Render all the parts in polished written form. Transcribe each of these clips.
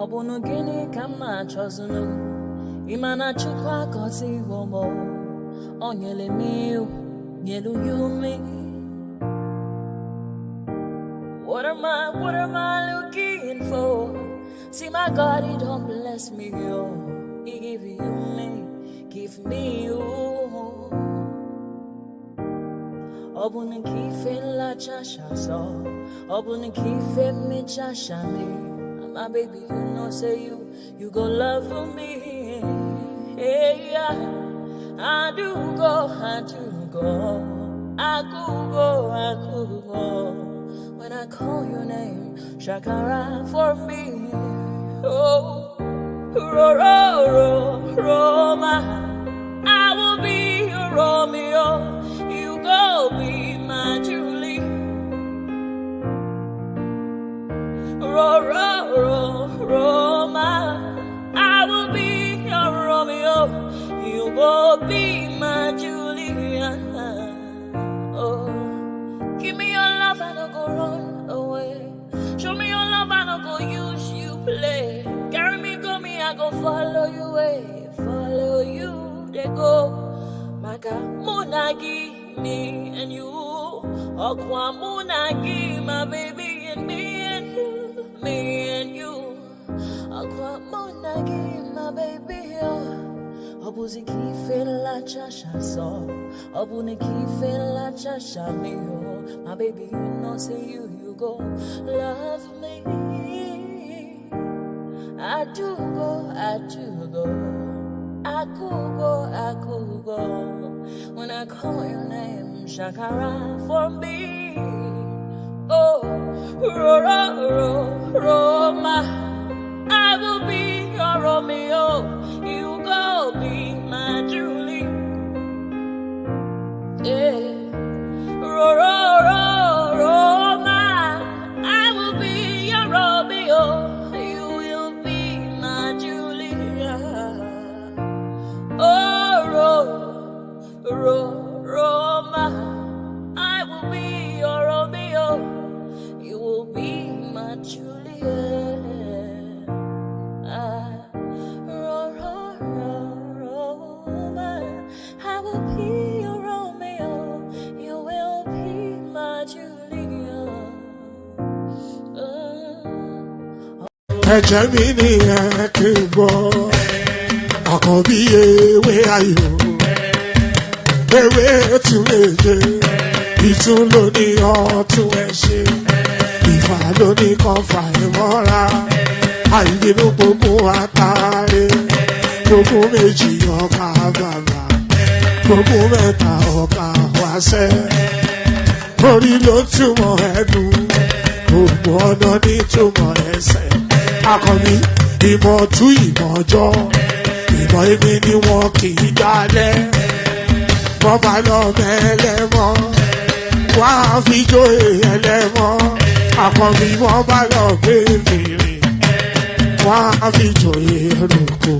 Obunu gini kama chozunu Imana chukwa koti womo Onyele miu Nyelu yumi What am I looking for? See my God, he don't bless me, yo. He give you me, give me you. Obunu kife la chasha so Obunu kife me chasha me my baby, you know, say you go love me. Hey, yeah. I do go. I could go. When I call your name, Shakara for me. Oh, Roma. I will be your Romeo. You go be my Julie. Roma, I will be your Romeo. You will be my Julia. Oh, give me your love and I'll go run away. Show me your love and I'll go use you play. Carry me, go me, I go follow you way. Follow you, they go. Maka Munagi, me and you. Okwa Munagi, my baby and me and you. Me and you, Aqua Monagi, my baby. Obuzi kife la chasha so, Obuni kife la chasha me. My baby, you know, say you go love me. I do go. I could go. When I call your name, Shakara for me. Oh, Roma, I will be your Romeo. You go be my Julie. Yeah, Roma, I will be your Romeo. You will be my Julia. Oh, Roma, I will be your Romeo. You will be my Juliet. Roma, I will be your Romeo. You will be my Juliet. Ejemini ekebo, akobi ewe ayo, ewe tumeje, itulo ni otun ese. Ìfà lóní kan fà ìmọ́ra, àìbínú gbogbo àtàrí, gbogbo méjì ọkà bàbà, gbogbo mẹ́ta ọkà wáṣẹ́. Orí ló túmọ̀ ẹnu, gbogbo ọ̀nà ní túmọ̀ ẹsẹ̀. Akọni ìmọ̀ tú ìmọ̀ ọjọ́, ìmọ̀ èmi ni wọn kì í dálẹ̀. Bọ́bá lọ mẹ́lẹ́mọ́, wá fi jóye ẹlẹ́mọ́. Akọni wọn bá lọ gbé fèrè, wọn á fi jòyè ẹrùkù.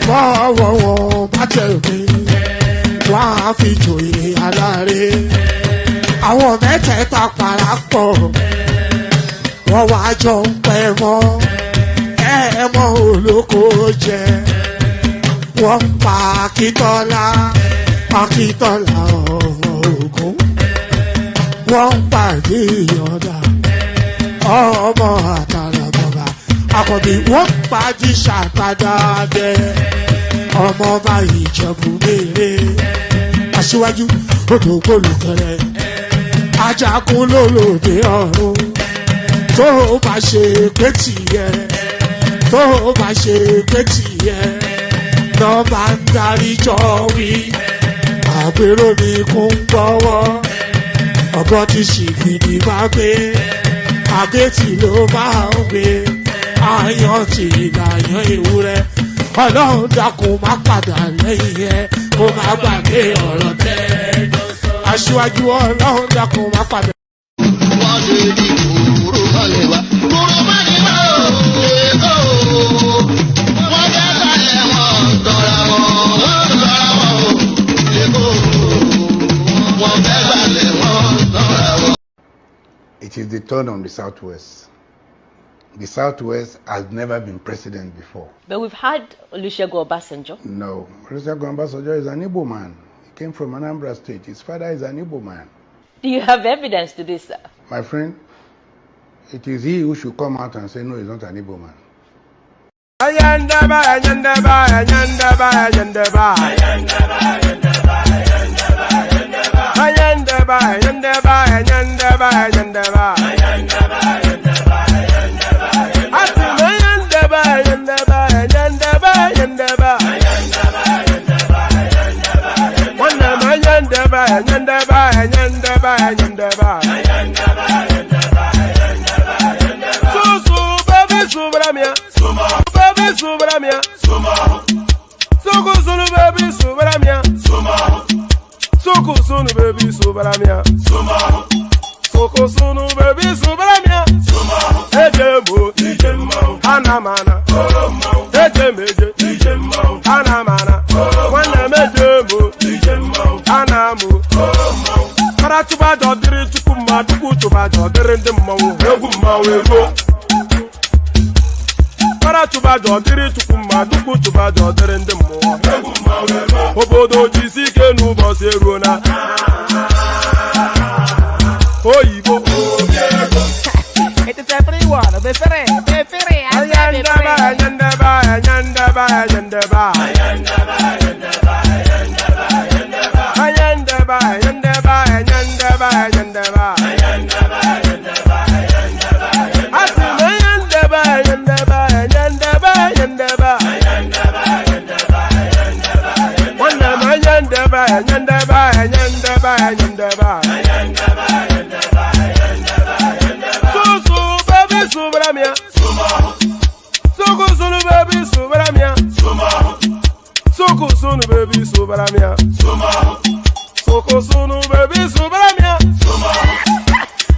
Bọ́wọ́ wọn bá tẹ̀lé, wọn á fi jòyè aláre. Àwọn mẹ́tẹ̀ẹ̀ta parapọ̀, wọ́n wá jọ ń pẹ́ mọ́. Ẹ̀ẹ́mọ́ olóko jẹ, wọ́n ń pa Akíntọ́lá ọmọ Ògún. Wọ́n ń pàdé ìyọ̀dà ọmọ àtàràbọ̀bà. Àkọ́bí wọ́n pàdé ṣàtàdàdẹ ọmọ ọba Ìjẹ̀bú Mèrè. Aṣíwájú odò gbólùkẹrẹ, ajagun lólòdì ọ̀run. Tó o bá ṣe pé tìyẹ, tó o bá ṣe pé tìyẹ, lọ́ bá ń darí jọ wí. Àgbèrò mi kún gbọ́wọ́. Ọ̀bọ ti ṣìgìdì máa gbé, àgétì ló máa ń gbé, àyàn ti ìlàyàn ewúrẹ́. Ọlọ́run dákun má padà lẹ́yìn ẹ, kó má gbàgbé ọ̀rọ̀ tẹ́. Aṣíwájú Ọlọ́run dákun má padà. Wọ́n lè ní kúrò balẹ̀ wá, kúrò balẹ̀ wá èkó. Wọ́n fẹ́ balẹ̀ wọn tọ́ra wọn èkó. Wọ́n fẹ́ balẹ̀ wọn. It is the turn on the southwest. The Southwest has never been president before. But we've had Olusegun Obasanjo. No. Olusegun Obasanjo is an Igbo man. He came from Anambra State. His father is an Igbo man. Do you have evidence to this, sir? My friend, it is he who should come out and say, no, he's not an Igbo man.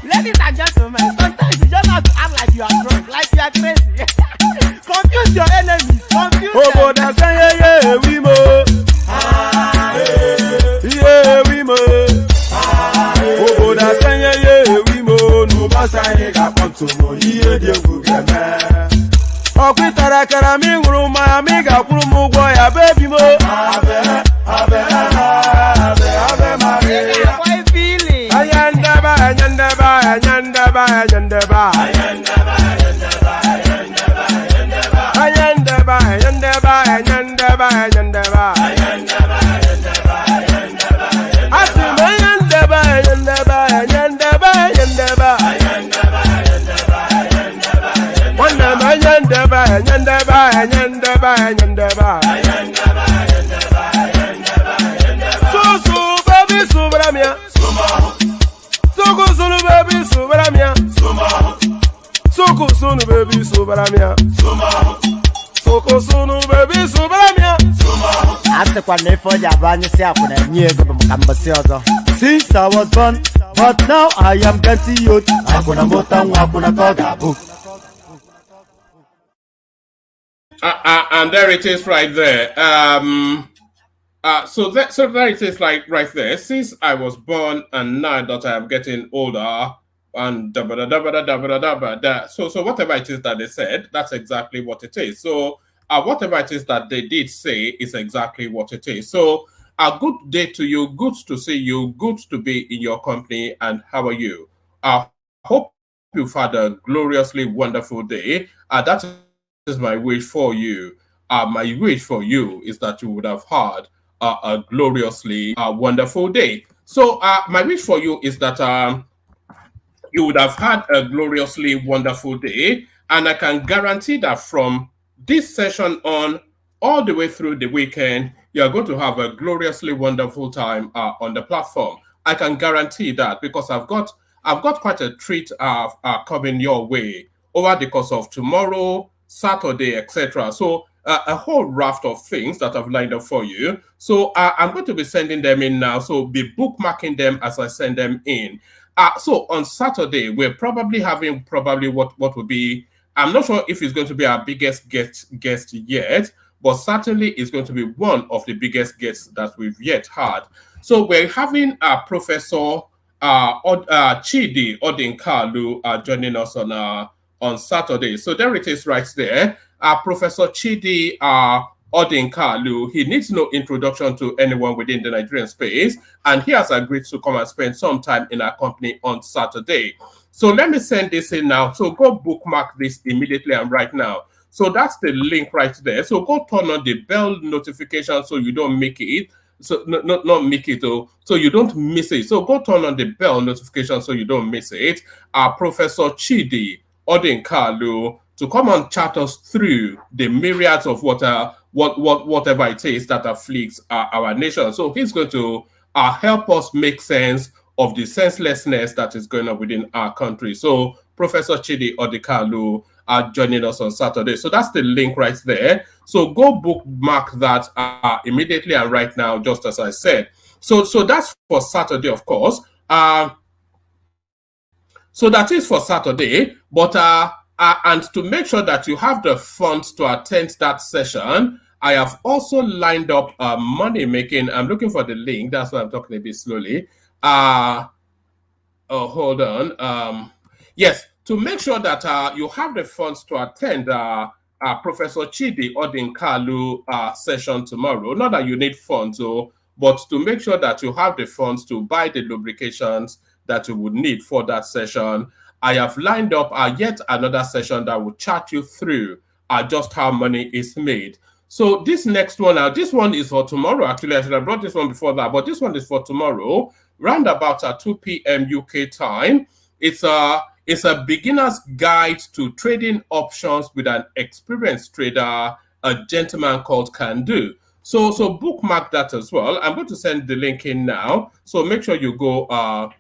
Ladies and gentlemen, sometimes you just have to act like you are drunk, like you are crazy. Confuse your enemies, confuse Since I was born, but now I am getting youth. And there it is right there. So there it is, like right there. Since I was born and now that I am getting older, and so whatever it is that they said, that's exactly what it is. So whatever it is that they did say is exactly what it is. So a good day to you, good to see you, good to be in your company, and how are you? I hope you've had a gloriously wonderful day. That is my wish for you. My wish for you is that you would have had a gloriously wonderful day. So my wish for you is that you would have had a gloriously wonderful day, and I can guarantee that from this session on all the way through the weekend, you're going to have a gloriously wonderful time on the platform. I can guarantee that because I've got quite a treat coming your way over the course of tomorrow, Saturday, etc. So a whole raft of things that I've lined up for you. So I'm going to be sending them in now. So be bookmarking them as I send them in. So on Saturday, we're probably having what will be, I'm not sure if it's going to be our biggest guest yet, but certainly it's going to be one of the biggest guests that we've yet had. So we're having Professor Chidi Odinkalu joining us on on Saturday. So there it is right there. Professor Chidi Odinkalu, he needs no introduction to anyone within the Nigerian space, and he has agreed to come and spend some time in our company on Saturday. So let me send this in now. So go bookmark this immediately and right now. So that's the link right there. So go turn on the bell notification so you don't make it. So not make it, so you don't miss it. So go turn on the bell notification so you don't miss it. Professor Chidi Odinkalu to come and chat us through the myriads of whatever it is that afflicts our nation. So he's going to help us make sense of the senselessness that is going on within our country. So Professor Chidi Odinkalu are joining us on Saturday. So that's the link right there. So go bookmark that immediately and right now, just as I said. So that's for Saturday, of course. So that is for Saturday, but and to make sure that you have the funds to attend that session, I have also lined up money making. I'm looking for the link. That's why I'm talking a bit slowly. Hold on. Yes, to make sure that you have the funds to attend Professor Chidi Odinkalu session tomorrow. Not that you need funds, but to make sure that you have the funds to buy the lubrications that you would need for that session. I have lined up yet another session that will chat you through just how money is made. So this next one, this one is for tomorrow. Actually, I should have brought this one before that, but this one is for tomorrow, round about 2 p.m. UK time. It's a beginner's guide to trading options with an experienced trader, a gentleman called Kandu. So bookmark that as well. I'm going to send the link in now. So make sure you go.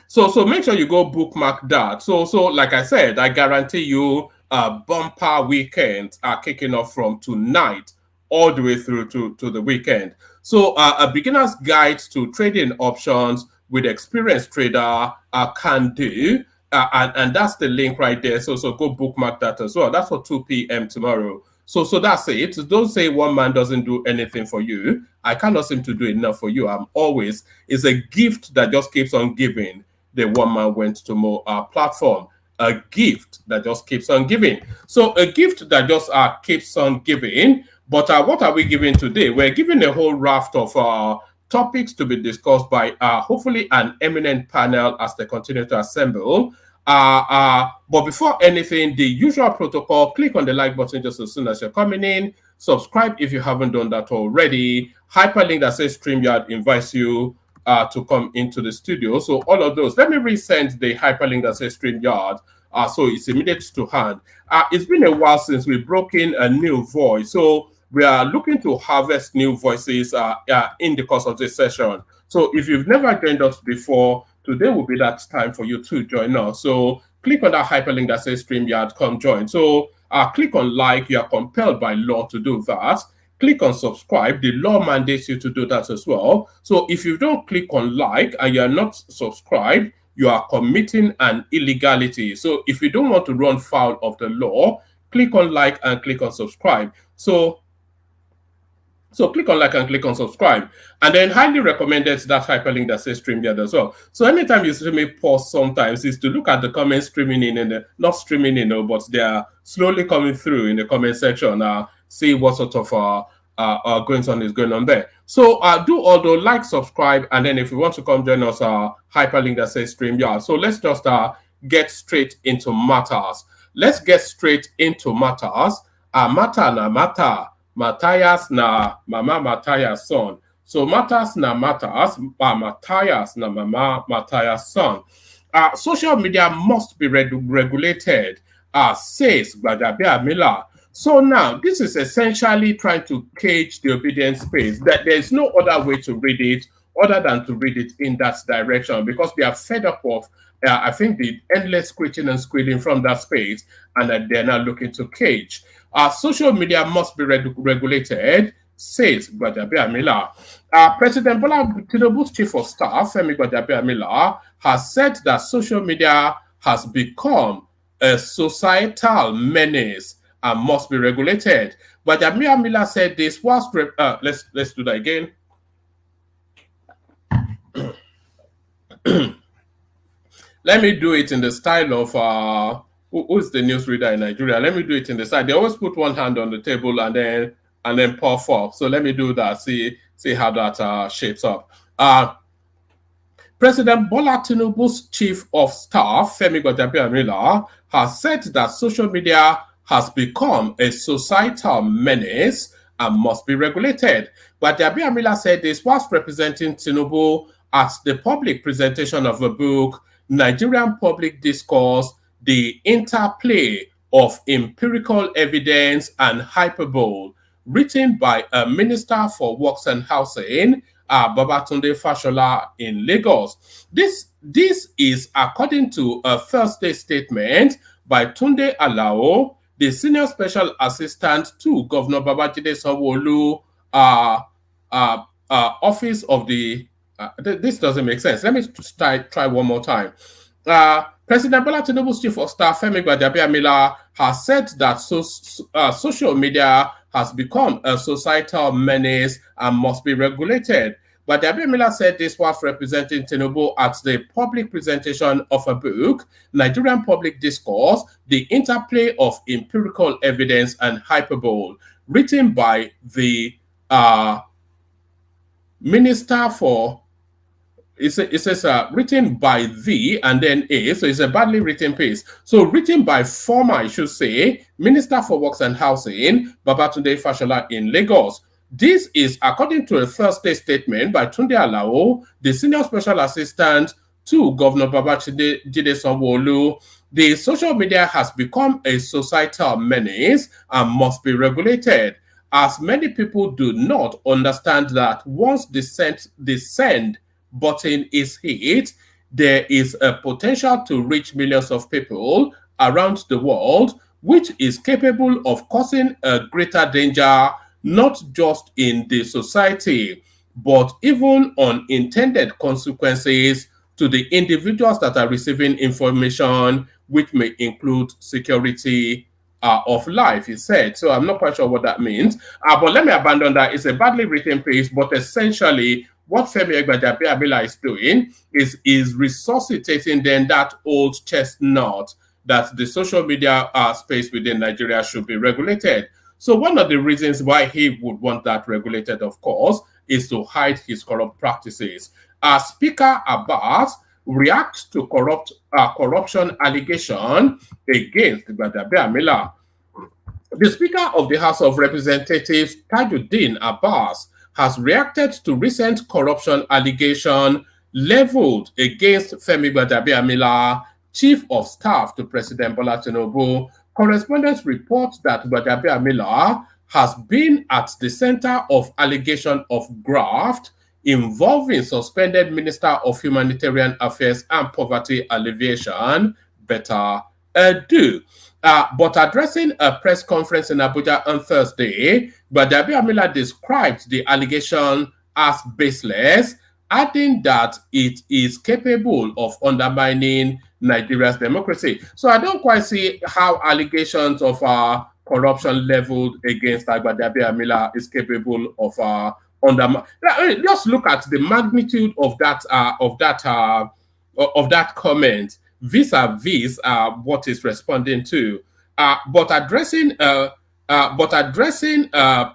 So make sure you go bookmark that. So like I said, I guarantee you bumper weekends are kicking off from tonight all the way through to the weekend. So a beginner's guide to trading options with experienced trader can do. And that's the link right there. So go bookmark that as well. That's for 2 p.m. tomorrow. So that's it. Don't say one man doesn't do anything for you. I cannot seem to do enough for you. It's a gift that just keeps on giving. The One Man Went to More platform. A gift that just keeps on giving. So a gift that just keeps on giving. But what are we giving today? We're giving a whole raft of topics to be discussed by hopefully an eminent panel as they continue to assemble. But before anything, the usual protocol, click on the like button just as soon as you're coming in. Subscribe if you haven't done that already. Hyperlink that says StreamYard invites you to come into the studio. So all of those. Let me resend the hyperlink that says StreamYard. So it's immediate to hand. It's been a while since we broke in a new voice. So we are looking to harvest new voices in the course of this session. So if you've never joined us before, today will be that time for you to join us. So click on that hyperlink that says StreamYard, come join. So click on like, you are compelled by law to do that. Click on subscribe, the law mandates you to do that as well. So if you don't click on like and you're not subscribed, you are committing an illegality. So if you don't want to run foul of the law, click on like and click on subscribe. So click on like and click on subscribe. And then highly recommended that hyperlink that says StreamYard as well. So anytime you see me pause sometimes is to look at the comments streaming in and not streaming in, but they are slowly coming through in the comment section. See what sort of going on there. So do all the like, subscribe, and then if you want to come join us, hyperlink that says StreamYard. So let's just get straight into matters. Let's get straight into matters. Matter. Matthias na mama Matthias son. So matters na matters, Matthias na mama Matthias son. Social media must be regulated, says Gbajabiamila'S. So now, this is essentially trying to cage the obedience space. That there's no other way to read it other than to read it in that direction, because they are fed up of, I think, the endless screeching and squealing from that space, and that they're now looking to cage. Social media must be regulated, says Gbajabiamila'S. President Bola Tinubu's chief of staff, Femi Gbajabiamila'S, has said that social media has become a societal menace and must be regulated. But Gbajabiamila'S said this was let's do that again. let me do it in the style of who's the newsreader in Nigeria? Let me do it in the style. They always put one hand on the table and then puff up. So let me do that. See how that shapes up. President Bola Tinubu's chief of staff, Femi Gbajabiamila, has said that social media has become a societal menace and must be regulated. Gbajabiamila said this whilst representing Tinubu at the public presentation of a book, Nigerian Public Discourse, The Interplay of Empirical Evidence and Hyperbole, written by a Minister for Works and Housing, Babatunde Fashola in Lagos. This is according to a Thursday statement by Tunde Alao, the Senior Special Assistant to Governor Babajide Sanwo-Olu, Office of the... this doesn't make sense. Let me try one more time. President Bola Tinubu's chief of staff, Femi Gbajabiamila, has said that social media has become a societal menace and must be regulated. Gbajabiamila said this whilst representing Tinubu at the public presentation of a book, Nigerian Public Discourse, The Interplay of Empirical Evidence and Hyperbole, written by the Minister for... It says written by the and then a, so it's a badly written piece. So written by former, I should say, Minister for Works and Housing, Babatunde Fashola in Lagos. This is according to a Thursday statement by Tunde Alao, the Senior Special Assistant to Governor Babajide Sanwo-Olu. The social media has become a societal menace and must be regulated, as many people do not understand that once the send button is hit, there is a potential to reach millions of people around the world, which is capable of causing a greater danger, not just in the society, but even unintended consequences to the individuals that are receiving information, which may include security of life, he said. So I'm not quite sure what that means. But let me abandon that. It's a badly written piece, but essentially, what Femi Gbajabiamila is doing is resuscitating then that old chestnut that the social media space within Nigeria should be regulated. So one of the reasons why he would want that regulated, of course, is to hide his corrupt practices. Speaker Abbas reacts to corruption allegation against Gbajabiamila. The Speaker of the House of Representatives, Tajuddin Abbas, has reacted to recent corruption allegation leveled against Femi Gbajabiamila, Chief of Staff to President Bola Tinubu. Correspondents report that Gbajabiamila has been at the center of allegation of graft involving suspended Minister of Humanitarian Affairs and Poverty Alleviation, Betta Edu. But addressing a press conference in Abuja on Thursday, Gbajabiamila described the allegation as baseless, adding that it is capable of undermining Nigeria's democracy. So I don't quite see how allegations of corruption leveled against Gbajabiamila is capable of undermining. Just look at the magnitude of that comment vis-a-vis what is responding to. But addressing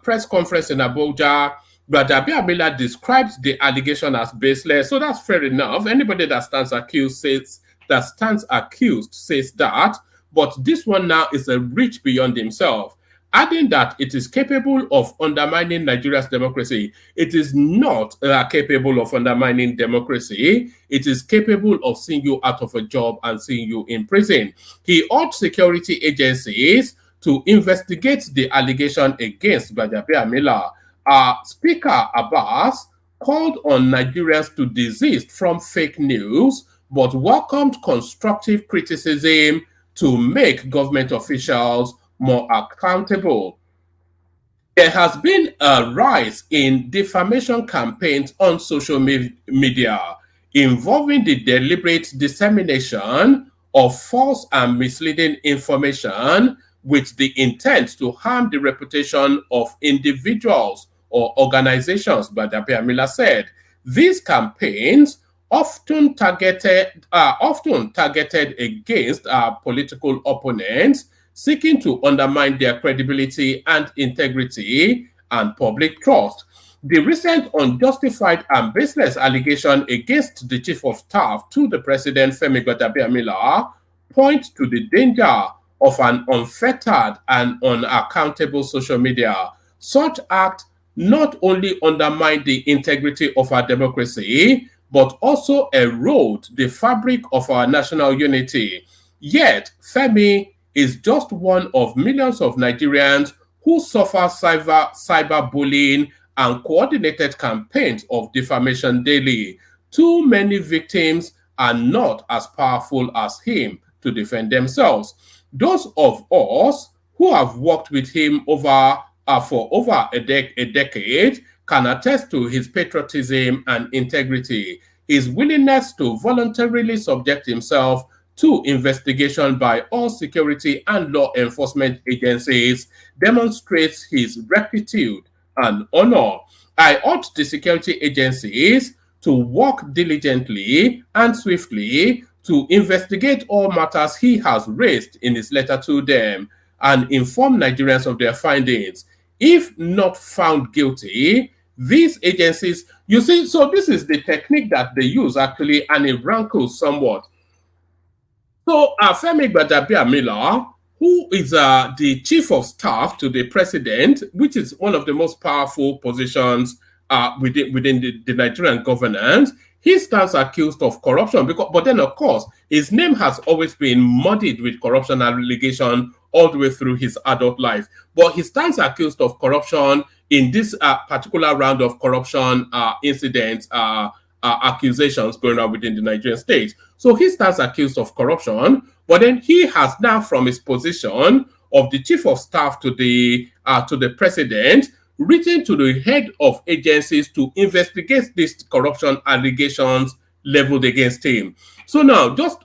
press conference in Abuja, Gbajabiamila described the allegation as baseless. So that's fair enough. Anybody that stands accused says that. But this one now is a reach beyond himself, adding that it is capable of undermining Nigeria's democracy. It is not capable of undermining democracy. It is capable of seeing you out of a job and seeing you in prison. He urged security agencies to investigate the allegation against Gbajabiamila. Speaker Abbas called on Nigerians to desist from fake news, but welcomed constructive criticism to make government officials more accountable. There has been a rise in defamation campaigns on social media involving the deliberate dissemination of false and misleading information with the intent to harm the reputation of individuals or organizations, Gbajabiamila said. These campaigns often targeted against political opponents, seeking to undermine their credibility and integrity and public trust. The recent unjustified and baseless allegation against the chief of staff to the president, Femi Gbajabiamila, point to the danger of an unfettered and unaccountable social media. Such acts not only undermine the integrity of our democracy, but also erode the fabric of our national unity. Yet, Femi is just one of millions of Nigerians who suffer cyberbullying and coordinated campaigns of defamation daily. Too many victims are not as powerful as him to defend themselves. Those of us who have worked with him for over a decade can attest to his patriotism and integrity. His willingness to voluntarily subject himself to investigation by all security and law enforcement agencies demonstrates his rectitude and honor. I urge the security agencies to work diligently and swiftly to investigate all matters he has raised in his letter to them and inform Nigerians of their findings. If not found guilty, these agencies, you see, so this is the technique that they use actually, and it rankles somewhat. So Femi Gbajabiamila, who is the chief of staff to the president, which is one of the most powerful positions within the Nigerian governance, he stands accused of corruption. But then, of course, his name has always been muddied with corruption allegation all the way through his adult life. But he stands accused of corruption in this particular round of corruption incidents, accusations going on within the Nigerian state. So he stands accused of corruption, but then he has now, from his position of the chief of staff to the president, written to the head of agencies to investigate these corruption allegations leveled against him. So now, just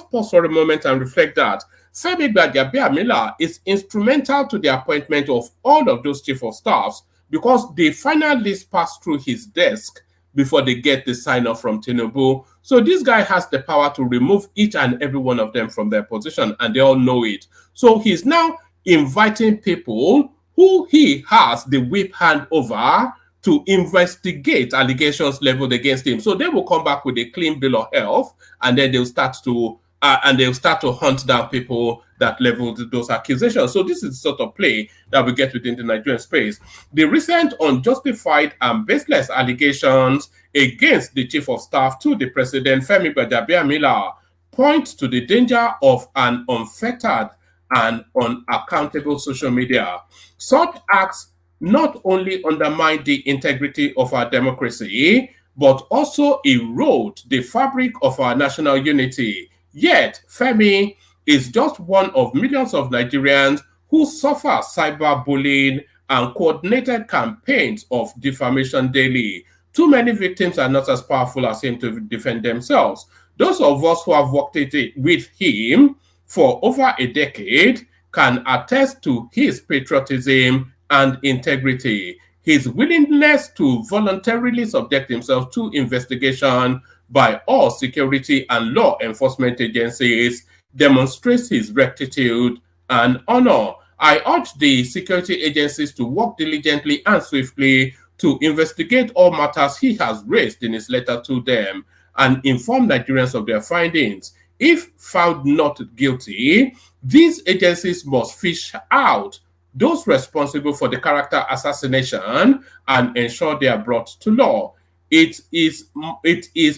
pause for a moment and reflect that Femi Gbajabiamila is instrumental to the appointment of all of those chief of staffs because the final list passed through his desk before they get the sign-off from Tinubu. So this guy has the power to remove each and every one of them from their position, and they all know it. So he's now inviting people who he has the whip hand over to investigate allegations leveled against him. So they will come back with a clean bill of health, and then they'll start to hunt down people that leveled those accusations. So this is the sort of play that we get within the Nigerian space. The recent unjustified and baseless allegations against the chief of staff to the president, Femi Gbajabiamila, point to the danger of an unfettered and unaccountable social media. Such acts not only undermine the integrity of our democracy, but also erode the fabric of our national unity. Yet, Femi is just one of millions of Nigerians who suffer cyberbullying and coordinated campaigns of defamation daily. Too many victims are not as powerful as him to defend themselves. Those of us who have worked with him for over a decade can attest to his patriotism and integrity. His willingness to voluntarily subject himself to investigation by all security and law enforcement agencies demonstrates his rectitude and honor. I urge the security agencies to work diligently and swiftly to investigate all matters he has raised in his letter to them and inform Nigerians of their findings. If found not guilty, these agencies must fish out those responsible for the character assassination and ensure they are brought to law. It is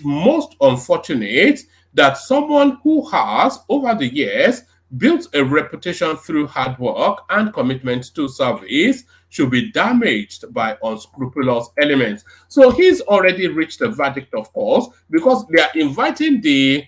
most unfortunate that someone who has, over the years, built a reputation through hard work and commitment to service should be damaged by unscrupulous elements. So he's already reached a verdict, of course, because they are inviting the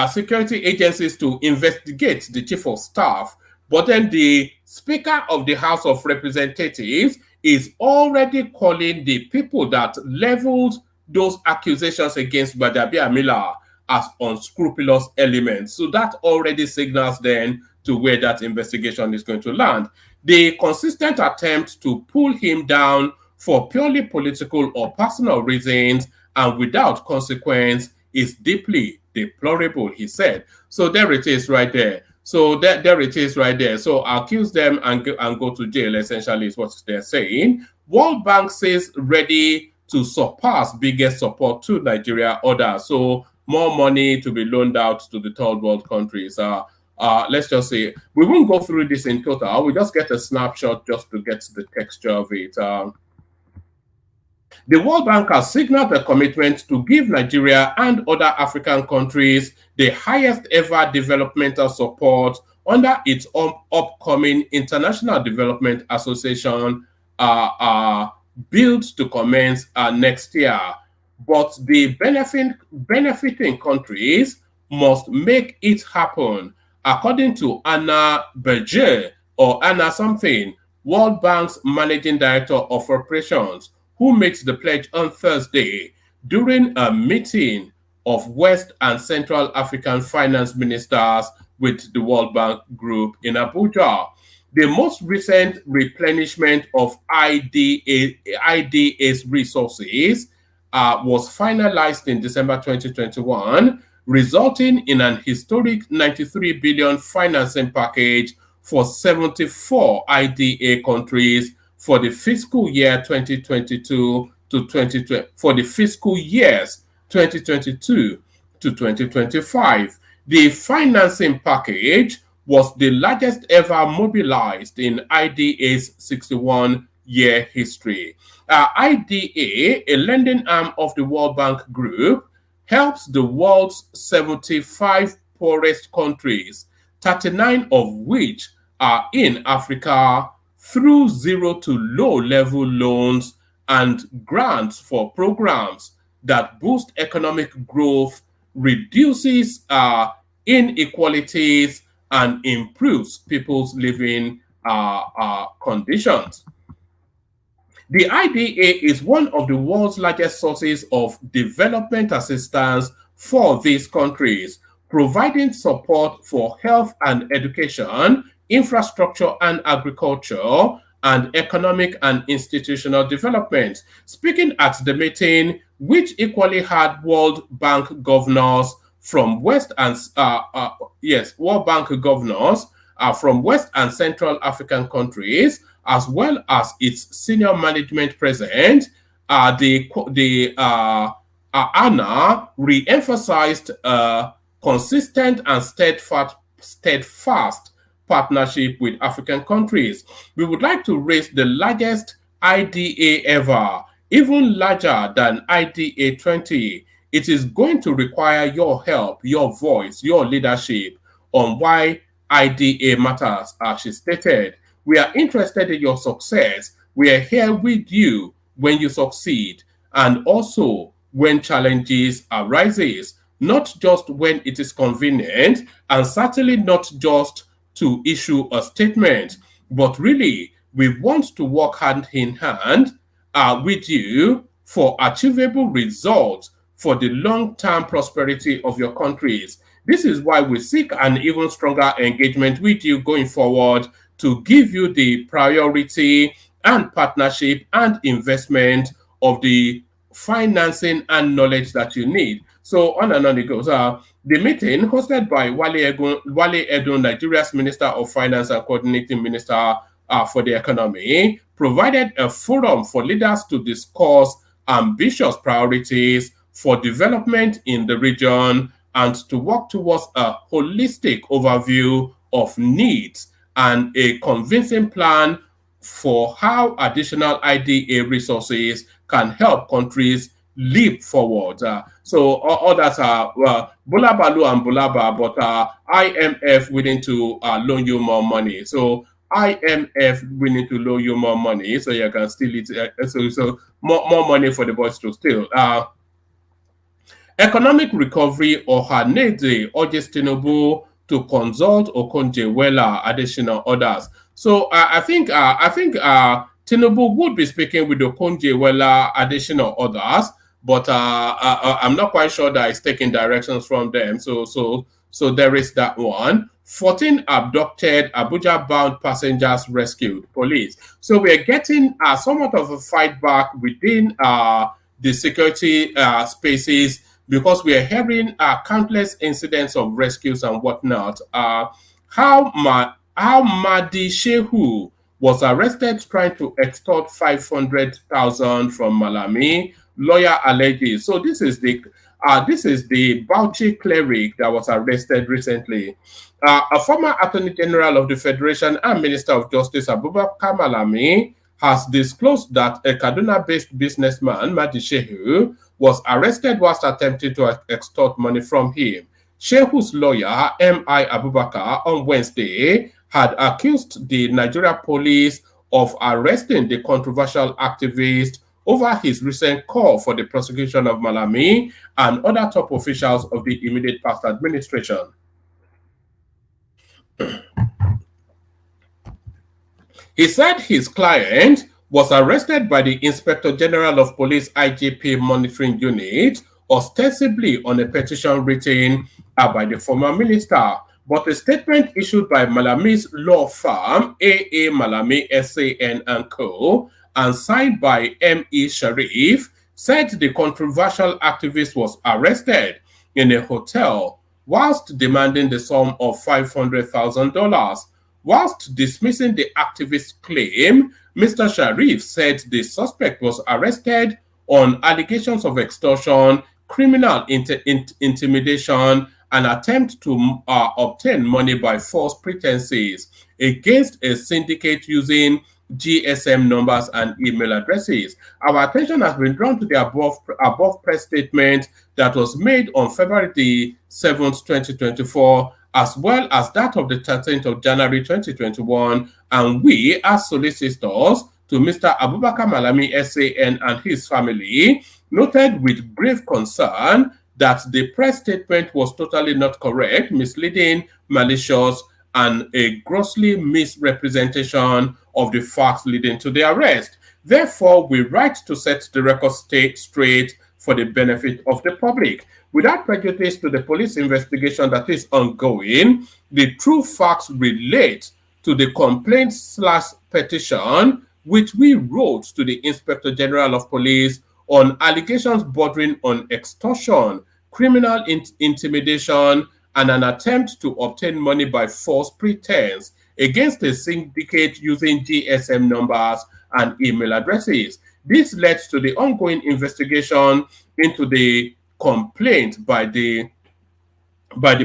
security agencies to investigate the chief of staff, but then the Speaker of the House of Representatives is already calling the people that leveled those accusations against Gbajabiamila as unscrupulous elements. So that already signals then to where that investigation is going to land. The consistent attempt to pull him down for purely political or personal reasons and without consequence is deeply deplorable, he said. So there it is right there. So there it is right there. So accuse them and go to jail, essentially, is what they're saying. World Bank says ready to surpass biggest support to Nigeria order. So more money to be loaned out to the third world countries. Let's just say we won't go through this in total. We just get a snapshot just to get the texture of it. The World Bank has signaled a commitment to give Nigeria and other African countries the highest ever developmental support under its upcoming International Development Association build to commence next year. But the benefiting countries must make it happen. According to Anna Berger, or Anna something, World Bank's Managing Director of Operations, who makes the pledge on Thursday during a meeting of West and Central African finance ministers with the World Bank Group in Abuja. The most recent replenishment of IDA's resources was finalized in December 2021, resulting in an historic 93 billion financing package for 74 IDA countries for the fiscal year 2022 to 2020, for the fiscal years 2022 to 2025. The financing package was the largest ever mobilized in IDA's 61-year history. IDA, a lending arm of the World Bank Group, helps the world's 75 poorest countries, 39 of which are in Africa, through zero to low level loans and grants for programs that boost economic growth, reduces inequalities, and improves people's living conditions. The IDA is one of the world's largest sources of development assistance for these countries, providing support for health and education, infrastructure and agriculture, and economic and institutional development. Speaking at the meeting, which equally had World Bank governors from West and World Bank governors from West and Central African countries, as well as its senior management present, Anna re-emphasized consistent and steadfast partnership with African countries. We would like to raise the largest IDA ever, even larger than IDA 20. It is going to require your help, your voice, your leadership on why IDA matters, as she stated. We are interested in your success. We are here with you when you succeed, and also when challenges arises, not just when it is convenient, and certainly not just to issue a statement, but really we want to work hand in hand with you for achievable results for the long-term prosperity of your countries. This is why we seek an even stronger engagement with you going forward to give you the priority and partnership and investment of the financing and knowledge that you need. So on and on it goes. The meeting, hosted by Wale Edun, Nigeria's Minister of Finance and Coordinating Minister for the Economy, provided a forum for leaders to discuss ambitious priorities for development in the region and to work towards a holistic overview of needs and a convincing plan for how additional IDA resources can help countries leap forward. So others are Bulabalu and Bulaba, but IMF willing to loan you more money. So IMF willing to loan you more money, so you can steal it. So more money for the boys to steal. Economic recovery Ohaneze urges Tinubu to consult Okonjo-Iweala additional orders. So I think Tinubu would be speaking with Okonjo-Iweala additional orders, but I'm not quite sure that he's taking directions from them. So there is that one. 14 abducted Abuja-bound passengers rescued. Police. So we are getting somewhat of a fight back within the security spaces because we are hearing countless incidents of rescues and whatnot. How Madi Shehu was arrested trying to extort 500,000 from Malami. Lawyer alleges. So this is the Bauchi cleric that was arrested recently. A former Attorney General of the Federation and Minister of Justice Abubakar Malami has disclosed that a Kaduna-based businessman, Madi Shehu, was arrested whilst attempting to extort money from him. Shehu's lawyer, M.I. Abubakar, on Wednesday had accused the Nigeria police of arresting the controversial activist over his recent call for the prosecution of Malami and other top officials of the immediate past administration. He said his client was arrested by the Inspector General of Police IGP Monitoring Unit, ostensibly on a petition written by the former minister. But a statement issued by Malami's law firm, A.A. Malami SAN and Co., and signed by M.E. Sharif, said the controversial activist was arrested in a hotel whilst demanding the sum of $500,000. Whilst dismissing the activist's claim, Mr. Sharif said the suspect was arrested on allegations of extortion, criminal intimidation, and attempt to obtain money by false pretenses against a syndicate using GSM numbers and email addresses. Our attention has been drawn to the above press statement that was made on February the 7th, 2024, as well as that of the 13th of January 2021, and we, as solicitors to Mr. Abubakar Malami SAN and his family, noted with grave concern that the press statement was totally not correct, misleading, malicious, and a grossly misrepresentation of the facts leading to the arrest. Therefore, we write to set the record straight for the benefit of the public. Without prejudice to the police investigation that is ongoing, the true facts relate to the complaint/petition which we wrote to the Inspector General of Police on allegations bordering on extortion, criminal intimidation, and an attempt to obtain money by false pretense against a syndicate using GSM numbers and email addresses. This led to the ongoing investigation into the complaint by the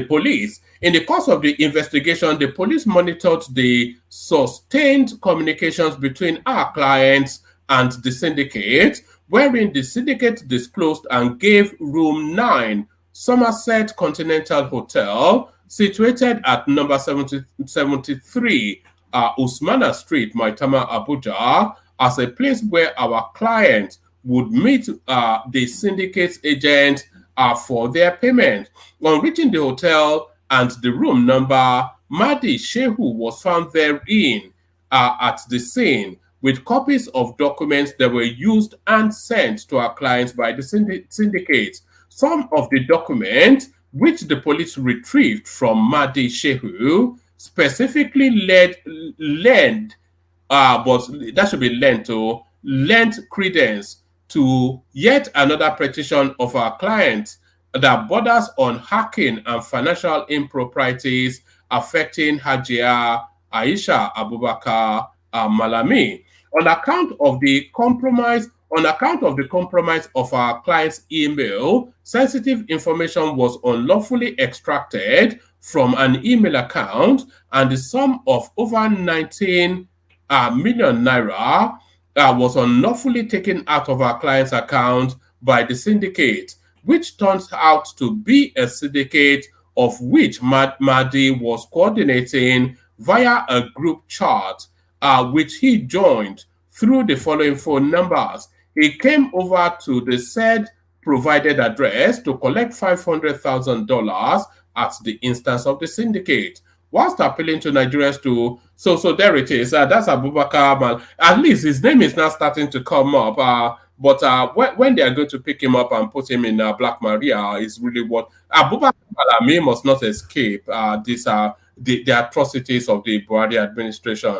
police. In the course of the investigation, the police monitored the sustained communications between our clients and the syndicate, wherein the syndicate disclosed and gave room 9, Somerset Continental Hotel, situated at number 73 Usmana Street, Maitama, Abuja, as a place where our client would meet the syndicate's agent for their payment. On reaching the hotel and the room number, Madi Shehu was found therein at the scene with copies of documents that were used and sent to our clients by the syndicate. Some of the documents which the police retrieved from Madi Shehu specifically lent credence to yet another petition of our clients that borders on hacking and financial improprieties affecting Hajia Aisha Abubakar Malami. On account of the compromise of our client's email, sensitive information was unlawfully extracted from an email account, and the sum of over 19 million naira was unlawfully taken out of our client's account by the syndicate, which turns out to be a syndicate of which Madi was coordinating via a group chat, which he joined through the following phone numbers. He came over to the said provided address to collect $500,000 at the instance of the syndicate, whilst appealing to Nigerians to, so there it is. That's Abubakar. At least his name is now starting to come up. But when they are going to pick him up and put him in Black Maria, is really what Abubakar Malami must not escape the atrocities of the Buhari administration.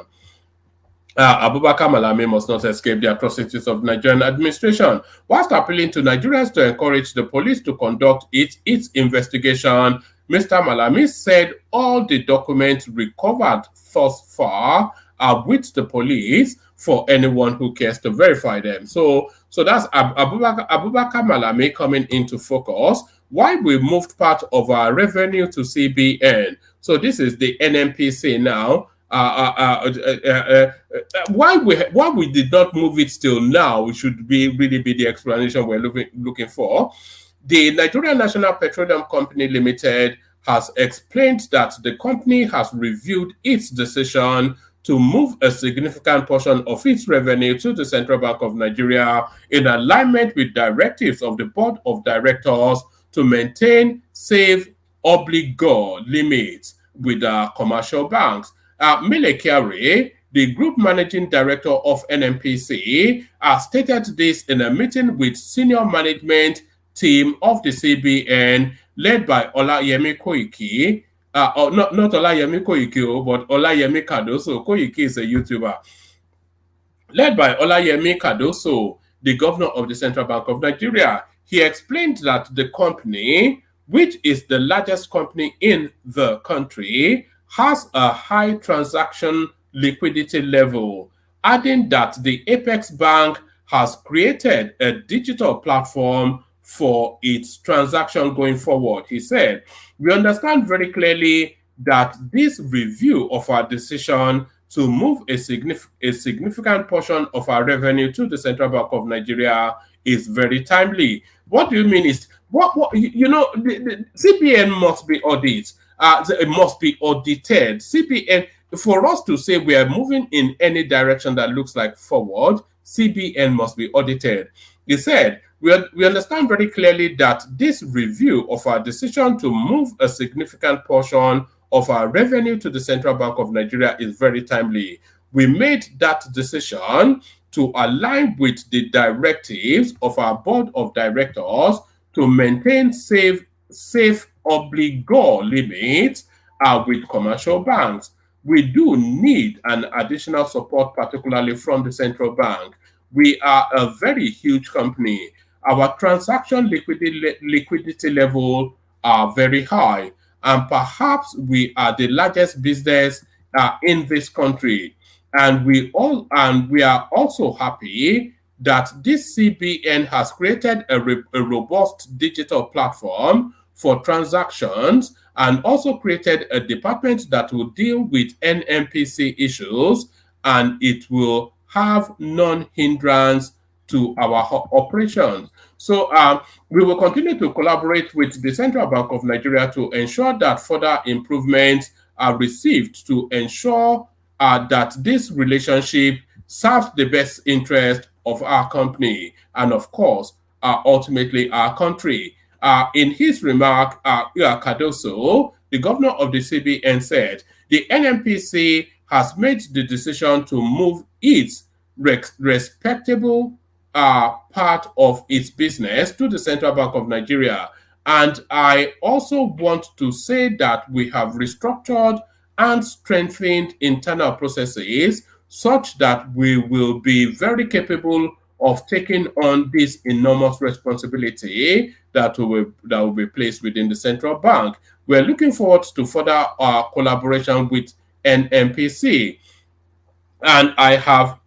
Abubakar Malami must not escape the atrocities of the Nigerian administration, whilst appealing to Nigerians to encourage the police to conduct its investigation. Mr. Malami said all the documents recovered thus far are with the police for anyone who cares to verify them. So that's Abubakar Malami coming into focus. Why we moved part of our revenue to CBN. So this is the NNPC now. Why we did not move it till now should really be the explanation we're looking for. The Nigerian National Petroleum Company Limited has explained that the company has reviewed its decision to move a significant portion of its revenue to the Central Bank of Nigeria in alignment with directives of the Board of Directors to maintain safe obligor limits with commercial banks. Mele Kyari, the group managing director of NNPC, stated this in a meeting with senior management team of the CBN led by Olayemi Koiki. Not Olayemi Koiki, but Olayemi Cardoso. Koiki is a YouTuber. Led by Olayemi Cardoso, the governor of the Central Bank of Nigeria. He explained that the company, which is the largest company in the country, has a high transaction liquidity level, adding that the Apex Bank has created a digital platform for its transaction going forward. He said, we understand very clearly that this review of our decision to move a significant portion of our revenue to the Central Bank of Nigeria is very timely. What do you mean is, the CBN must be audited. It must be audited. CBN, for us to say we are moving in any direction that looks like forward, CBN must be audited. He said, we understand very clearly that this review of our decision to move a significant portion of our revenue to the Central Bank of Nigeria is very timely. We made that decision to align with the directives of our Board of Directors to maintain safe obligor limits with commercial banks. We do need an additional support, particularly from the central bank. We are a very huge company. Our transaction liquidity level are very high, and perhaps we are the largest business in this country. And we are also happy that this CBN has created a robust digital platform for transactions and also created a department that will deal with NNPC issues, and it will have non-hindrance to our operations. So we will continue to collaborate with the Central Bank of Nigeria to ensure that further improvements are received to ensure that this relationship serves the best interest of our company and, of course, ultimately our country. In his remark, Cardoso, the governor of the CBN, said the NNPC has made the decision to move its respectable part of its business to the Central Bank of Nigeria. And I also want to say that we have restructured and strengthened internal processes such that we will be very capable of taking on this enormous responsibility that will be placed within the central bank. We're looking forward to further collaboration with NNPC, and I have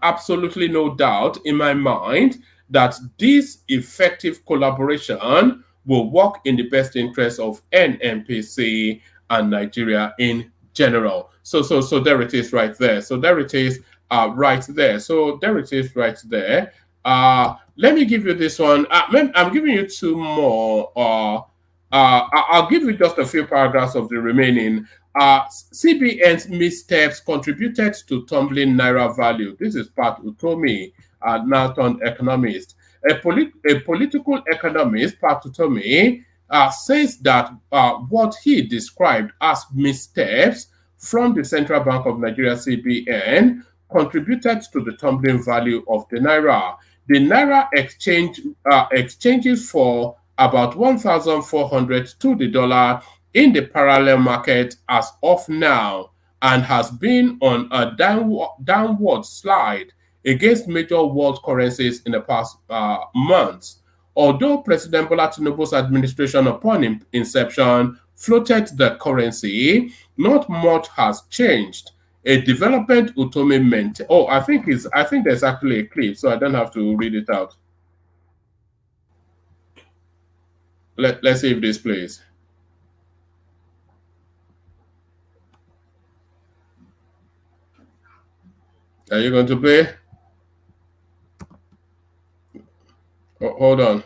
absolutely no doubt in my mind that this effective collaboration will work in the best interest of NNPC and Nigeria in general. So there it is right there. So there it is right there. So there it is right there. Let me give you this one. I'm giving you two more. I'll give you just a few paragraphs of the remaining. CBN's missteps contributed to tumbling Naira value. This is Pat Utomi, Nathan economist. A political economist, Pat Utomi, says that what he described as missteps from the Central Bank of Nigeria, CBN, contributed to the tumbling value of the Naira. The Naira exchanges for about 1,400 to the dollar in the parallel market as of now and has been on a downward slide against major world currencies in the past months. Although President Bola Tinubu's administration upon inception floated the currency, not much has changed. A development Utomi meant. Oh, I think there's actually a clip, so I don't have to read it out. Let's see if this plays. Are you going to play? Oh, hold on.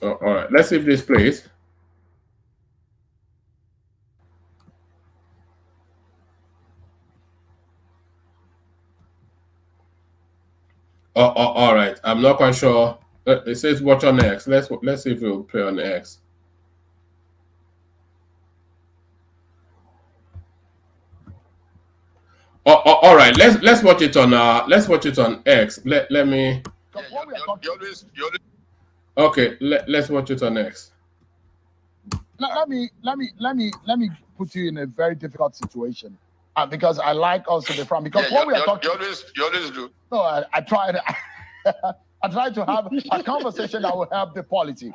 Oh, all right. Let's see if this plays. All right. I'm not quite sure. It says watch on X. Let's see if it will play on X. All right. Let's watch it on X. Let me. Okay. Let's watch it on X. Let me put you in a very difficult situation. Because I like also the front. Because what we are talking, you always do. No, I try. I try to have a conversation that will help the polity.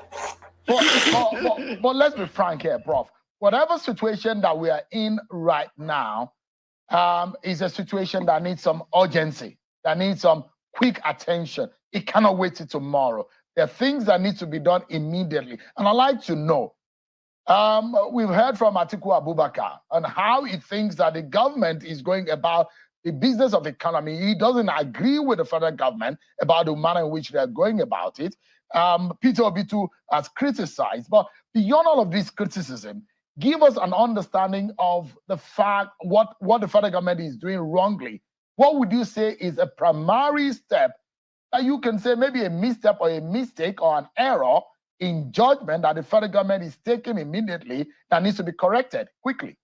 But let's be frank here, Prof. Whatever situation that we are in right now is a situation that needs some urgency, that needs some quick attention. It cannot wait till tomorrow. There are things that need to be done immediately. And I'd like to know, we've heard from Atiku Abubakar on how he thinks that the government is going about the business of economy. He doesn't agree with the federal government about the manner in which they're going about it. Peter Obitu has criticized, but beyond all of this criticism, give us an understanding of the fact what the federal government is doing wrongly. What would you say is a primary step that you can say maybe a misstep or a mistake or an error in judgment that the federal government is taking immediately that needs to be corrected quickly?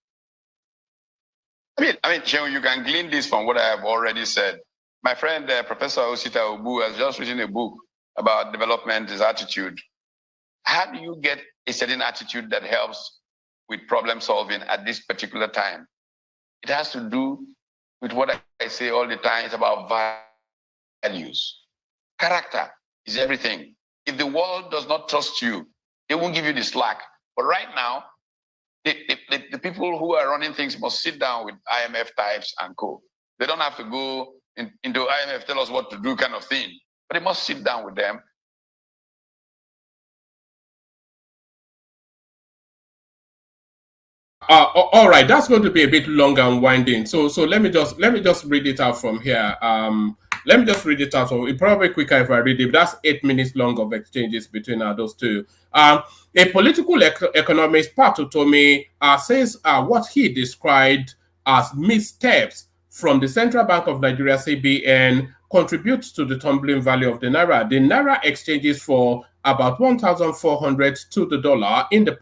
I mean, Chen, you can glean this from what I have already said. My friend, Professor Osita Obu, has just written a book about development, his attitude. How do you get a certain attitude that helps with problem solving at this particular time? It has to do with what I say all the time. It's about values. Character is everything. If the world does not trust you, they won't give you the slack. But right now, the people who are running things must sit down with IMF types and co. They don't have to go into IMF, tell us what to do kind of thing. But they must sit down with them. All right, that's going to be a bit long and winding. So let me just read it out from here. Let me just read it out. So it's probably quicker if I read it. That's 8 minutes long of exchanges between those two. A political economist, Pat Utomi, says what he described as missteps from the Central Bank of Nigeria, CBN, contributes to the tumbling value of the naira. The naira exchanges for about 1,400 to the dollar in the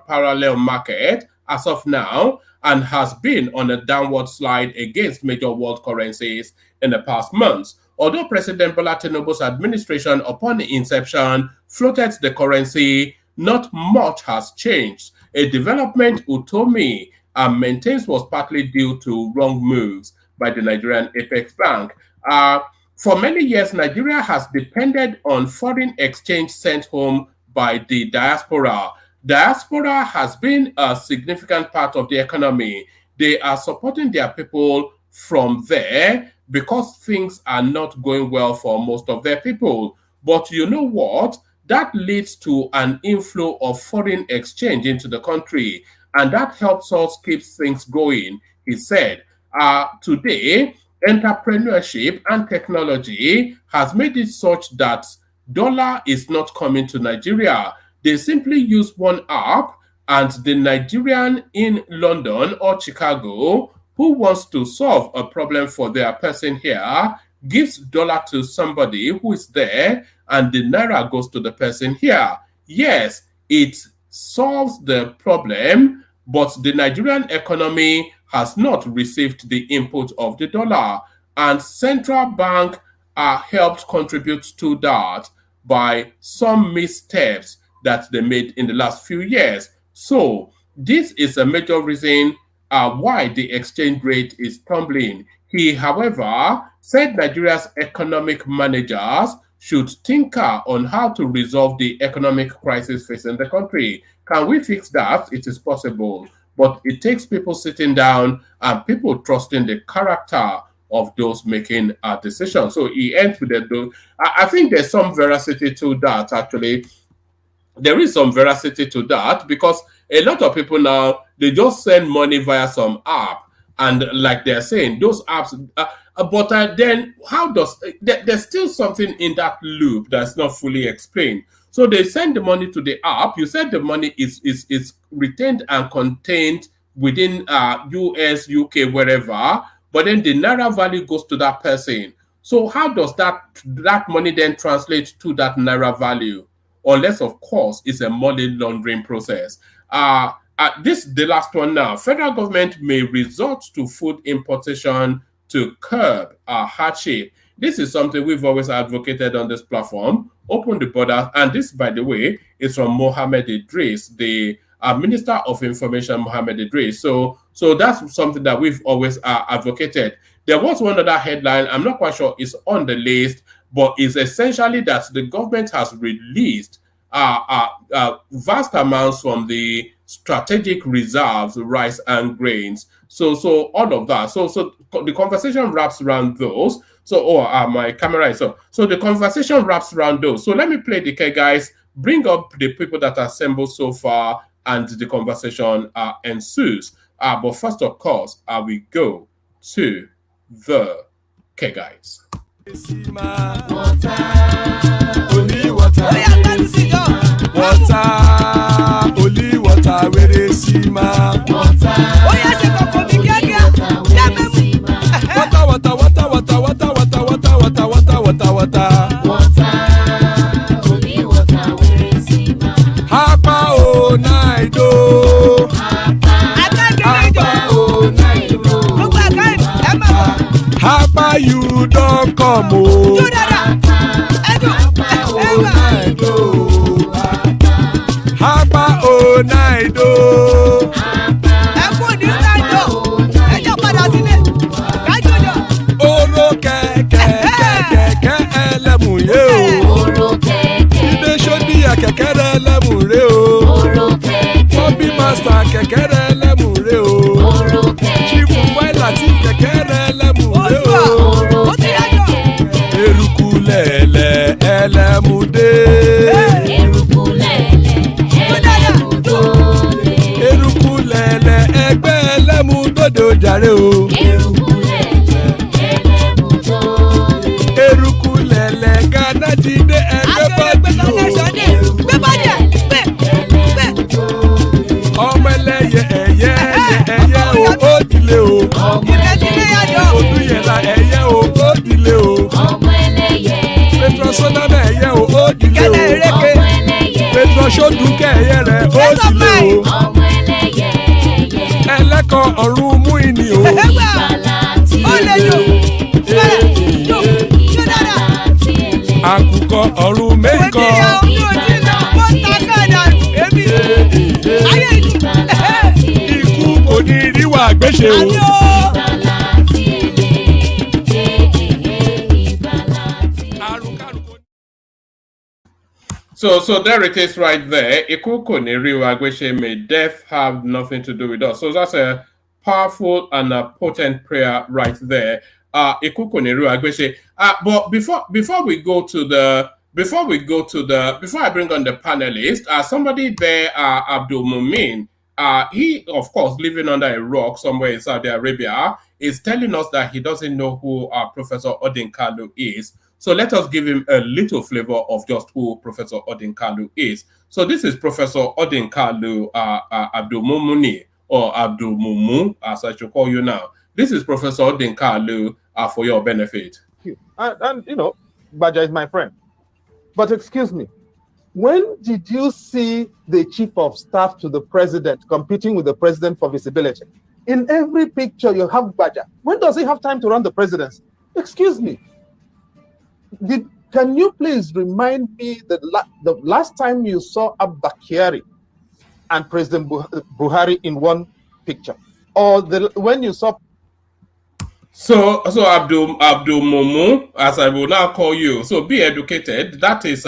parallel market as of now, and has been on a downward slide against major world currencies in the past months. Although President Bola Tinubu's administration upon inception floated the currency, not much has changed. A development Utomi maintains was partly due to wrong moves by the Nigerian Apex Bank. For many years, Nigeria has depended on foreign exchange sent home by the diaspora. Diaspora has been a significant part of the economy. They are supporting their people from there because things are not going well for most of their people. But you know what? That leads to an inflow of foreign exchange into the country, and that helps us keep things going, he said. Today, entrepreneurship and technology has made it such that dollar is not coming to Nigeria. They simply use one app, and the Nigerian in London or Chicago who wants to solve a problem for their person here gives dollar to somebody who is there, and the naira goes to the person here. Yes, it solves the problem, but the Nigerian economy has not received the input of the dollar, and central bank helped contribute to that by some missteps that they made in the last few years. So this is a major reason why the exchange rate is tumbling. He, however, said Nigeria's economic managers should tinker on how to resolve the economic crisis facing the country. Can we fix that? It is possible, but it takes people sitting down and people trusting the character of those making a decision. So he ends with I think there's some veracity to that, actually. There is some veracity to that, because a lot of people now, they just send money via some app, and like they're saying, those apps, but then how does, there's still something in that loop that's not fully explained. So they send the money to the app. You said the money is retained and contained within US, UK, wherever, but then the naira value goes to that person. So how does that money then translate to that naira value? Unless, of course, it's a money laundering process. The last one now. Federal government may resort to food importation to curb hardship. This is something we've always advocated on this platform. Open the borders. And this, by the way, is from Mohammed Idris, the Minister of Information, Mohammed Idris. So that's something that we've always advocated. There was one other headline, I'm not quite sure it's on the list, but it's essentially that the government has released vast amounts from the strategic reserves, rice and grains. So all of that. So the conversation wraps around those. My camera is on. So the conversation wraps around those. So let me play the guys, bring up the people that are assembled so far, and the conversation ensues. But first, of course, we go to the guys. Only water, where they see my water. Oh yeah, she go for me, water. Only water, where they see my. Hapa oh night oh. Hapa oh night oh. Hapa you don't come oh. Hapa oh night oh. Oro kẹ̀kẹ́ ẹlẹ́mù yé o. Ilé sọ́dí kẹ̀kẹ́ ẹlẹ́mù ré o. Bobby master kẹ̀kẹ́ ẹlẹ́mù ré o. Chief Faila ti kẹ̀kẹ́ ẹlẹ́mù ré o. Eruku lẹ̀lẹ̀ ẹlẹ́mù dé. Eruku lẹ̀lẹ̀ ẹgbẹ́ ẹlẹ́mù dòdò jàre o. Eruku lẹ̀lẹ̀ Ghana ti dé ẹgbẹ́ bọ́dì o. Ọmọ ẹlẹ́yẹ ẹ̀yẹ o ó dilé o. Odúyẹ̀lá ẹ̀yẹ o ó dilé o. Petrosoname ẹ̀yẹ o ó dilé o. Petrosodúnkẹ́ ẹ̀yẹ rẹ̀ ó dilé o. Ẹlẹ́kọ̀ ọ̀run mú ìní o. Àkùkọ ọ̀run mẹ́kọ̀. Ikú kò ní ríwà gbéṣe o. So there it is right there. Iku kò ní rí wa gbéṣe, may death have nothing to do with us. So that's a powerful and a potent prayer right there. Iku kò ní rí wa gbéṣe. But before I bring on the panelists, somebody there, Abdul Mumin, he, of course, living under a rock somewhere in Saudi Arabia, is telling us that he doesn't know who Professor Odinkalu is. So let us give him a little flavor of just who Professor Odinkalu is. So this is Professor Odinkalu Abdul Mumuni, or Abdul Mumu, as I should call you now. This is Professor Odinkalu for your benefit. And you know, Gbaja is my friend. But excuse me, when did you see the chief of staff to the president competing with the president for visibility? In every picture you have Gbaja. When does he have time to run the presidency? Excuse me. Can you please remind me the last time you saw Abbas and President Buhari in one picture, or when you saw? So Abdul Mumu, as I will now call you. So be educated. That is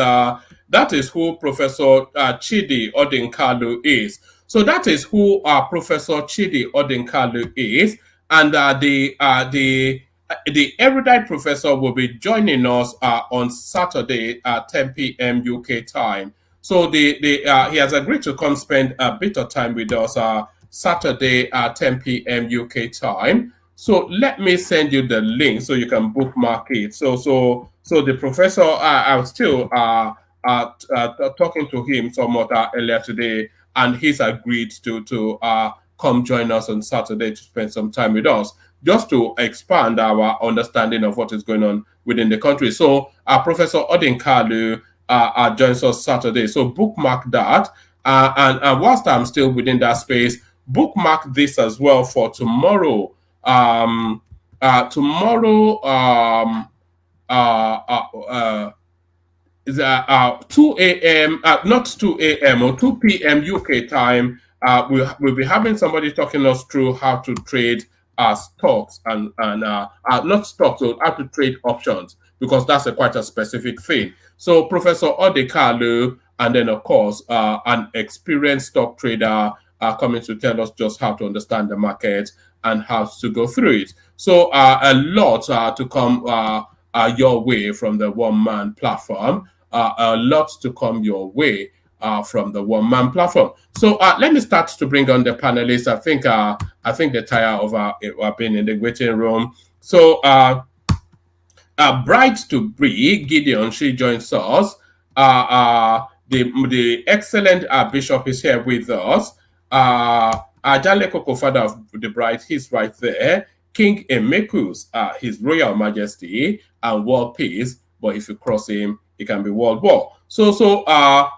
who Professor Chidi Odinkalu is. So that is who Professor Chidi Odinkalu is, and the erudite professor will be joining us on Saturday at 10 p.m. UK time. So he has agreed to come spend a bit of time with us Saturday at 10 p.m. UK time. So let me send you the link so you can bookmark it. So the professor, I was still talking to him somewhat earlier today, and he's agreed to come join us on Saturday to spend some time with us, just to expand our understanding of what is going on within the country. So Professor Odinkalu joins us Saturday. So bookmark that. And whilst I'm still within that space, bookmark this as well for tomorrow. Tomorrow is 2 a.m. Not 2 a.m. or 2 p.m. UK time. We'll be having somebody talking us through how to trade stocks and not stocks, so how to trade options, because that's quite a specific thing. So Professor Odekalu, and then of course an experienced stock trader coming to tell us just how to understand the market and how to go through it. So a lot to come your way from the one-man platform. A lot to come your way from the one-man platform. So let me start to bring on the panelists. I think they're tired of being in the waiting room. So Bright to Bree, Gideon, she joins us. The excellent Bishop is here with us. Ajaleko, co-founder of the Bright, he's right there. King Emekus, His Royal Majesty, and World Peace. But if you cross him, it can be World War. So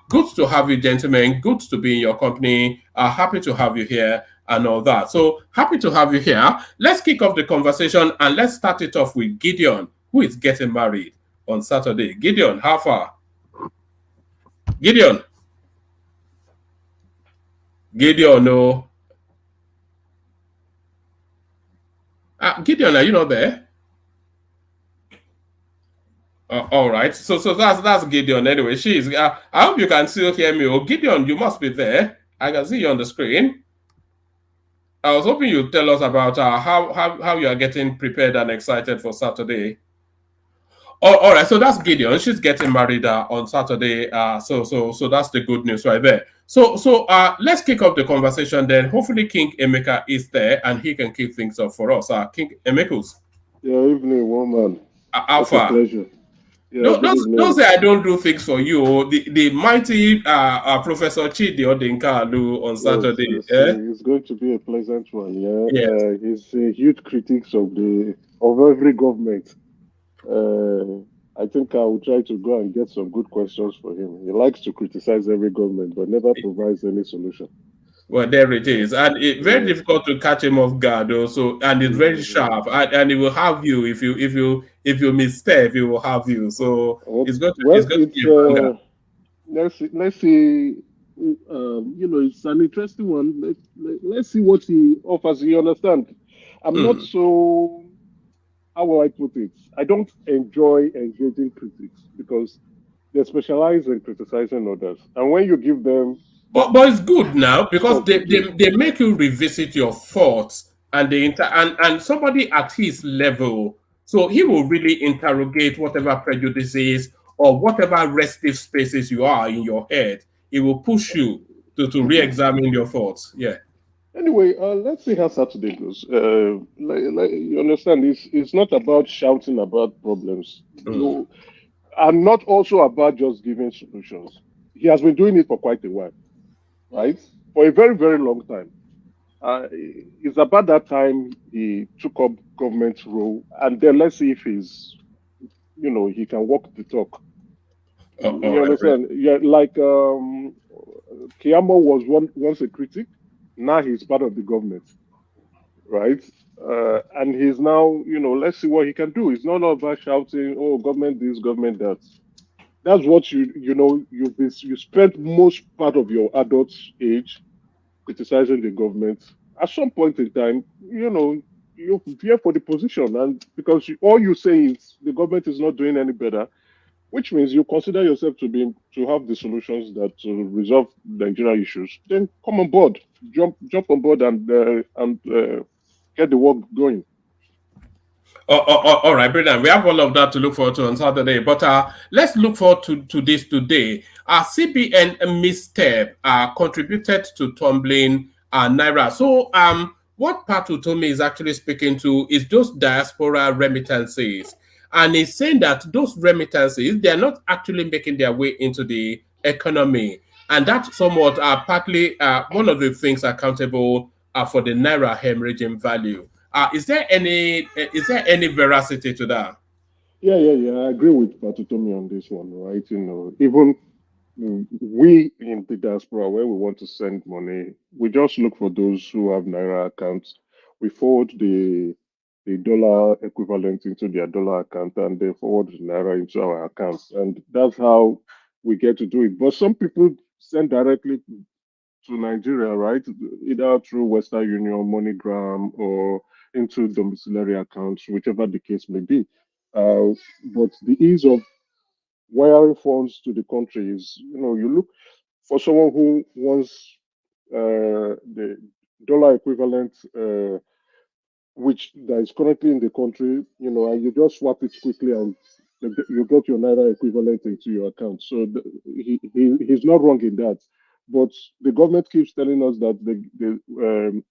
good to have you, gentlemen. Good to be in your company. Happy to have you here and all that. So happy to have you here. Let's kick off the conversation and let's start it off with Gideon, who is getting married on Saturday. Gideon, how far? Gideon, no. Gideon, are you not there? All right. So that's Gideon. Anyway, she is. I hope you can still hear me. Oh, Gideon, you must be there. I can see you on the screen. I was hoping you'd tell us about how you are getting prepared and excited for Saturday. Oh, all right. So that's Gideon. She's getting married on Saturday. So that's the good news right there. So let's kick off the conversation then. Hopefully King Emeka is there and he can kick things off for us. King Emekus. Yeah, evening, woman. Alpha. Pleasure. Yeah, don't say I don't do things for you. The mighty Professor Chidi Odinkalu on Saturday. Yes, it's going to be a pleasant one. Yeah, yes. He's a huge critic of every government. I think I will try to go and get some good questions for him. He likes to criticize every government, but never provides any solution. Well, there it is, and it's very difficult to catch him off guard. Also, and it's very sharp, and he will have you if you misstep, he will have you. So it's going to be let's see. It's an interesting one. Let's see what he offers. You understand? I'm not so. How will I put it? I don't enjoy engaging critics because they specialize in criticizing others, and when you give them. But it's good now because they make you revisit your thoughts and somebody at his level, so he will really interrogate whatever prejudices or whatever restive spaces you are in your head. It will push you to re-examine your thoughts. Yeah. Anyway, let's see how Saturday goes. You understand, it's not about shouting about problems. And not also about just giving solutions. He has been doing it for quite a while. Right? For a very, very long time. It's about that time he took up government role, and then let's see if he can walk the talk. You understand? Right. Yeah, like Kiyamo was once a critic, now he's part of the government. right? And he's now, let's see what he can do. It's not all about shouting, "Oh, government this, government that." That's what you spent most part of your adult age criticizing the government. At some point in time, you fear for the position, and because all you say is the government is not doing any better, which means you consider yourself to have the solutions that to resolve Nigeria issues. Then come on board, jump on board, and get the work going. All right, brilliant. We have all of that to look forward to on Saturday. But let's look forward to this today. CBN misstep contributed to tumbling Naira. So what part Utomi is actually speaking to is those diaspora remittances. And he's saying that those remittances, they are not actually making their way into the economy. And that's somewhat partly one of the things accountable for the Naira hemorrhaging value. Is there any veracity to that? Yeah. I agree with Patutomi on this one, right? Even we in the diaspora, where we want to send money, we just look for those who have Naira accounts. We forward the dollar equivalent into their dollar account, and they forward the Naira into our accounts. And that's how we get to do it. But some people send directly to Nigeria, right? Either through Western Union, MoneyGram, or into domiciliary accounts, whichever the case may be. But the ease of wiring funds to the country is, you look for someone who wants the dollar equivalent, which that is currently in the country, and you just swap it quickly and you get your Naira equivalent into your account. So he's not wrong in that. But the government keeps telling us that the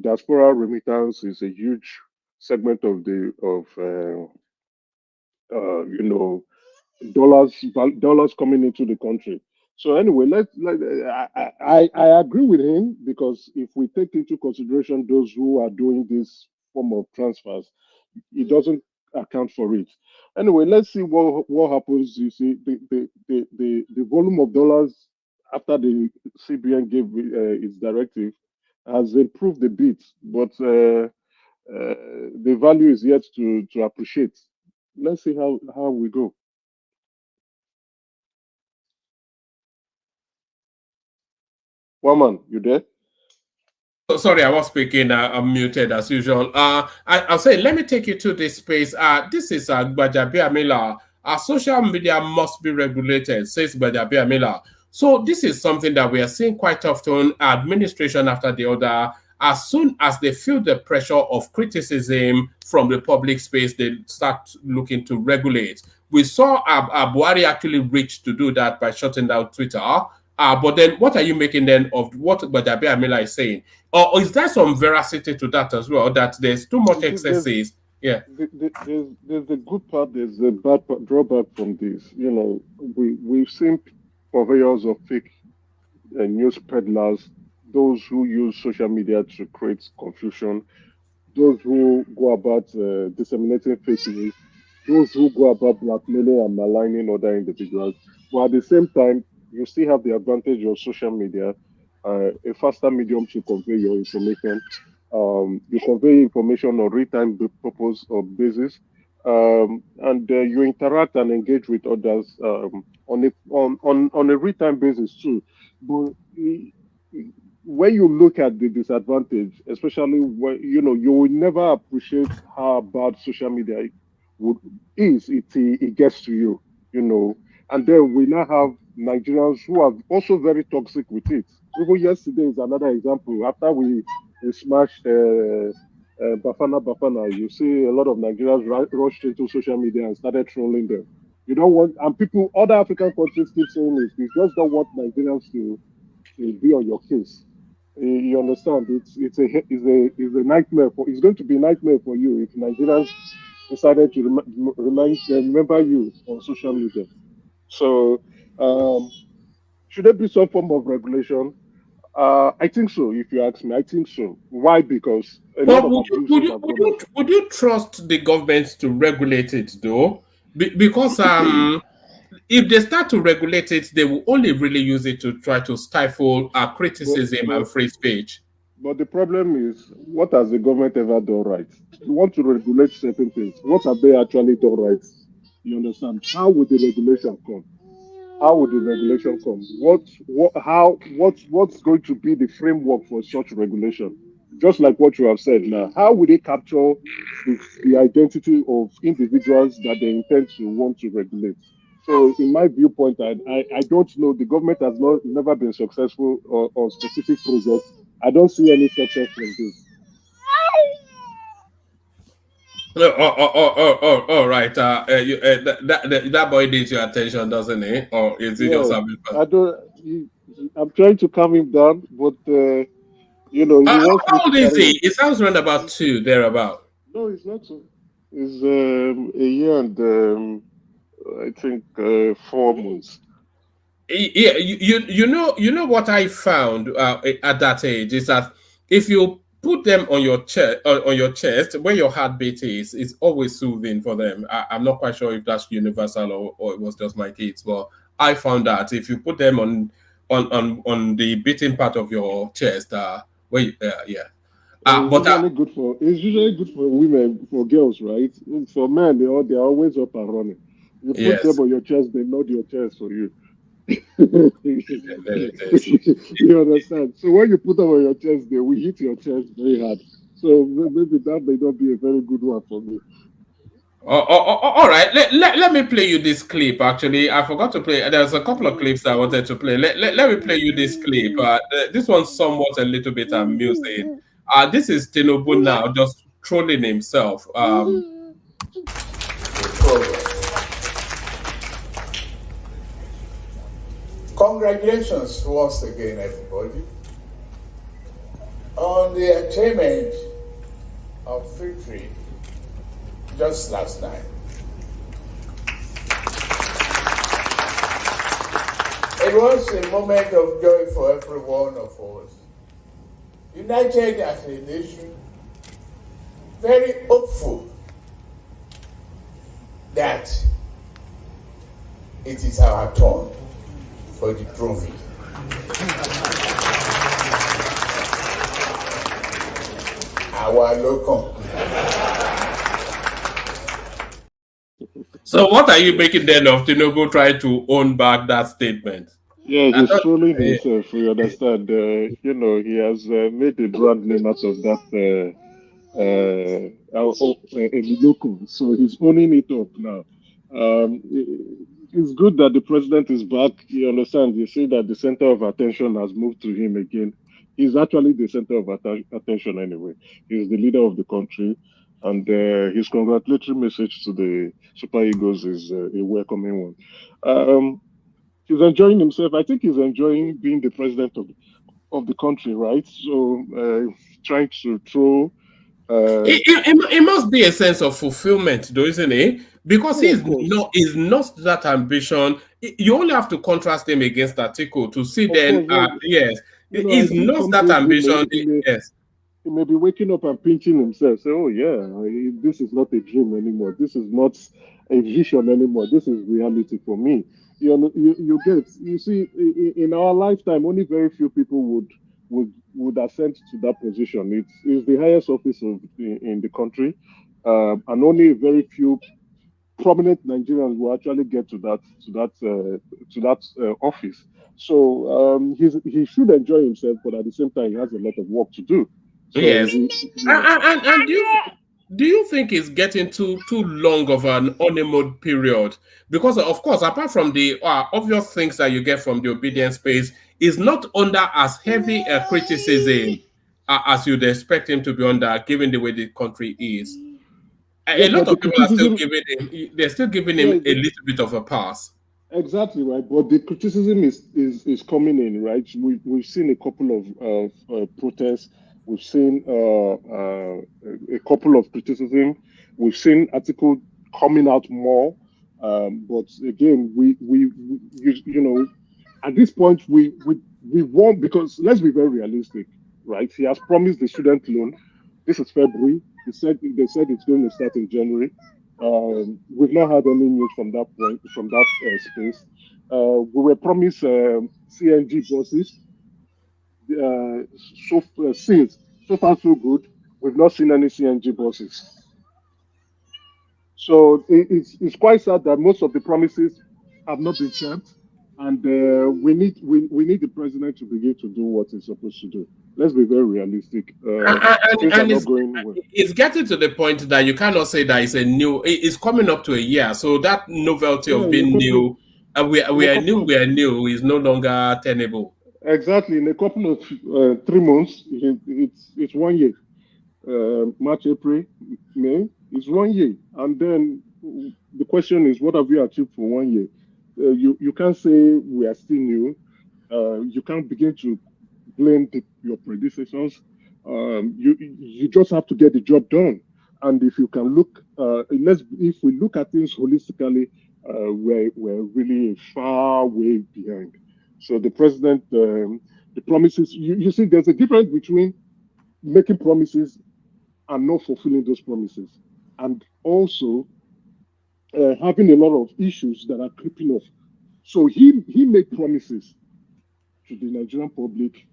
diaspora remittance is a huge segment of dollars coming into the country. So anyway, I agree with him, because if we take into consideration those who are doing this form of transfers, it doesn't account for it. Anyway, let's see what happens. You see, the volume of dollars after the CBN gave its directive has improved a bit, but the value is yet to appreciate. Let's see how we go. Woman, you there? Oh, sorry, I was speaking. I'm muted as usual. I'll say, let me take you to this space. This is Gbajabiamila. Social media must be regulated, says Gbajabiamila. So this is something that we are seeing quite often, administration after the other. As soon as they feel the pressure of criticism from the public space, they start looking to regulate. We saw Buhari actually reach to do that by shutting down Twitter. But then what are you making then of what Gbajabiamila is saying? Or is there some veracity to that as well, that there's too much excesses? Yeah. There's the good part, there's the bad part, drawback from this. We've seen purveyors of fake news peddlers, those who use social media to create confusion, those who go about disseminating fake news, those who go about blackmailing and maligning other individuals. But at the same time, you still have the advantage of social media, a faster medium to convey your information. You convey information on real-time purpose or basis, and you interact and engage with others on a real-time basis too. But when you look at the disadvantage, especially when you will never appreciate how bad social media is. It gets to you. And then we now have Nigerians who are also very toxic with it. Even yesterday is another example. After we smashed Bafana, you see a lot of Nigerians rushed into social media and started trolling them. You don't want, and other African countries keep saying it. You just don't want Nigerians to be on your case. You understand? It's a nightmare it's going to be a nightmare for you if Nigerians decided to remember you on social media. So, should there be some form of regulation? I think so. If you ask me, I think so. Why? Because a lot of abuses have gone on. Would you trust the government to regulate it though? Because if they start to regulate it, they will only really use it to try to stifle criticism and free speech. But the problem is, what has the government ever done right? You want to regulate certain things. What have they actually done right? You understand? How would the regulation come? How would the regulation come? What's going to be the framework for such regulation? Just like what you have said now, how would they capture the identity of individuals that they intend to want to regulate? So, in my viewpoint, I don't know. The government has never been successful on specific projects. I don't see any success in this. All right. That boy needs your attention, doesn't he? Or is he just Yeah, having fun? I don't. I'm trying to calm him down, but he wants me How to old is carry he? on. It sounds around about two, thereabout. No, it's not so. It's a year and I think 4 months. Yeah, you know what I found at that age is that if you put them on your chest, where your heartbeat is, it's always soothing for them. I'm not quite sure if that's universal or it was just my kids, but I found that if you put them on the beating part of your chest, yeah. But It's usually good for women, for girls, right? For men, they're always up and running. You put them yes, on your chest, they nod your chest for you. there it is. You understand? So when you put them on your chest, they will hit your chest very hard. So maybe that may not be a very good one for me. All right. Let me play you this clip. Actually, I forgot to play. There's a couple of clips I wanted to play. Let me play you this clip. This one's somewhat a little bit amusing. This is Tinubu now just trolling himself. Congratulations once again, everybody, on the attainment of victory just last night. It was a moment of joy for every one of us. United as a nation, very hopeful that it is our turn for the trophy. Our local. So, what are you making then of Tinubu trying to own back that statement? Yeah, he's trolling himself. You understand? He has made a brand name out of that local. So he's owning it up now. It's good that the president is back. You understand? You see that the center of attention has moved to him again. He's actually the center of attention anyway. He's the leader of the country. And his congratulatory message to the Super Eagles is a welcoming one. He's enjoying himself. I think he's enjoying being the president of the country, right? So trying to throw. It must be a sense of fulfillment, though, isn't it? Because he's not that ambition. You only have to contrast him against Atiku to see then. Yes, he's not that ambition. Yes. He may be waking up and pinching himself, say, "Oh yeah, this is not a dream anymore. This is not a vision anymore. This is reality for me." You see, in our lifetime, only very few people would ascend to that position. It's the highest office in the country, and only very few prominent Nigerians will actually get to that office. So he should enjoy himself, but at the same time, he has a lot of work to do. So yes, and do you think it's getting too long of an honeymoon period? Because of course, apart from the obvious things that you get from the obedience space, is not under as heavy a criticism as you'd expect him to be under, given the way the country is. A lot of people are still giving him. They're still giving him a little bit of a pass. Exactly right, but the criticism is coming in, right? We've seen a couple of protests. We've seen a couple of criticism. We've seen articles coming out more, but again, at this point we won't, because let's be very realistic, right? He has promised the student loan. This is February. They said it's going to start in January. We've not had any news from that point, from that space. We were promised CNG buses. since so far so good. We've not seen any CNG buses. So it's quite sad that most of the promises have not been kept, and we need the president to begin to do what he's supposed to do. Let's be very realistic. Things are not going well. It's getting to the point that you cannot say that it's coming up to a year. So that novelty of being new, we are new is no longer tenable. Exactly. In a couple of 3 months, it's 1 year. March, April, May, it's 1 year. And then the question is, what have we achieved for 1 year? You can't say we are still new. You can't begin to blame your predecessors. You just have to get the job done. And if you can look, if we look at things holistically, we're really far way behind. So the president, the promises, you see, there's a difference between making promises and not fulfilling those promises, and also having a lot of issues that are creeping up. So he made promises to the Nigerian public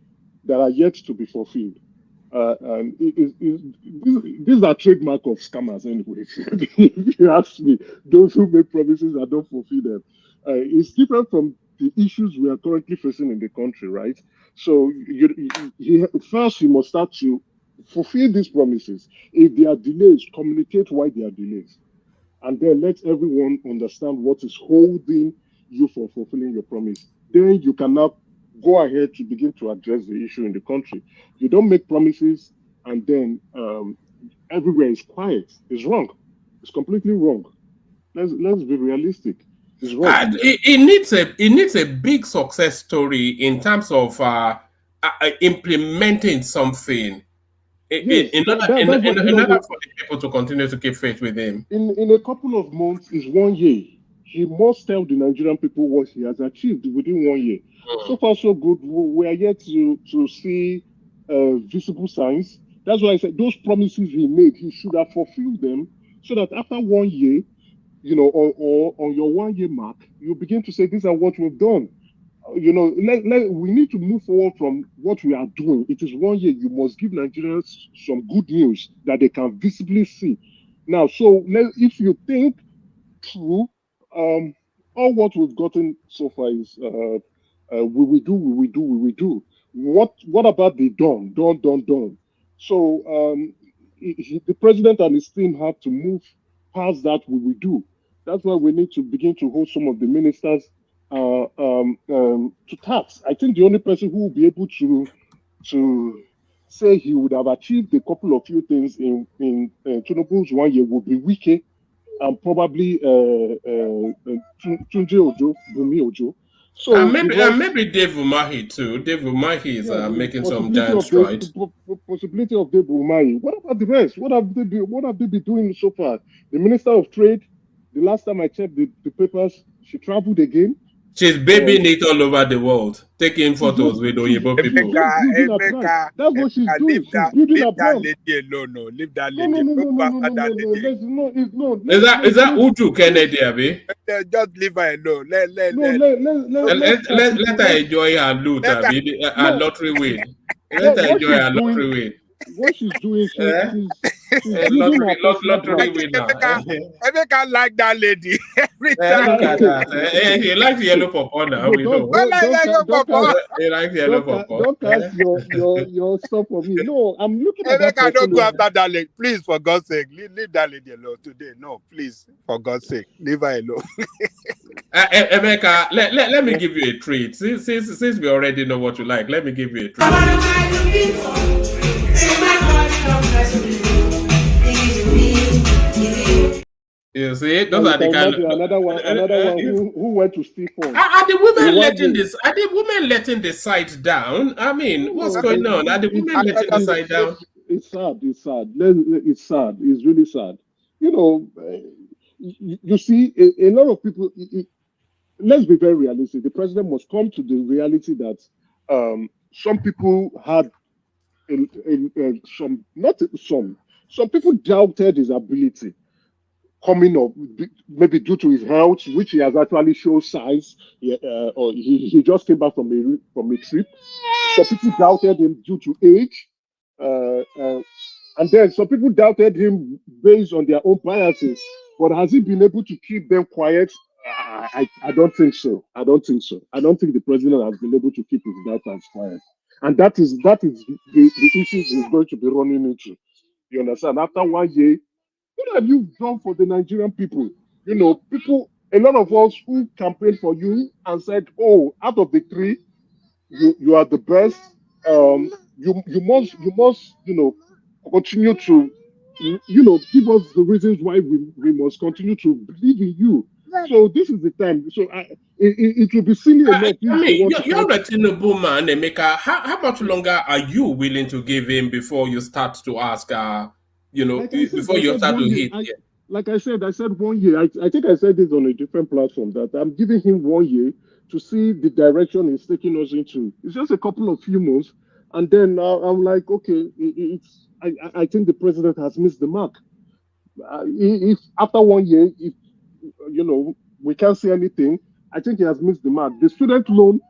that are yet to be fulfilled. And these are trademark of scammers anyway. If you ask me, those who make promises and don't fulfill them. It's different from the issues we are currently facing in the country, right? So first you must start to fulfill these promises. If there are delays, communicate why there are delays. And then let everyone understand what is holding you from fulfilling your promise. Then you can now go ahead to begin to address the issue in the country. You don't make promises and then everywhere is quiet. It's wrong. It's completely wrong. Let's be realistic. It's wrong. It needs a big success story in terms of implementing something. Yes, in order for the people to continue to keep faith with him. In a couple of months is 1 year. He must tell the Nigerian people what he has achieved within 1 year. So far, so good. We are yet to see visible signs. That's why I said those promises he made, he should have fulfilled them, so that after 1 year, or on your 1 year mark, you begin to say, these are what we've done. We need to move forward from what we are doing. It is 1 year. You must give Nigerians some good news that they can visibly see. Now, so if you think through, all what we've gotten so far is we will do. What about the done? So the president and his team have to move past that we will do. That's why we need to begin to hold some of the ministers to task. I think the only person who will be able to say he would have achieved a couple of few things in Tinubu's 1 year would be Wike and probably Tunji Ojo, Bumi Ojo. So maybe Dave Umahi too. Dave Umahi is making some giant strides. Possibility of Dave Umahi. What about the rest? What have they been doing so far? The Minister of Trade, the last time I checked the papers, she traveled again. She's babying it all over the world, taking photos with Oyibo people. That's what she's doing. She's building a brand. Leave that lady alone. No, leave that lady. No. Is that Uju Kennedy, Abi? Just leave her alone. Let her enjoy her loot, Abi, her lottery win. Let her enjoy her lottery win. What she's doing, she's lottery winner. Emeka like that lady every time. He likes yellow pawpaw now. We know. He likes yellow pawpaw. Don't cast your stuff for me. No, I'm looking at that. Emeka, don't go after that lady. Please, for God's sake, leave that lady alone today. No, please, for God's sake, leave her alone. Emeka, let me give you a treat. Since we already know what you like, let me give you a treat. You see, those are the kind of another one who went to steal phone. Are the women letting this? Are the women letting the site down? I mean, what's going on? Are the women letting the site down? It's sad. It's sad. It's sad. It's really sad. You see, a lot of people. Let's be very realistic. The president must come to the reality that some people had some people doubted his ability. coming up, maybe due to his health, which he has actually shown signs, or he just came back from a trip. Some people doubted him due to age, and then some people doubted him based on their own biases. But has he been able to keep them quiet? I don't think so. I don't think so. I don't think the president has been able to keep his doubters quiet, and that is the issues he's going to be running into. You understand? After 1 year, what have you done for the Nigerian people? You know, people, a lot of us who campaigned for you and said, "Oh, out of the three, you are the best." You must continue to give us the reasons why we must continue to believe in you. So this is the time. So it will be silly enough if they want to you're a Tinubu man, Emeka. How much longer are you willing to give him before you start to ask? Before you start to hit. Like I said 1 year. I think I said this on a different platform that I'm giving him 1 year to see the direction he's taking us into. It's just a couple of few months, and then I'm like, okay, I think the president has missed the mark. If after 1 year, if we can't see anything, I think he has missed the mark. The student loan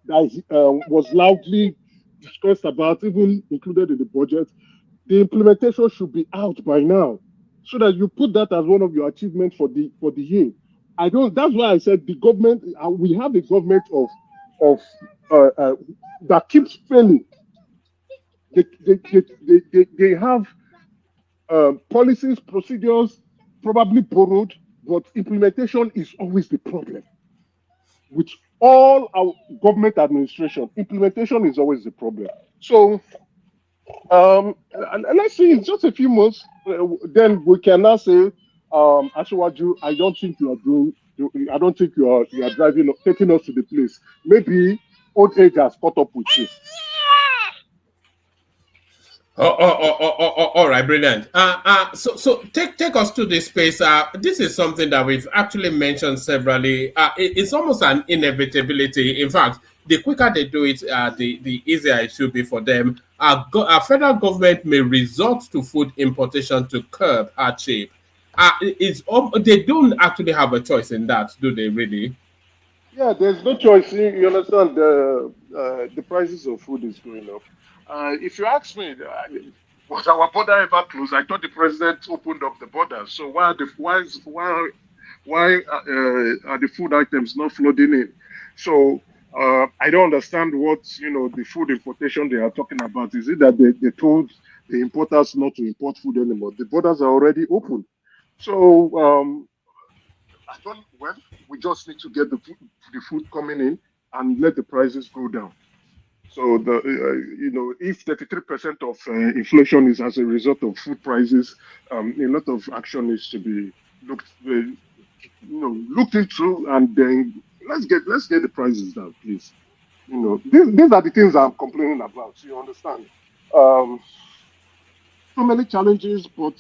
that was loudly discussed about, even included in the budget, the implementation should be out by now, so that you put that as one of your achievements for the year. That's why I said the government. We have a government of that keeps failing. They have policies, procedures, probably borrowed, but implementation is always the problem. With all our government administration, implementation is always the problem. So, let's see, it's just a few months. Then we can now say, Ashwaju, I don't think you are driving, taking us to the place. Maybe old age has caught up with you. All right, brilliant. So take us to this space. This is something that we've actually mentioned severally. It's almost an inevitability. In fact, the quicker they do it, the easier it should be for them. Our federal government may resort to food importation to curb hardship. They don't actually have a choice in that, do they? Really? Yeah, there's no choice. You understand, the prices of food is going up. If you ask me, was our border ever closed? I thought the president opened up the border. So why are the food items not flooding in? So I don't understand what the food importation they are talking about. Is it that they told the importers not to import food anymore? The borders are already open. So we just need to get the food coming in and let the prices go down. So if 33% of inflation is as a result of food prices, a lot of action needs to be looked into, and then let's get the prices down, please. These are the things I'm complaining about. You understand? So many challenges, but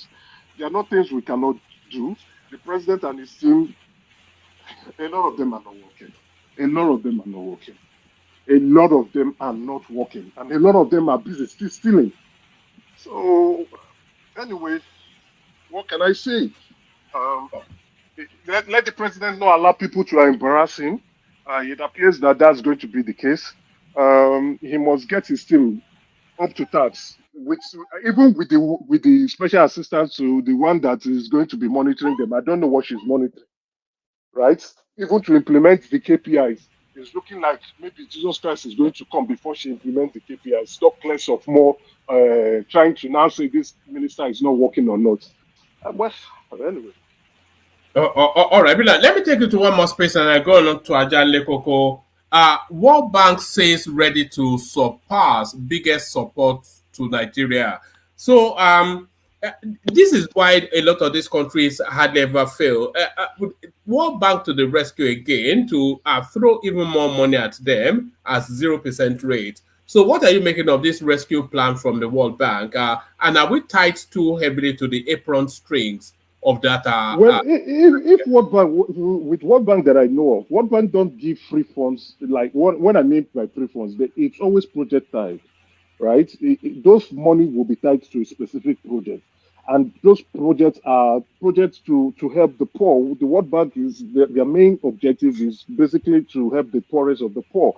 there are not things we cannot do. The president and his team, a lot of them are not working. A lot of them are not working. And a lot of them are busy still stealing. So, anyway, what can I say? Let the president not allow people to embarrass him. It appears that that's going to be the case. He must get his team up to task, even with the special assistant to the one that is going to be monitoring them. I don't know what she's monitoring, right? Even to implement the KPIs. It's looking like maybe Jesus Christ is going to come before she implements the KPIs. Stop less of more, trying to now say this minister is not working or not. Well, anyway. All right, let me take you to one more space and I go on to Ajale Koko. World Bank says ready to surpass biggest support to Nigeria. So this is why a lot of these countries hardly ever fail. World Bank to the rescue again to throw even more money at them at 0% rate. So what are you making of this rescue plan from the World Bank? And are we tied too heavily to the apron strings of that? If World Bank, with World Bank that I know of, World Bank don't give free funds. Like when I mean by free funds, it's always project tied, right? Those money will be tied to a specific project. and those projects are projects to help the poor. The World Bank is their main objective is basically to help the poorest of the poor.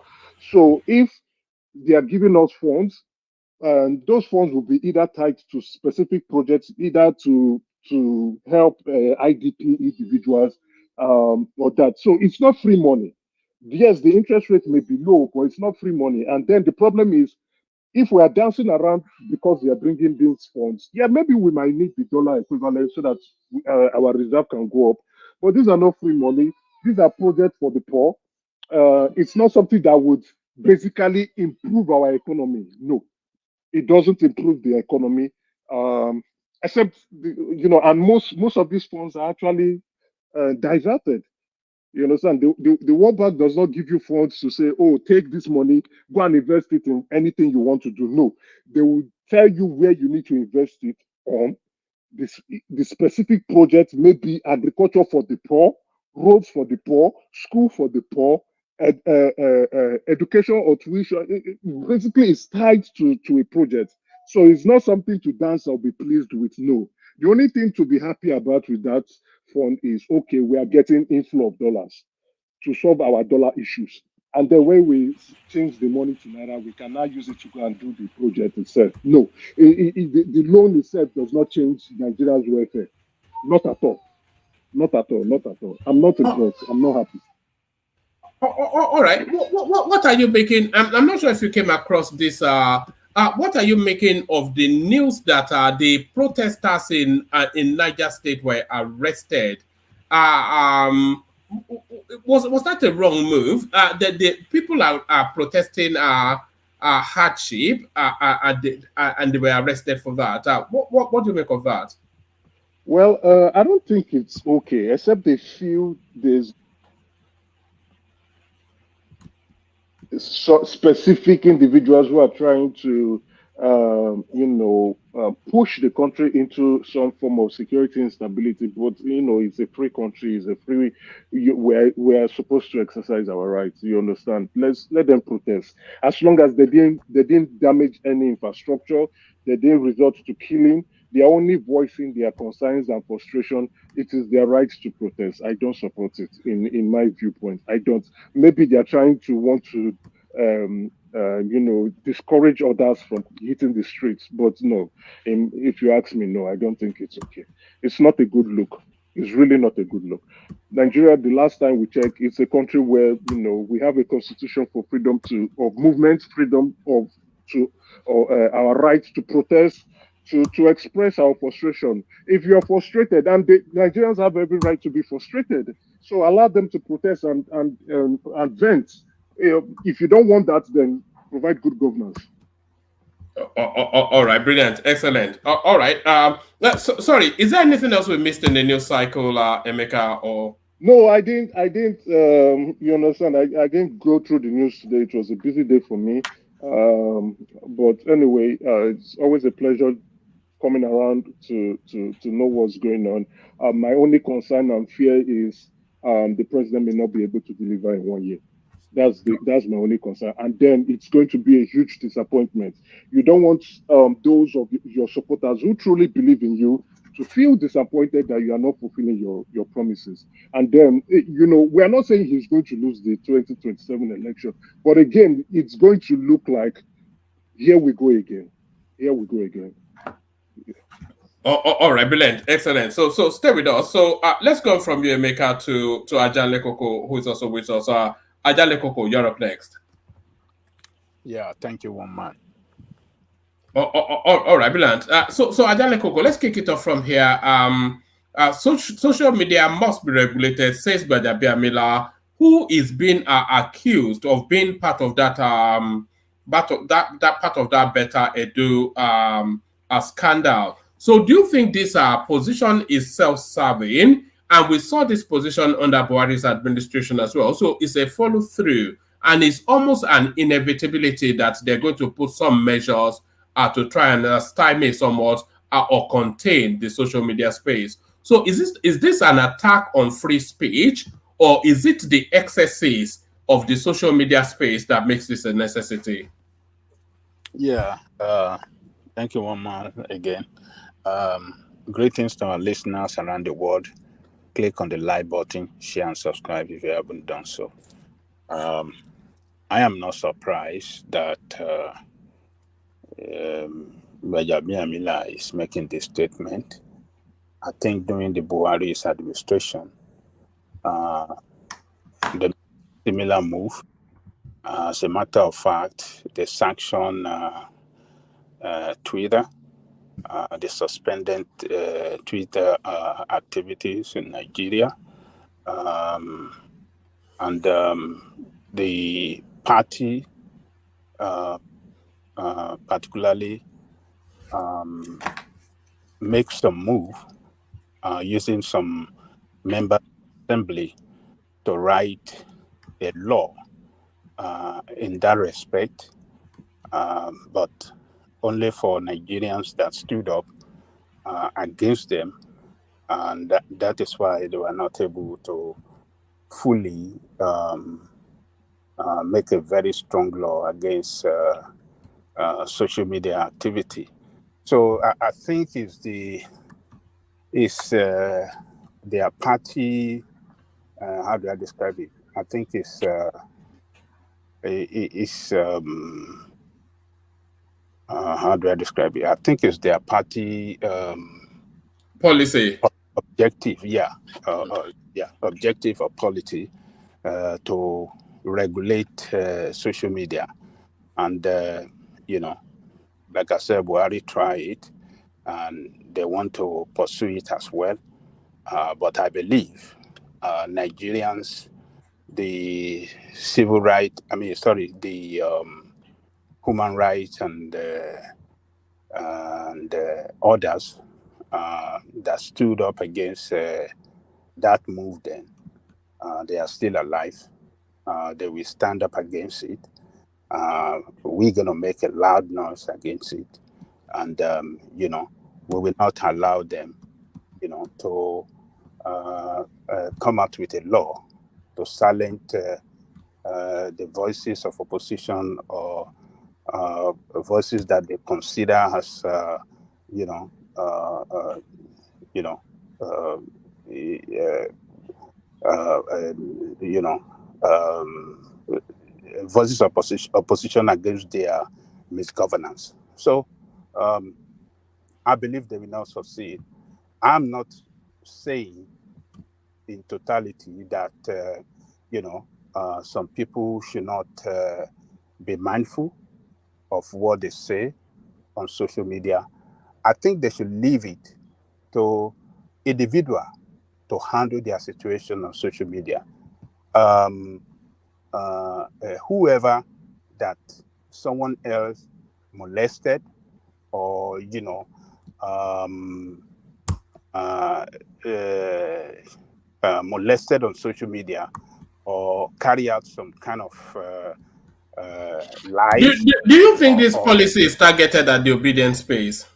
So if they are giving us funds, and those funds will be either tied to specific projects, either to help IDP individuals or that. So it's not free money. Yes, the interest rate may be low, but it's not free money. And then the problem is, if we are dancing around because we are bringing these funds, yeah, maybe we might need the dollar equivalent so that our reserve can go up. But these are not free money. These are projects for the poor. It's not something that would basically improve our economy. No, it doesn't improve the economy. Except and most of these funds are actually diverted. You understand? The World Bank does not give you funds to say, oh, take this money, go and invest it in anything you want to do. No, they will tell you where you need to invest it on. The specific project may be agriculture for the poor, roads for the poor, school for the poor, education or tuition. Basically, it's tied to a project. So it's not something to dance or be pleased with. No. The only thing to be happy about with that fund is, okay, we are getting inflow of dollars to solve our dollar issues. And then when we change the money to Naira, we can now use it to go and do the project itself. No, the loan itself does not change Nigeria's welfare. Not at all. Not at all. Not at all. I'm not impressed. I'm not happy. All right. What are you making? I'm not sure if you came across this. What are you making of the news that the protesters in Niger State were arrested? Was that a wrong move? The people are protesting hardship, and they were arrested for that. What do you make of that? Well, I don't think it's okay, except they feel there's specific individuals who are trying to, push the country into some form of security instability. But it's a free country. It's a free. We are supposed to exercise our rights. You understand? Let them protest. As long as they didn't damage any infrastructure, they didn't resort to killing. They are only voicing their concerns and frustration. It is their right to protest. I don't support it in my viewpoint. I don't. Maybe they are trying to want to, discourage others from hitting the streets. But no, if you ask me, no, I don't think it's okay. It's not a good look. It's really not a good look. Nigeria, the last time we checked, it's a country where we have a constitution for freedom of movement, freedom of our right to protest, to express our frustration. If you're frustrated, and the Nigerians have every right to be frustrated, so allow them to protest and vent. If you don't want that, then provide good governance. All right, brilliant, excellent. All right. Sorry, is there anything else we missed in the news cycle, Emeka? Or no, I didn't. You understand? I didn't go through the news today. It was a busy day for me. But anyway, it's always a pleasure coming around to know what's going on. My only concern and fear is the president may not be able to deliver in 1 year. That's my only concern, and then it's going to be a huge disappointment. You don't want those of your supporters who truly believe in you to feel disappointed that you are not fulfilling your promises. And then we are not saying he's going to lose the 2027 election, but again, it's going to look like here we go again. Here we go again. Yeah. All right, brilliant, excellent. So stay with us. So let's go from you, Emeka, to Ajale Koko, who is also with us. Ajale Koko, you're up next. Yeah, thank you, one man. All right, brilliant. So Ajale Koko, let's kick it off from here. Social media must be regulated, says Gbajabiamila, who is being accused of being part of that part of that Better Edu scandal. So do you think this position is self-serving? And we saw this position under Buhari's administration as well. So it's a follow-through, and it's almost an inevitability that they're going to put some measures to try and stymie somewhat or contain the social media space. So is this an attack on free speech, or is it the excesses of the social media space that makes this a necessity? Yeah, thank you, one man, again. Greetings to our listeners around the world. Click on the like button, share and subscribe if you haven't done so. I am not surprised that Gbajabiamila'S is making this statement. I think during the Buhari's administration, the similar move. As a matter of fact, they sanctioned Twitter. They suspended Twitter activities in Nigeria. And the party, particularly, makes some move using some member assembly to write a law in that respect, but only for Nigerians that stood up against them, and that is why they were not able to fully make a very strong law against social media activity. So I think it's their party. How do I describe it? I think it's how do I describe it? I think it's their party policy objective. Objective or policy to regulate social media, and like I said, Buhari tried it, and they want to pursue it as well. But I believe Nigerians, the civil rights, the human rights and others that stood up against that move then, they are still alive. They will stand up against it. We're going to make a loud noise against it. And, we will not allow them, to come out with a law to silence the voices of opposition or voices that they consider as, voices of opposition against their misgovernance. So I believe they will not succeed. I'm not saying in totality that, some people should not be mindful of what they say on social media. I think they should leave it to individual to handle their situation on social media. Whoever that someone else molested or molested on social media or carry out some kind of lies. Do you think this policy is targeted at the obedience space?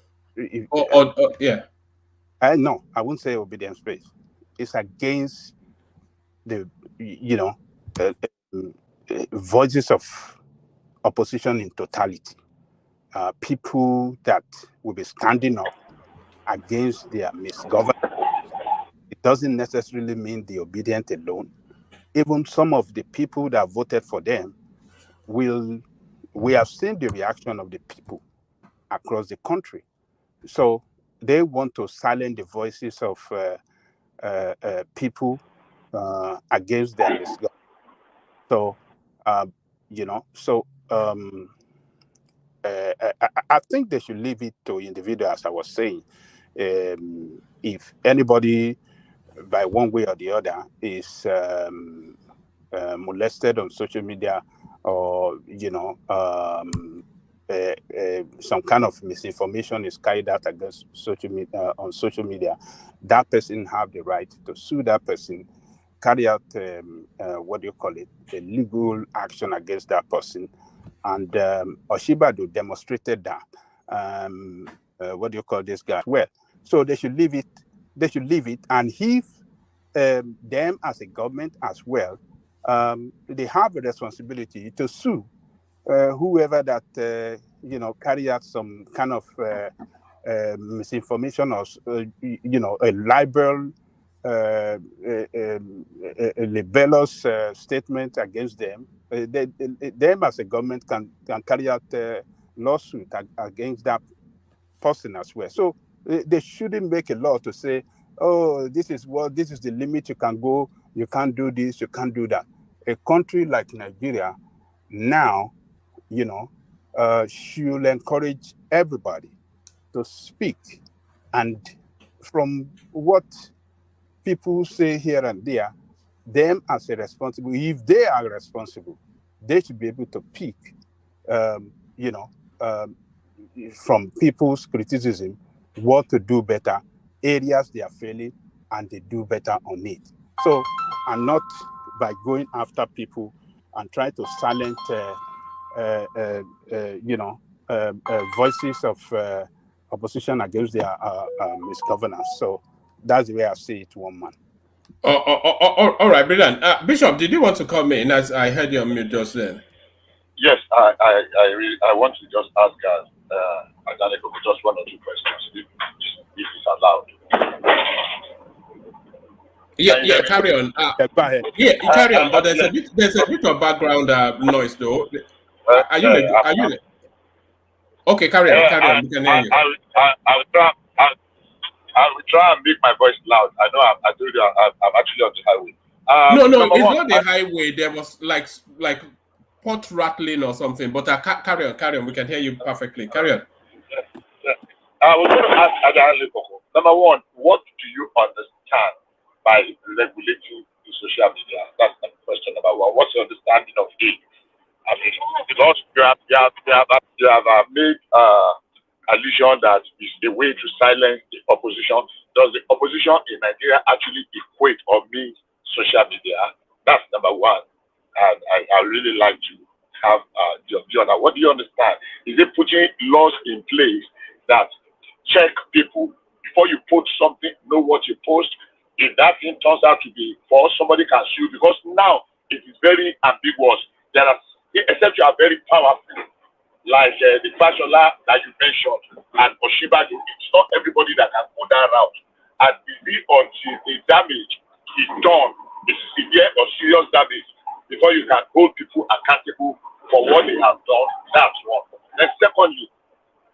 No, I wouldn't say obedience space. It's against the voices of opposition in totality. People that will be standing up against their misgovernance. It doesn't necessarily mean the obedient alone. Even some of the people that voted for them we have seen the reaction of the people across the country. So they want to silence the voices of people against their misgovernance. So, I think they should leave it to individuals, as I was saying. If anybody, by one way or the other, is molested on social media or, some kind of misinformation is carried out against social media on social media, that person have the right to sue that person, carry out a legal action against that person. And Oshibadu demonstrated that. This guy? Well, so they should leave it. They should leave it, and if them as a government as well, they have a responsibility to sue whoever that carry out some kind of misinformation or a liberal, a libelous statement against them, them as a government can carry out a lawsuit against that person as well. So they shouldn't make a law to say, oh, this is the limit you can go, you can't do this, you can't do that. A country like Nigeria now, should encourage everybody to speak. And from what people say here and there, them as a responsible, if they are responsible, they should be able to pick, from people's criticism, what to do better, areas they are failing, and they do better on it. So, and not by going after people and trying to silence, voices of opposition against their misgovernance. So that's the way I see it, one man. All right, brilliant. Bishop, did you want to come in? As I heard you on mute just then. Yes, I want to just ask Adaneko just one or two questions, if it's allowed. Yeah, carry on. Go ahead. Yeah, carry on. But there's a bit of background noise, though. Are you? Okay, carry on. We can hear you. I will try and make my voice loud. I know I told you I'm actually on the highway. No, it's not the highway. There was like pot rattling or something. But carry on. We can hear you perfectly. Carry on. I was going to ask Adaneko, number one, what do you understand by regulating the social media? That's the question number one. What's your understanding of it? I mean, because you have made allusion that it's a way to silence the opposition. Does the opposition in Nigeria actually equate or mean social media? That's number one. And I really like to have your view on that. What do you understand? Is it putting laws in place that check people before you post something, know what you post? If that thing turns out to be false, somebody can sue, because now it is very ambiguous. There are, except you are very powerful, like the Fashola that you mentioned and Oshibajo, it's not everybody that can go that route. And until the damage is done, it's severe or serious damage, before you can hold people accountable for what they have done. That's one. And secondly,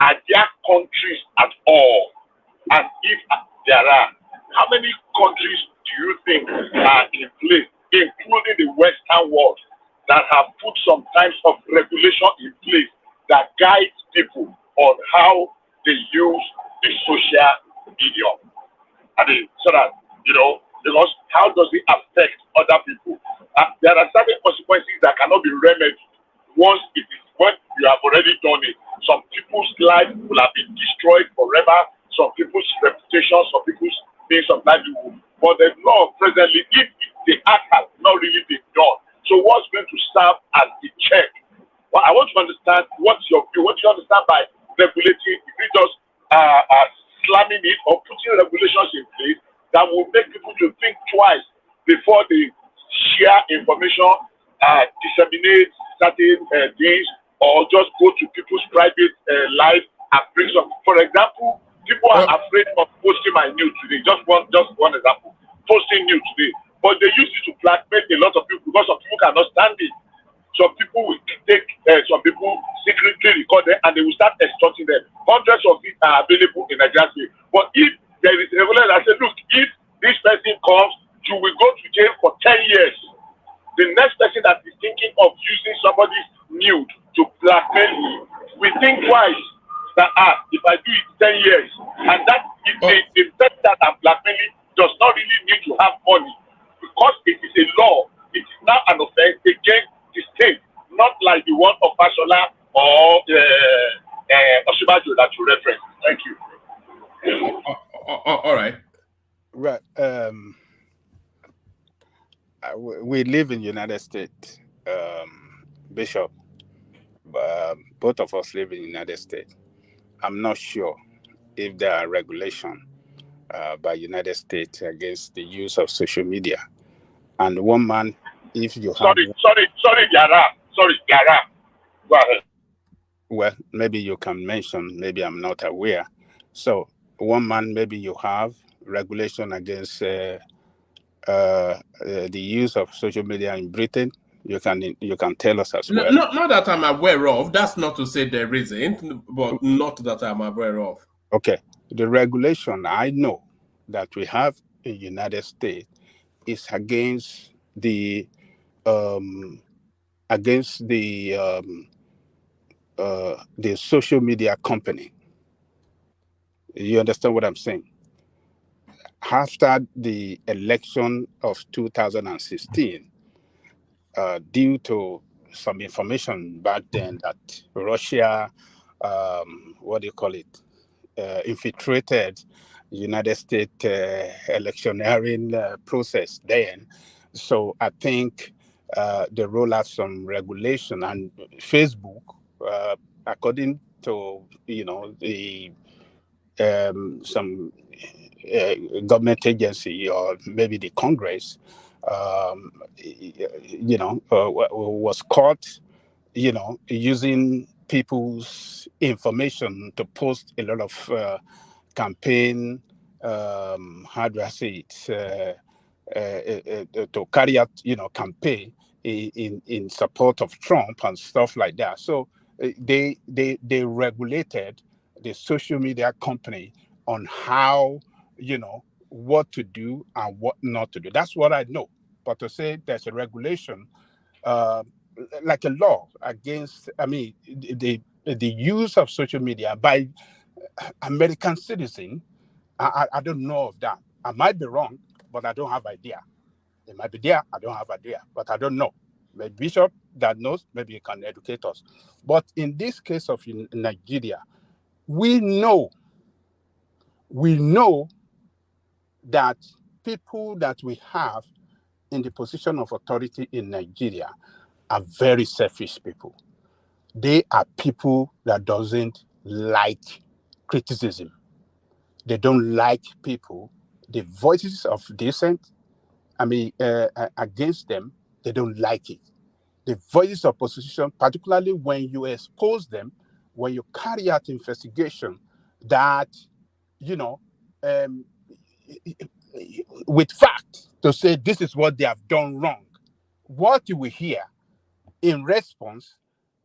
are there countries at all? And if there are, how many countries do you think are in place, including the Western world, that have put some kinds of regulation in place that guides people on how they use the social media? I mean, so that, because how does it affect other people? There are certain consequences that cannot be remedied when you have already done it. Some people's lives will have been destroyed forever, some people's reputation, some people's things of livelihood. But the law presently, if the act has not really been done, so what's going to serve as the check? Well, I want to understand what's your view. What do you understand by regulating? If you just slamming it or putting regulations in place that will make people to think twice before they share information, disseminate certain things, or just go to people's private life and bring some. For example, people are afraid of posting my news today. Just one example, posting news today. But they use it to blackmail a lot of people because some people cannot stand it. Some people will take some people secretly record them and they will start extorting them. Hundreds of it are available in Nigeria. But if there is a regulation that says, look, if this person comes, you will go to jail for 10 years. The next person that is thinking of using somebody's nude to blackmail me will think twice that if I do it 10 years, and that if the person that I'm blackmailing does not really need to have money, because it is a law, it is now an offense against the state, not like the one of Fashola or Oshibajo that you referenced. Thank you. All right. Right. We live in the United States, Bishop. Both of us live in the United States. I'm not sure if there are regulations by United States against the use of social media. And one man, if you have... Sorry, Yara. Go ahead. Well, maybe you can mention, maybe I'm not aware. So one man, maybe you have regulation against the use of social media in Britain. You can tell us as well. Not that I'm aware of. That's not to say there isn't, but not that I'm aware of. Okay, the regulation I know that we have in United States is against the social media company. You understand what I'm saying? After the election of 2016, due to some information back then that Russia, what do you call it, infiltrated United States electioneering process then. So I think they roll out some regulation, and Facebook, according to the some government agency or maybe the Congress, was caught, using people's information to post a lot of campaign. How do I say it? To carry out, campaign in support of Trump and stuff like that. So they regulated the social media company on how, what to do and what not to do. That's what I know. But to say there's a regulation, like a law against, the use of social media by American citizens, I don't know of that. I might be wrong, but I don't have idea. It might be there, I don't have idea, but I don't know. Maybe Bishop that knows, maybe he can educate us. But in this case of Nigeria, we know that people that we have in the position of authority in Nigeria are very selfish people. They are people that doesn't like criticism. They don't like people, the voices of dissent, against them, they don't like it. The voices of opposition, particularly when you expose them, when you carry out investigation that, with fact, to say this is what they have done wrong, what you will hear in response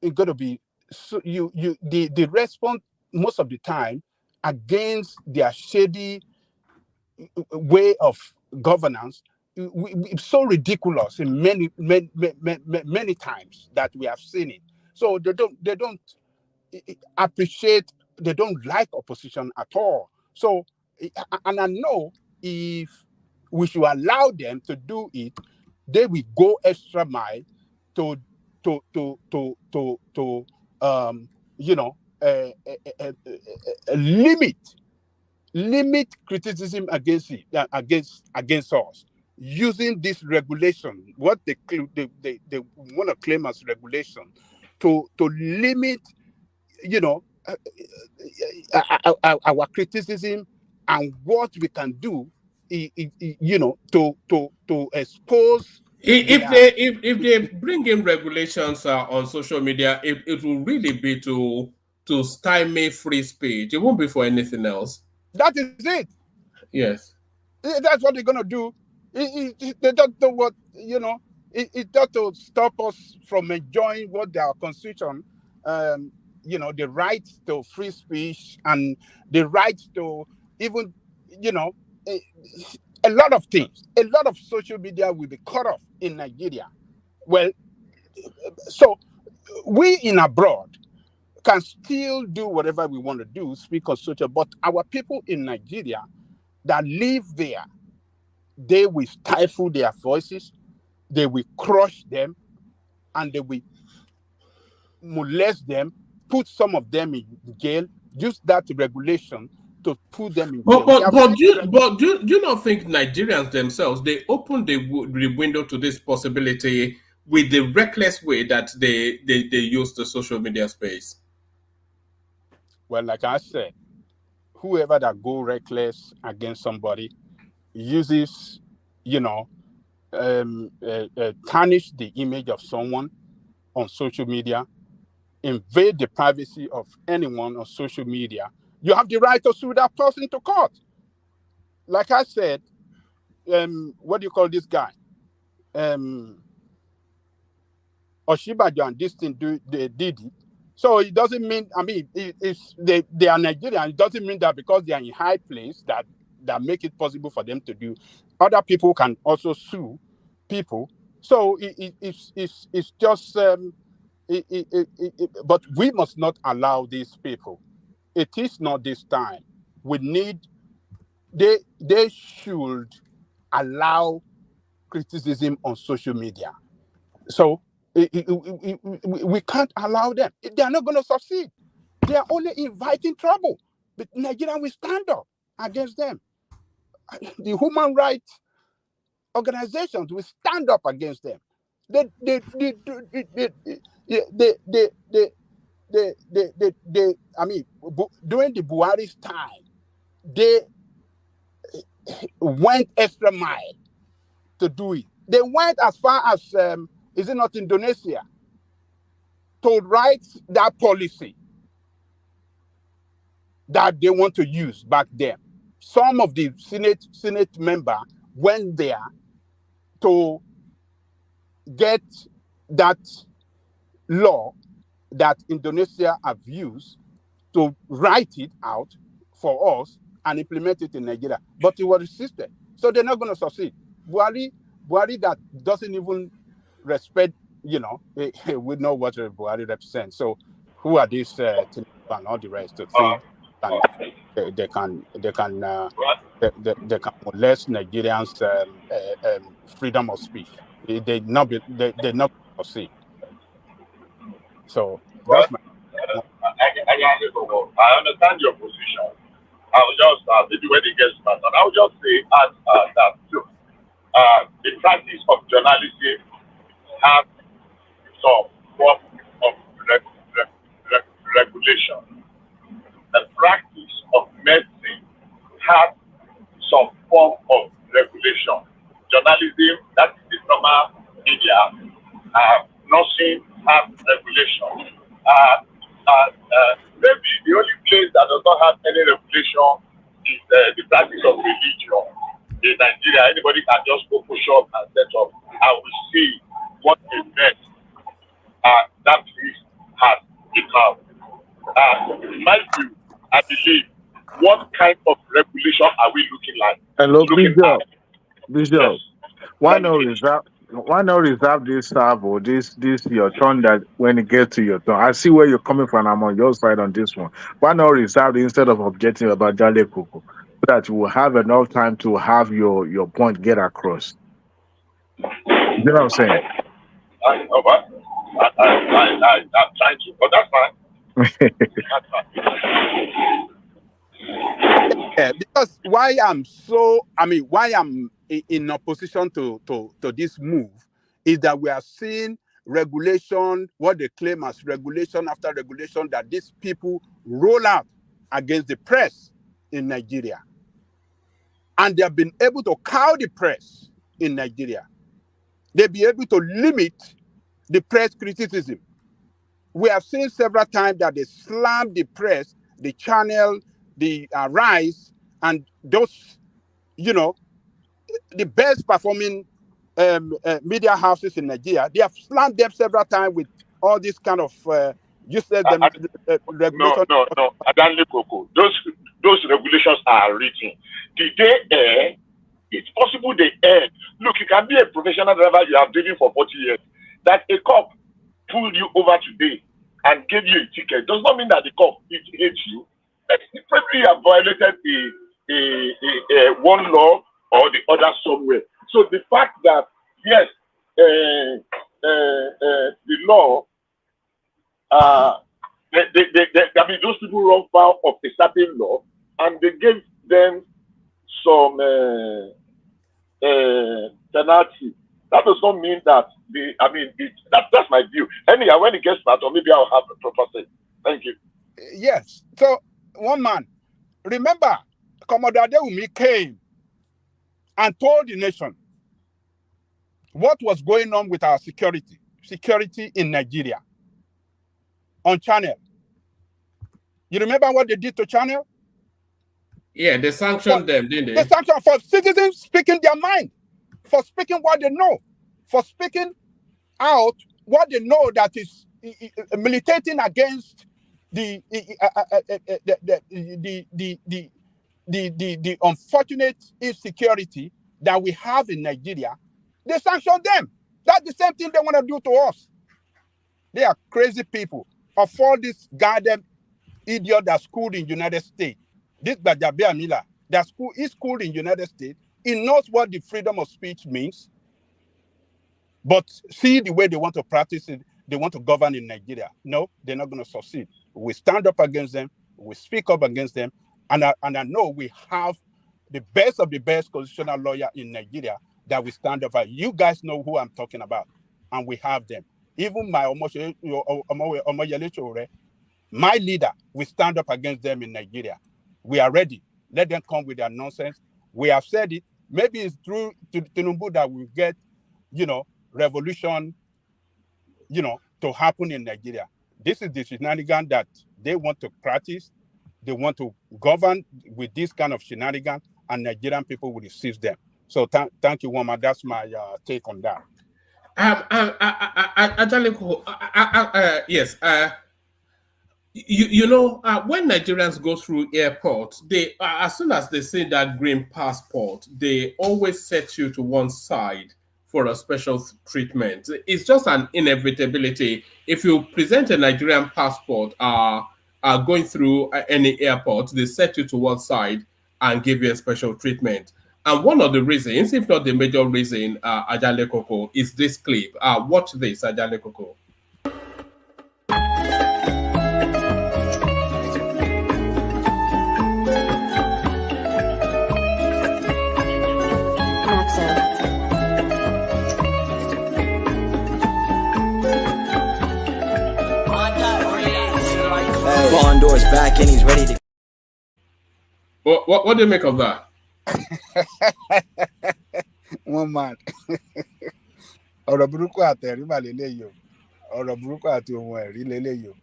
is going to be the response most of the time against their shady way of governance. It's so ridiculous in many times that we have seen it. So they don't appreciate, they don't like opposition at all. So, and I know if we should allow them to do it, they will go extra mile to limit criticism against us using this regulation, what they want to claim as regulation, to limit, our criticism and what we can do, to expose. If they bring in regulations on social media, it will really be to stymie free speech. It won't be for anything else. That is it. Yes. That's what they're going to do. They don't know what, it's not to stop us from enjoying what our constitution, the right to free speech and the right to even, a lot of things. A lot of social media will be cut off in Nigeria. Well, so we in abroad can still do whatever we want to do, speak on social, but our people in Nigeria that live there, they will stifle their voices, they will crush them, and they will molest them, put some of them in jail, use that regulation to put them in jail. But do you not think Nigerians themselves, they open the window to this possibility with the reckless way that they use the social media space? Well, like I said, whoever that go reckless against somebody uses, tarnish the image of someone on social media, invade the privacy of anyone on social media, you have the right to sue that person to court. Like I said, what do you call this guy? Oshibajo and this thing they did it. So it doesn't mean, I mean, they are Nigerian. It doesn't mean that because they are in high place that make it possible for them to do. Other people can also sue people. So it's just, but we must not allow these people. It is not this time. We need, they should allow criticism on social media. So we can't allow them. They are not going to succeed. They are only inviting trouble. But Nigeria will stand up against them. The human rights organizations will stand up against them. During the Buhari's time, they went extra mile to do it. They went as far as, is it not Indonesia, to write that policy that they want to use back then. Some of the Senate member went there to get that law that Indonesia have used to write it out for us and implement it in Nigeria. But it was resisted. So they're not going to succeed. Buhari that doesn't even respect, we know what Buhari represents. So who are these and all the rest to think they can molest Nigerians' freedom of speech? They not succeed. So that's my. I understand your position. I will just maybe when it gets started, I will just say that too. The practice of journalism has some form of regulation. The practice of medicine has some form of regulation. Journalism, that is the normal media. Nursing has regulation. Maybe the only place that does not have any regulation is the practice of religion. In Nigeria, anybody can just go push up and set up, and we see what a mess that place has become. In my view, I believe, what kind of regulation are we looking like? Hello, Bishop. Yes. Why not reserve this serve this your turn, that when it gets to your turn? I see where you're coming from. I'm on your side on this one. Why not reserve it instead of objecting about Jale Koko, so that you will have enough time to have your point get across? You know what I'm saying? I'm trying to, but that's fine. Yeah, because why I'm in opposition to this move is that we are seeing regulation, what they claim as regulation after regulation, that these people roll out against the press in Nigeria. And they have been able to cow the press in Nigeria. They'll be able to limit the press criticism. We have seen several times that they slam the press, the channel, the Rise, and those, the best performing media houses in Nigeria. They have slammed them several times with all this kind of useless regulation. No. Adanle Koko, those regulations are written. Did they air? It's possible they air. Look, you can be a professional driver, you have driven for 40 years. That a cop pulled you over today and gave you a ticket does not mean that the cop hates you. Probably you have violated one law or the other somewhere. So the fact that, yes, the law, those people run foul of a certain law, and they gave them some penalty. That does not mean that that's my view. Anyhow, when it gets started, maybe I'll have a proper say. Thank you. Yes. So, one man, remember, Commodore Adewumi came and told the nation what was going on with our security in Nigeria on channel. You remember what they did to Channel? Yeah, they sanctioned them, didn't They they? sanctioned for citizens speaking their mind, for speaking what they know, for speaking out what they know that is militating against the unfortunate insecurity that we have in Nigeria. They sanction them. That's the same thing they want to do to us. They are crazy people. Of all this goddamn idiot that schooled in United States, this Gbajabiamila'S, that is schooled in United States, he knows what the freedom of speech means. But see the way they want to practice it, they want to govern in Nigeria. No, they're not going to succeed. We stand up against them. We speak up against them. And I know we have the best of the best constitutional lawyer in Nigeria that we stand up for. You guys know who I'm talking about. And we have them. Even my my leader, we stand up against them in Nigeria. We are ready. Let them come with their nonsense. We have said it. Maybe it's through Tinubu that we get, revolution, to happen in Nigeria. This is the shenanigan that they want to practice. They want to govern with this kind of shenanigan, and Nigerian people will receive them. So thank you, Wama. That's my take on that. Yes. When Nigerians go through airport, they as soon as they see that green passport, they always set you to one side for a special treatment. It's just an inevitability. If you present a Nigerian passport, going through any airport, they set you to one side and give you a special treatment. And one of the reasons, if not the major reason, Ajale Koko, is this clip. Watch this, Ajale Koko. Bondor's back and he's ready to. What do you make of that? One man. Ọ̀rọ̀ burúkú àtẹ̀rí mà lélẹ́yìí o. Ọ̀rọ̀ burúkú àti ohun ẹ̀rí lélẹ́yìí o.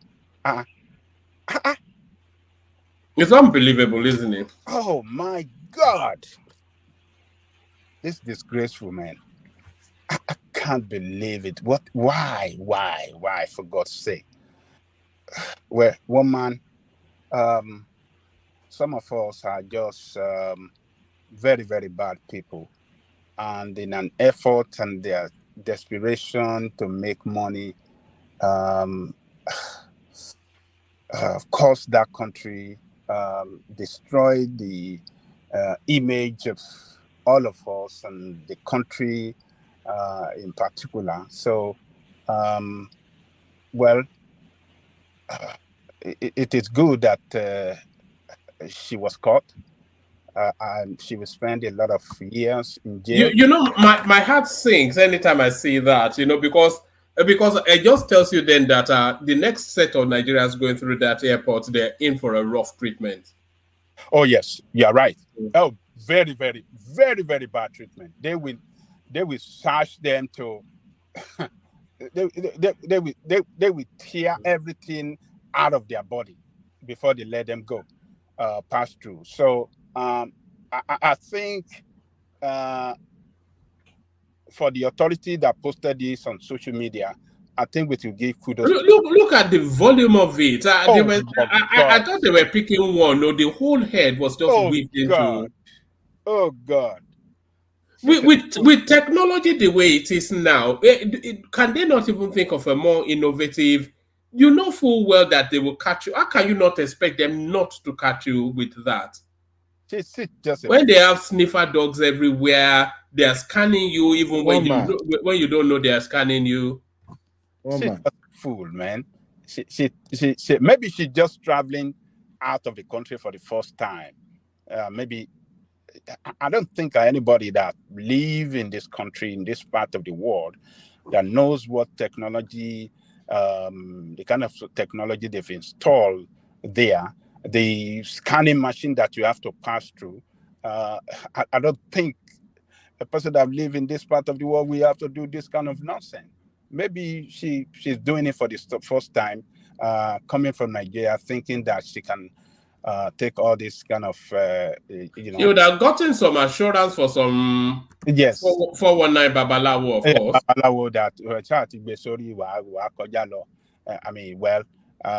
It's unbelievable, isn't it? Oh my God. This is disgraceful, man. I can't believe it. What? Why? For God's sake. Well, one man, some of us are just very, very bad people. And in an effort and their desperation to make money, cost that country, destroy the image of all of us and the country in particular. So, it is good that she was caught, and she will spend a lot of years in jail. My heart sinks anytime I see that, because it just tells you then that the next set of Nigerians going through that airport, they're in for a rough treatment. Oh yes, you're right. Oh, very, very, very, very bad treatment. They will search them to. They will tear everything out of their body before they let them go, pass through. So I think for the authority that posted this on social media, I think we should give kudos. Look at the volume of it. I thought they were picking one. No, the whole head was just weaved into. Oh God. With technology the way it is now, can they not even think of a more innovative? You know full well that they will catch you. How can you not expect them not to catch you with that? When they have sniffer dogs everywhere, they are scanning you even when you don't know they are scanning you. She's a fool, man. She maybe she's just traveling out of the country for the first time. Maybe. I don't think anybody that live in this country, in this part of the world, that knows what technology, the kind of technology they've installed there, the scanning machine that you have to pass through. I don't think a person that live in this part of the world, we have to do this kind of nonsense. Maybe she's doing it for the first time, coming from Nigeria, thinking that she can take all this kind of, You would have gotten some assurance for some 419 Babalawo, of course. Babalawo that I mean, well,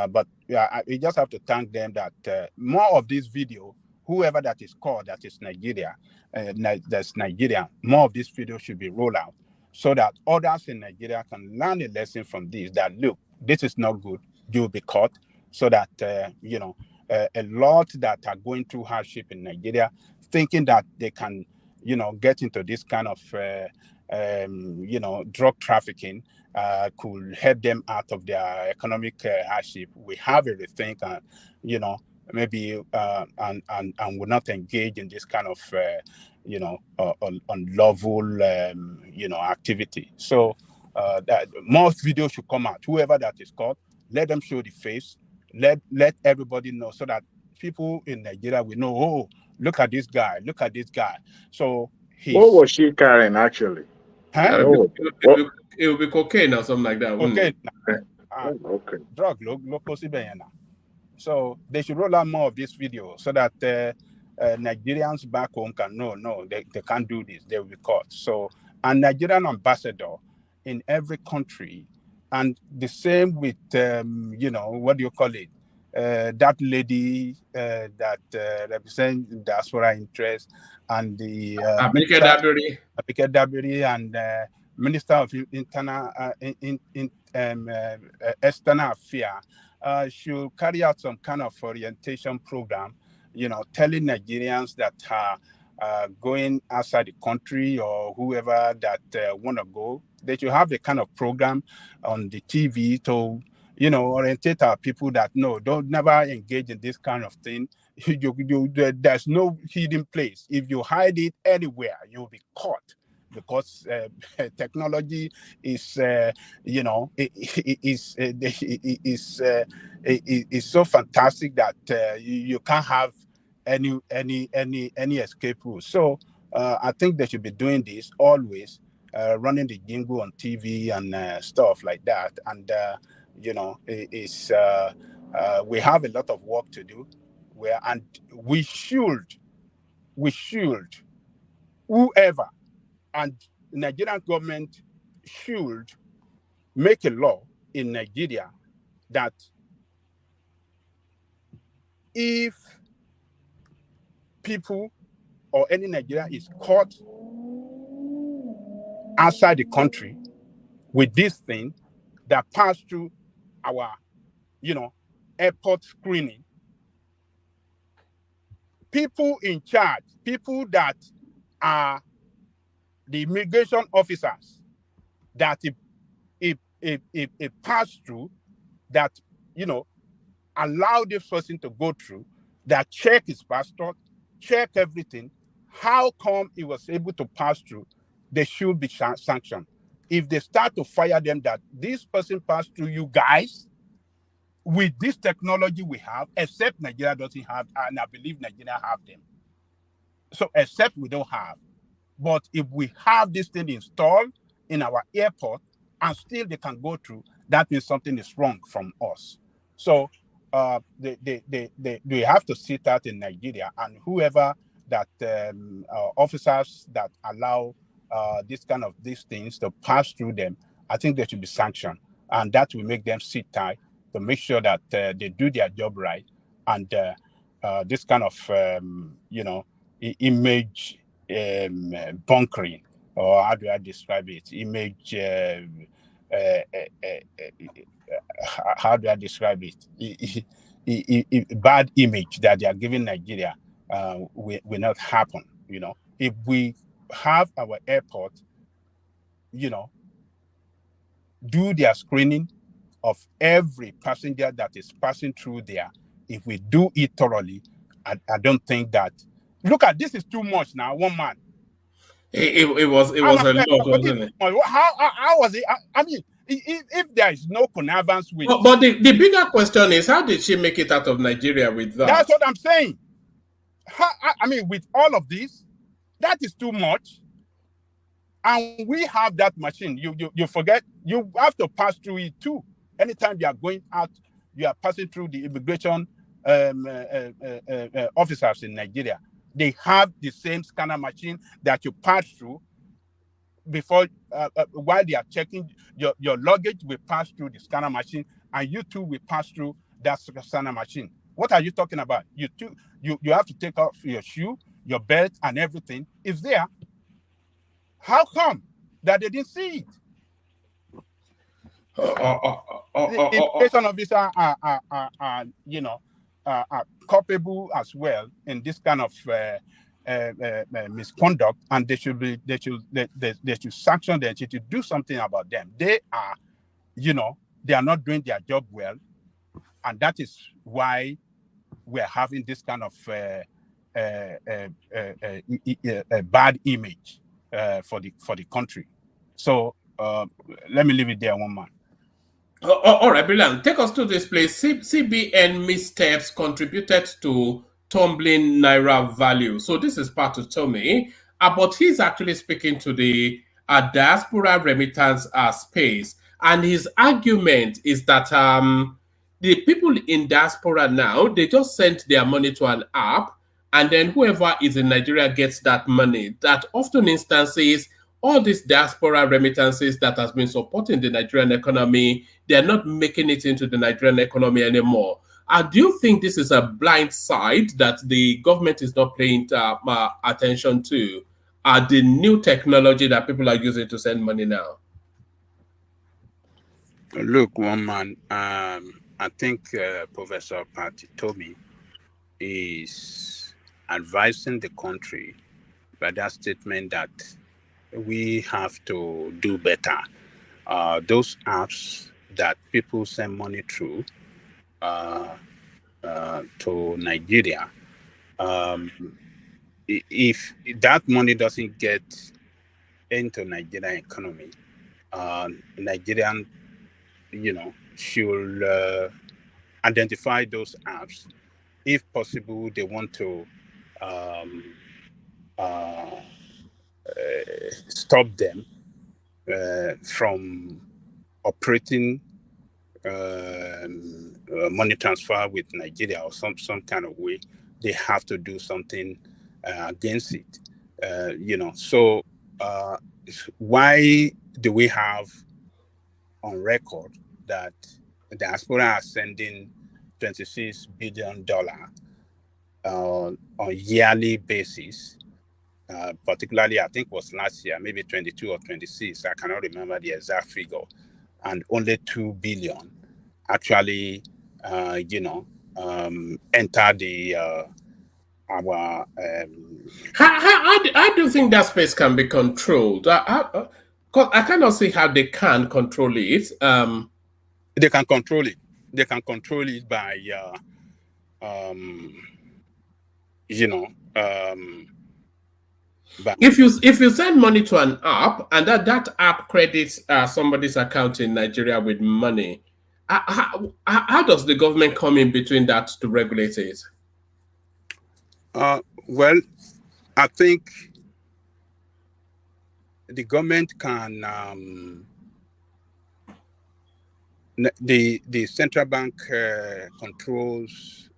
but yeah, we just have to thank them that more of this video, whoever that is called, that is Nigeria, that's Nigeria, more of this video should be rolled out so that others in Nigeria can learn a lesson from this, that look, this is not good, you'll be caught, so that, you know, a lot that are going through hardship in Nigeria, thinking that they can, you know, get into this kind of, you know, drug trafficking, could help them out of their economic hardship. We have a rethink, and you know, maybe and will not engage in this kind of, you know, unlawful, you know, activity. So that more videos should come out. Whoever that is caught, let them show the face. Let everybody know, so that people in Nigeria will know, oh, look at this guy, look at this guy. So what was she carrying actually? Huh? It will be cocaine or something like that. Okay. Okay. Drug, so they should roll out more of this video so that Nigerians back home can know, no, they can't do this, they will be caught. So, a Nigerian ambassador in every country, and the same with, you know, what do you call it? That lady that represents diaspora interest, and the Abike Dabiri and Minister of Internal External Affairs should carry out some kind of orientation program, you know, telling Nigerians that are going outside the country, or whoever that want to go, they should have the kind of program on the TV to, you know, orientate our people that no, don't never engage in this kind of thing. There's no hidden place. If you hide it anywhere, you'll be caught, because technology is, you know, is so fantastic that you can't have any escape route. So I think they should be doing this always, running the jingle on TV and stuff like that. And you know, we have a lot of work to do. And we should, whoever, and the Nigerian government should make a law in Nigeria that if people or any Nigerian is caught outside the country with this thing that passed through our, you know, airport screening, people in charge, people that are the immigration officers, that if pass through, that, you know, allow this person to go through, that check his passport, check everything, how come he was able to pass through, they should be sanctioned. If they start to fire them that this person passed through you guys, with this technology we have, except Nigeria doesn't have, and I believe Nigeria have them. So except we don't have. But if we have this thing installed in our airport and still they can go through, that means something is wrong from us. So they have to sit out in Nigeria, and whoever that officers that allow this kind of these things to pass through them, I think they should be sanctioned, and that will make them sit tight to make sure that they do their job right, and this kind of you know, image bunkering, or how do I describe it? Image. How do I describe it? Bad image that they are giving Nigeria will not happen. You know, if we have our airport, you know, do their screening of every passenger that is passing through there. If we do it thoroughly, I don't think that. Look at this is too much now. One man. It was a lot, wasn't it? How was it? I mean, if there is no connivance with, but the bigger question is, how did she make it out of Nigeria with that? That's what I'm saying. I mean, with all of this, that is too much. And we have that machine. You forget, you have to pass through it too. Anytime you are going out you are passing through the immigration officers in Nigeria. They have the same scanner machine that you pass through before, while they are checking your luggage, will pass through the scanner machine, and you too will pass through that scanner machine. What are you talking about? You have to take off your shoe, your belt, and everything is there. How come that they didn't see it? The immigration officers are culpable as well in this kind of misconduct, and they should sanction them. They should do something about them. They are, they are not doing their job well, and that is why we're having this kind of bad image for the country. So let me leave it there, one man. All right, brilliant. Take us to this place. CBN missteps contributed to tumbling Naira value. So this is part of Tommy, but he's actually speaking to the diaspora remittance space. And his argument is that the people in diaspora now, they just send their money to an app, and then whoever is in Nigeria gets that money. That often instances, all these diaspora remittances that has been supporting the Nigerian economy, they're not making it into the Nigerian economy anymore. Do you think this is a blind side that the government is not paying attention to? The new technology that people are using to send money now? Look, one man, I think Professor Patti Tomi is advising the country by that statement that we have to do better. Those apps that people send money through to Nigeria, if that money doesn't get into Nigerian economy, Nigerian, should identify those apps. If possible, they want to stop them from operating money transfer with Nigeria or some kind of way. They have to do something against it. So why do we have on record that the diaspora are sending $26 billion on yearly basis? Particularly, I think was last year, maybe 22 or 26. I cannot remember the exact figure. And only 2 billion actually, enter the our. How do you think that space can be controlled? I cannot see how they can control it. They can control it. They can control it by, but if you send money to an app and that app credits somebody's account in Nigeria with money, how does the government come in between that to regulate it? Well, I think the government can. The central bank controls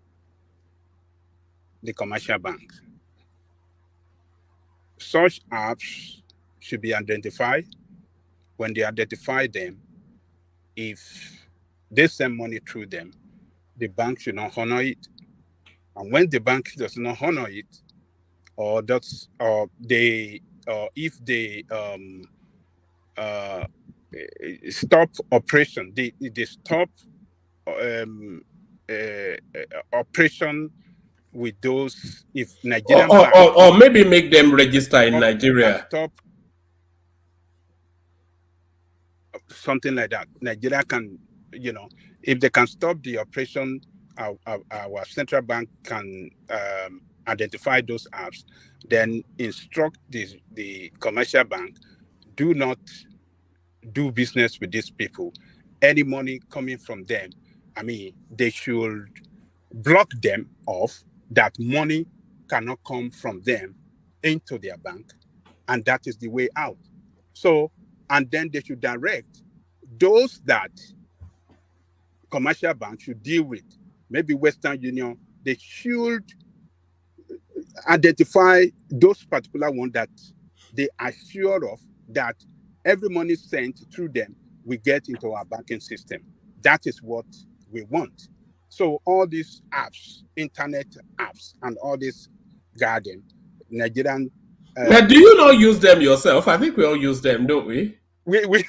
the commercial banks. Such apps should be identified. When they identify them, if they send money through them, the bank should not honor it. And when the bank does not honor it, if they stop operation, they stop operation with those, if Nigerian or maybe make them register in Nigeria. Stop something like that. Nigeria can, if they can stop the operation, our central bank can identify those apps, then instruct the commercial bank, do not do business with these people. Any money coming from them, they should block them off. That money cannot come from them into their bank, and that is the way out. So, and then they should direct those that commercial banks should deal with, maybe Western Union, they should identify those particular ones that they are sure of that every money sent through them we get into our banking system. That is what we want. So all these apps, internet apps, and all this garden, Nigerian. But do you not use them yourself? I think we all use them, don't we? We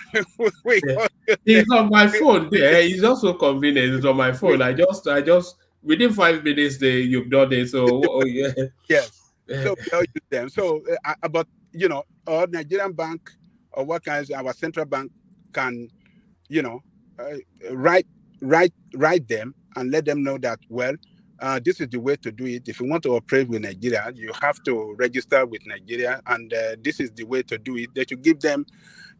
It's on my phone. Yeah, it's just so convenient. It's on my phone. I just within 5 minutes, you've done it. So yeah. Yes. So we all use them. So, but our Nigerian bank or what kinds our central bank can, write them and let them know that this is the way to do it. If you want to operate with Nigeria, you have to register with Nigeria, and this is the way to do it. They should give them,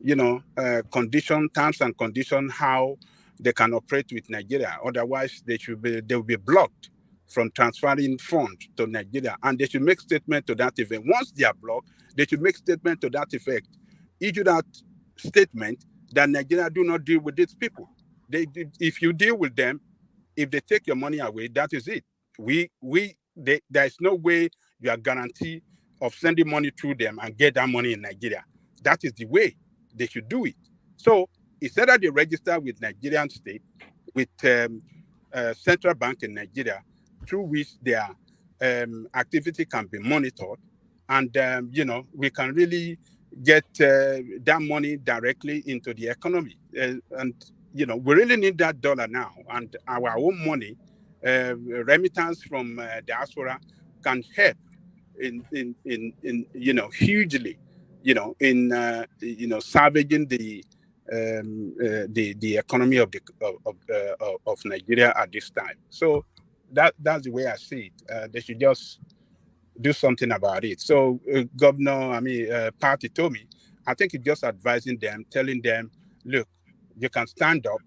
terms and conditions how they can operate with Nigeria. Otherwise, they will be blocked from transferring funds to Nigeria, and they should make statement to that effect. Once they are blocked, they should make statement to that effect. Issue that statement that Nigeria do not deal with these people. If you deal with them, if they take your money away, that is it. There is no way you are guaranteed of sending money through them and get that money in Nigeria. That is the way they should do it. So instead of they register with Nigerian state, with central bank in Nigeria, through which their activity can be monitored, and we can really get that money directly into the economy. And we really need that dollar now, and our own money, remittance from diaspora can help in hugely, in salvaging the economy of Nigeria at this time. So that's the way I see it. They should just do something about it. So Party told me, I think it's just advising them, telling them, look, you can stand up,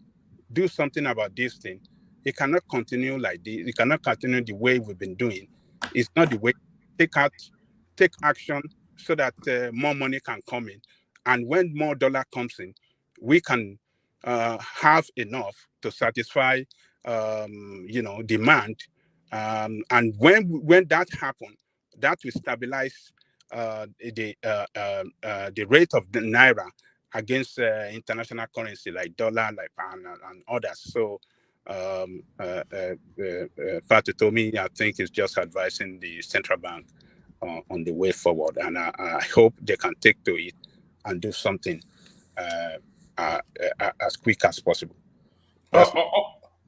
do something about this thing. It cannot continue like this. It cannot continue the way we've been doing. It's not the way. Take action so that more money can come in. And when more dollar comes in, we can have enough to satisfy, demand. And when that happens, that will stabilize the rate of the naira against international currency like dollar, like pound, and others. So Fatih told me, I think it's just advising the central bank on the way forward, and I hope they can take to it and do something as quick as possible.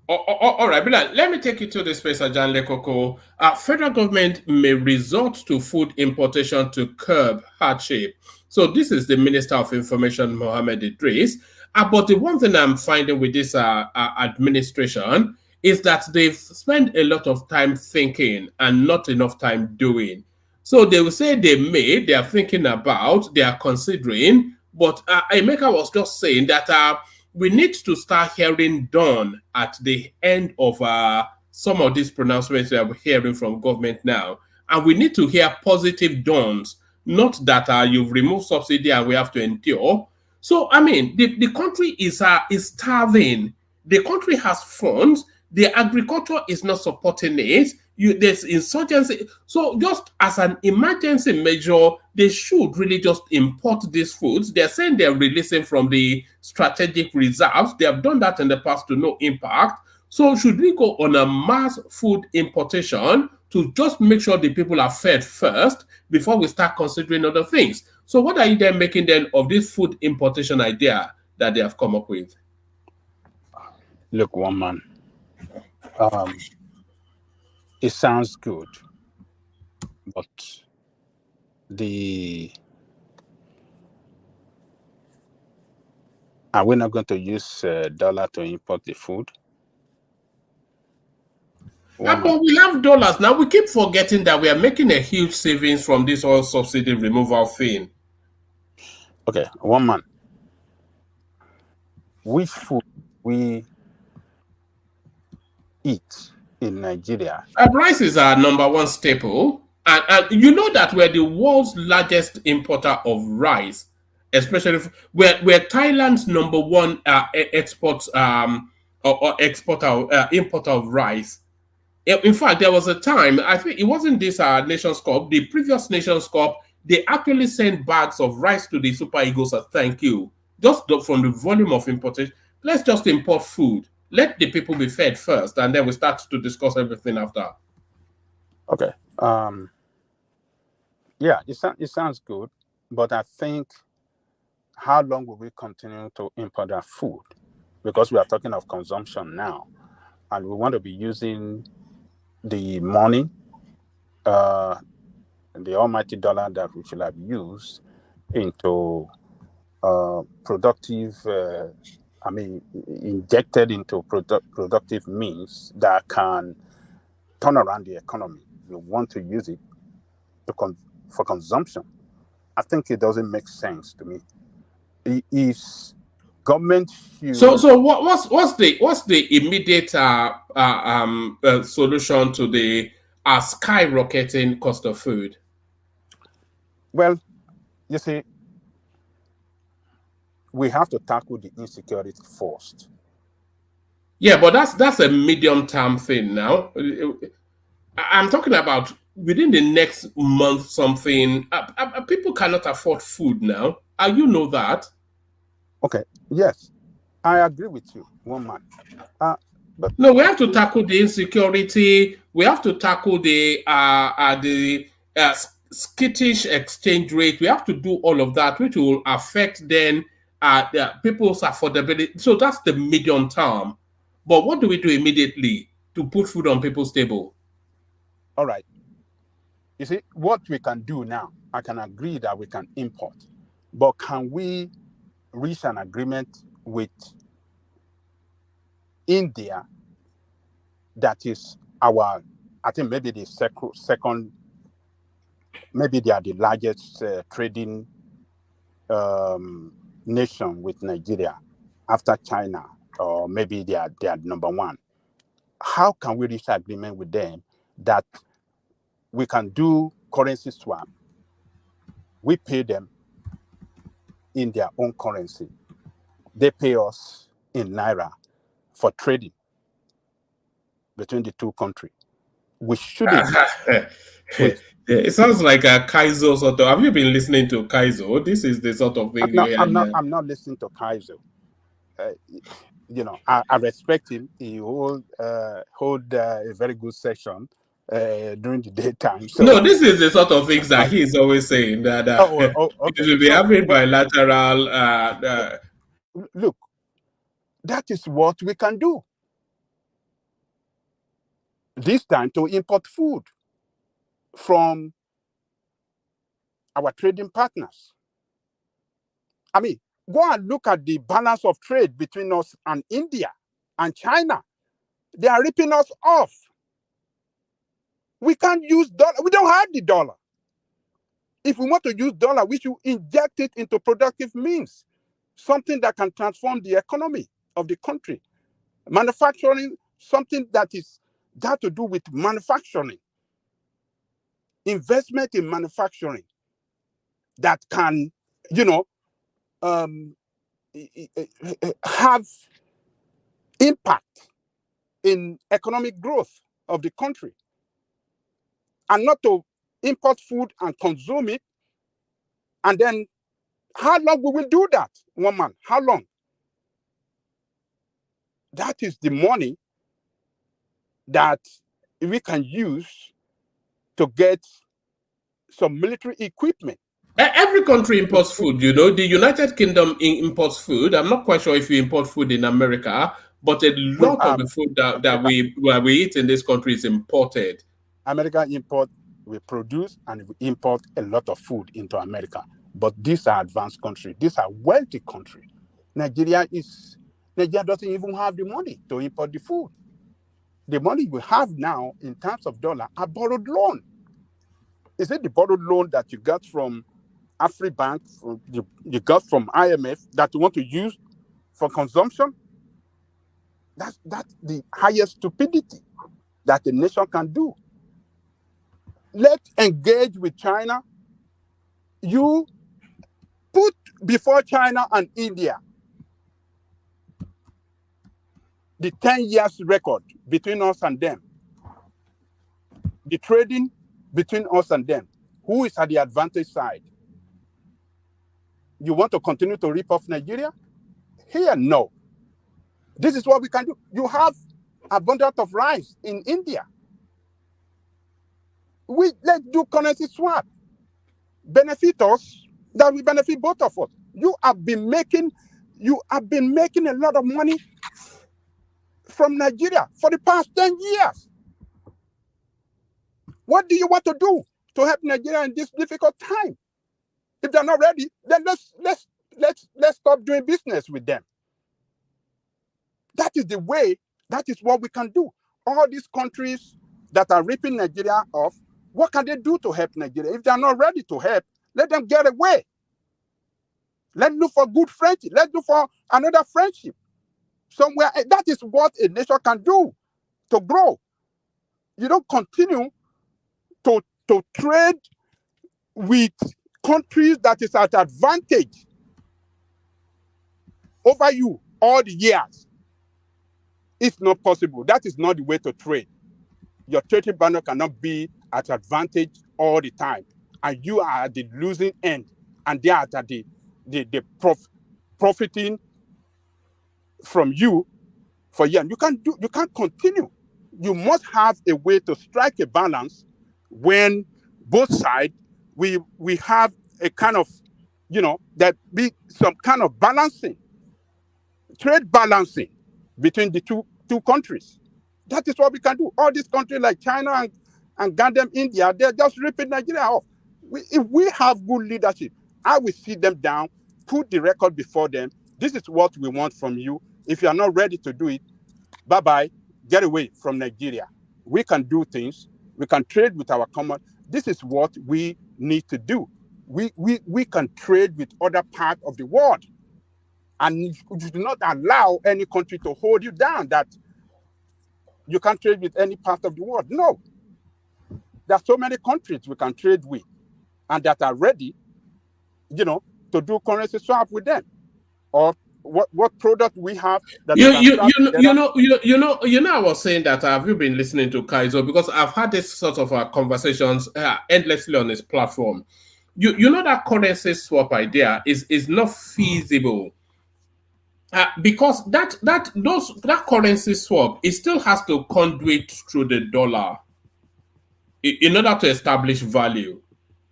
All right, Bilal, let me take you to the space of John Lekoko. Federal government may resort to food importation to curb hardship. So this is the Minister of Information, Mohammed Idris. But the one thing I'm finding with this administration is that they've spent a lot of time thinking and not enough time doing. So they will say they are thinking about, they are considering, but Emeka was just saying that we need to start hearing done at the end of some of these pronouncements that we're hearing from government now. And we need to hear positive dawns, not that you've removed subsidy and we have to endure. So, the country is starving. The country has funds. The agriculture is not supporting it. There's insurgency. So just as an emergency measure, they should really just import these foods. They're saying they're releasing from the strategic reserves. They have done that in the past to no impact. So should we go on a mass food importation to just make sure the people are fed first before we start considering other things? So what are you then making then of this food importation idea that they have come up with? Look, one man. It sounds good, but are we not going to use dollar to import the food? But we have dollars now. We keep forgetting that we are making a huge savings from this oil subsidy removal thing. Okay, one man. Which food we eat in Nigeria? Rice is our number one staple. And you know that we're the world's largest importer of rice, especially we're Thailand's number one export or importer of rice. In fact, there was a time, I think it wasn't this Nations Cup, the previous Nations Cup, they actually sent bags of rice to the Super Eagles as thank you. Just from the volume of importation. Let's just import food. Let the people be fed first, and then we start to discuss everything after. Okay. Yeah, it sounds good, but I think how long will we continue to import that food? Because we are talking of consumption now, and we want to be using the money, the almighty dollar that we should have used into productive, injected into productive means that can turn around the economy. We want to use it for consumption. I think it doesn't make sense to me. Is government should... So what's the immediate solution to the skyrocketing cost of food? Well, you see, we have to tackle the insecurity first. Yeah, but that's a medium-term thing now. I'm talking about within the next month something. People cannot afford food now. You know that. Okay, yes, I agree with you, one man. But no, we have to tackle the insecurity. We have to tackle the skittish exchange rate. We have to do all of that, which will affect then people's affordability. So that's the medium term. But what do we do immediately to put food on people's table? All right. You see, what we can do now, I can agree that we can import. But can we reach an agreement with India that is I think maybe the second, maybe they are the largest trading nation with Nigeria after China, or maybe they are number one. How can we reach agreement with them that we can do currency swap? We pay them in their own currency. They pay us in Naira for trading between the two countries. We shouldn't. It sounds like a Kaizo sort of. Have you been listening to Kaizo? This is the sort of thing I'm not listening to Kaizo. I respect him. He hold a very good session during the daytime. So. No, this is the sort of things that he is always saying that okay. It will be having bilateral. Look, that is what we can do. This time to import food from our trading partners. I mean, go and look at the balance of trade between us and India and China. They are ripping us off. We can't use dollar. We don't have the dollar. If we want to use dollar, we should inject it into productive means, something that can transform the economy of the country. Manufacturing, something that to do with manufacturing. Investment in manufacturing that can, have impact in economic growth of the country, and not to import food and consume it. And then how long we will do that? One man, how long? That is the money that we can use to get some military equipment. Every country imports food, The United Kingdom imports food. I'm not quite sure if you import food in America, but a lot of the food that we eat in this country is imported. America we produce and we import a lot of food into America. But these are advanced countries. These are wealthy countries. Nigeria doesn't even have the money to import the food. The money we have now in terms of dollar are borrowed loan. Is it the borrowed loan that you got from AfriBank, you got from IMF, that you want to use for consumption? That's the highest stupidity that a nation can do. Let's engage with China. You put before China and India the 10 years record between us and them, the trading between us and them, who is at the advantage side? You want to continue to rip off Nigeria? Here, no. This is what we can do. You have abundance of rice in India. Let's do currency swap. Benefit us, that will benefit both of us. You have been making a lot of money from Nigeria for the past 10 years. What do you want to do to help Nigeria in this difficult time? If they're not ready, then let's stop doing business with them. That is the way, that is what we can do. All these countries that are ripping Nigeria off, what can they do to help Nigeria? If they're not ready to help, let them get away. Let's look for good friendship. Let's look for another friendship somewhere. That is what a nation can do to grow. You don't continue to trade with countries that is at advantage over you all the years. It's not possible. That is not the way to trade. Your trading partner cannot be at advantage all the time, and you are at the losing end, and they are at the profiting from you for years. You can't continue. You must have a way to strike a balance when both sides we have a kind of, that be some kind of balancing, trade balancing between the two countries. That is what we can do. All these countries like China and goddamn India, they're just ripping Nigeria off. If we have good leadership, I will sit them down, put the record before them. This is what we want from you. If you are not ready to do it, bye-bye, get away from Nigeria. We can do things. We can trade with our common. This is what we need to do. We can trade with other parts of the world. And you do not allow any country to hold you down that you can't trade with any part of the world. No. There are so many countries we can trade with and that are ready, to do currency swap with them. Or what product we have that I was saying that have you been listening to Kaizo, because I've had this sort of conversations endlessly on this platform. You know that currency swap idea is not feasible. Because that currency swap, it still has to conduit through the dollar in order to establish value.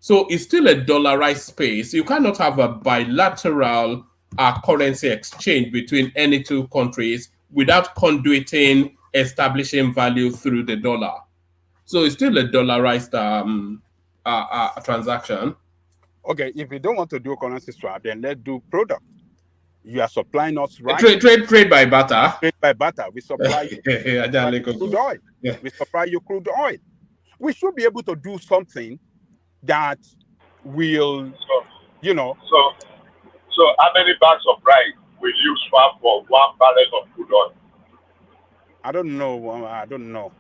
So it's still a dollarized space. You cannot have a bilateral currency exchange between any two countries without conduiting, establishing value through the dollar. So it's still a dollarized transaction. Okay, if you don't want to do currency swap, then let's do product. You are supplying us rice. Trade by barter. Trade by barter. We supply you crude oil. Yeah. We supply you crude oil. We should be able to do something that will, So how many bags of rice will you swap for 1 barrel of crude oil? I don't know.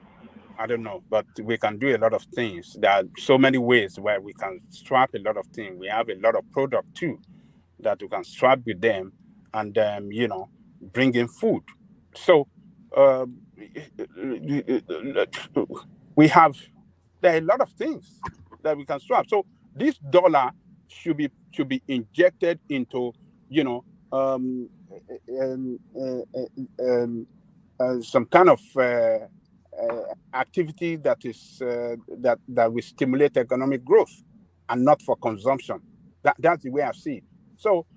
But we can do a lot of things. There are so many ways where we can swap a lot of things. We have a lot of product too that we can swap with them and bring in food. So there are a lot of things that we can swap. So this dollar should be injected into some kind of activity that is that will stimulate economic growth and not for consumption. That's the way I see it. So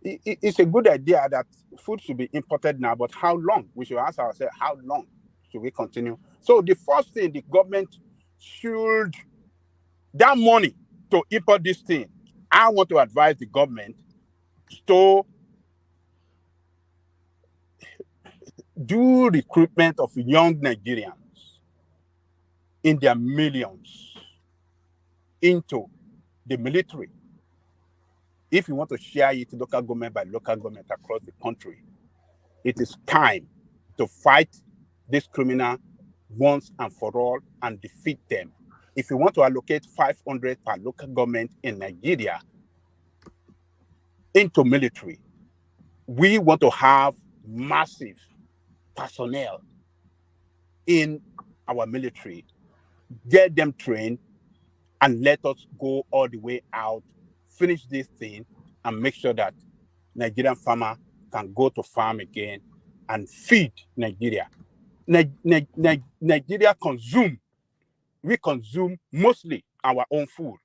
it's a good idea that food should be imported now, but how long? We should ask ourselves, how long should we continue? So the first thing, the government should, that money to import this thing, I want to advise the government to do recruitment of young Nigerians in their millions into the military. If you want to share it local government by local government across the country, it is time to fight this criminal once and for all and defeat them. If you want to allocate 500 per local government in Nigeria into military, we want to have massive personnel in our military, get them trained, and let us go all the way out, finish this thing, and make sure that Nigerian farmer can go to farm again and feed Nigeria. Nigeria we consume mostly our own food.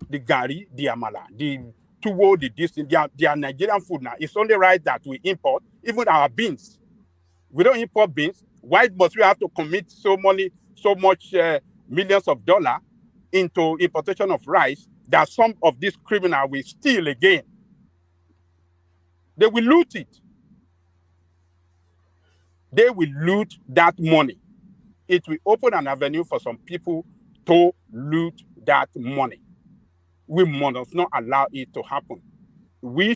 The gari, the amala, the tuwo, the this, they are Nigerian food now. It's only right that we import even our beans. We don't import beans. Why must we have to commit so much millions of dollars into importation of rice that some of these criminals will steal again? They will loot it. They will loot that money. It will open an avenue for some people to loot that money. We must not allow it to happen. We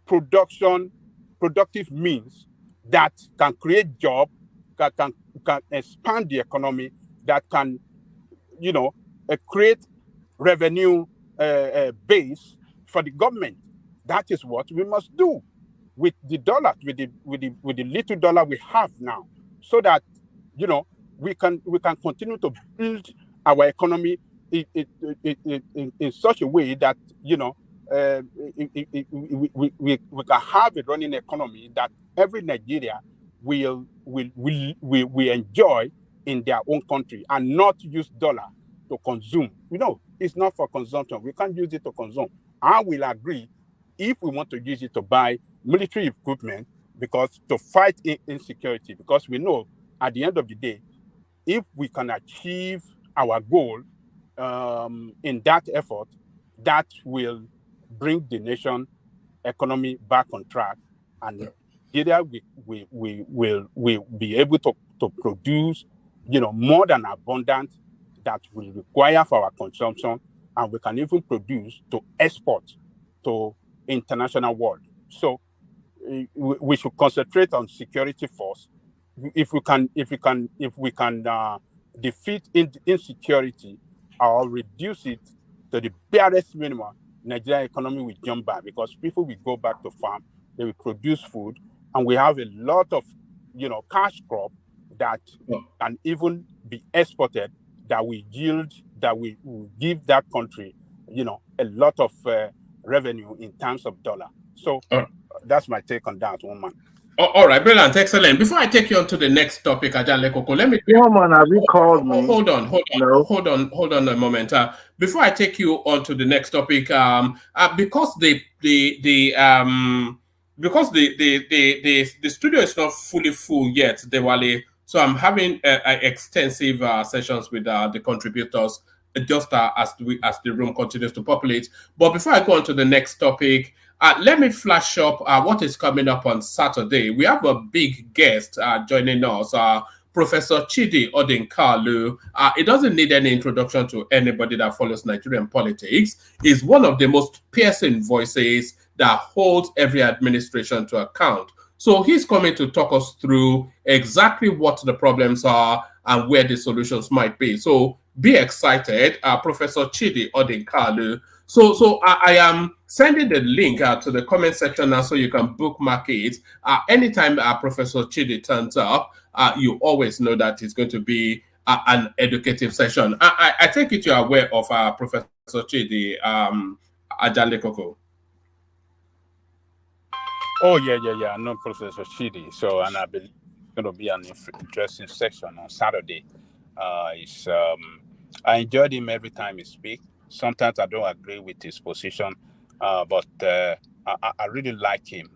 productive means that can create jobs, that can expand the economy, that can, create revenue base for the government. That is what we must do with the dollar, with the little dollar we have now, so that we can continue to build our economy in such a way that we can have a running economy that every Nigeria will enjoy in their own country, and not use dollar to consume. It's not for consumption. We can't use it to consume. I will agree if we want to use it to buy military equipment, because to fight insecurity, because we know at the end of the day, if we can achieve our goal in that effort, that will bring the nation economy back on track, and either we will be able to produce more than abundant that will require for our consumption, and we can even produce to export to international world. So we should concentrate on security first. If we can defeat insecurity or reduce it to the barest minimum, Nigerian economy will jump back, because people will go back to farm, they will produce food, and we have a lot of cash crop that can even be exported, that will yield, that will give that country a lot of revenue in terms of dollar. So that's my take on that, woman. All right, brilliant, excellent. Before I take you on to the next topic, Ajale Koko, let me. Woman, have you called me? Hold on a moment. Before I take you on to the next topic, because the studio is not fully full yet, Dewale, so I'm having extensive sessions with the contributors just as the room continues to populate. But before I go on to the next topic, let me flash up what is coming up on Saturday. We have a big guest joining us, Professor Chidi Odinkalu. It doesn't need any introduction to anybody that follows Nigerian politics. He's one of the most piercing voices that holds every administration to account. So he's coming to talk us through exactly what the problems are and where the solutions might be. So be excited, Professor Chidi Odinkalu. So I am sending the link to the comment section now, so you can bookmark it. Anytime Professor Chidi turns up, you always know that it's going to be an educative session. I take it you're aware of Professor Chidi, Ajale Koko. Oh, yeah. I know Professor Chidi. So, and I believe it's going to be an interesting section on Saturday. I enjoyed him every time he speaks. Sometimes I don't agree with his position, but I really like him.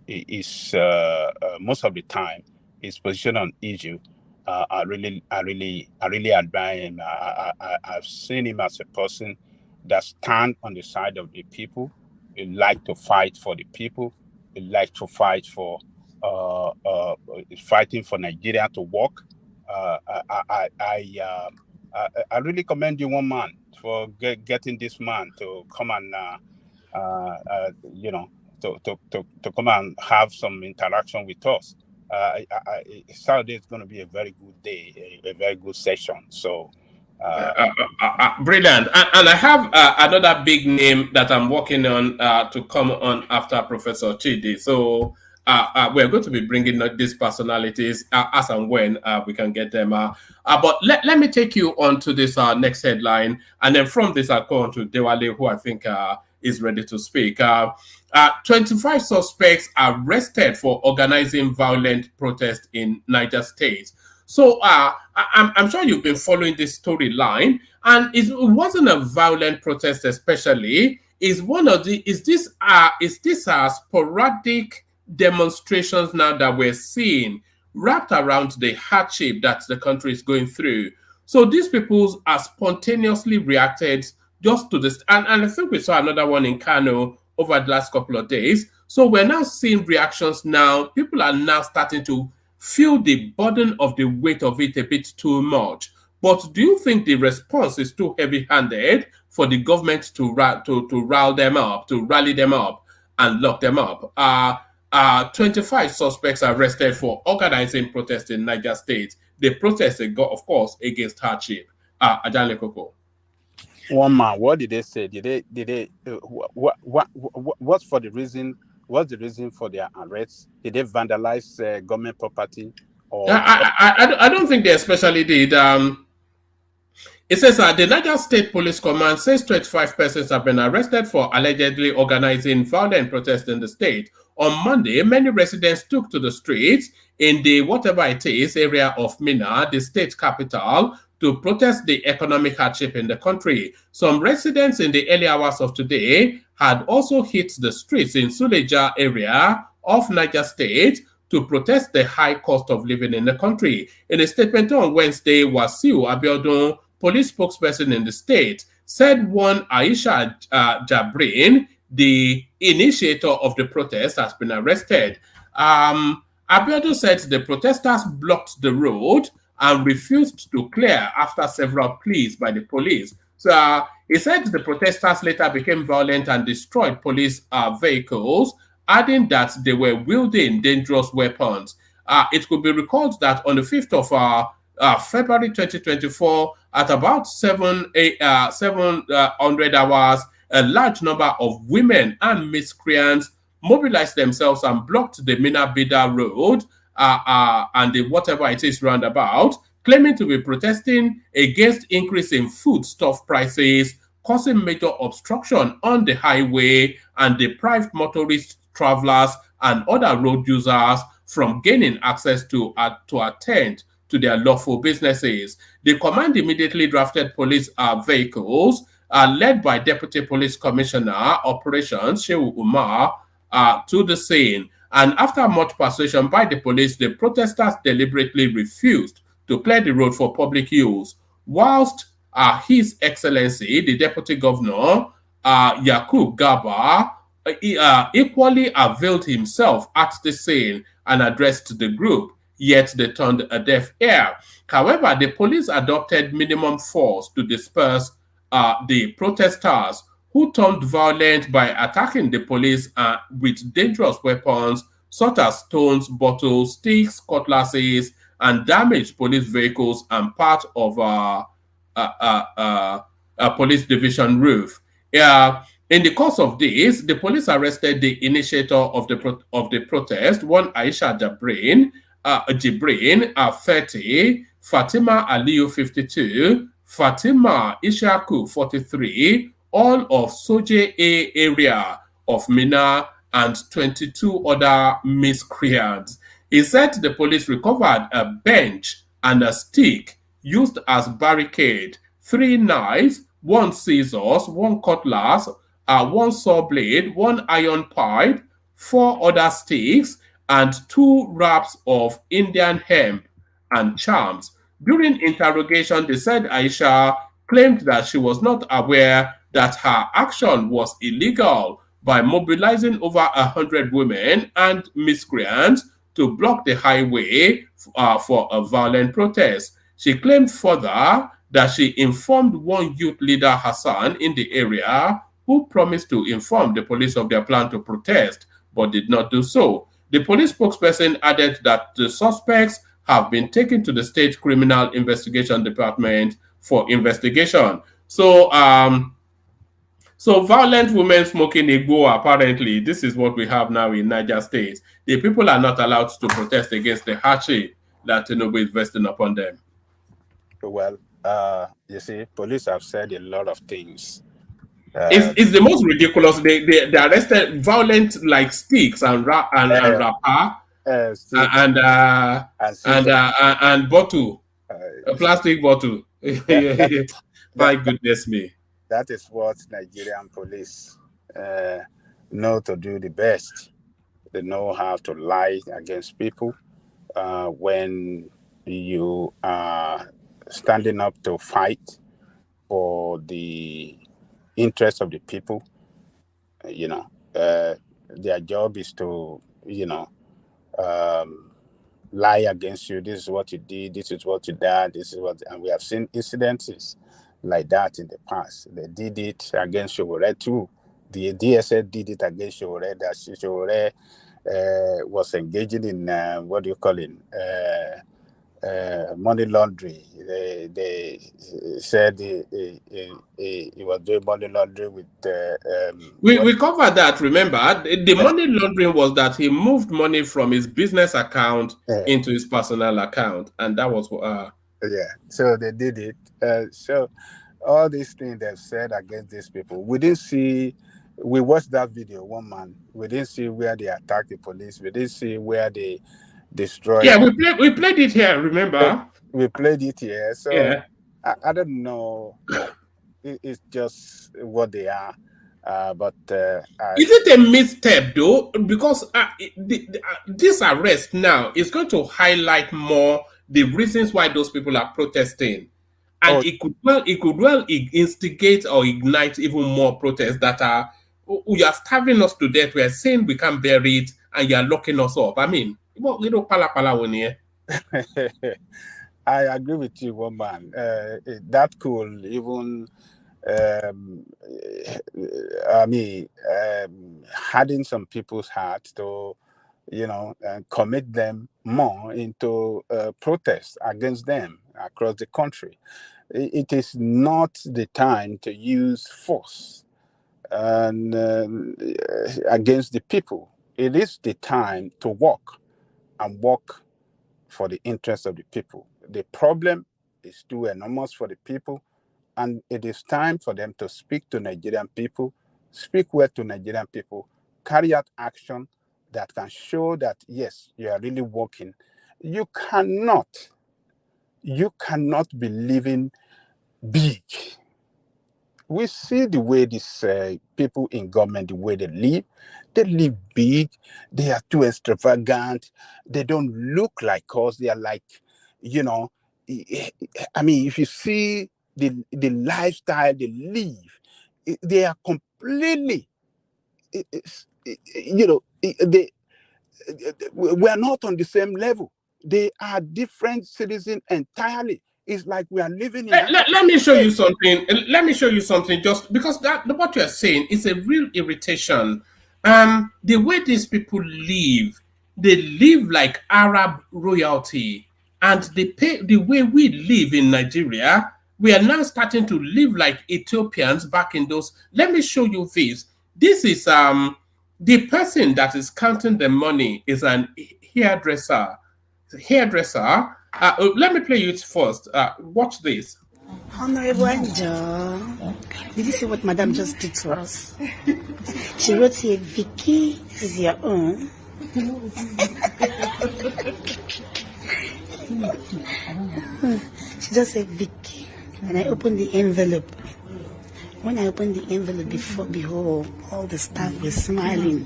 He's most of the time his position on issue. I really admire him. I've seen him as a person that stands on the side of the people. He like to fight for the people. He like to fight for fighting for Nigeria to work. I really commend you, one man, for getting this man to come and to come and have some interaction with us. Saturday is going to be a very good day, a very good session. So Brilliant. And I have another big name that I'm working on to come on after Professor Chidi. So we're going to be bringing these personalities as and when we can get them. But let me take you on to this next headline. And then from this, I'll go on to Dewale, who I think is ready to speak. 25 suspects arrested for organizing violent protest in Niger State. So I'm sure you've been following this storyline, and it wasn't a violent protest, especially. Is this sporadic demonstrations now that we're seeing wrapped around the hardship that the country is going through? So these people are spontaneously reacted just to this, and I think we saw another one in Kano over the last couple of days. So we're now seeing reactions now. People are now starting to feel the burden of the weight of it a bit too much. But do you think the response is too heavy-handed for the government to rally them up and lock them up? 25 suspects arrested for organizing protests in Niger State. The protests, of course, against hardship. Ajale Koko. One man, what did they say? Did they what's for the reason? What's the reason for their arrests? Did they vandalize government property? Or I don't think they especially did. It says the Niger State Police Command says 25 persons have been arrested for allegedly organizing violent protests in the state. On Monday, many residents took to the streets in the whatever it is area of Minna, the state capital, to protest the economic hardship in the country. Some residents in the early hours of today had also hit the streets in Suleja area of Niger State to protest the high cost of living in the country. In a statement on Wednesday, Wasiu Abiodun, police spokesperson in the state, said one Aisha Jabrin, the initiator of the protest, has been arrested. Abiodun said the protesters blocked the road and refused to clear after several pleas by the police. So he said the protesters later became violent and destroyed police vehicles, adding that they were wielding dangerous weapons. It could be recalled that on the 5th of February 2024, at about 700 hours, a large number of women and miscreants mobilized themselves and blocked the Mina Bida Road and the whatever it is roundabout, claiming to be protesting against increase in foodstuff prices, causing major obstruction on the highway and deprived motorist travelers and other road users from gaining access to attend to their lawful businesses. The command immediately drafted police vehicles led by Deputy Police Commissioner Operations Shehu Umar to the scene. And after much persuasion by the police, the protesters deliberately refused to clear the road for public use, whilst His Excellency, the Deputy Governor, Yakub Garba, equally availed himself at the scene and addressed the group, yet they turned a deaf ear. However, the police adopted minimum force to disperse the protesters, who turned violent by attacking the police with dangerous weapons such as stones, bottles, sticks, cutlasses, and damaged police vehicles and part of a police division roof. In the course of this, the police arrested the initiator of the protest, one Aisha Jibrin, 30, Fatima Aliyu, 52, Fatima Ishaku, 43, all of Soje A area of Mina, and 22 other miscreants. He said the police recovered a bench and a stick used as barricade, 3 knives, 1 scissors, 1 cutlass, 1 saw blade, 1 iron pipe, 4 other sticks, and 2 wraps of Indian hemp and charms. During interrogation, they said Aisha claimed that she was not aware that her action was illegal by mobilizing over 100 women and miscreants to block the highway for a violent protest. She claimed further that she informed one youth leader, Hassan, in the area, who promised to inform the police of their plan to protest, but did not do so. The police spokesperson added that the suspects have been taken to the State Criminal Investigation Department for investigation. So, so violent women smoking Igbo, apparently, this is what we have now in Niger State. The people are not allowed to protest against the hardship that Tinubu is vesting upon them. Well, you see, police have said a lot of things. It's the most ridiculous. They arrested violent like sticks and rapper and bottle, a plastic bottle. My goodness me. That is what Nigerian police know to do the best. They know how to lie against people when you are standing up to fight for the interest of the people. You know, their job is to, lie against you. This is what you did. This is what you did. This is what, and we have seen incidences like that in the past. They did it against Showore too. The DSS did it against Showore. That Showore was engaging in what do you call it? Money laundering. They said he was doing money laundering with. We covered that. Remember, the money laundering was that he moved money from his business account into his personal account, and that was yeah. So they did it. So all these things they've said against these people, we didn't see. We watched that video, one man. We didn't see where they attacked the police. We didn't see where they destroyed. Yeah, we played it here. Remember? We played it here. So yeah. I don't know. It's just what they are. But is it a misstep though? Because this arrest now is going to highlight more the reasons why those people are protesting, and it could well instigate or ignite even more protests that are. You are starving us to death. We are saying we can't bear it, and you are locking us up. I mean, I agree with you, woman. That could even, harden some people's hearts to, commit them more into protests against them across the country. It is not the time to use force and against the people. It is the time to work for the interest of the people. The problem is too enormous for the people, and it is time for them to speak to Nigerian people, speak well to Nigerian people, carry out action that can show that, yes, you are really working. You cannot be living big. We see the way these people in government, the way they live big. They are too extravagant. They don't look like us. They are like, if you see the lifestyle they live, they are completely, we are not on the same level. They are different citizens entirely. It's like we are living in. Let me show you something. Let me show you something. Just because what you are saying is a real irritation. The way these people live, they live like Arab royalty, and they pay the way we live in Nigeria. We are now starting to live like Ethiopians back in those. Let me show you this. This is the person that is counting the money is an hairdresser. Let me play it first. Watch this. Honorable Angel, did you see what Madam just did to us? She wrote here, Vicky, this is your own. She just said Vicky, and I opened the envelope. When I opened the envelope, behold, all the staff were smiling,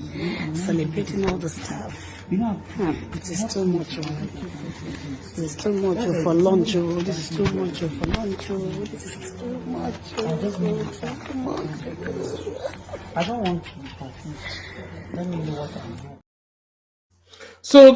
celebrating all the staff. It is too much. It is too much for lunch. This is too much for lunch. This is too much. I don't want to be confused. Let me know what I'm doing. So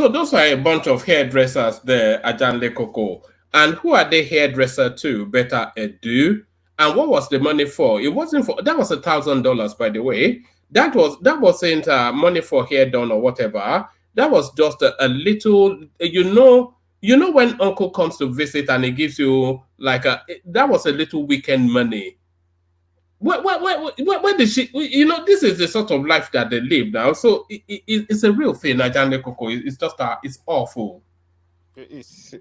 those are a bunch of hairdressers there, Ajanle Koko. And who are they hairdresser to? Better Edu. And what was the money for? It wasn't for, that was $1,000, by the way. That wasn't money for hair done or whatever. That was just a little, You know when uncle comes to visit and he gives you like that was a little weekend money. Where did she? You know, this is the sort of life that they live now. So it's a real thing, Ajane Koko. It's just it's awful. It's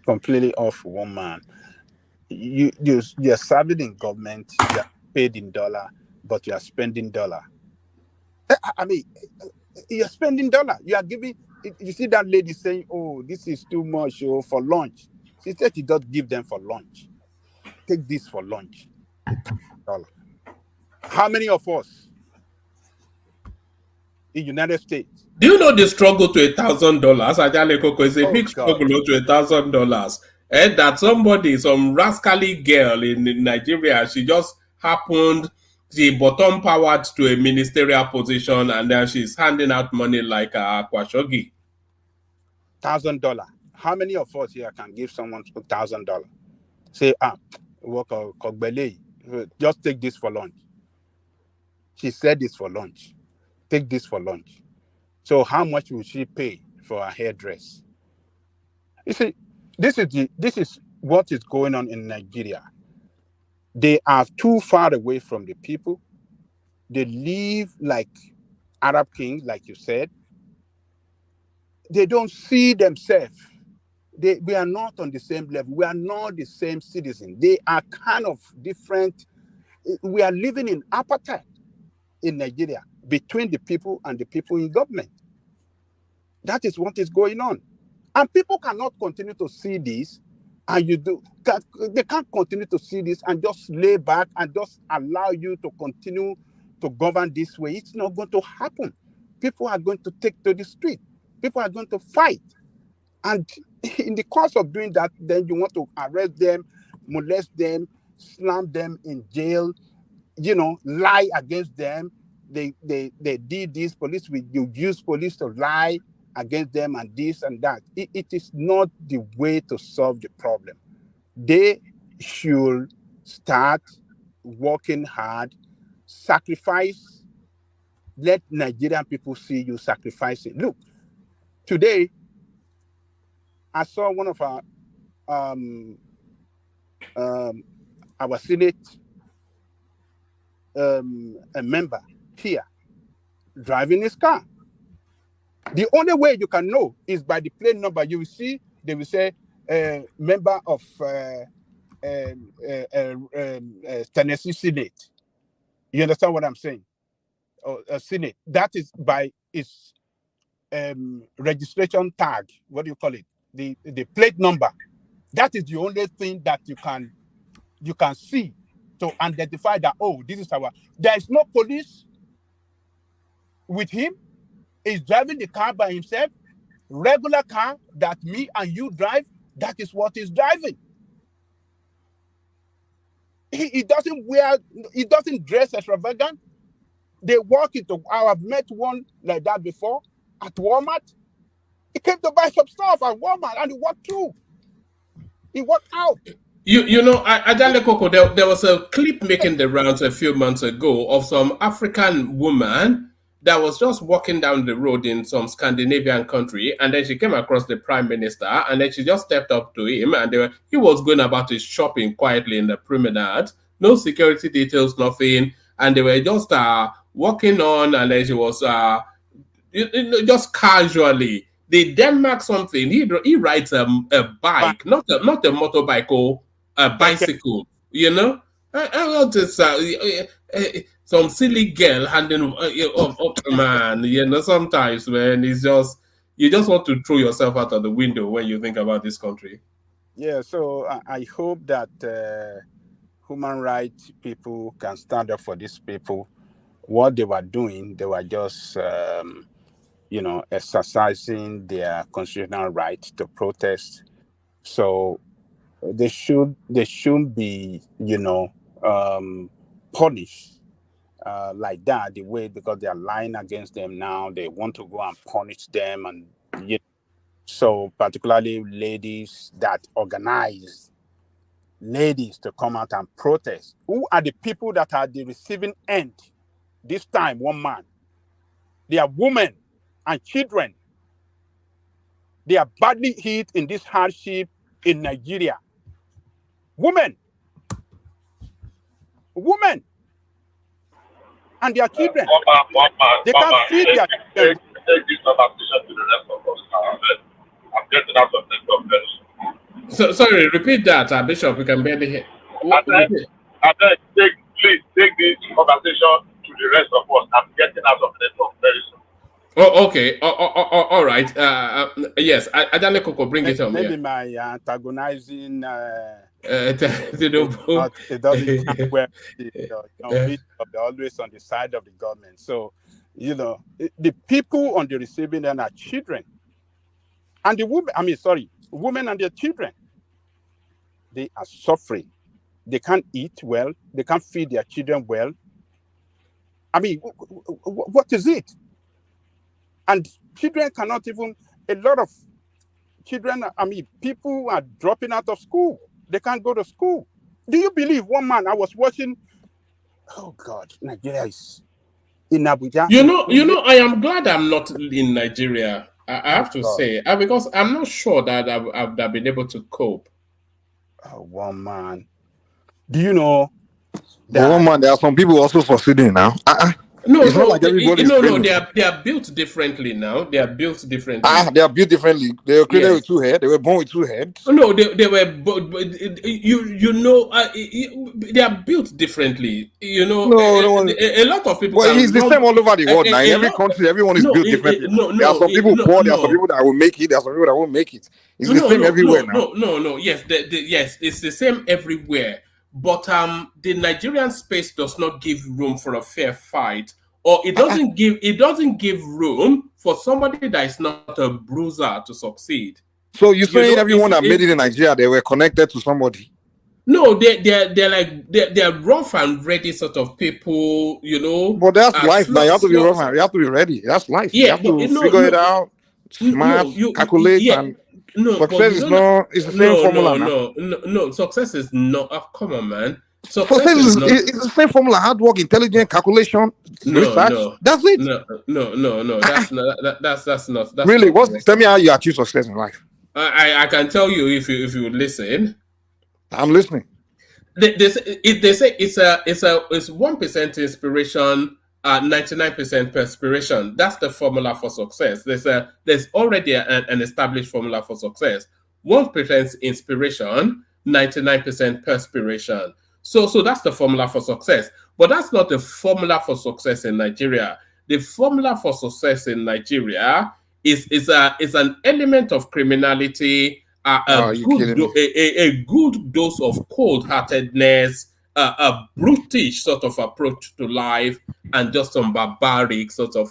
completely off one man. You're serving in government. You're paid in dollar, but you are spending dollar. I mean, you're spending dollar. You are giving. You see that lady saying, "Oh, this is too much for lunch." She said she does give them for lunch. Take this for lunch. $1,000. How many of us in United States? Do you know the struggle to $1,000? Ajale Koko is a Oh big God. struggle to $1,000. And that somebody, some rascally girl in Nigeria, she just happened, she bottom powered to a ministerial position, and then she's handing out money like a Kwashogi. $1,000. How many of us here can give someone $1,000? Say, work or Kogbele, just take this for lunch. She said this for lunch. Take this for lunch. So how much will she pay for a hairdress? You see, this is what is going on in Nigeria. They are too far away from the people. They live like Arab kings, like you said. They don't see themselves. We are not on the same level. We are not the same citizens. They are kind of different. We are living in apartheid in Nigeria between the people and the people in government. That is what is going on. And people cannot continue to see this, and they can't continue to see this and just lay back and just allow you to continue to govern this way. It's not going to happen. People are going to take to the street. People are going to fight. And in the course of doing that, then you want to arrest them, molest them, slam them in jail, lie against them. They did this. You use police to lie against them and this and that. It is not the way to solve the problem. They should start working hard, sacrifice. Let Nigerian people see you sacrificing. Look, today I saw one of our Senate a member here driving his car. The only way you can know is by the plate number. You will see, they will say, member of Tennessee Senate. You understand what I'm saying? Or Senate. That is by its registration tag. What do you call it? The plate number. That is the only thing that you can see to identify that, oh, this is there is no police with him. He's driving the car by himself. Regular car that me and you drive, that is what he's driving. He doesn't dress extravagant. They walk into, I have met one like that before at Walmart. He came to buy some stuff at Walmart and he walked through. He walked out. Ajale Koko, there was a clip making the rounds a few months ago of some African woman that was just walking down the road in some Scandinavian country, and then she came across the prime minister, and then she just stepped up to him, and he was going about his shopping quietly in the promenade, no security details, nothing, and they were just walking on, and then she was just casually. They Denmark something. He rides a bike, not a motorbike or a bicycle. I just some silly girl handing up a man. Sometimes when it's just you just want to throw yourself out of the window when you think about this country. Yeah, so I hope that human rights people can stand up for these people. What they were doing, they were just exercising their constitutional right to protest. So they shouldn't be punished like that, the way, because they are lying against them now. They want to go and punish them, and so particularly ladies that organize ladies to come out and protest. Who are the people that are the receiving end? This time, one man. They are women and children. They are badly hit in this hardship in Nigeria. Women and their children. They can't feed their children. Take this conversation to the rest of us now. I'm getting out of the conversation. So sorry, repeat that, Bishop. We can barely hear. I said, please take this conversation to the rest of us. I'm getting out of the network very soon. Oh, okay. All right. Yes, Adane Koko, bring it on. Maybe my antagonizing. It doesn't come where they're always on the side of the government. So, the people on the receiving end are children, and the women and their children. They are suffering. They can't eat well. They can't feed their children well. I mean, what is it? And children cannot even, a lot of children, people are dropping out of school. They can't go to school. Do you believe one man I was watching? Oh God, Nigeria is in Abuja. I am glad I'm not in Nigeria. I have to say, because I'm not sure that I've been able to cope. Oh, one man. Do you know that? One man, there are some people also succeeding now. No, it's not like everybody's they are built differently now. They are built differently. They are built differently. They were created with 2 heads. They were born with 2 heads. No, they were. They are built differently. A lot of people. Well, it's the same all over the world now. In every country, everyone is built differently. There are some people poor. There are some people that will make it. There are some people that won't make it. It's the same everywhere now. No. Yes, yes, it's the same everywhere. But the Nigerian space does not give room for a fair fight, or it doesn't give room for somebody that is not a bruiser to succeed. So you're saying everyone that made it in Nigeria, they were connected to somebody? No, they're rough and ready sort of people, But that's life. Now you have to be rough and you have to be ready. That's life. Yeah, you have to figure it out, smart, calculate, and success is not. It's the same formula. No. Success is not. Come on, man. Success is it's the same formula: hard work, intelligence, calculation, research. That's it. No. That's not. That's really. Tell me how you achieve success in life. I can tell you if you would listen. I'm listening. They say it's 1% inspiration, 99% perspiration. That's the formula for success. There's already an established formula for success. 1% inspiration, 99% perspiration. So that's the formula for success. But that's not the formula for success in Nigeria. The formula for success in Nigeria is an element of criminality, a good dose of cold-heartedness, a brutish sort of approach to life, and just some barbaric sort of.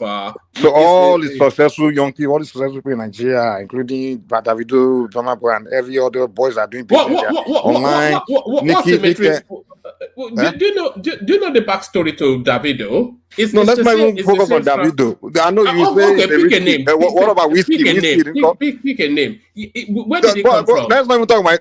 So all the successful young people, all the successful people in Nigeria, including Davido, Donald, and every other boys are doing business online. Do you know the backstory to Davido? Let's not even focus on Davido. I know you say pick a name. What about whiskey? Pick a name. Where did it come from? Let's not even talk about.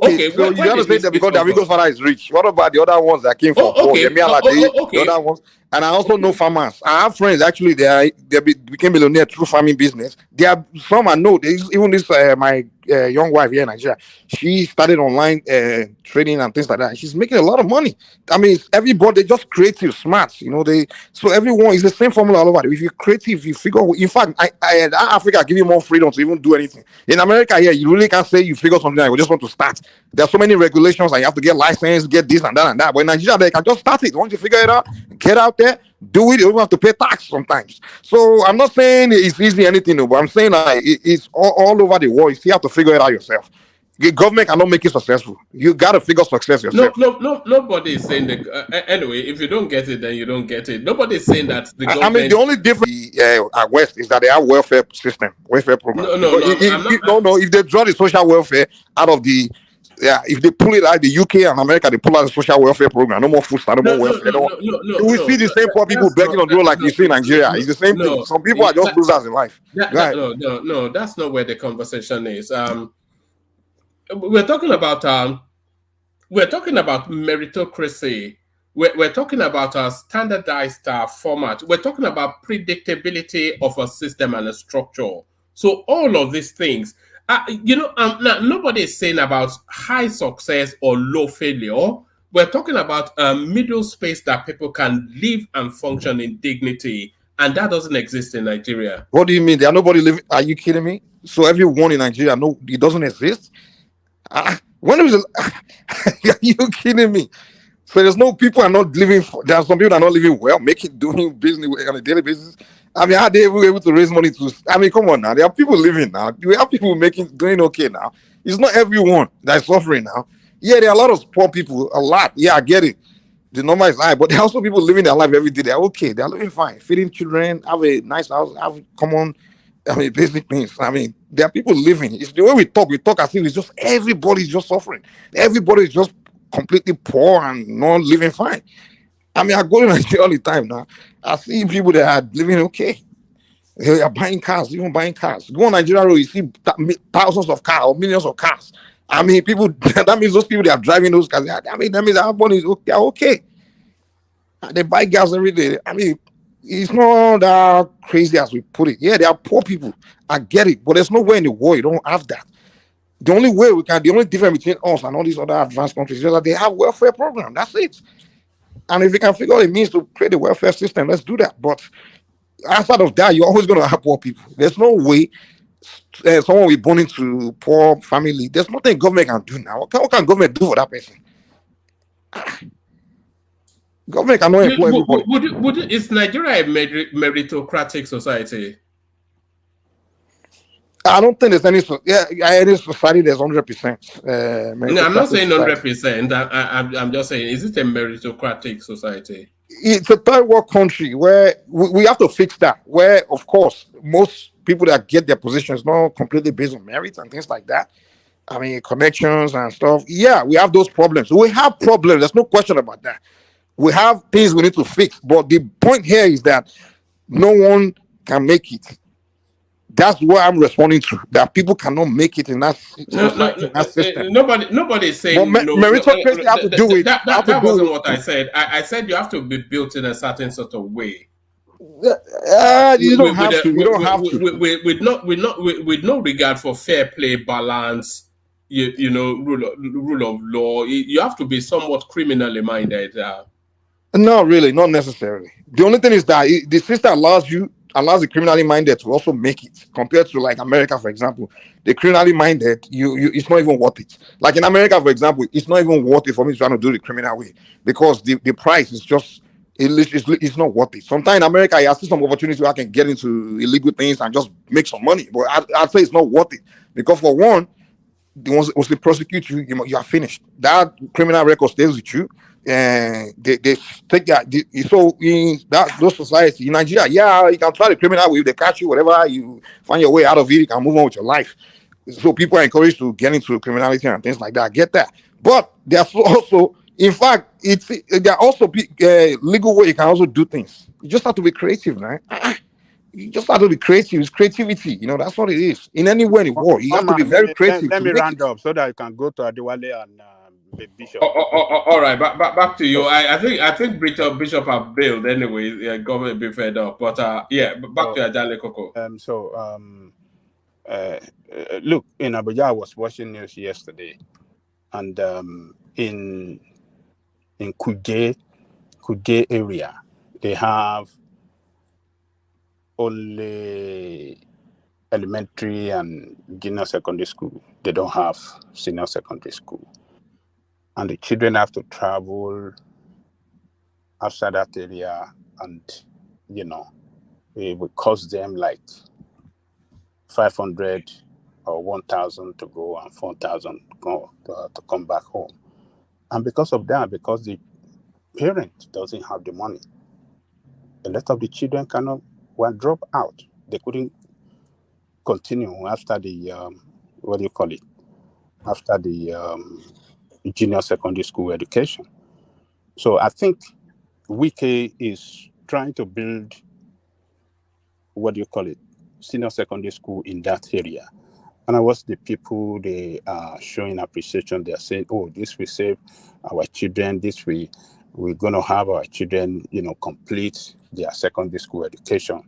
Okay, so you have to say that because Davido's father is rich. What about the other ones that came from poor? The other ones. And I also know farmers. I have friends actually. They became millionaire through farming business. Some I know. Even this my young wife here in Nigeria. She started online trading and things like that. She's making a lot of money. I mean, everybody they just creative, smart. So everyone is the same formula all over. If you're creative, you figure. In fact, Africa give you more freedom to even do anything. In America here, you really can't say you figure something out. You just want to start. There are so many regulations, and you have to get license, get this and that and that. But in Nigeria, they can just start it. Once you figure it out, get out there, do it. You don't have to pay tax sometimes. So I'm not saying it's easy anything, but I'm saying it's all over the world. You still have to figure it out yourself. The government cannot make you successful. You got to figure success yourself. No, nobody is saying that. Anyway, if you don't get it, then you don't get it. Nobody is saying that the government. I mean, the only difference at West is that they have welfare system, welfare program. No. If they draw the social welfare out of the, if they pull it out, the UK and America, they pull out the social welfare program. No more food stamp, no more welfare. We see the same poor people begging on the road like you see in Nigeria. It's the same thing. Some people are just losers in life. No, that's not where the conversation is. We're talking about meritocracy. We're talking about a standardized format. We're talking about predictability of a system and a structure. So all of these things, now, nobody is saying about high success or low failure. We're talking about a middle space that people can live and function in dignity, and that doesn't exist in Nigeria. What do you mean? There are nobody living? Are you kidding me? So everyone in Nigeria, no, it doesn't exist. When was it? Are you kidding me? So there's no people are not living. There are some people that are not living well, doing business on a daily basis. I mean, how they able to raise money to? I mean, come on now. There are people living now. We have people doing okay now. It's not everyone that is suffering now. Yeah, there are a lot of poor people. A lot. Yeah, I get it. The number is high, but there are also people living their life every day. They're okay. They're living fine, feeding children, have a nice house, have common, basic things. I mean, there are people living. It's the way we talk as if it's just everybody's just suffering. Everybody's just completely poor and not living fine. I mean, I go to Nigeria all the time now. I see people that are living okay. They are buying cars, even buying cars. Go on Nigeria road, you see thousands of cars or millions of cars. I mean, people, that means those people that are driving those cars, I mean, that means our money is okay. They're okay. They buy gas every day. I mean, it's not that crazy as we put it. Yeah, they are poor people. I get it. But there's nowhere in the world you don't have that. The only difference between us and all these other advanced countries is that they have welfare program. That's it. And if we can figure out a means to create a welfare system, let's do that. But outside of that, you're always going to have poor people. There's no way someone will be born into poor family. There's nothing government can do now. What can government do for that person? Government cannot employ everybody. Is Nigeria a meritocratic society? I don't think there's any society that's 100%. No, I'm not saying 100%. I'm just saying, is it a meritocratic society? It's a third world country where we have to fix that. Where, of course, most people that get their positions not completely based on merit and things like that. I mean, connections and stuff. Yeah, we have those problems. We have problems. There's no question about that. We have things we need to fix. But the point here is that no one can make it. That's what I'm responding to. That people cannot make it in that system. Nobody is saying meritocracy have to do with that wasn't what I said. I said you have to be built in a certain sort of way. You don't have to. You don't have to. With no regard for fair play, balance, rule of law. You have to be somewhat criminally minded. No, really, not necessarily. The only thing is that the system allows the criminally minded to also make it, compared to like America, for example. The criminally minded, it's not even worth it. Like in America, for example, it's not even worth it for me trying to do the criminal way, because the price is just it's not worth it. Sometimes in America, I see some opportunities where I can get into illegal things and just make some money, but I'd say it's not worth it, because for one, once they prosecute you, you are finished. That criminal record stays with you. And they take that. So in those societies in Nigeria, yeah, you can try the criminal way. If they catch you, whatever, you find your way out of it, you can move on with your life. So people are encouraged to get into criminality and things like that. I get that, but there's also, in fact, there are also legal way you can also do things. You just have to be creative, right? You just have to be creative. It's creativity, that's what it is. In any way in the world, you have to be very creative. Let me round up so that you can go to Adewale and Bishop. All right, back to you. I think Bishop have bailed anyway. Yeah, government be fed up, but back to Adale Koko. Look, in Abuja, I was watching news yesterday, and in Kuje area, they have only elementary and junior secondary school. They don't have senior secondary school. And the children have to travel outside that area, and it would cost them like 500 or 1,000 to go and 4,000 to come back home. And because of that, because the parent doesn't have the money, a lot of the children were drop out. They couldn't continue after the after the junior secondary school education. So I think Wike is trying to build senior secondary school in that area. And I watch the people, they are showing appreciation. They are saying, oh, this will save our children. We're going to have our children, complete their secondary school education.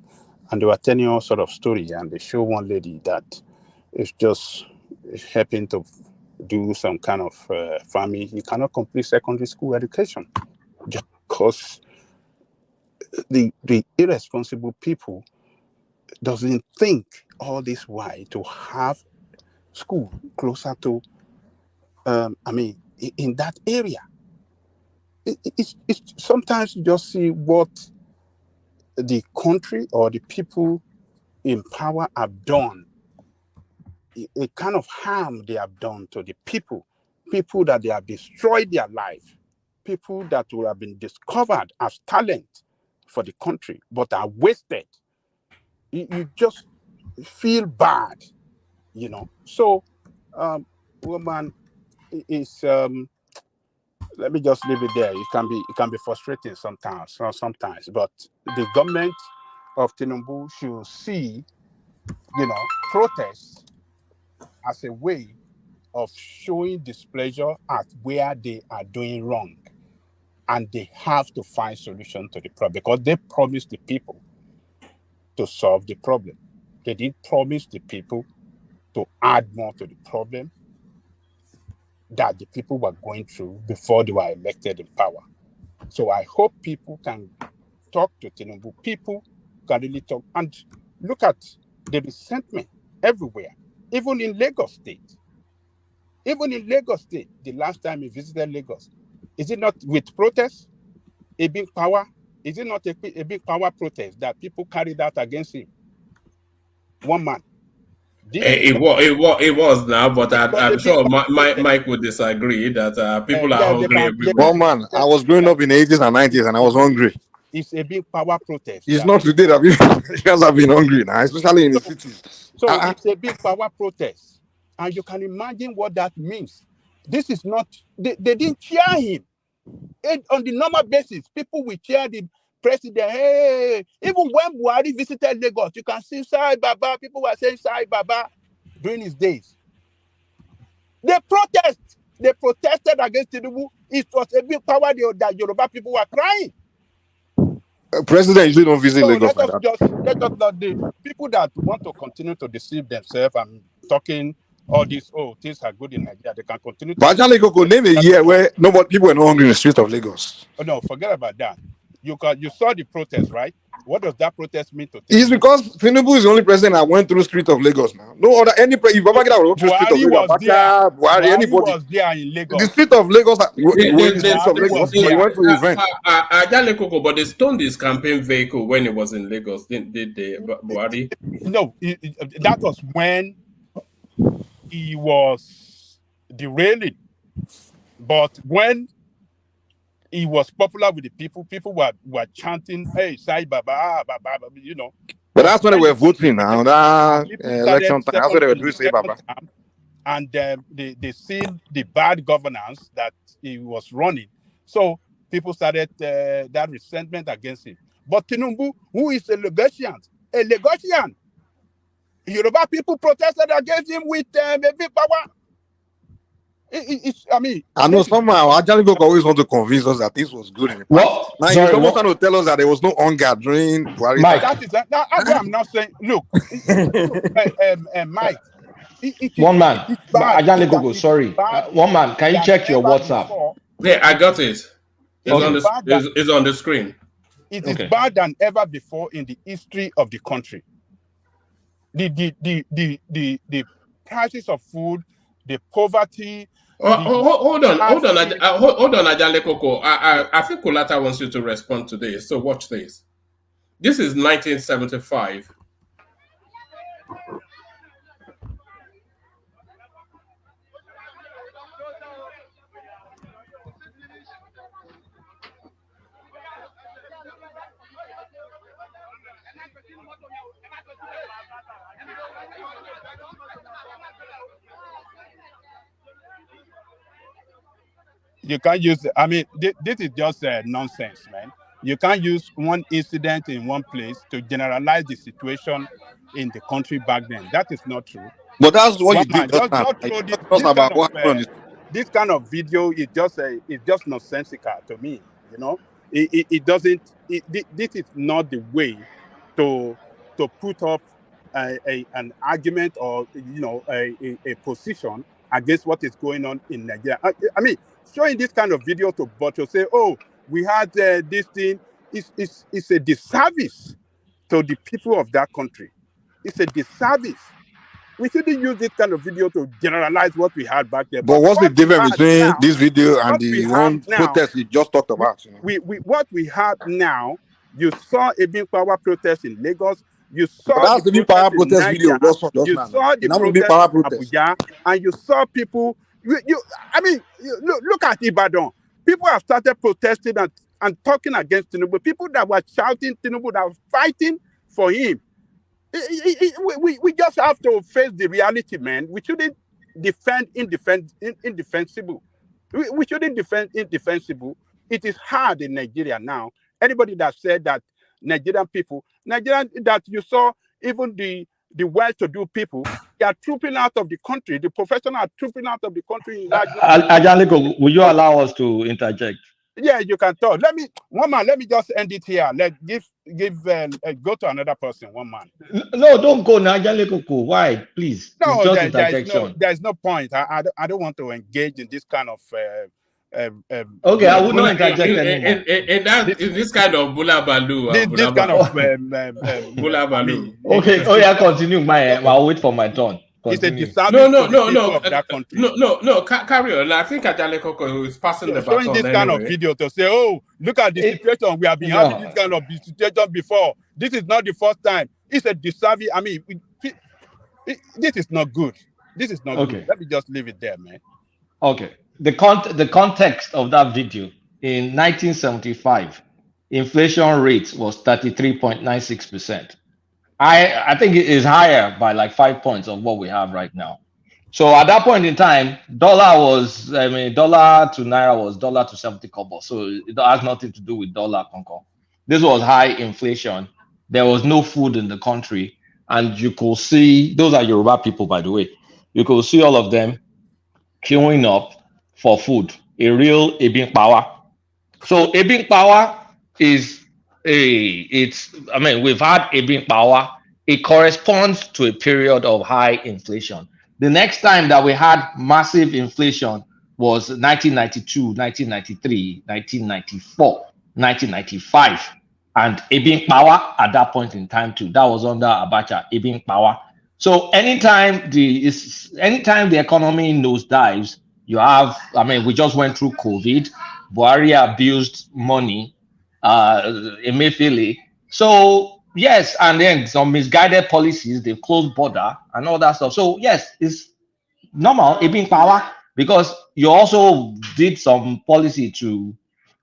And they were telling all sort of story, and they show one lady that is just helping to do some kind of farming. He cannot complete secondary school education just because the irresponsible people doesn't think all this while to have school closer to in that area. It's sometimes you just see what the country or the people in power have done, a kind of harm they have done to the people that they have destroyed their life, people that would have been discovered as talent for the country but are wasted. You just feel bad, you know. So woman is let me just leave it there. It can be frustrating sometimes, but the government of Tinubu should see, protests as a way of showing displeasure at where they are doing wrong, and they have to find solution to the problem because they promised the people to solve the problem. They didn't promise the people to add more to the problem that the people were going through before they were elected in power. So I hope people can talk to Tinubu. People can really talk and look at the resentment everywhere, even in Lagos State. Even in Lagos State, the last time he visited Lagos, is it not with protests? A big power? Is it not a big power protest that people carried out against him? One man. It was now, but I'm sure Mike would disagree that people are hungry everywhere. One man, I was growing up in the 80s and 90s and I was hungry. It's a big power protest. It's not today that people have been hungry now, especially in the cities. So it's a big power protest. And you can imagine what that means. This is not, they didn't cheer him. On the normal basis, people will cheer the president. Hey, even when Buhari visited Lagos, you can see Sai Baba. People were saying Sai Baba during his days. They protested against Tinubu. It was a big power that Yoruba people were crying. President usually don't visit Lagos let us not the people that want to continue to deceive themselves and talking all this, things are good in Nigeria. They can continue to Gbajabiamila, name a year where people were not hungry in the streets of Lagos. Oh no, forget about that. You saw the protest, right? What does that protest mean to Tinubu? It's because Tinubu is the only president that went through streets of Lagos now. No other if Babangida would go through streets of Lagos, Buhari was there in Lagos. The street of Lagos he went for event. But they stoned his campaign vehicle when he was in Lagos, did they, Buhari? No, that was when he was derailing. But when he was popular with the people were chanting, hey, Sai Baba, Baba, But that's when they were voting now. That election time. That's when they were doing Sai Baba. And they seen the bad governance that he was running. So people started that resentment against him. But Tinubu, who is a Lagosian, Yoruba people protested against him with a big power. I know somehow Ajaliko always want to convince us that this was good in the past. Now he's almost trying to tell us that there was no hunger during Buhari. I'm not saying. Look, Mike. One man, Ajaliko, sorry. One man, can you check your WhatsApp? Yeah, I got it. It's on the screen. It is bad than ever before in the history of the country. The prices of food, the poverty. Hold on, Ajaliko. I think Kulata wants you to respond to this. So watch this. This is 1975. You can't use, this is just nonsense, man. You can't use one incident in one place to generalize the situation in the country back then. That is not true. But that's what you did just now. This kind of video is just nonsensical to me. It doesn't. This is not the way to to put up an argument or a position against what is going on in Nigeria. I mean, showing this kind of video to say, oh, we had this thing is a disservice to the people of that country. It's a disservice. We shouldn't use this kind of video to generalize what we had back there. But what's the difference between now, this video and what we the have one now, protest you just talked about? You know? What we have now, you saw a big power protest in Lagos. You saw But that's the big power protest video. You saw the protest in Abuja, and you saw people. Look at Ibadan. People have started protesting and talking against Tinubu. People that were shouting Tinubu, that were fighting for him. We just have to face the reality, man. We shouldn't defend indefensible. We shouldn't defend indefensible. It is hard in Nigeria now. Anybody that said that Nigerian that you saw, even the well-to-do people, they are trooping out of the country. The professionals are trooping out of the country in large numbers. Ajanleko, will you allow us to interject? Yeah, you can talk. Let me just end it here. Go to another person. One man. No, don't go now, Ajanleko. Why, please? No, Interjection. there's no point. I don't want to engage in this kind of. Okay, I will not interject anymore. In this kind of bulabalu. This kind of bulabalu. Okay, continue. I'll wait for my turn. It's a disservice no, of that country. No, carry on. I think Ajanleko is passing the baton. Showing this kind of video to say, oh, look at the situation. We have been having this kind of situation before. This is not the first time. It's a disservice. I mean, this is not good. This is not good. Let me just leave it there, man. Okay. The context of that video, in 1975, inflation rate was 33.96%. I think it is higher by like 5 points of what we have right now. So at that point in time, dollar to naira was dollar to 70 kobo. So it has nothing to do with dollar concord. This was high inflation. There was no food in the country. And you could see, those are Yoruba people, by the way. You could see all of them queuing up for food, a real Ebing power. So Ebing power we've had Ebing power. It corresponds to a period of high inflation. The next time that we had massive inflation was 1992, 1993, 1994, 1995. And Ebing power at that point in time too. That was under Abacha, Ebing power. So anytime the economy nosedives, you have, we just went through COVID. Buhari abused money, Emefiele. So yes, and then some misguided policies, they've closed border and all that stuff. So yes, it's normal, Ebing power, because you also did some policy to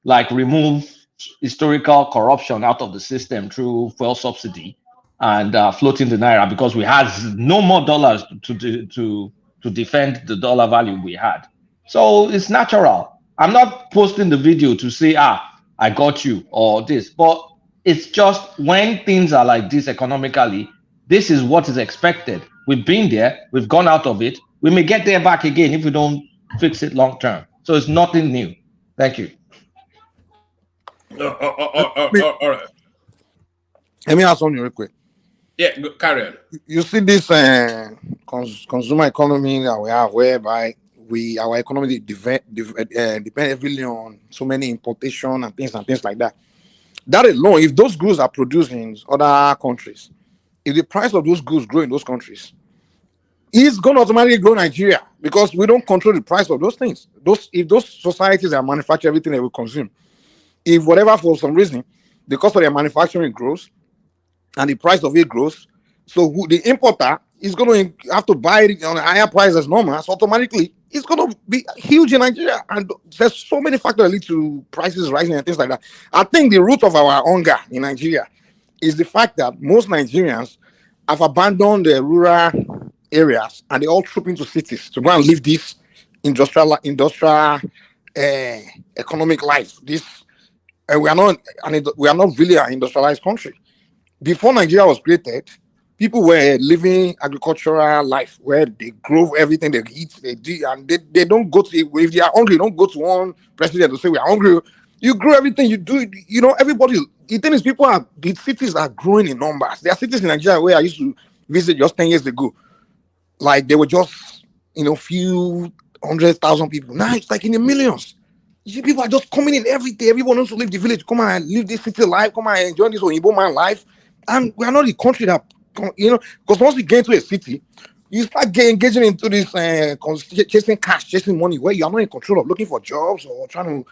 like remove historical corruption out of the system through fuel subsidy and floating the naira, because we had no more dollars to defend the dollar value we had. So it's natural. I'm not posting the video to say, I got you or this, but it's just when things are like this economically, this is what is expected. We've been there, we've gone out of it. We may get there back again if we don't fix it long term. So it's nothing new. Thank you. All right. Let me ask something real quick. Yeah, carry on. You see this consumer economy that we have, whereby our economy depend heavily on so many importation and things like that. That alone, if those goods are produced in other countries, if the price of those goods grow in those countries, it's going to automatically grow Nigeria, because we don't control the price of those things. If those societies that manufacture everything that we consume, if whatever for some reason the cost of their manufacturing grows and the price of it grows, so the importer is going to have to buy it on a higher price as normal. So automatically, it's going to be huge in Nigeria. And there's so many factors that lead to prices rising and things like that. I think the root of our hunger in Nigeria is the fact that most Nigerians have abandoned the rural areas and they all troop into cities to go and live this industrial economic life. We are not really an industrialized country. Before Nigeria was created, people were living agricultural life where they grow everything they eat, they do, and they don't go to, if they are hungry, don't go to one president to say we are hungry. You grow everything you do. Everybody the thing is, the cities are growing in numbers. There are cities in Nigeria where I used to visit just 10 years ago. Like they were just, few 100,000 people. Now it's like in the millions. You see, people are just coming in every day. Everyone wants to leave the village. Come and live this city life. Come and enjoy this Oyinbo man life. And we are not the country that, because once you get into a city, you start engaging into this chasing cash, chasing money, where you are not in control of looking for jobs or trying to.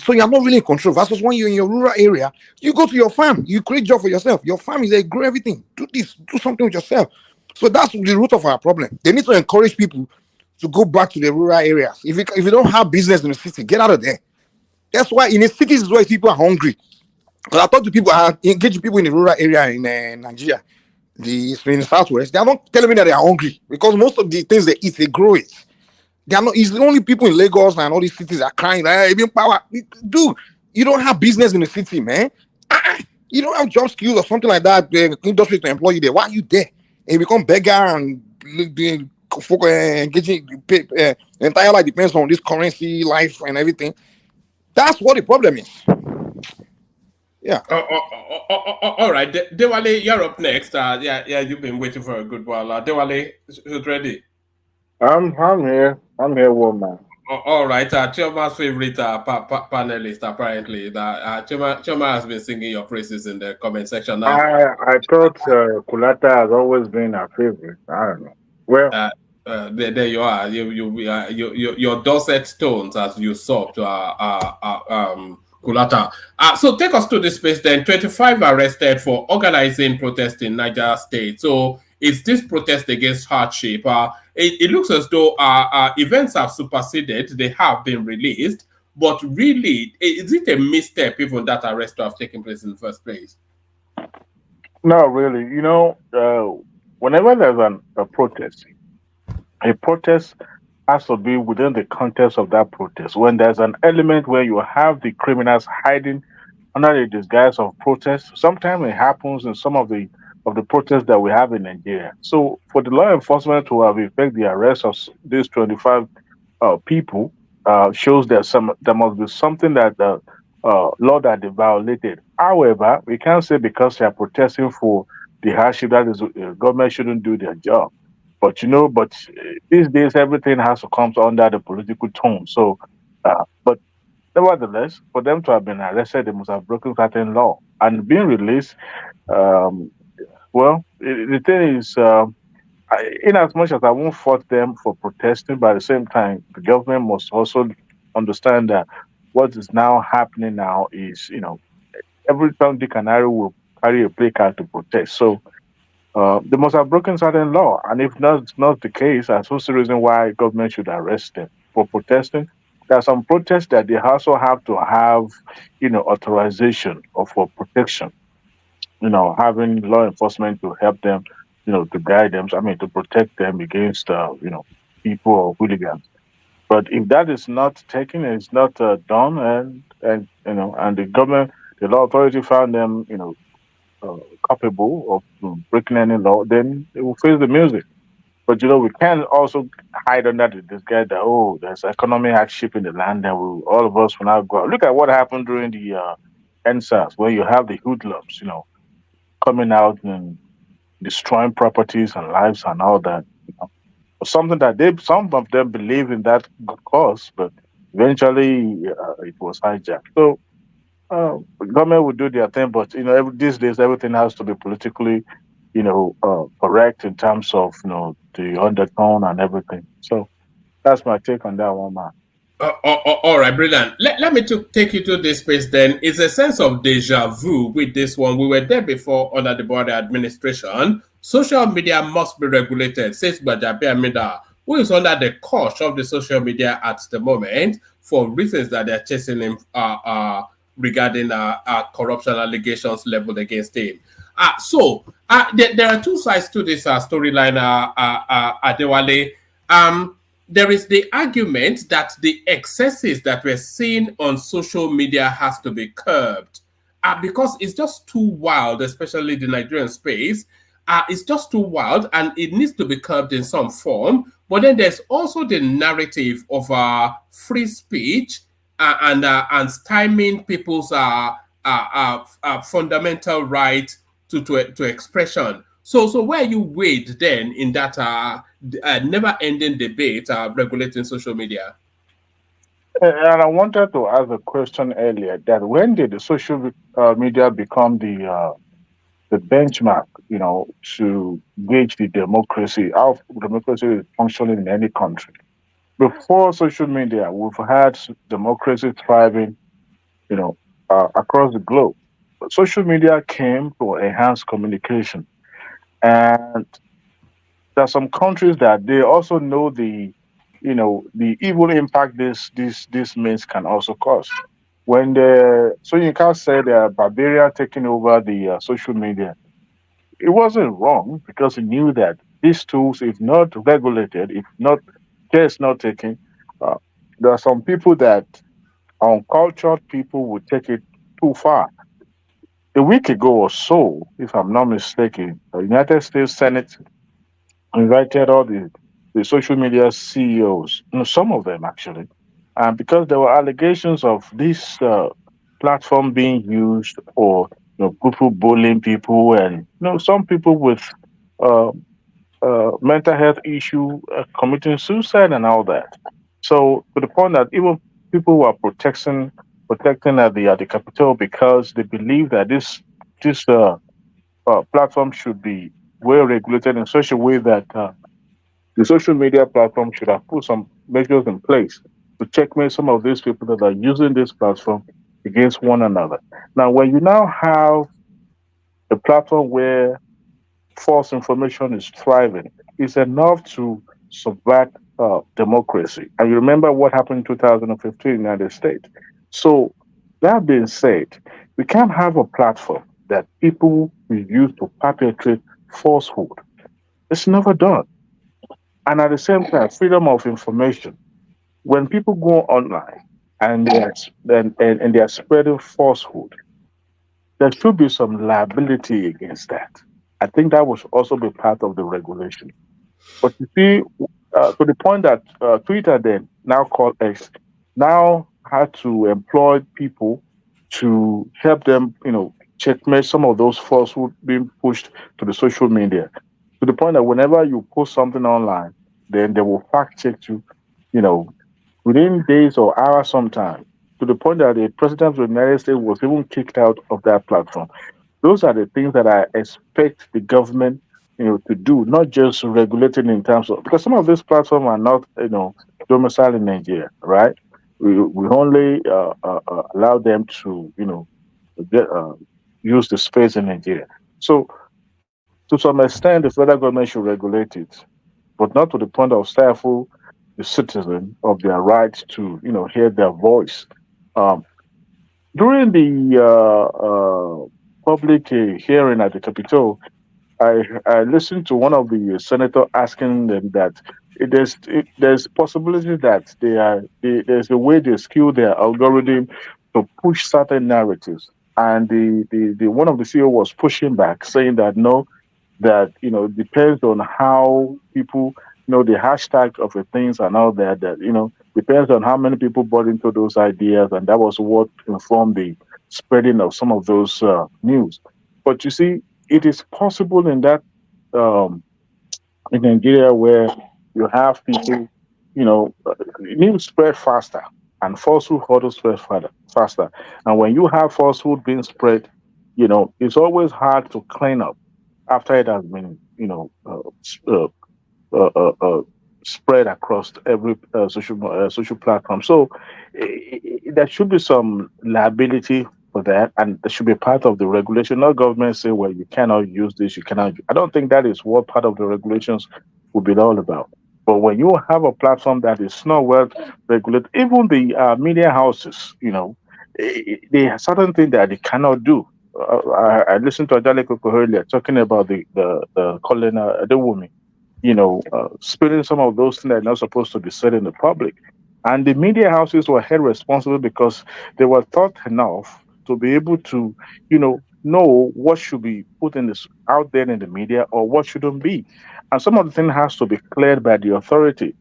So you are not really in control. Versus when you're in your rural area, you go to your farm, you create job for yourself. Your farm is they grow everything. Do this, do something with yourself. So that's the root of our problem. They need to encourage people to go back to the rural areas. If you don't have business in the city, get out of there. That's why in the cities is where people are hungry. Because I talk to people, I engage people in the rural area in Nigeria, in the southwest. They are not telling me that they are hungry because most of the things they eat, they grow it. They are not. It's the only people in Lagos and all these cities are crying. Even power, dude. You don't have business in the city, man. You don't have job skills or something like that. The industry to employ you there. Why are you there? And you become beggar and engaging. Entire life depends on this currency, life, and everything. That's what the problem is. Yeah. All right, Dewale, you're up next. You've been waiting for a good while. Dewale, who's ready? I'm here. I'm here, woman. All right, Choma's favorite panelist, apparently. Choma has been singing your praises in the comment section now. I thought Kulata has always been our favorite. I don't know. Well, there you are. Your dulcet tones as you sob to Kulata. So take us to this space then. 25 arrested for organizing protest in Niger State. So is this protest against hardship? It looks as though events have superseded. They have been released. But really, is it a misstep even that arrest to have taken place in the first place? No, really. Whenever there's a protest has to be within the context of that protest. When there's an element where you have the criminals hiding under the disguise of protest, sometimes it happens in some of the protests that we have in Nigeria. So for the law enforcement to have effected the arrest of these 25 people shows that there must be something that the law that they violated. However, we can't say because they are protesting for the hardship that is government shouldn't do their job. But these days everything has to come under the political tone. So, but nevertheless, for them to have been arrested, they must have broken certain law and being released. Well, the thing is, in as much as I won't fault them for protesting, but at the same time, the government must also understand that what is now happening now is, every time Dick and Harry will carry a placard to protest. So they must have broken certain law. And if that's not the case, I don't see reason why government should arrest them for protesting. There are some protests that they also have to have, authorization or for protection. Having law enforcement to help them, to guide them, to protect them against, people or hooligans. But if that is not taken, it's not done, and the government, the law authority found them, capable of breaking any law, then they will face the music. But we can't also hide under this guy that there's economic hardship in the land, and all of us will now go out. Look at what happened during the NSAS, where you have the hoodlums, coming out and destroying properties and lives and all that. Something that some of them believe in that cause, but eventually it was hijacked. So government will do their thing, but these days everything has to be politically, correct in terms of the undertone and everything. So that's my take on that one, man. All right, brilliant. Let me take you to this space then. It's a sense of deja vu with this one. We were there before under the border administration. Social media must be regulated, says Gbajabiamila'S, who is under the cosh of the social media at the moment for reasons that they're chasing him regarding corruption allegations leveled against him. So there are two sides to this storyline, Adewale. There is the argument that the excesses that we're seeing on social media has to be curbed because it's just too wild, especially the Nigerian space. It's just too wild and it needs to be curbed in some form. But then there's also the narrative of free speech and stymieing people's fundamental right to expression. So where you weighed then in that never-ending debate regulating social media? And I wanted to ask a question earlier that when did the social media become the benchmark, to gauge the democracy, how democracy is functioning in any country? Before social media, we've had democracy thriving, across the globe. But social media came to enhance communication, and there are some countries that they also know the evil impact this means can also cause. When the so you can't say the barbarian taking over the social media, it wasn't wrong because he knew that these tools, if not regulated, if not care is not taken, uh, there are some people that uncultured people would take it too far. A week ago or so, if I'm not mistaken, the United States Senate invited all the social media CEOs, some of them actually, and because there were allegations of this platform being used for people bullying people, and some people with uh, mental health issue committing suicide and all that. So to the point that even people who are protecting at the Capitol because they believe that this platform should be well regulated in such a way that the social media platform should have put some measures in place to checkmate some of these people that are using this platform against one another. Now, when you now have a platform where false information is thriving, it's enough to subvert democracy. And you remember what happened in 2015 in the United States. So, that being said, we can't have a platform that people will use to perpetrate falsehood. It's never done. And at the same time, freedom of information. When people go online and and they are spreading falsehood, there should be some liability against that. I think that would also be part of the regulation. But you see, to the point that Twitter then now called X now had to employ people to help them, checkmate some of those falsehoods being pushed to the social media. To the point that whenever you post something online, then they will fact check you, you know, within days or hours sometimes. To the point that the president of the United States was even kicked out of that platform. Those are the things that I expect the government, to do, not just regulating in terms of, because some of these platforms are not, domiciled in Nigeria, right? We only allow them to, get, use the space in Nigeria. So to some extent, the federal government should regulate it, but not to the point of stifle the citizen of their right to, hear their voice. Um, During the public hearing at the Capitol, I listened to one of the senator asking them that there's possibility that there's a way they skew their algorithm to push certain narratives, and the one of the CEO was pushing back, saying that no, that it depends on how people the hashtag of the things and all that depends on how many people bought into those ideas, and that was what informed the spreading of some of those news. But you see, it is possible in that um, in Nigeria where you have people, news spread faster and falsehood also spread faster. And when you have falsehood being spread, it's always hard to clean up after it has been, uh, uh, uh, spread across every social platform. So there should be some liability for that, and there should be part of the regulation. Not government say, well, you cannot use this, you cannot. I don't think that is what part of the regulations would be all about. But when you have a platform that is not well regulated, even the media houses, they have certain things that they cannot do. I listened to Adale Koko earlier talking about the Colin Adewumi, spilling some of those things that are not supposed to be said in the public. And the media houses were held responsible because they were taught enough to be able to, know what should be put in this out there in the media or what shouldn't be. And some of the things has to be cleared by the authority.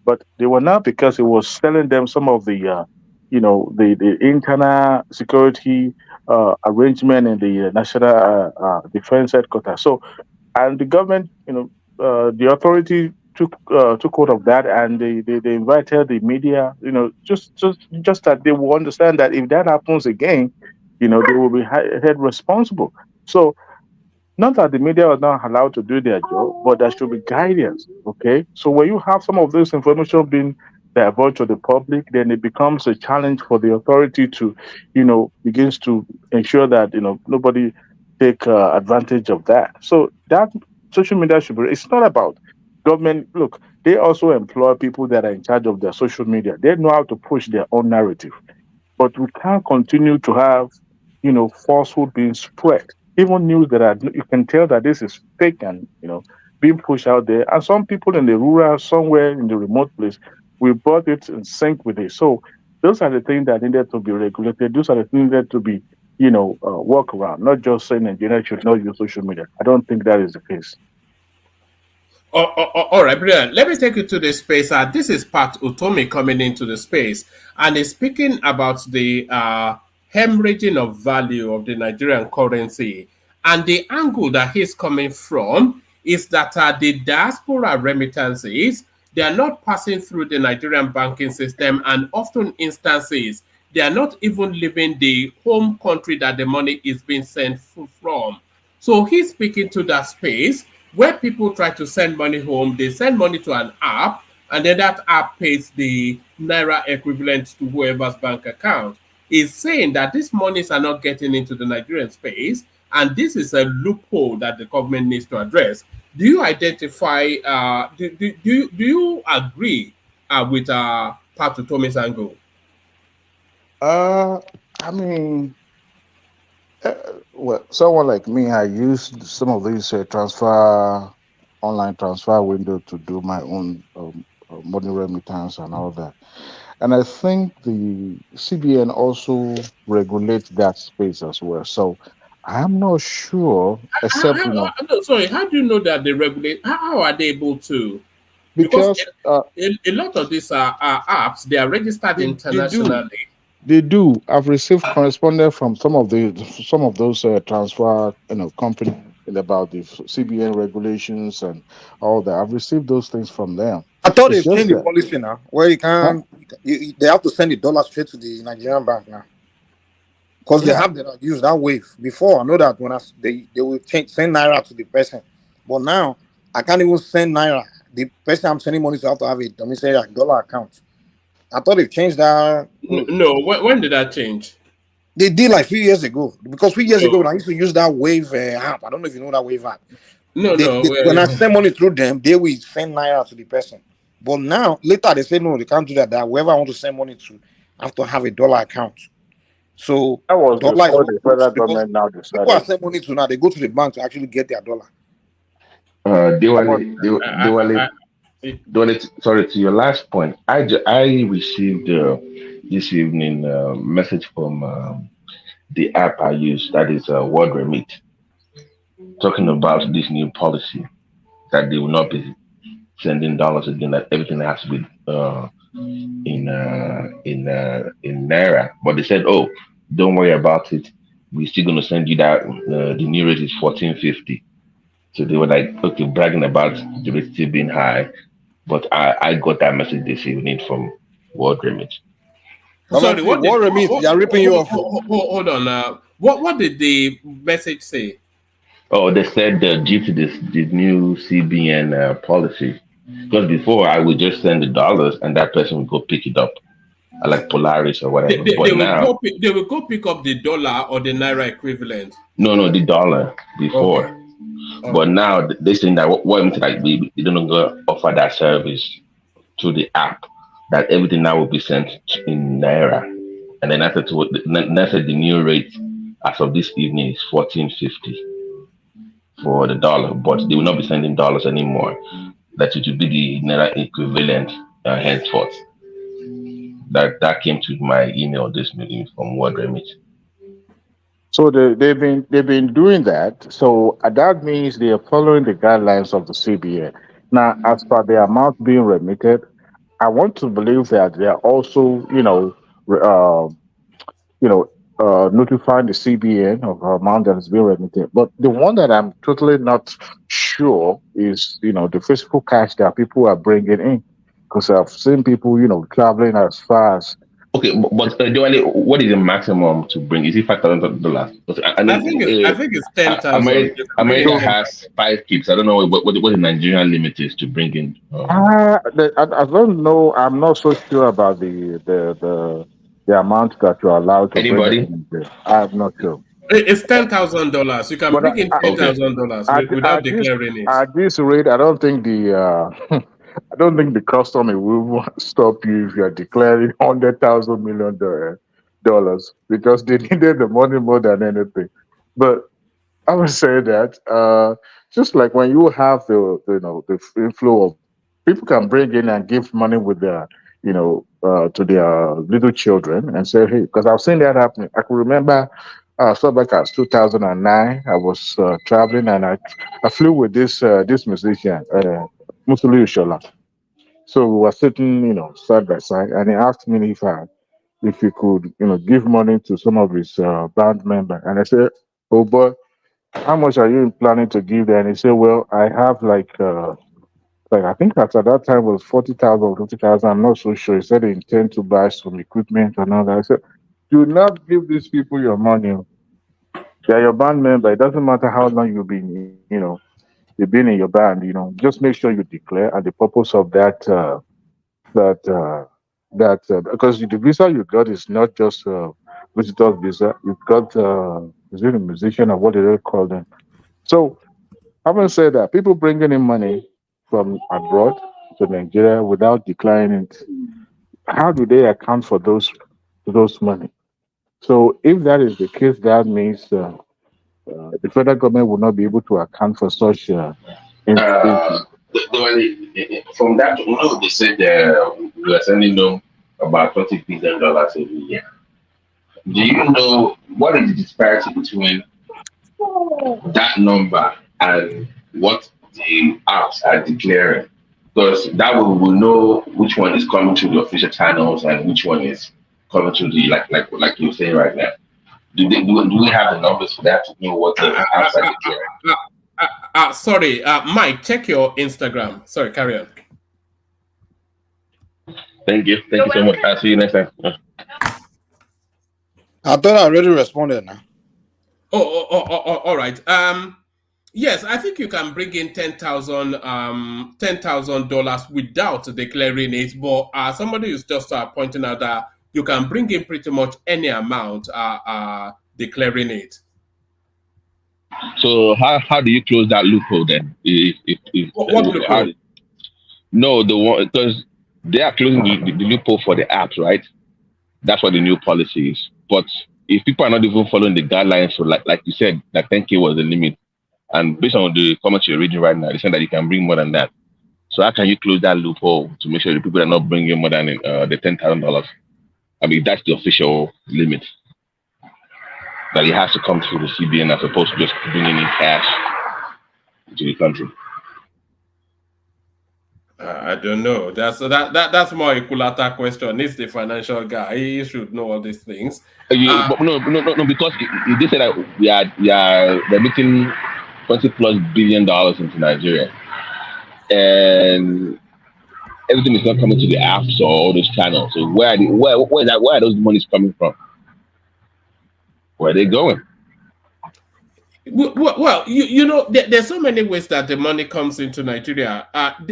But they were not, because it was telling them some of the the internal security arrangement in the national defense headquarters. So, and the government, the authority took hold of that, and they invited the media, just that they will understand that if that happens again, they will be held responsible. So, not that the media are not allowed to do their job, but there should be guidance. Okay, so when you have some of this information being divulged to the public, then it becomes a challenge for the authority to, begins to ensure that nobody take advantage of that. So that social media should be. It's not about government. Look, they also employ people that are in charge of their social media. They know how to push their own narrative, but we can't continue to have falsehood being spread. Even news that you can tell that this is fake and being pushed out there. And some people in the rural, somewhere in the remote place, we brought it in sync with it. So those are the things that needed to be regulated. Those are the things that to be work around. Not just saying Nigeria should not use social media. I don't think that is the case. All right, brilliant. Let me take you to the space. This is Pat Utomi coming into the space, and he's speaking about the hemorrhaging of value of the Nigerian currency. And the angle that he's coming from is that the diaspora remittances, they are not passing through the Nigerian banking system, and often instances, they are not even leaving the home country that the money is being sent from. So he's speaking to that space where people try to send money home. They send money to an app, and then that app pays the Naira equivalent to whoever's bank account. Is saying that these monies are not getting into the Nigerian space, and this is a loophole that the government needs to address. Do you identify, do you agree with Pat Utomi's angle? I mean, well, someone like me, I used some of these online transfer window to do my own money remittance and all that. And I think the CBN also regulates that space as well. So I'm not sure, except sorry, how do you know that they regulate? How are they able to? Because a lot of these apps, they are registered internationally. They do. I've received correspondence from some of those transfer companies about the CBN regulations and all that. I've received those things from them. I thought they've changed the policy now, where you can they have to send the dollar straight to the Nigerian bank now, because they have used that wave before. I know that when they will send Naira to the person, but now I can't even send Naira. The person I'm sending money to have to have a domiciliary dollar account. I thought they've changed that. No, when did that change? They did like 3 years ago. Because 3 years ago, when I used to use that Wave app. I don't know if you know that Wave app. When I send money through them, they will send Naira to the person. But now, later, they say, no, they can't do that. That whoever I want to send money to, have to have a dollar account. So, that was before the federal government now decided. People I send money to now, they go to the bank to actually get their dollar. Sorry, to your last point, I received this evening a message from the app I use, that is Word Remit, talking about this new policy that they will not be sending dollars again, that everything has to be in Naira. But they said, oh, don't worry about it. We're still going to send you that. The new rate is 14.50. So they were like, okay, bragging about the rate still being high. But I got that message this evening from Word Remit. Sorry, Word Remit? They're ripping you off. Hold on. What did the message say? Oh, they said due to this new CBN policy, because before I would just send the dollars and that person would go pick it up, like Polaris or whatever. They will go pick up the dollar or the Naira equivalent. No, the dollar before. Okay. But now they're saying that they don't go offer that service to the app, that everything now will be sent in Naira. And then after the new rate as of this evening is 14.50 for the dollar, but they will not be sending dollars anymore. That it will be the Naira equivalent henceforth. That came to my email this morning from Word Remit. So they've been doing that. So that means they are following the guidelines of the CBN. Now, as for the amount being remitted, I want to believe that they are also, notifying the CBN of the amount that is being remitted. But the one that I'm totally not sure is, the physical cash that people are bringing in. Because I've seen people, traveling as far as. Okay, but Joelle, what is the maximum to bring? Is it $5,000? I think it's 10,000. America has 5 kids. I don't know what the Nigerian limit is to bring in. I don't know. I'm not so sure about the amount that you're allowed to Anybody? bring in. I'm not sure. It's $10,000. You can bring in $10,000 without declaring it. At this rate, I don't think I don't think the custom will stop you if you are declaring $100,000 million dollars, because they needed the money more than anything. But I would say that just like when you have the inflow of people can bring in and give money with their to their little children and say, hey, because I've seen that happening. I can remember so back as 2009, I was traveling and I flew with this musician, Musulu Ushola. So we were sitting, side by side, and he asked me if he could, give money to some of his band members. And I said, oh boy, how much are you planning to give them? And he said, well, I have like I think at that time was 40,000 or 50,000. I'm not so sure. He said he intend to buy some equipment and all that. I said, do not give these people your money. They're your band member. It doesn't matter how long you've been, you've been in your band. Just make sure you declare. And the purpose of that, because the visa you got is not just visitor's visa. You've got is it a musician or what do they call them? So I'm gonna say that people bringing in money from abroad to Nigeria without declaring it, how do they account for those money? So if that is the case, that means the federal government will not be able to account for such. From that, they said we are sending them about $20 billion every year. Do you know what is the disparity between that number and what the apps are declaring? Because that way we'll know which one is coming to the official channels and which one is coming to the like you're saying right now. Do we have the numbers for that to know what the apps are declaring? Sorry, Mike, check your Instagram. Sorry, carry on. Thank you so much. I'll see you next time. I thought I already responded now. All right. Yes, I think you can bring in $10,000 without declaring it. But somebody is just pointing out that you can bring in pretty much any amount declaring it. So how do you close that loophole then? What loophole? No, the one, because they are closing the loophole for the apps, right? That's what the new policy is. But if people are not even following the guidelines, so like you said, that 10K was the limit, and based on the comments you're reading right now, they said that you can bring more than that. So how can you close that loophole to make sure the people are not bringing more than the $10,000? I mean, that's the official limit. That it has to come through the CBN as opposed to just bringing in cash into the country. I don't know. That's more a Kulata question. It's the financial guy. He should know all these things. But no, because they said that we are remitting $20+ billion into Nigeria, and everything is not coming to the apps or all those channels. So where are those monies coming from? Where are they going? Well, there's so many ways that the money comes into Nigeria.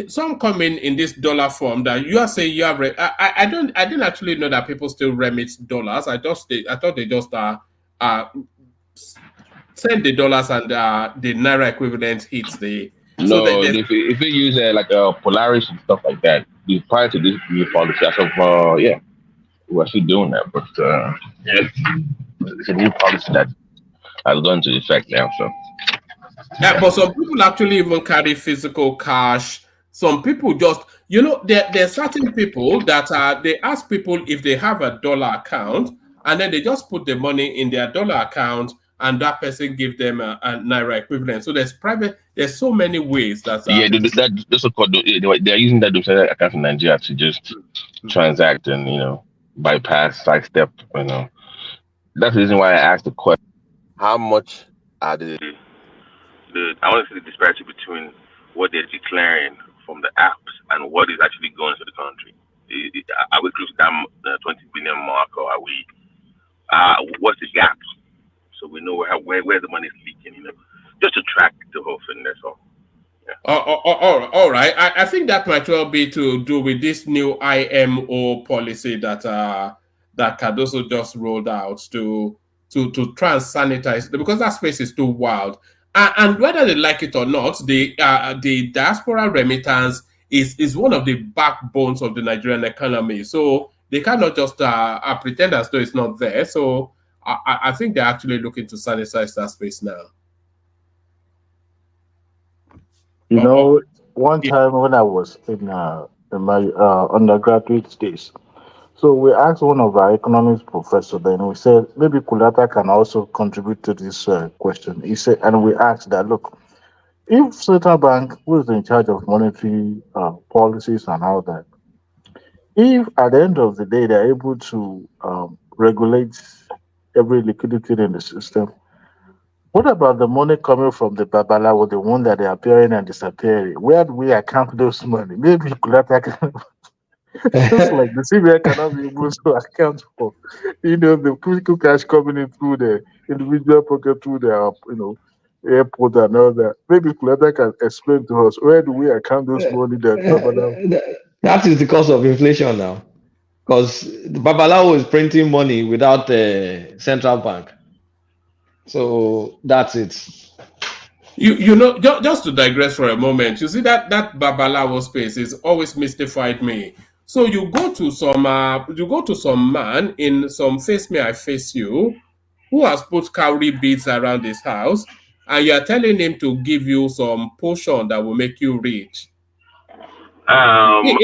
Some come in this dollar form that you are saying you have. I didn't actually know that people still remit dollars. I thought they just send the dollars and the naira equivalent hits the. No, if they use like Polaris and stuff like that, prior to this new policy, as of we're still doing that, but it's a new policy that has gone into effect now. So but some people actually even carry physical cash. Some people just, there are certain people that they ask people if they have a dollar account, and then they just put the money in their dollar account, and that person give them a naira equivalent. So there's so many ways that they're using that account in Nigeria to just transact and bypass, sidestep. That's the reason why I asked the question: how much are I want to see the disparity between what they're declaring from the apps and what is actually going to the country. Are we close to that 20 billion mark, or are we? What's the gap? So we know where the money is leaking. Just to track the whole thing. That's all. All right. I think that might well be to do with this new IMO policy that Cardoso just rolled out to try and sanitize, because that space is too wild. And whether they like it or not, the diaspora remittance is one of the backbones of the Nigerian economy. So they cannot just pretend as though it's not there. So I think they're actually looking to sanitize that space now. You know, one time when I was in my undergraduate days, so we asked one of our economics professors, then we said maybe Kulata can also contribute to this question. He said, and we asked that, look, if central bank, who is in charge of monetary policies and all that, if at the end of the day they're able to regulate every liquidity in the system, what about the money coming from the Babalawo, the one that they are appearing and disappearing? Where do we account those money? Maybe Kulata can, just like the CBI cannot be able to account for, the critical cash coming in through the individual pocket, through the, airport and all that. Maybe Kulata can explain to us, where do we account those money that Babalawo? That is the cost of inflation now, because the Babalawo is printing money without the central bank. So that's it. Just to digress for a moment, you see that Babalawo space has always mystified me. So you go to some man in some face me I face you, who has put cowrie beads around his house, and you are telling him to give you some potion that will make you rich. If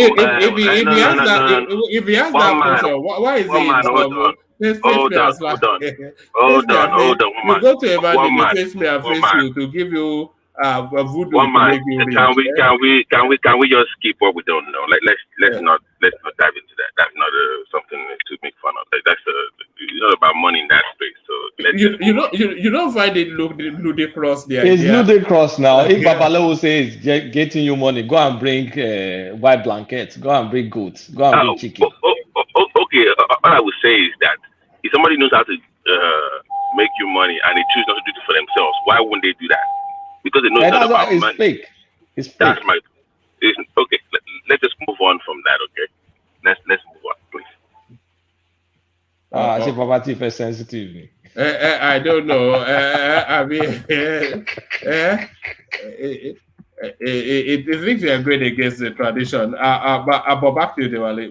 he has that potion, why is he in trouble? Hold on. You go to a man in the face me and face you to give you a voodoo to make you rich. Can we just skip what we don't know? Let's not dive into that. That's not something to make fun of. It's not about money in that space. So you don't find it ludicrous? It's ludicrous now. If Babalawo says getting you money, go and bring white blankets, go and bring goats, go and bring chicken. Okay, all I would say is that if somebody knows how to make you money and they choose not to do it for themselves, why wouldn't they do that? Because they know it's not about money. Fake. It's fake. That's my. Okay, let's just move on from that. Okay, let's move on, please. I say poverty is sensitive. I don't know. I mean, it thinks we are going against the tradition. But back to Diwali.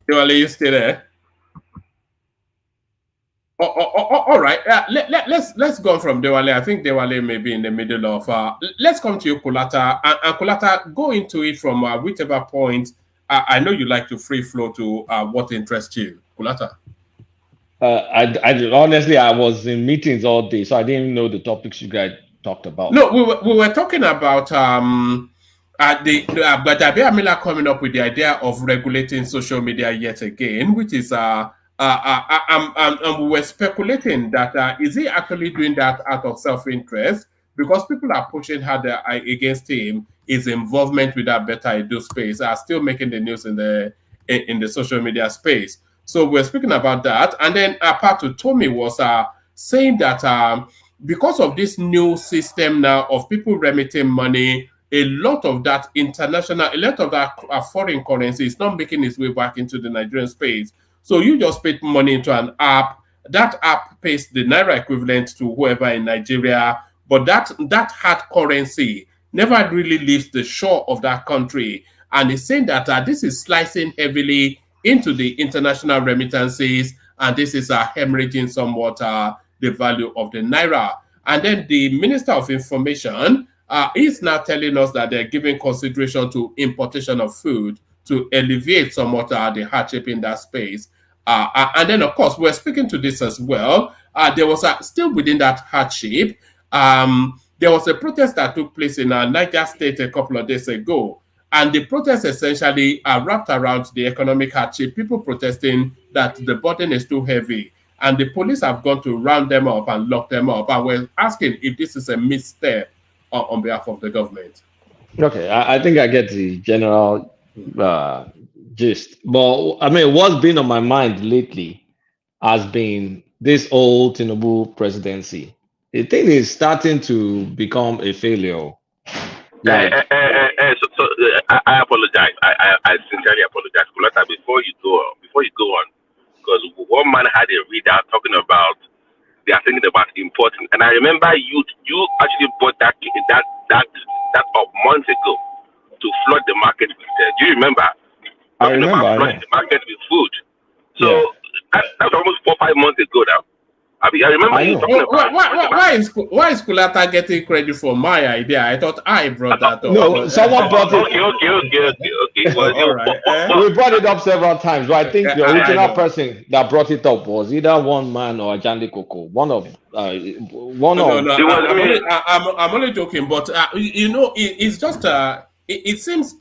Diwali, you still there? All right. Let's go from Diwali. I think Diwali may be in the middle of. Let's come to you, Kulata. And Kulata, go into it from whichever point. I know you like to free flow to what interests you, Kulata. I honestly, I was in meetings all day, so I didn't even know the topics you guys talked about. No, we were talking about the Gbajabiamila coming up with the idea of regulating social media yet again, which is and we were speculating that is he actually doing that out of self-interest, because people are pushing harder against him. His involvement with that Better Edu space are still making the news in the social media space. So we're speaking about that, and then part to Tommy was saying that because of this new system now of people remitting money, a lot of that foreign currency is not making its way back into the Nigerian space. So you just put money into an app. That app pays the Naira equivalent to whoever in Nigeria, but that hard currency never really leaves the shore of that country. And he's saying that this is slicing heavily into the international remittances, and this is hemorrhaging somewhat the value of the Naira. And then the Minister of Information is now telling us that they're giving consideration to importation of food to alleviate somewhat the hardship in that space. And then, of course, we're speaking to this as well. There was still within that hardship, there was a protest that took place in Niger State a couple of days ago. And the protests essentially are wrapped around the economic hardship, people protesting that the burden is too heavy. And the police have gone to round them up and lock them up. And we're asking if this is a misstep on behalf of the government. Okay, I think I get the general gist. But I mean, what's been on my mind lately has been this old Tinubu presidency. The thing is starting to become a failure. Like, I apologize. I sincerely apologize. Kulata, before you go on, because one man had a readout talking about they are thinking about importing, and I remember you actually bought that up months ago to flood the market with. Do you remember? I remember. Flooding the market with food. So that was almost 4 or 5 months ago now. I remember you talking about. Why is Kulata getting credit for my idea? I thought I brought that up. No, someone brought it. Okay. Well, all right. We brought it up several times, but I think the original person that brought it up was either one man or Ajandi Koko. No, I'm only joking, but it's just it seems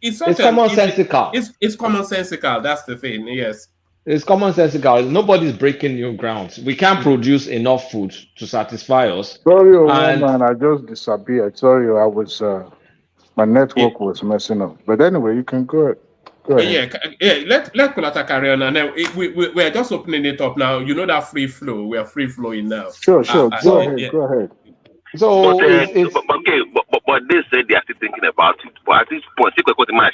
it's commonsensical. It's commonsensical. That's the thing. Yes. It's commonsensical. Nobody's breaking new ground. We can't produce enough food to satisfy us. Sorry, man, I just disappeared. Sorry, I was my network was messing up. But anyway, you can go ahead. Yeah. Let Kulata carry on, and then we are just opening it up now. You know that free flow. We are free flowing now. Sure. Go ahead. So but they said they are still thinking about it. But at this point, why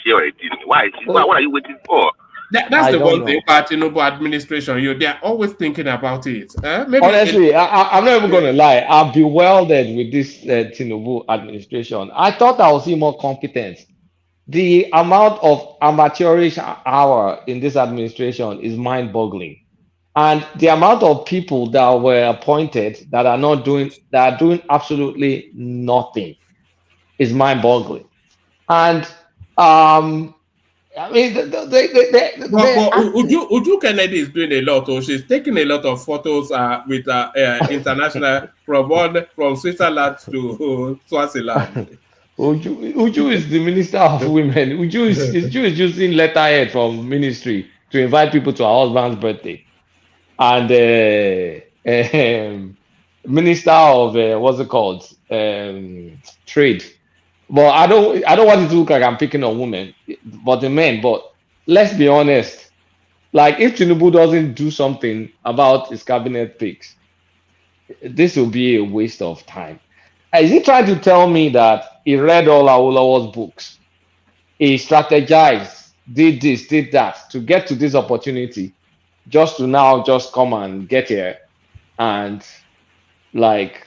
are you waiting for? That's the one thing about Tinubu administration. They're always thinking about it. Honestly, I'm not even going to lie. I'm bewildered with this Tinubu administration. I thought I would see more competence. The amount of amateurish hour in this administration is mind-boggling, and the amount of people that were appointed that are doing absolutely nothing is mind-boggling. And I mean, Uju Kennedy is doing a lot. She's taking a lot of photos with international from Switzerland to Swaziland. Uju is the minister of women. Uju is using letterhead from ministry to invite people to her husband's birthday, and minister of what's it called, trade. But I don't want it to look like I'm picking on women, but the men. But let's be honest, like if Tinubu doesn't do something about his cabinet picks, this will be a waste of time. Is he trying to tell me that he read all Awolowo's books, he strategized, did this, did that to get to this opportunity, just to now just come and get here and like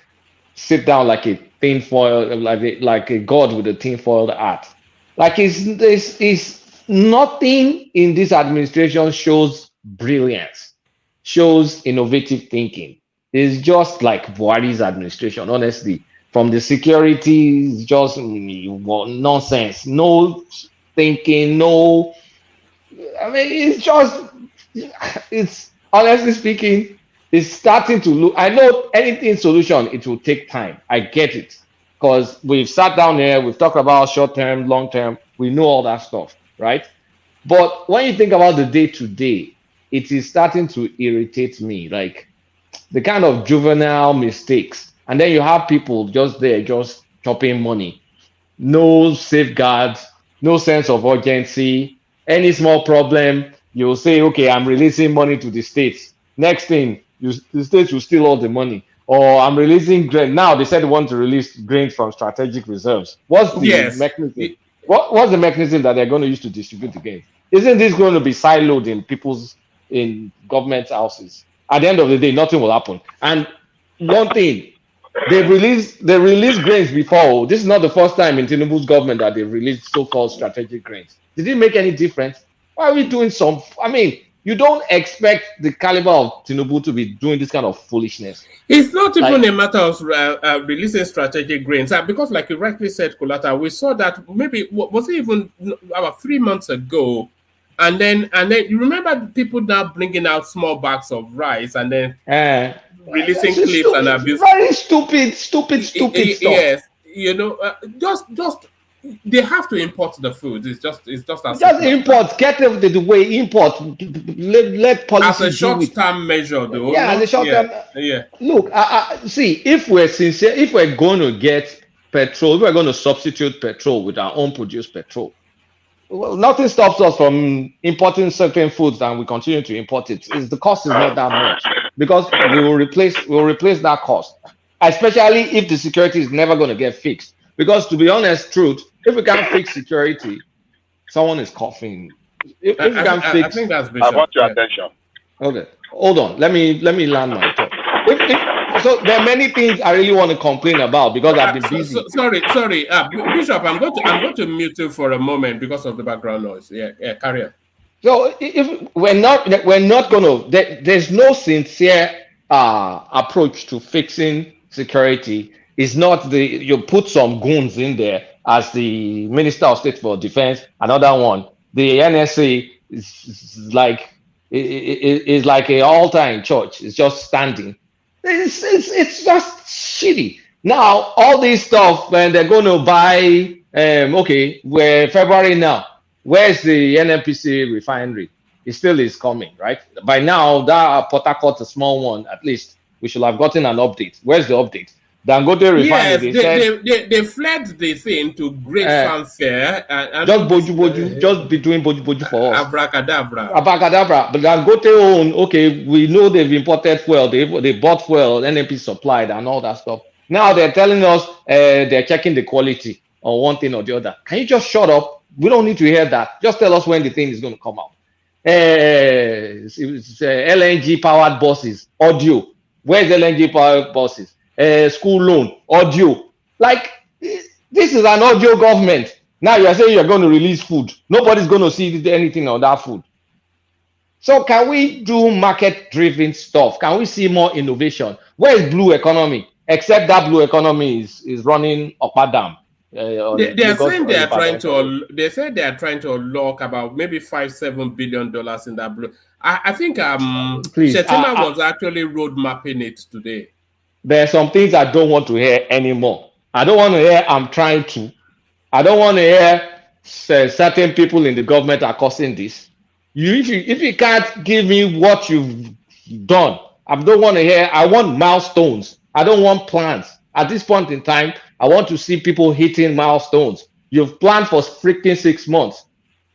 sit down like a tinfoil, like a god with a tinfoil hat? Like it's nothing in this administration shows brilliance, shows innovative thinking. It's just like Buhari's administration, honestly. From the security, it's just nonsense. No thinking, no. I mean, it's honestly speaking, it's starting to look. I know anything solution, it will take time. I get it. Because we've sat down here, we've talked about short term, long term, we know all that stuff, right? But when you think about the day-to-day, it is starting to irritate me, like the kind of juvenile mistakes. And then you have people just there, just chopping money. No safeguards, no sense of urgency. Any small problem, you'll say, okay, I'm releasing money to the states. Next thing, the states will steal all the money. Or I'm releasing grain. Now they said they want to release grains from strategic reserves. What's the mechanism? What's the mechanism that they're going to use to distribute the grain? Isn't this going to be siloed in government houses? At the end of the day, nothing will happen. And one thing, they released grains before. This is not the first time in Tinubu's government that they released so-called strategic grains. Did it make any difference? Why are we doing some? I mean, you don't expect the caliber of Tinubu to be doing this kind of foolishness. It's not even a matter of releasing strategic grains, because like you rightly said, Kulata, we saw that maybe, was it even about 3 months ago, and then you remember people now bringing out small bags of rice and then releasing clips and abuse. Very stupid stuff. Yes, just They have to import the food. It's just as just import. Get the way import. Let policy as a short-term measure, though. Yeah, as a short-term. Yeah. Look, see, if we're sincere, if we're going to get petrol, if we're going to substitute petrol with our own produced petrol, well, nothing stops us from importing certain foods, and we continue to import it. The cost is not that much because we'll replace that cost, especially if the security is never going to get fixed. Because to be honest, truth, if we can't fix security, someone is coughing. If we can't fix, I think that's I want your attention. Okay, hold on. Let me land my thought. So there are many things I really want to complain about because I've been busy. Sorry, Bishop. I'm going to mute you for a moment because of the background noise. Yeah, carry on. So if we're not going to, there's no sincere approach to fixing security. It's not you put some goons in there as the Minister of State for Defense. Another one, the NSA is like an altar in church. It's just standing. It's just shitty. Now all this stuff when they're going to buy. We're February now. Where's the NNPC refinery? It still is coming, right? By now, that Port Harcourt, a small one, at least we should have gotten an update. Where's the update? Dangote refinery. Yes, they fled the thing to great fanfare. And just boju, just be doing boju for us. Abracadabra. But Dangote own, we know they've imported fuel, they bought fuel, NNP supplied and all that stuff. Now they're telling us they're checking the quality on one thing or the other. Can you just shut up? We don't need to hear that. Just tell us when the thing is going to come out. LNG powered buses, audio. Where's LNG powered buses? School loan, audio. Like, this is an audio government. Now you're saying you're going to release food. Nobody's going to see anything on that food. So can we do market-driven stuff? Can we see more innovation? Where is blue economy? Except that blue economy is running Okpadam. They are saying they are trying to unlock about maybe $5-7 billion in that blue. I think Shetima was actually road mapping it today. There are some things I don't want to hear anymore. I don't want to hear I'm trying to. I don't want to hear certain people in the government are causing this. If you can't give me what you've done, I don't want to hear. I want milestones. I don't want plans. At this point in time, I want to see people hitting milestones. You've planned for freaking 6 months.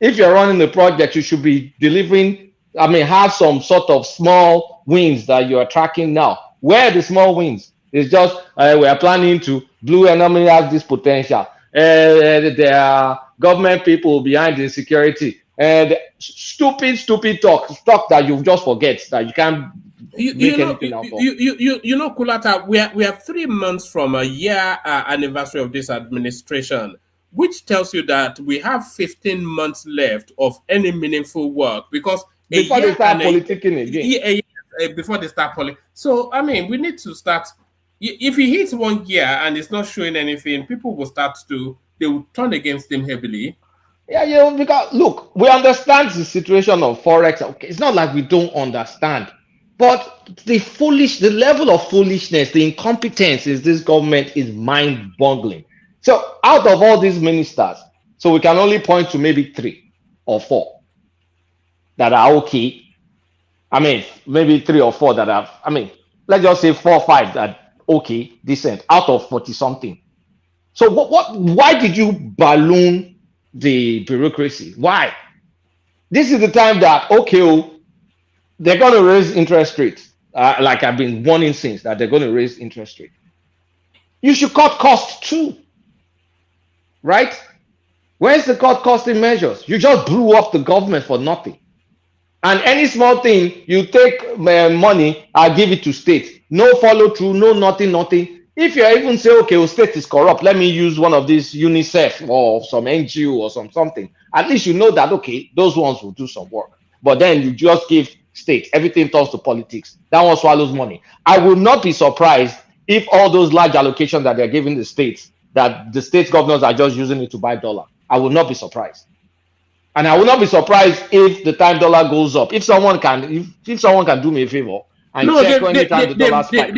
If you're running the project, you should be delivering, have some sort of small wins that you are tracking now. Where are the small wins? It's just, we are planning to, blue economy has this potential. There are government people behind the security. And stupid talk that you just forget, that you can't make anything out of. Kulata, we are 3 months from a year anniversary of this administration, which tells you that we have 15 months left of any meaningful work because before they start politicking again. Before they start politics. So, we need to start. If he hits 1 year and it's not showing anything, people will they will turn against him heavily. Yeah, because look, we understand the situation of Forex. Okay, it's not like we don't understand. But the level of foolishness, the incompetence in this government is mind-boggling. So out of all these ministers, so we can only point to maybe 3 or 4 that are okay. Maybe 3 or 4 that have, let's just say 4 or 5 that okay, decent, out of 40-something. So why did you balloon the bureaucracy? Why? This is the time that, they're going to raise interest rates. Like I've been warning since that they're going to raise interest rate. You should cut costs too. Right? Where's the cut costing measures? You just blew up the government for nothing. And any small thing, you take money, I'll give it to state. No follow through, no nothing. If you even say, state is corrupt, let me use one of these UNICEF or some NGO or something. At least you know that, those ones will do some work. But then you just give state, everything turns to politics. That one swallows money. I will not be surprised if all those large allocations that they're giving the states, that the state governors are just using it to buy dollar. I will not be surprised. And I will not be surprised if the time dollar goes up. If someone can do me a favor and check anytime the dollar spikes.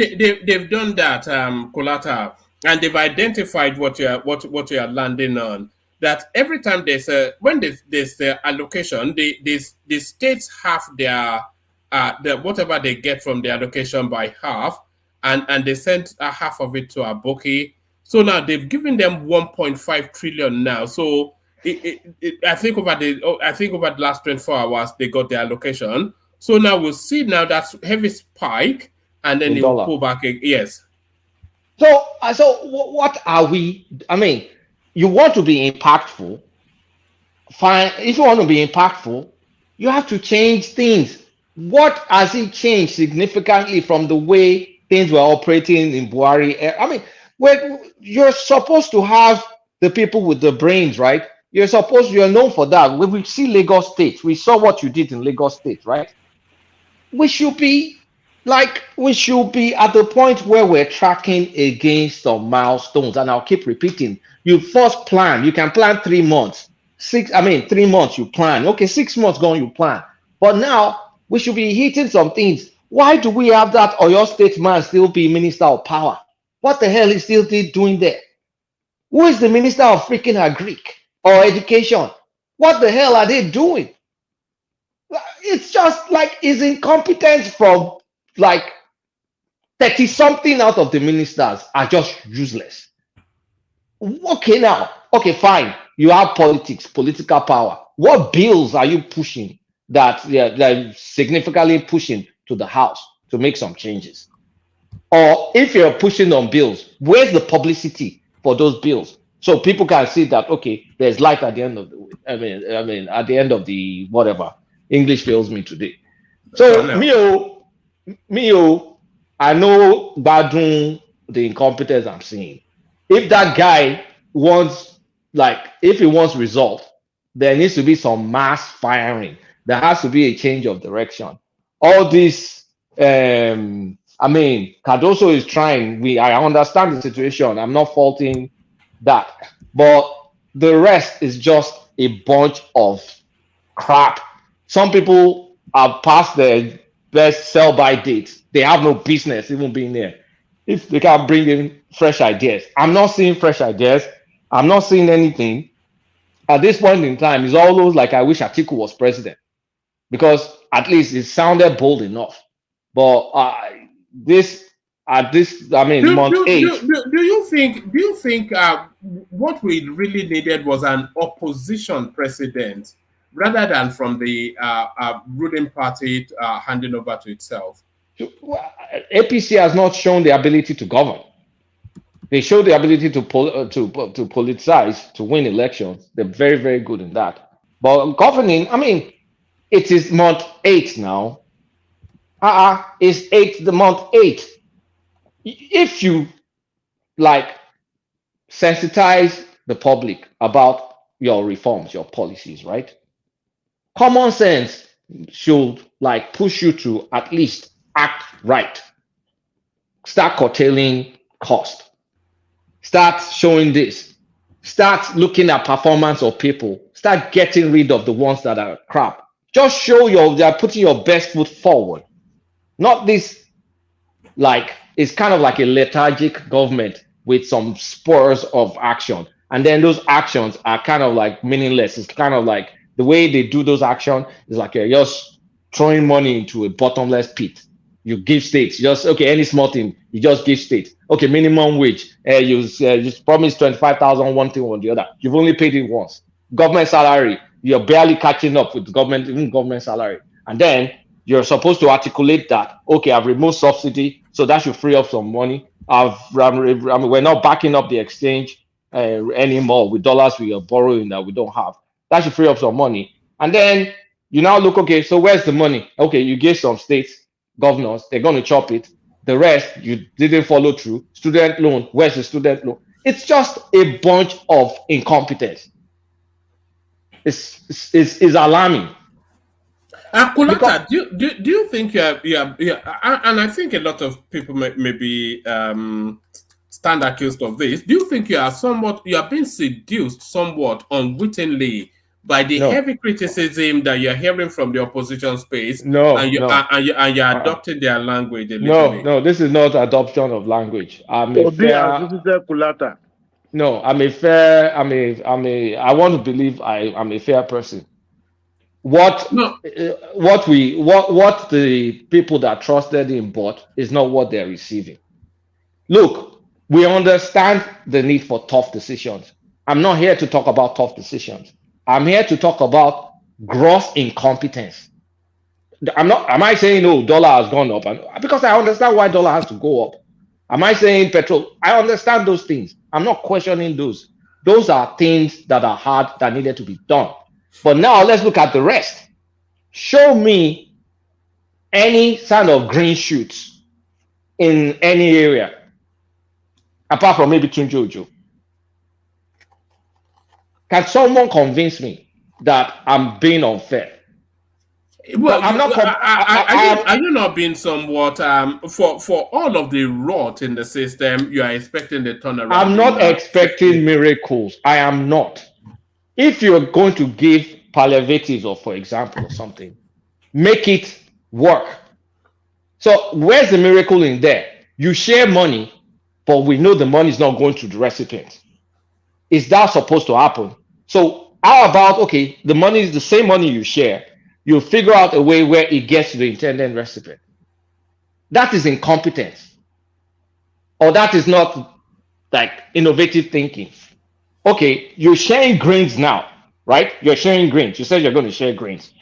They've done that, Kolata, and they've identified what you are landing on. that every time there's a allocation, the states have their whatever they get from the allocation by half, and they sent half of it to Aboki. So now they've given them 1.5 trillion now. So I think over the last 24 hours they got the allocation. So now we'll see now that heavy spike, and then it will pull back. Yes. So what are we? I mean, you want to be impactful. Fine. If you want to be impactful, you have to change things. What has it changed significantly from the way things were operating in Buhari? I mean, you're supposed to have the people with the brains, right? You're known for that. When we see Lagos State, we saw what you did in Lagos State, right? We should be at the point where we're tracking against some milestones. And I'll keep repeating, you first plan, you can plan 3 months. 3 months you plan. Okay, 6 months gone, you plan. But now we should be hitting some things. Why do we have that Oyo State man still be Minister of Power? What the hell is still doing there? Who is the Minister of freaking Agric or Education? What the hell are they doing? It's just like his incompetence from like 30 something out of the ministers are just useless. Okay, now, fine. You have political power. What bills are you pushing that significantly pushing to the House to make some changes? Or if you're pushing on bills, where's the publicity for those bills? So people can see that, okay, there's light at the end of the way. At the end of the whatever. English fails me today. So I know Badun, the incompetence I'm seeing. If that guy wants, if he wants result, there needs to be some mass firing. There has to be a change of direction. All this, Cardoso is trying. I understand the situation. I'm not faulting that. But the rest is just a bunch of crap. Some people are past their best sell-by dates. They have no business even being there. If they can't bring in fresh ideas. I'm not seeing fresh ideas. I'm not seeing anything. At this point in time, it's almost like I wish Atiku was president. Because at least it sounded bold enough. But month 8. Do you think what we really needed was an opposition president rather than from the ruling party handing over to itself? APC has not shown the ability to govern. They show the ability to politicize, to win elections. They're very, very good in that. But governing, it is month 8 now. It's the month 8. If you sensitize the public about your reforms, your policies, right? Common sense should push you to at least act right. Start curtailing cost. Start showing this. Start looking at performance of people. Start getting rid of the ones that are crap. Just show they're putting your best foot forward. Not this, it's kind of like a lethargic government with some spurs of action. And then those actions are kind of meaningless. It's kind of like the way they do those actions is like you're just throwing money into a bottomless pit. You give states, any small thing, you just give states. Okay, minimum wage, you just promised 25,000 one thing or the other. You've only paid it once. Government salary, you're barely catching up with even government salary. And then you're supposed to articulate that, okay, I've removed subsidy, so that should free up some money. We're not backing up the exchange anymore with dollars we are borrowing that we don't have. That should free up some money. And then you now look, okay, so where's the money? Okay, you gave some states, governors, they're going to chop it. The rest, you didn't follow through. Student loan, where's the student loan? It's just a bunch of incompetence. It's alarming. Kulata, do you think and I think a lot of people may be stand accused of this. Do you think you are being seduced somewhat unwittingly by the heavy criticism that you're hearing from the opposition space? And you're adopting their language a little bit? No, this is not adoption of language. No, I'm a fair. I want to believe I'm a fair person. What No. what the people that trusted him bought is not what they're receiving. Look, we understand the need for tough decisions. I'm not here to talk about tough decisions. I'm here to talk about gross incompetence. Am I saying, oh, dollar has gone up? And because I understand why dollar has to go up. Am I saying petrol? I understand those things. I'm not questioning those. Those are things that are hard that needed to be done. But now let's look at the rest. Show me any sign of green shoots in any area, apart from maybe Tunjojo. Can someone convince me that I'm being unfair? Well, I'm not. are you not being somewhat for all of the rot in the system? You are expecting the turnaround. I'm not expecting miracles. I am not. If you're going to give palliatives, or for example, or something, make it work. So where's the miracle in there? You share money, but we know the money is not going to the recipient. Is that supposed to happen? So how about, okay, the money is the same money you share. You figure out a way where it gets to the intended recipient. That is incompetence. Or that is not like innovative thinking. Okay, you're sharing grains now, right? You're sharing grains. You said you're going to share grains.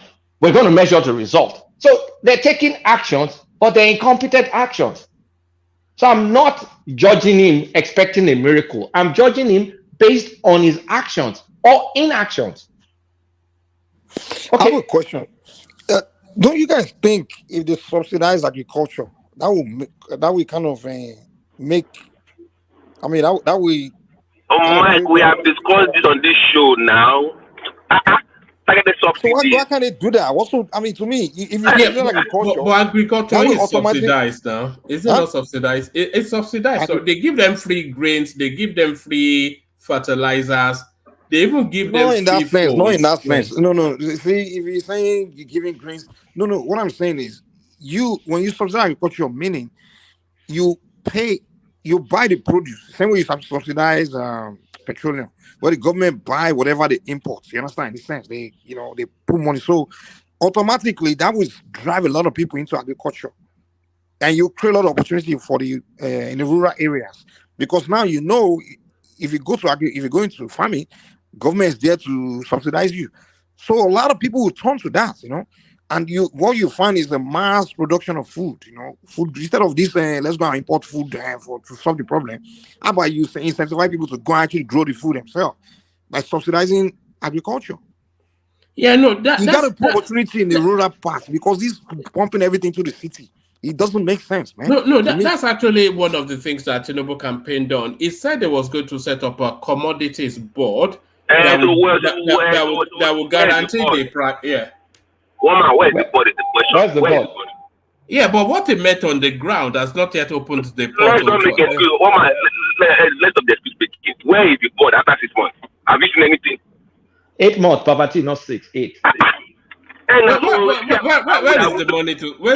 We're going to measure the result. So they're taking actions, but they're incompetent actions. So I'm not judging him expecting a miracle. I'm judging him based on his actions or inactions. Okay. I have a question. Don't you guys think if they subsidize agriculture, that will kind of make? I mean, that will. Mike, we have discussed this on this show now. So why can't they do that? Also, I mean, to me, if you agriculture, but agriculture is subsidized now. Is it not subsidized? It's subsidized. So they give them free grains. They give them free fertilizers. They even give them not in that sense. Not in that sense. No. See, if you're saying you're giving grains, no. What I'm saying is, when you subsidize agriculture, meaning you buy the produce. Same way you subsidize petroleum, where the government buy whatever they import. You understand? In the sense they put money. So automatically that will drive a lot of people into agriculture, and you create a lot of opportunity for the in the rural areas, because now if you go into farming, government is there to subsidize you. So a lot of people will turn to that, and what you find is the mass production of food, food instead of this, let's go and import food to solve the problem. How about you incentivize people to go and actually grow the food themselves by subsidizing agriculture? Yeah, no, you got to put opportunity in the rural part, because this pumping everything to the city. It doesn't make sense, man. No, that's actually one of the things that Tinubu campaigned on. He said he was going to set up a commodities board that will guarantee the price. Yeah. Where's the board? Where's the board? Yeah, but what he met on the ground has not yet opened the portal. Let's not make it clear. Let's not speak. Where is the board after 6 months? Have you seen anything? 8 months, Babati, not 6, 8. Where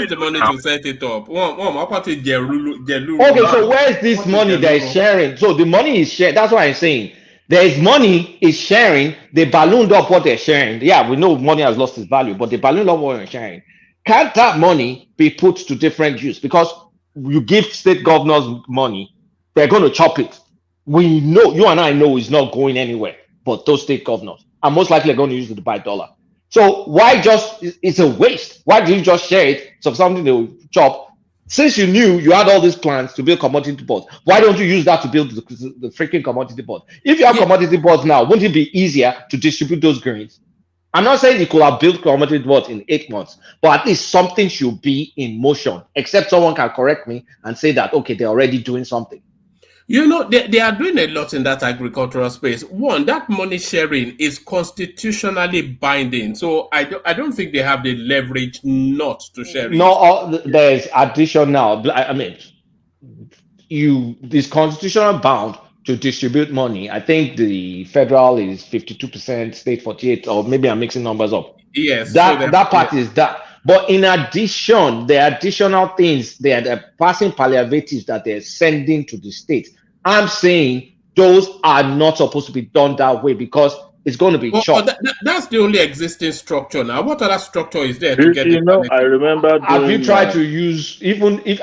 is the money to set it up? Okay, so where's this money that is sharing? So the money is shared. That's what I'm saying. There is money is sharing. They ballooned up what they're sharing. Yeah, we know money has lost its value, but they ballooned up what they're sharing. Can't that money be put to different use? Because you give state governors money, they're going to chop it. We know, you and I know, it's not going anywhere. But those state governors are most likely going to use it to buy dollar. So why it's a waste? Why do you just share it so something they will chop? Since you knew you had all these plans to build commodity boards, why don't you use that to build the freaking commodity board? If you have commodity boards now, wouldn't it be easier to distribute those grains? I'm not saying you could have built commodity boards in 8 months, but at least something should be in motion, except someone can correct me and say that, okay, they're already doing something. They are doing a lot in that agricultural space. One, that money sharing is constitutionally binding. So I don't think they have the leverage not to share it. No, there's additional. I mean, this constitutional bound to distribute money. I think the federal is 52%, state 48%, or maybe I'm mixing numbers up. Yes. That part is that. But in addition, there are additional things. They are passing palliatives that they're sending to the state. I'm saying those are not supposed to be done that way because it's going to be chopped. That's the only existing structure now. What other structure is there to get? I remember. Have you tried to use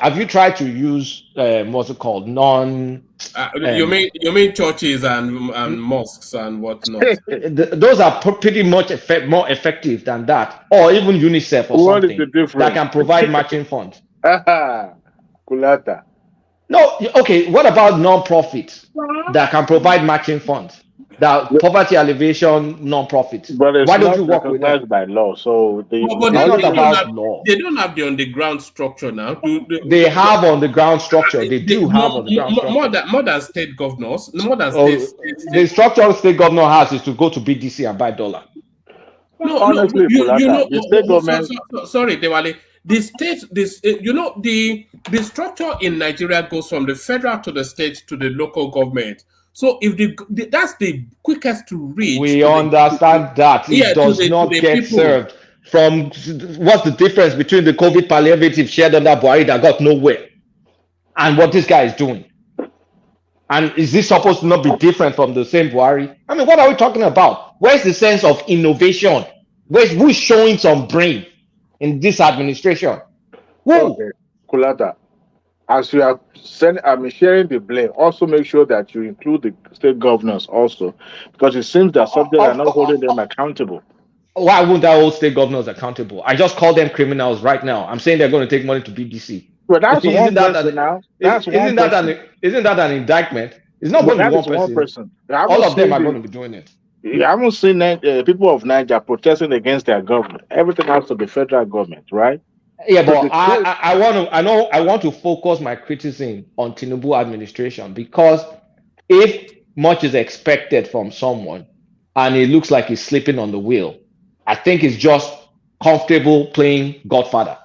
Have you tried to use what's it called? You mean churches and mosques and whatnot? Those are pretty much more effective than that, or even UNICEF or What something is the difference? that can provide matching funds. Kulata. No, okay. What about non-profits that can provide matching funds? That poverty alleviation non-profits. But it's Why don't not you work with them? recognized by law, so they. But they don't have the underground structure now. They have underground structure. They do have underground structure. More than state governors. More than the structure state governor has is to go to BDC and buy dollar. Honestly, the state government. Sorry, Dewale. The state, the structure in Nigeria goes from the federal to the state to the local government. So if that's the quickest to reach. We understand that it does not get served. From what's the difference between the COVID palliative shared under Buhari that got nowhere, and what this guy is doing? And is this supposed to not be different from the same Buhari? I mean, what are we talking about? Where's the sense of innovation? Who's showing some brain in this administration? Okay, Kulata, as you are sharing the blame, also make sure that you include the state governors also, because it seems that some are not holding them accountable. Why wouldn't I hold state governors accountable? I just call them criminals right now. I'm saying they're going to take money to BBC. Well, that's one person now. Isn't that an indictment? It's not going to be one person. All of them are going to be doing it. I haven't seen people of Niger protesting against their government. Everything has to be federal government, right? Yeah, but I want to focus my criticism on Tinubu administration, because if much is expected from someone and it looks like he's sleeping on the wheel, I think it's just comfortable playing Godfather.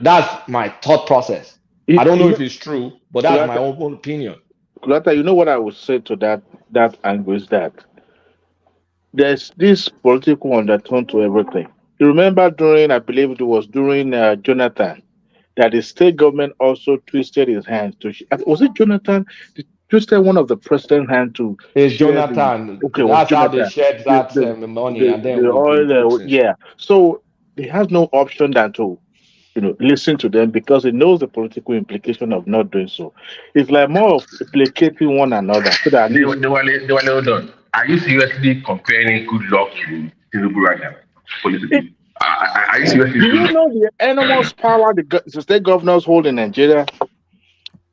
That's my thought process. I don't know if it's true, but that's my own opinion. Kulata, you know what I would say to that angle is that there's this political undertone to everything. You remember I believe it was during Jonathan, that the state government also twisted his hands to. Was it Jonathan? Twisted one of the president's hand to. It's Jonathan. That's how they shared that money, and then the oil. Yeah. So he has no option than to, listen to them, because he knows the political implication of not doing so. It's like more of placating one another. So that they were hold on. Are you seriously comparing good luck to Tinubu right now? Politically? Are you seriously? Do you know the enormous power the state governors hold in Nigeria?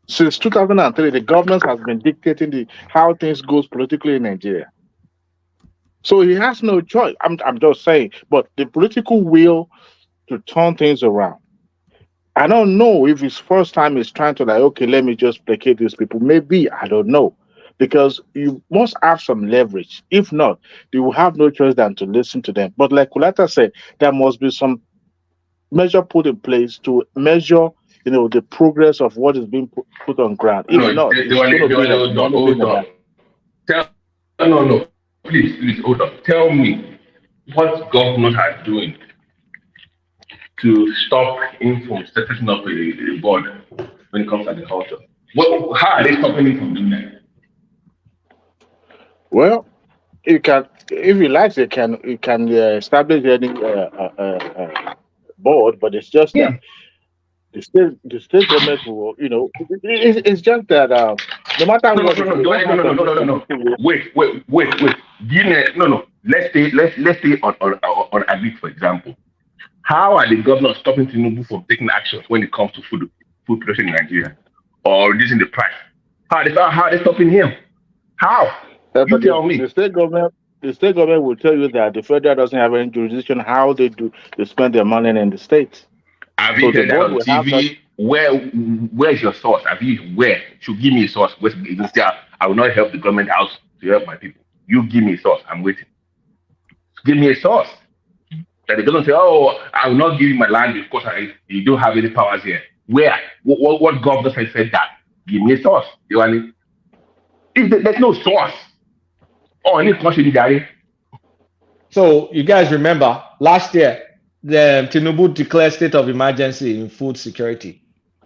Since 2003, the government has been dictating how things goes politically in Nigeria. So he has no choice. I'm just saying, but the political will to turn things around. I don't know if his first time is trying to let me just placate these people. Maybe, I don't know. Because you must have some leverage. If not, you will have no choice than to listen to them. But like Kulata said, there must be some measure put in place to measure, the progress of what is being put on ground. If not, Please, hold on. Tell me what governors are doing to stop him from setting up a board when it comes to agriculture. How are they stopping him from doing that? Well, you can, if you like, you can establish any board, but it's just that the state government will, it's just that no matter what. No. Wait. Let's stay on agri, for example. How are the governors stopping Tinubu from taking actions when it comes to food production in Nigeria or reducing the price? How are they stopping him? How? You tell me. The state government will tell you that the federal doesn't have any jurisdiction how they spend their money in the states. Have you said that on TV? Where's your source? Where? Should give me a source. I will not help the government out to help my people. You give me a source. I'm waiting. Give me a source. That it doesn't say, I will not give you my land because you don't have any powers here. Where? What governor has said that? Give me a source. If there's no source, any country, so you guys remember last year, the Tinubu declared state of emergency in food security.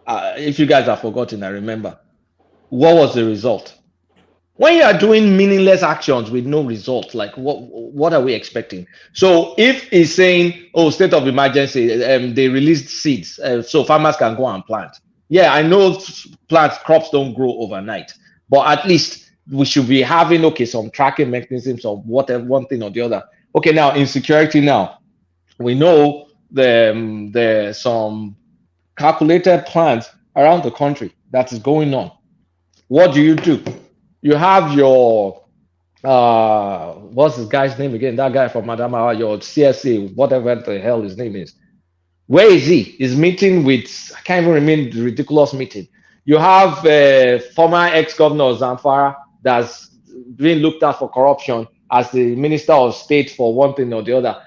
If you guys have forgotten, I remember. What was the result? When you are doing meaningless actions with no result, like what are we expecting? So if he's saying, oh, state of emergency, they released seeds, so farmers can go and plant. Yeah, I know crops don't grow overnight, but at least we should be having, okay, some tracking mechanisms of whatever, one thing or the other. Okay, now insecurity now. We know there's some calculated plans around the country that is going on. What do? You have your what's this guy's name again? That guy from Madama, your CSA, whatever the hell his name is. Where is he? He's meeting with, I can't even remember the ridiculous meeting. You have former ex-governor Zamfara that's being looked at for corruption as the Minister of State for one thing or the other.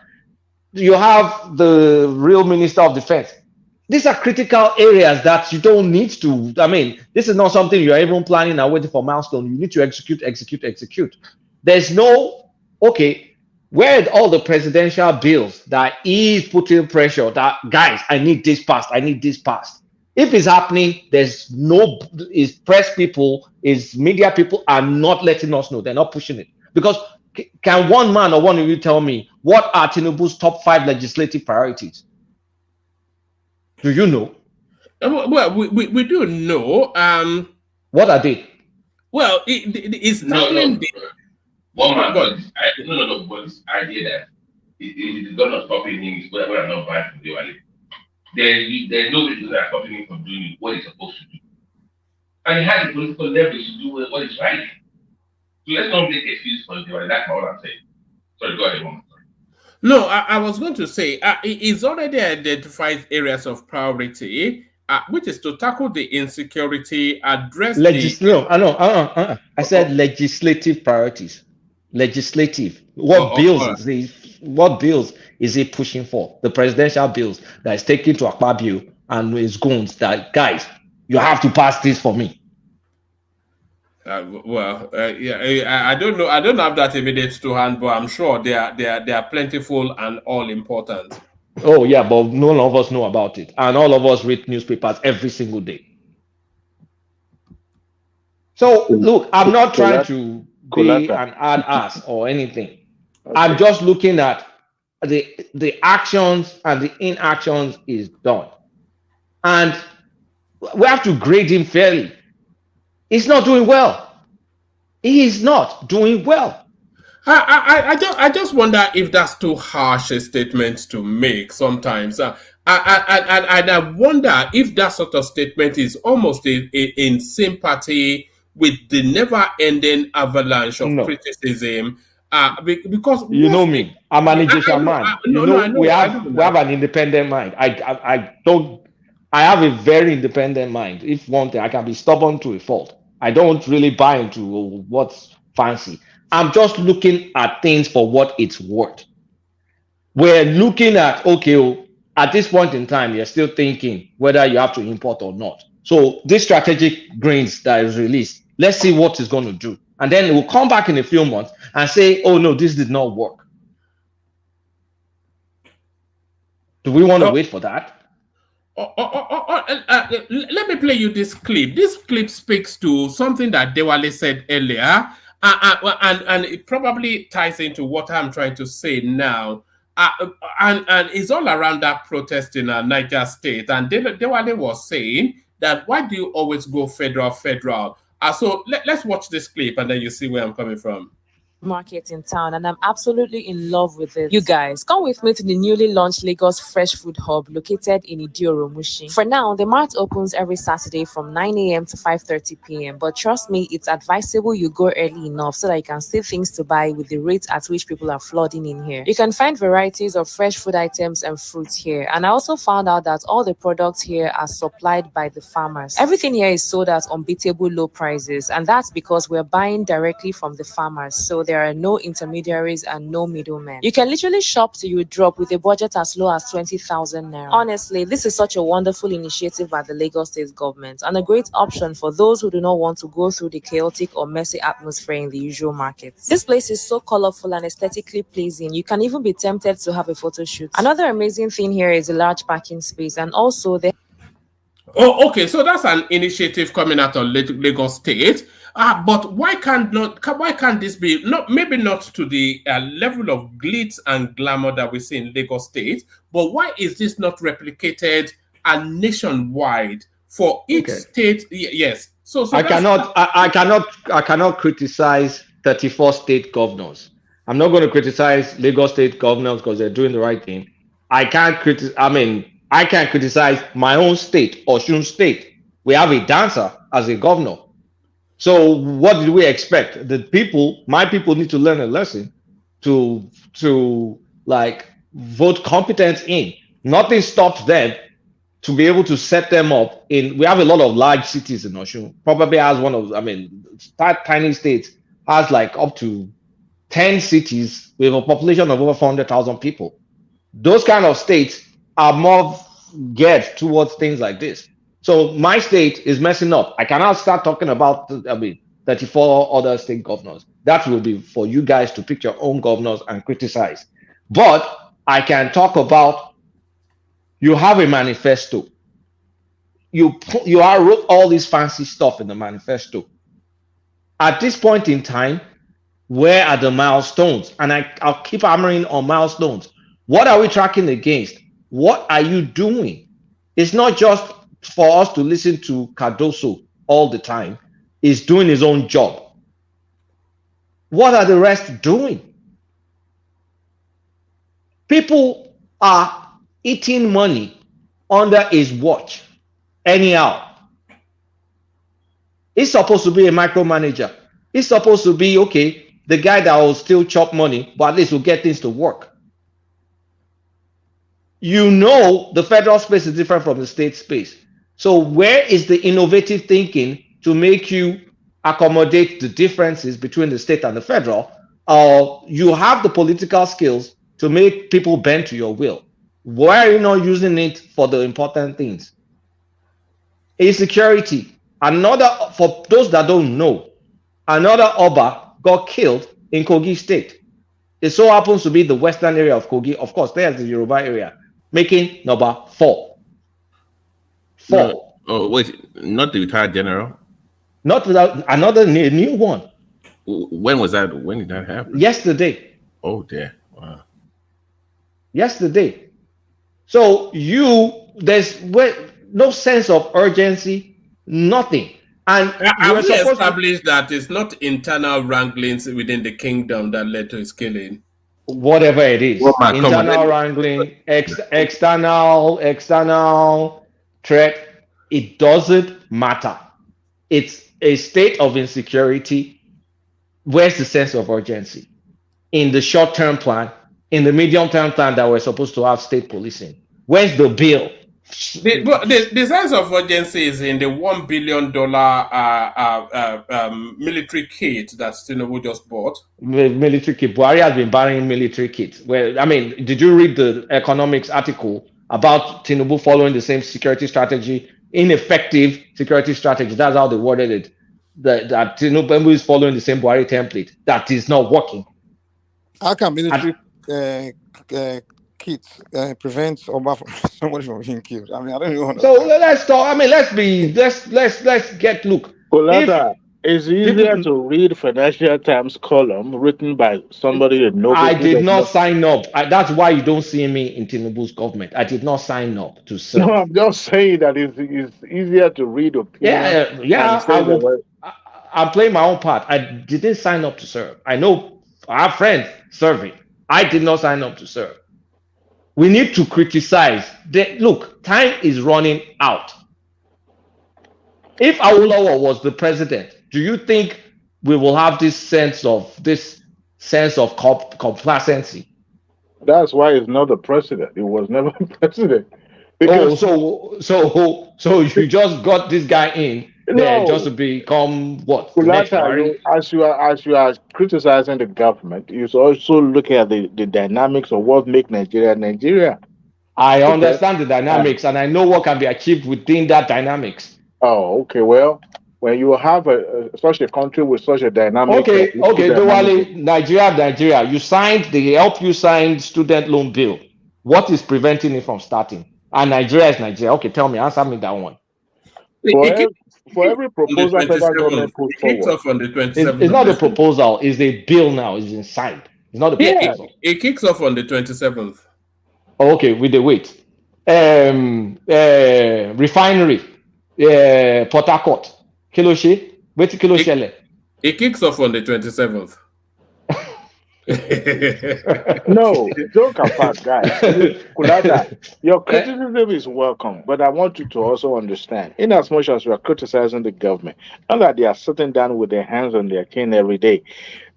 You have the real Minister of Defense. These are critical areas that you don't need to. I mean, this is not something you're even planning and waiting for milestone. You need to execute. There's no, okay, where are all the presidential bills that is putting pressure that, guys, I need this passed. If it's happening, there's no, is press people, is media people are not letting us know. They're not pushing it. Because can one man or one of you tell me what are Tinubu's top 5 legislative priorities? Do you know? Well, we do know. What are they? Well, it's no. One man, but this idea that it's gonna stop him is what I'm not buying from Diwali. There's no reason that's stopping him from doing what he's supposed to do. And he has the political leverage to do what is right. So let's not make excuses for Diwali. That's all I'm saying. Sorry, go ahead, one. No, I was going to say it's already identified areas of priority, which is to tackle the insecurity, address I said legislative priorities. Legislative. What bills is he pushing for? The presidential bills that is taken to Akpabio and his goons that, guys, you have to pass this for me. I don't know. I don't have that evidence to hand, but I'm sure they are plentiful and all important. Oh yeah, but none of us know about it, and all of us read newspapers every single day. So look, I'm not trying to be an ad ass or anything. Okay. I'm just looking at the actions and the inactions is done, and we have to grade him fairly. He's not doing well. He is not doing well. I just wonder if that's too harsh a statement to make sometimes. I wonder if that sort of statement is almost in sympathy with the never-ending avalanche of criticism. Because you know me, I'm an Egyptian man. We have an independent mind. I have a very independent mind. If one thing, I can be stubborn to a fault. I don't really buy into what's fancy. I'm just looking at things for what it's worth. We're looking at, okay, at this point in time, you're still thinking whether you have to import or not. So this strategic grains that is released, let's see what it's going to do. And then it will come back in a few months and say, oh no, this did not work. Do we want to wait for that? Let me play you this clip. This clip speaks to something that Dewale said earlier, and it probably ties into what I'm trying to say now. And it's all around that protest in Niger State. And Dewale was saying that, why do you always go federal? So let's watch this clip and then you see where I'm coming from. Market in town, and I'm absolutely in love with it. You guys, come with me to the newly launched Lagos Fresh Food Hub located in Idioro Mushi. For now, the mart opens every Saturday from 9 a.m. to 5:30 p.m. But trust me, it's advisable you go early enough so that you can see things to buy with the rate at which people are flooding in here. You can find varieties of fresh food items and fruits here, and I also found out that all the products here are supplied by the farmers. Everything here is sold at unbeatable low prices, and that's because we're buying directly from the farmers, so there are no intermediaries and no middlemen. You can literally shop till you drop with a budget as low as 20,000 naira. Honestly, this is such a wonderful initiative by the Lagos State government and a great option for those who do not want to go through the chaotic or messy atmosphere in the usual markets. This place is so colorful and aesthetically pleasing, you can even be tempted to have a photo shoot. Another amazing thing here is a large parking space, and also the Oh, okay. So that's an initiative coming out of Lagos State. But why can't this be maybe not to the level of glitz and glamour that we see in Lagos State, but why is this not replicated nationwide for each state? Yes. So I cannot criticize 34 state governors. I'm not going to criticize Lagos State governors because they're doing the right thing. I can't criticize my own state, Osun State. We have a dancer as a governor. So what did we expect? My people need to learn a lesson to like vote competence in. Nothing stops them to be able to set them up in. We have a lot of large cities in Osun. Probably has one of, that tiny state has like up to 10 cities with a population of over 400,000 people. Those kind of states are more geared towards things like this. So my state is messing up. I cannot start talking about 34 other state governors. That will be for you guys to pick your own governors and criticize. But I can talk about, you have a manifesto. You wrote all this fancy stuff in the manifesto. At this point in time, where are the milestones? And I'll keep hammering on milestones. What are we tracking against? What are you doing? It's not just for us to listen to Cardoso all the time. He's doing his own job. What are the rest doing? People are eating money under his watch. Anyhow, he's supposed to be a micromanager. He's supposed to be, the guy that will still chop money, but at least will get things to work. The federal space is different from the state space. So where is the innovative thinking to make you accommodate the differences between the state and the federal? You have the political skills to make people bend to your will. Why are you not using it for the important things? Insecurity. For those that don't know, another Oba got killed in Kogi State. It so happens to be the western area of Kogi. Of course, there's the Yoruba area, making number 4. No, wait, not the retired general? Not without another new one. When was that? When did that happen? Yesterday. Oh, dear. Wow. Yesterday. So there's no sense of urgency, nothing. And have we established that it's not internal wranglings within the kingdom that led to his killing? Whatever it is, internal wrangling, external threat, it doesn't matter. It's a state of insecurity. Where's the sense of urgency? In the short-term plan, in the medium-term plan that we're supposed to have state policing. Where's the bill? The sense of urgency is in the $1 billion military kit that Tinubu just bought. Military kit. Buhari has been buying military kits. Did you read the economics article about Tinubu following the same security strategy, ineffective security strategy? That's how they worded it. That Tinubu is following the same Buhari template. That is not working. How can military kits prevent somebody from being killed? I don't even understand. So let's talk. Let's get look. Kolada, it's easier to read Financial Times column written by somebody that knows. I did not sign up. That's why you don't see me in Tinubu's government. I did not sign up to serve. No, I'm just saying that it's easier to read opinion. Yeah. I'm playing my own part. I didn't sign up to serve. I know our friends serving. I did not sign up to serve. We need to criticize. Look, time is running out. If Awolowo was the president, do you think we will have this sense of complacency? That's why he's not the president. He was never president. So you just got this guy in there just to become what? As you are criticizing the government, you also look at the dynamics of what makes Nigeria Nigeria. I understand the dynamics and I know what can be achieved within that dynamics. Oh, okay. Well, when you have such a country with such a dynamic. Okay, Dewale, Nigeria. They help you sign student loan bill. What is preventing it from starting? And Nigeria is Nigeria. Okay, tell me, answer me that one. for every proposal federal government put It kicks forward. off on the 27th. It's not a proposal, it's a bill now, it's inside. It's not a Yeah, proposal. it kicks off on the 27th. Oh, okay, with the wait. Refinery, Port Harcourt, Kiloshi, wait till Kiloshi. It kicks off on the 27th. No, joke apart, guys. Kulada, your criticism is welcome, but I want you to also understand, in as much as we are criticizing the government, not that they are sitting down with their hands on their chin every day.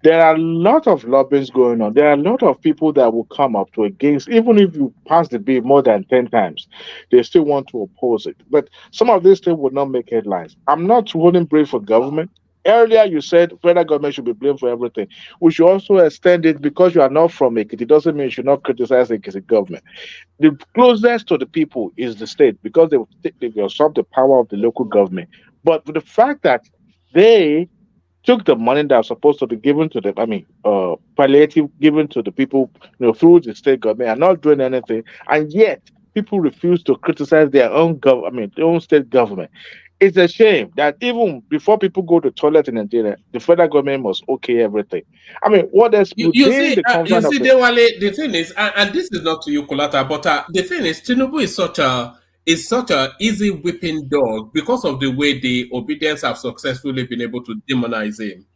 There are a lot of lobbyings going on. There are a lot of people that will come up to against, even if you pass the bill more than 10 times, they still want to oppose it. But some of these things will not make headlines. I'm not holding brave for government. Earlier, you said federal government should be blamed for everything. We should also extend it because you are not from it. It doesn't mean you should not criticize the government. The closest to the people is the state because they usurp the power of the local government. But the fact that they took the money that was supposed to be given to them, palliative given to the people, through the state government, and not doing anything, and yet people refuse to criticize their own their own state government. It's a shame that even before people go to toilet in Nigeria, the federal government must okay everything. What else? You see, Dewale, the thing is, and this is not to you, Kulata, but the thing is, Tinubu is such a easy whipping dog because of the way the obedience have successfully been able to demonize him.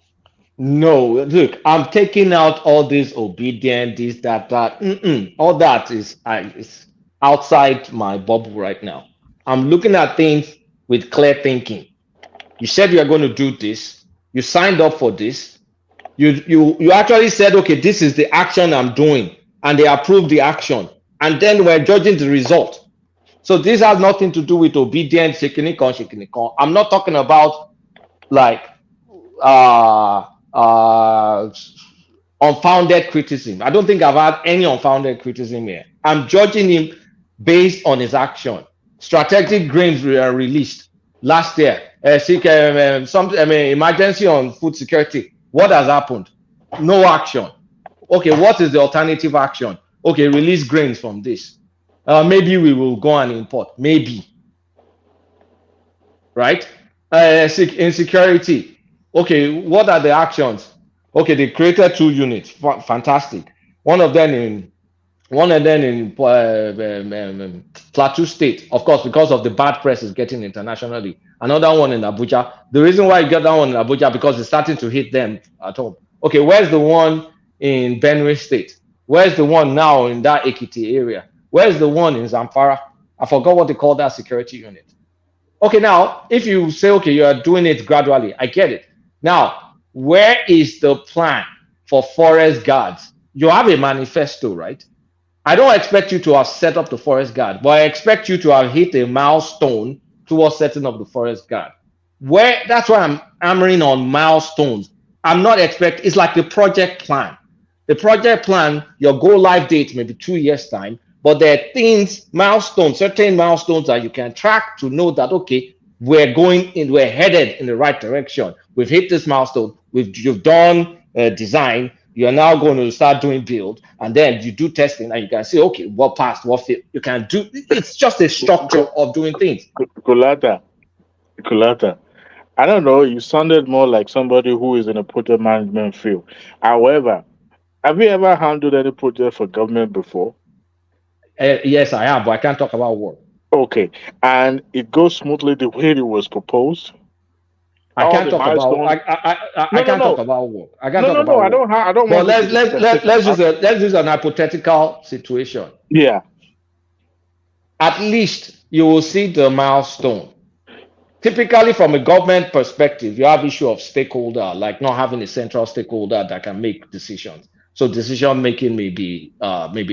No, look, I'm taking out all this obedient, this, that. All that is outside my bubble right now. I'm looking at things with clear thinking. You said you are going to do this. You signed up for this. You actually said, okay, this is the action I'm doing, and they approved the action, and then we're judging the result. So this has nothing to do with obedience, shakinikon. I'm not talking about like unfounded criticism. I don't think I've had any unfounded criticism here. I'm judging him based on his action. Strategic grains were released last year. Emergency on food security. What has happened? No action. Okay, what is the alternative action? Okay, release grains from this. Maybe we will go and import. Maybe. Right? Insecurity. Okay, what are the actions? Okay, they created 2 units. Fantastic. One of them in Plateau State, of course, because of the bad press is getting internationally. Another one in Abuja. The reason why you get that one in Abuja because it's starting to hit them at home. Okay, where's the one in Benue State? Where's the one now in that Ekiti area? Where's the one in Zamfara? I forgot what they call that security unit. Okay, now, if you say, okay, you are doing it gradually, I get it. Now, where is the plan for forest guards? You have a manifesto, right? I don't expect you to have set up the forest guard, but I expect you to have hit a milestone towards setting up the forest guard. That's why I'm hammering on milestones. I'm not expecting, it's like the project plan. The project plan, your go live date may be 2 years' time, but there are certain milestones that you can track to know that, okay, we're headed in the right direction. We've hit this milestone. You've done design. You're now going to start doing build, and then you do testing, and you can say, okay, what passed, what failed. You can do. It's just a structure of doing things. Kulata, I don't know. You sounded more like somebody who is in a project management field. However, have you ever handled any project for government before? Yes, I have, but I can't talk about work. Okay, and it goes smoothly the way it was proposed. I can't talk about. I can't talk about work. I can't talk about. I don't want. But let's use an hypothetical situation. Yeah. At least you will see the milestone. Typically, from a government perspective, you have issue of stakeholder, like not having a central stakeholder that can make decisions. So decision making may be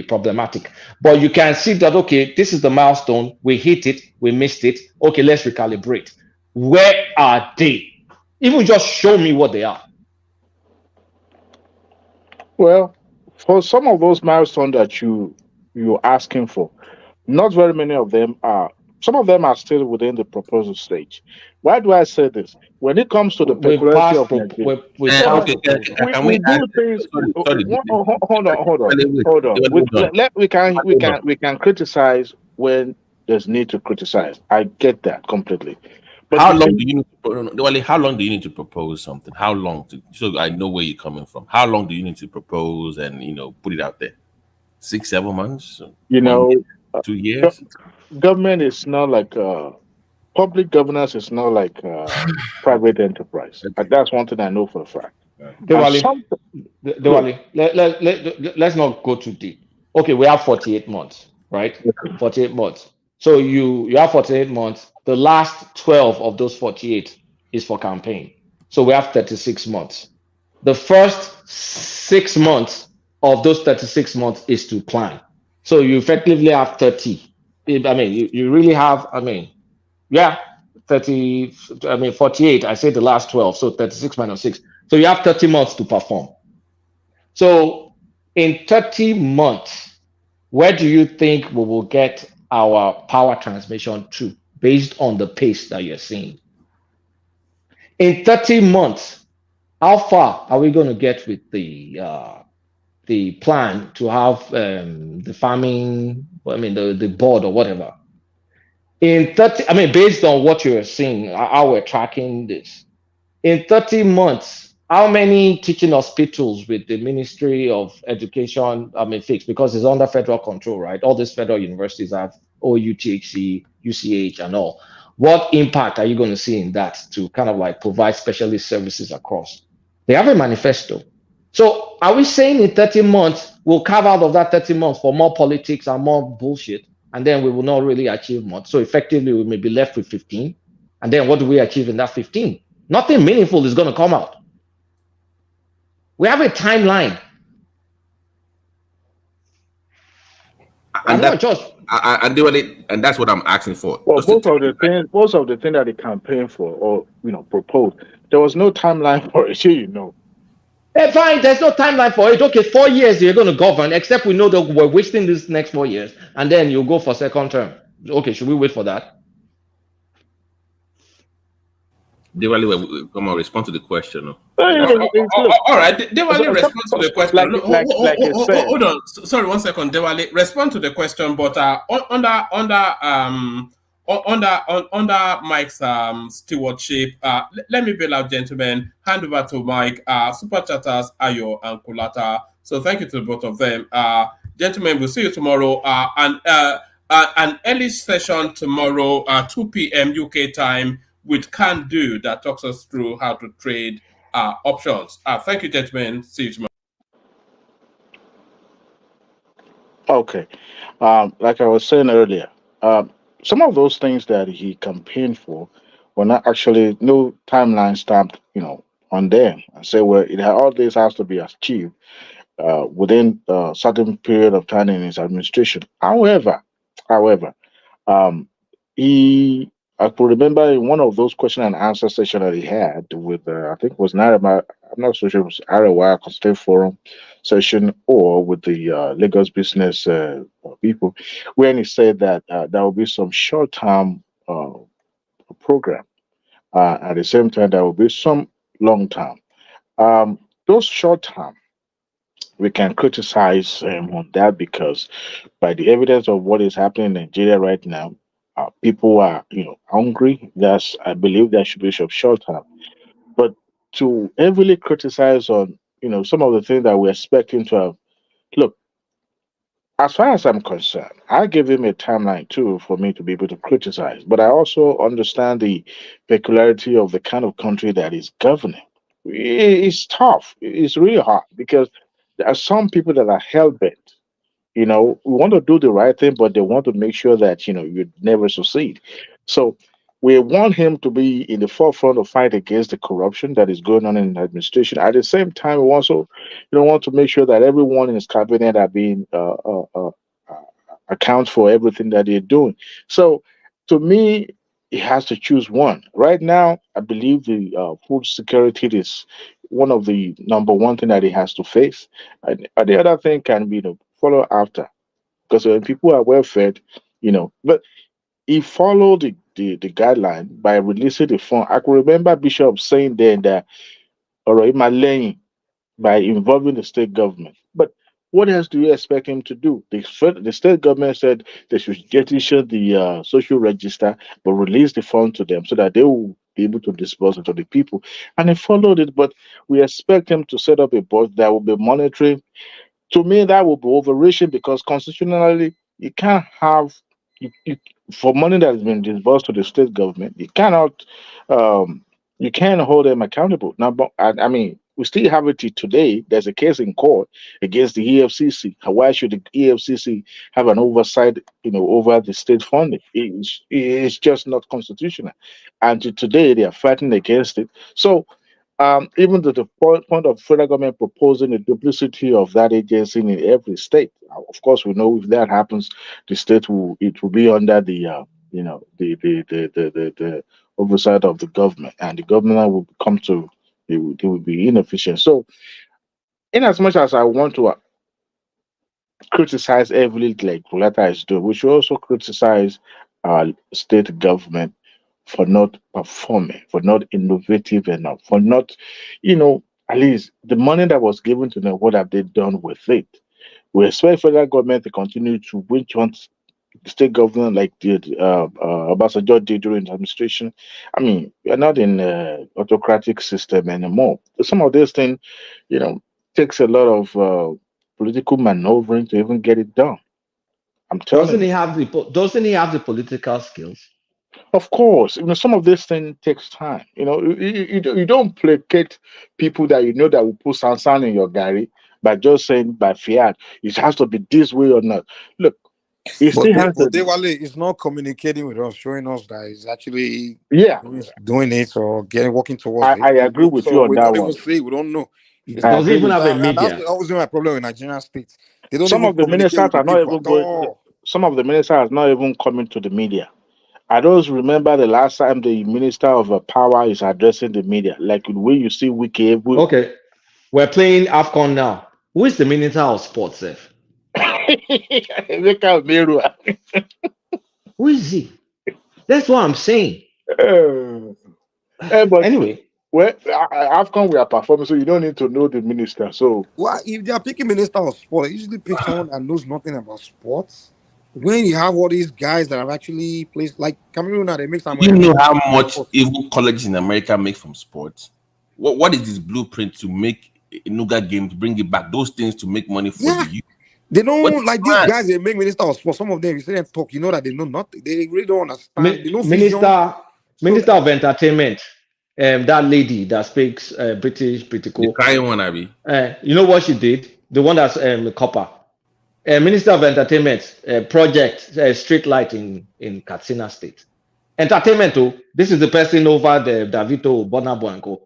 problematic. But you can see that, okay, this is the milestone. We hit it. We missed it. Okay, let's recalibrate. Where are they? Even just show me what they are. Well, for some of those milestones that you're asking for, not very many of them are. Some of them are still within the proposal stage. Why do I say this? When it comes to the peculiarity of Nigeria, we do things. Hold on. We can criticize when there's need to criticize. I get that completely. But how you long see, do you need to, Wale, how long do you need to propose something? How long so I know where you're coming from? How long do you need to propose and put it out there? 6, 7 months, you 1 know, year, uh, 2 years? go- government is not like public governance is not like private enterprise. And that's one thing I know for a fact. And Diwali, some good. Diwali. Let's not go too deep. Okay, we have 48 months, right? 48 months. So you have 48 months. The last 12 of those 48 is for campaign. So we have 36 months. The first 6 months of those 36 months is to plan. So you effectively have 30. I mean, you really have, yeah, 30, 48. I say the last 12, so 36 minus 6. So you have 30 months to perform. So in 30 months, where do you think we will get our power transmission to based on the pace that you're seeing? In 30 months, how far are we going to get with the plan to have the farming, the board or whatever? In 30, based on what you're seeing, how we're tracking this, in 30 months, how many teaching hospitals with the Ministry of Education, fixed? Because it's under federal control, right? All these federal universities have OUTHC, UCH, and all. What impact are you going to see in that to kind of like provide specialist services across? They have a manifesto. So are we saying in 30 months, we'll carve out of that 30 months for more politics and more bullshit, and then we will not really achieve much? So effectively, we may be left with 15. And then what do we achieve in that 15? Nothing meaningful is going to come out. We have a timeline. And that's what I'm asking for. Well, most of the thing that they campaign for or propose, there was no timeline for it. Sure, Hey, fine, there's no timeline for it. Okay, 4 years you're going to govern, except we know that we're wasting this next 4 years, and then you go for second term. Okay, should we wait for that? Diwali, come on, respond to the question. All right, Diwali, respond to the question. Hold on, sorry, 1 second, Diwali, respond to the question, but under Mike's stewardship, let me bail out, gentlemen. Hand over to Mike. Super chatters, Ayo and Kulata. So thank you to both of them. Gentlemen, we'll see you tomorrow. And an early session tomorrow, 2 p.m. UK time, with Can Do, that talks us through how to trade options. Thank you, gentlemen. See you tomorrow. Okay. Like I was saying earlier, some of those things that he campaigned for were not actually no timeline stamped, on them. I say, well, all this has to be achieved within a certain period of time in his administration. However, I could remember in one of those question and answer session that he had with, I think it was Narima, I'm not so sure it was Arewa State Forum session or with the Lagos business people, when he said that there will be some short-term program. At the same time, there will be some long-term. Those short-term, we can criticize on that because by the evidence of what is happening in Nigeria right now, people are, hungry. I believe that should be short term. But to heavily criticize on, some of the things that we're expecting to have, look, as far as I'm concerned, I give him a timeline too for me to be able to criticize. But I also understand the peculiarity of the kind of country that is governing. It's tough. It's really hard because there are some people that are hell bent. We want to do the right thing, but they want to make sure that you never succeed. So we want him to be in the forefront of fight against the corruption that is going on in the administration. At the same time, we also want to make sure that everyone in his cabinet are being account for everything that they're doing. So to me, he has to choose one. Right now, I believe the food security is one of the number one thing that he has to face. And the other thing can be follow after, because when people are well fed, but he followed the guideline by releasing the fund. I can remember Bishop saying then that, all right, my lane by involving the state government. But What else do you expect him to do? The state government said they should get issue the social register, but release the fund to them so that they will be able to disperse it to the people. And they followed it, but we expect him to set up a board that will be monitoring. To me, that will be overreaching because constitutionally, you can't have you, for money that has been disbursed to the state government, you cannot um, you can't hold them accountable. Now, but I mean, we still have it till today. There's a case in court against the EFCC. Why should the EFCC have an oversight, over the state funding? It's just not constitutional, and to today they are fighting against it. So even to the point of federal government proposing a duplicity of that agency in every state. Of course, we know if that happens, the state will be under the oversight of the government, and the government will come to they will be inefficient. So, in as much as I want to criticize heavily like Kulata is doing, we should also criticize our state government for not performing, for not innovative enough, for not, at least the money that was given to them, what have they done with it? We expect federal government to continue to winch on the state government like Obasanjo did during the administration. I mean, we are not in autocratic system anymore. Some of these things, takes a lot of political maneuvering to even get it done. I'm telling Doesn't you. Doesn't he have the political skills? Of course, some of this thing takes time. You don't placate people that that will put sansan in your gari by just saying by fiat it has to be this way or not. Look, it still has to. Dewale is not communicating with us, showing us that he's actually Yeah, doing it or working towards I it. agree with So you on we that don't even one. see, we don't know. If Does he even that, have a and that's media? always my problem with Nigerian states. They don't Some even of the communicate ministers with the are not people even at going. all. Some of the ministers are not even coming to the media. I don't remember the last time the minister of power is addressing the media. Like when you see Wiki. Okay, we're playing AFCON now. Who is the Minister of Sports, Seth? Who is he? That's what I'm saying. But anyway, well, AFCON we are performing, so you don't need to know the minister. So Well, if they are picking minister of sport, they usually pick someone that knows nothing about sports. When you have all these guys that have actually played, like Cameroon, now they make some You money. know how much even colleges in America make from sports? What is this blueprint to make a Nuga game, to bring it back? Those things to make money for the youth. They don't What like these guys. They make minister of sports. Some of them, you see them talk, you know that they know nothing. They really don't understand. They know vision. Minister of Entertainment, that lady that speaks British, pretty cool. The crying one, Abby. You know what she did? The one that's copper. Minister of Entertainment, project street light in Katsina State. Entertainment, this is the person over the Davito Bonabwanko.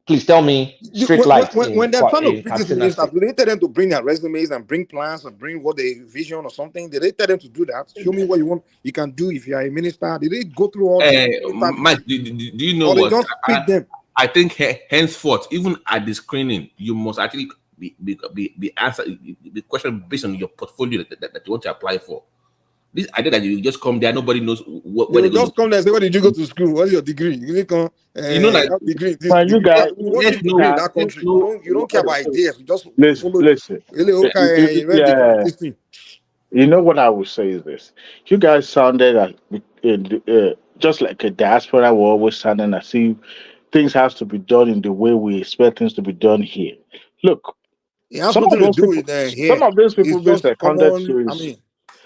Please tell me street light When they're trying to pick this Katsina minister, State. do they tell them to bring their resumes and bring plans and bring what they vision or something? Did they tell them to do that? Show me what you want. You can do if you are a minister. Did they go through all this? Mike, do you know Or they what? just pick them? I think henceforth, even at the screening, you must actually be answer the question based on your portfolio that you want to apply for. This idea that you just come there, nobody knows what. They will just come there and say, "Where did you go to school? What's your degree?" You come, like degree. This, man, you degree. guys, What's your degree in that country? You don't care about ideas. You just follow. Listen. Really, okay, this thing. You know what I would say is this: you guys sounded just like a diaspora. We're always sounding as if things have to be done in the way we expect things to be done here. Look, It has some of nothing to those do people, with here. some of those people It's based just seconded common. to I is mean,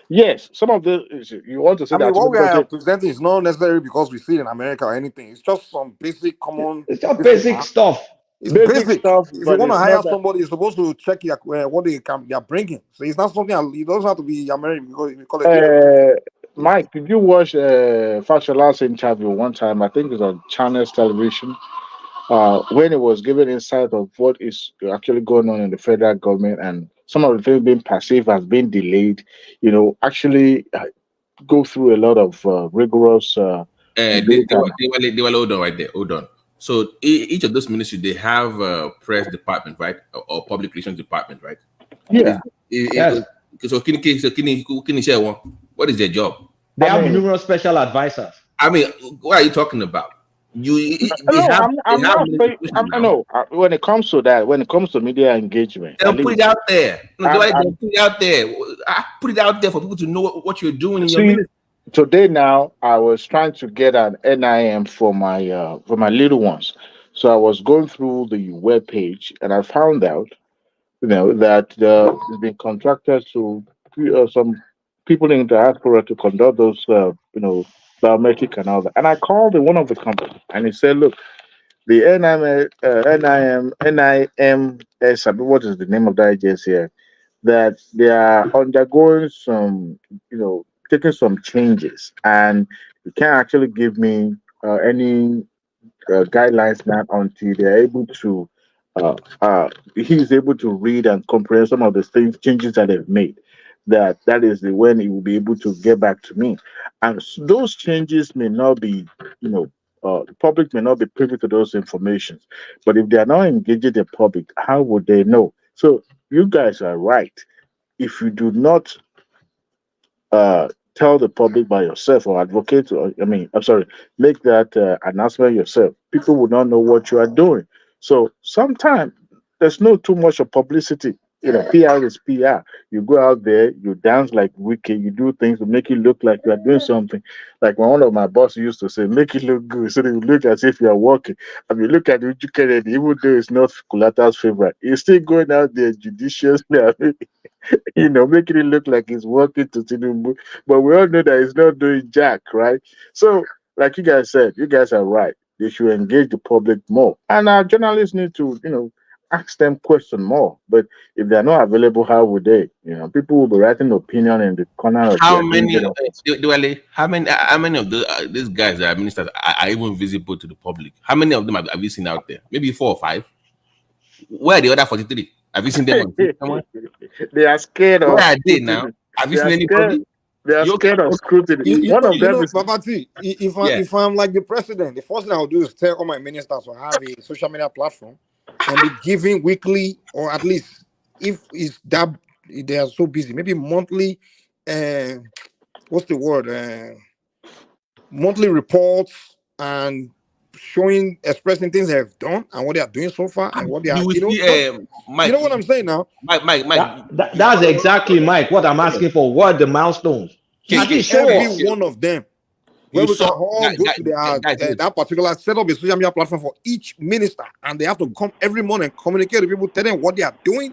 yes. Some of the you want to say that what we because are presenting is not necessarily because we see it in America or anything. It's just some basic common. It's just basic stuff. It's basic stuff, If you but want to it's hire not that. somebody, you're supposed to check what they are bringing. So it's not something. It doesn't have to be American because we call it different. Mike, did you watch Fashola's interview one time? I think it was on Channels Television. When it was giving insight of what is actually going on in the federal government and some of the things being perceived as being delayed, actually go through a lot of rigorous They were hold on right there. Hold on. So each of those ministries they have a press department, right, or public relations department, right? Yeah. So can you share one? What is their job? They have numerous special advisors. I mean, what are you talking about? They No, have I'm not saying. now. No, when it comes to that, when it comes to media engagement, They'll at put it least, out there. No, they'll I'm put it out there. Put it out there for people to know what you're doing in your see. ministry. Today now, I was trying to get an NIM for my little ones, so I was going through the web page and I found out, that it's been contracted to some people in diaspora to conduct those, biometric and all that. And I called one of the companies and he said, look, the NIMS, what is the name of that agency here? That they are undergoing some, taking some changes, and you can't actually give me any guidelines now until they're able to, he's able to read and comprehend some of the things changes that they've made. That is the when he will be able to get back to me, and those changes may not be, the public may not be privy to those informations. But if they are not engaging the public, how would they know? So you guys are right. If you do not tell the public by yourself or advocate, or I'm sorry, make that announcement yourself, people will not know what you are doing. So sometimes there's no too much of publicity. PR is PR. You go out there, you dance like wicked, you do things to make it look like you are doing something. Like one of my bosses used to say, make it look good, so that you look as if you are working. I mean, look at Uju Kennedy, even though it's not Kulata's favorite, he's still going out there judiciously, making it look like he's working to Tinubu. But we all know that he's not doing jack, right? So, like you guys said, you guys are right. They should engage the public more. And our journalists need to, ask them question more. But if they're not available, how would they? People will be writing opinion in the corner of How their many, dingy office. Duale, how many of these guys that are ministers are even visible to the public? How many of them have you seen out there? Maybe 4 or 5. Where are the other 43? Have you seen them on TV? They are scared Where of are they now? scrutiny. Have you They seen are scared. anybody? They are You okay? scared of scrutiny. One of them is Babati, Yeah. if I'm like the president, the first thing I'll do is tell all my ministers to have a social media platform and be giving weekly, or at least if it's that they are so busy, maybe monthly. What's the word? Monthly reports and expressing things they have done and what they are doing so far and what they are, You will see, Mike. you know what I'm saying now? Mike. That's exactly, Mike, what I'm asking for. What are the milestones? At least show Every us. one of them. Where You we can saw all go to that particular set up a social media platform for each minister, and they have to come every morning and communicate with people, tell them what they are doing,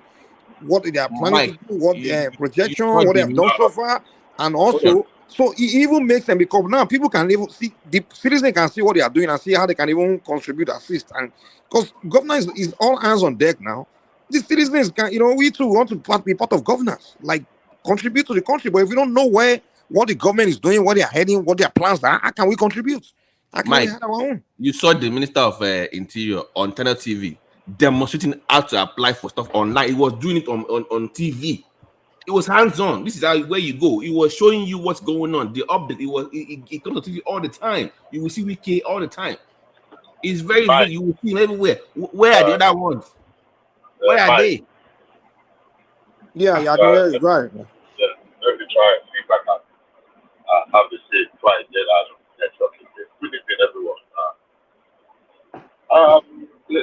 what they are planning Mike, to do, what projection, saw what they the have done so far, and also, so it even makes them, because now people can even see, the citizens can see what they are doing and see how they can even contribute, assist, and because governance is all hands on deck now. The citizens can, we too want to be part of governance, like contribute to the country, but if we don't know what the government is doing, what they are heading, what their plans are, how can we contribute? How can we Mike, have our own? you saw the Minister of Interior on Tenor TV demonstrating how to apply for stuff online. He was doing it on TV. It was hands-on. This is where you go. He was showing you what's going on. The update. It comes to TV all the time. You will see Wiki all the time. It's very, very, you will see him everywhere. Where are the other ones? Where are they? Yeah, I can hear you. Right. Yeah, let me try and see if I can have the same try and get out of the network again. Good evening, everyone.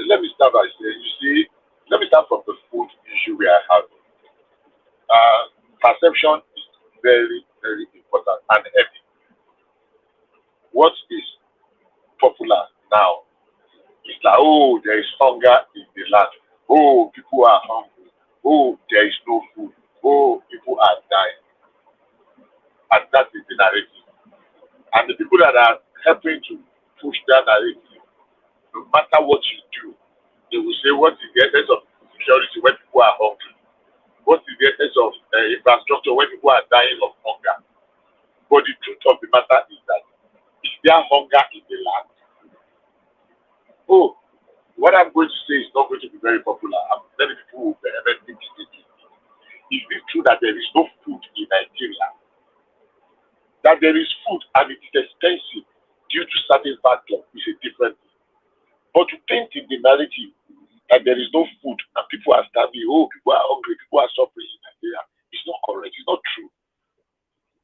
Let me start by saying, let me start from the food issue we are having. Perception is very, very important and heavy. What is popular now is like, oh, there is hunger in the land. Oh, people are hungry. Oh, there is no food. Oh, people are dying. And that is the narrative. And the people that are helping to push that narrative, no matter what you do, they will say, what is the essence of security when people are hungry? What is the essence of infrastructure when people are dying of hunger? But the truth of the matter is that is there hunger in the land? Oh, what I'm going to say is not going to be very popular. Many people will think it. Is it true that there is no food in Nigeria? That there is food and it is expensive due to certain factors is a different thing. But to paint in the narrative that there is no food and people are starving, oh, people are hungry, people are suffering in Nigeria, it's not correct, it's not true.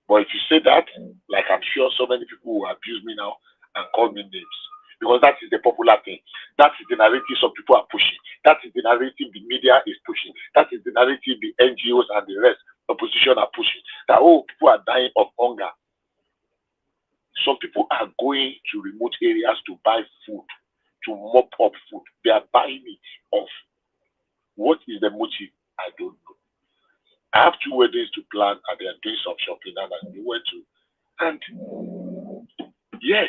But if you say that, like I'm sure so many people will abuse me now and call me names, because narrative the media is pushing. That is the narrative the NGOs and the rest opposition are pushing. That people are dying of hunger. Some people are going to remote areas to buy food, to mop up food. They are buying it off. What is the motive? I don't know. I have 2 weddings to plan, and they are doing some shopping, and I went to. And yes,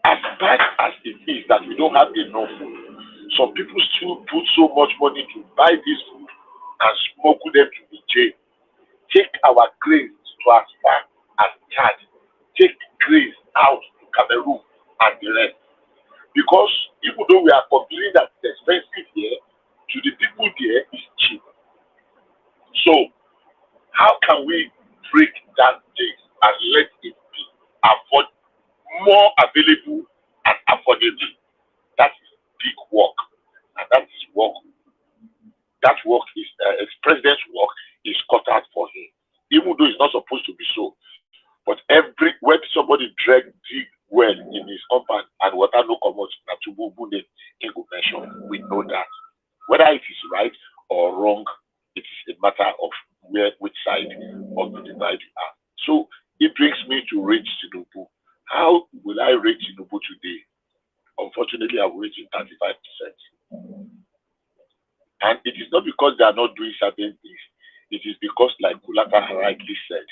as bad as it is that we don't have enough food, some people still put so much money to buy this food and smuggle them to the jail. Take our grains to as far as Chad. Take grains out to Cameroon and the rest. Because even though we are complaining that it's expensive here, to the people there it's cheap. So how can we break that thing and let it be more available and affordable? That is big work, and that is work. That work is president's work is cut out for him, even though it's not supposed to be so. But when somebody dig well in his compound and water no comes, we know that. Whether it is right or wrong, it is a matter of which side of the divide you are. So it brings me to rate Tinubu. How will I rate Tinubu today? Unfortunately, I'm rating 35%. And it is not because they are not doing certain things. It is because, like Kulaka rightly said,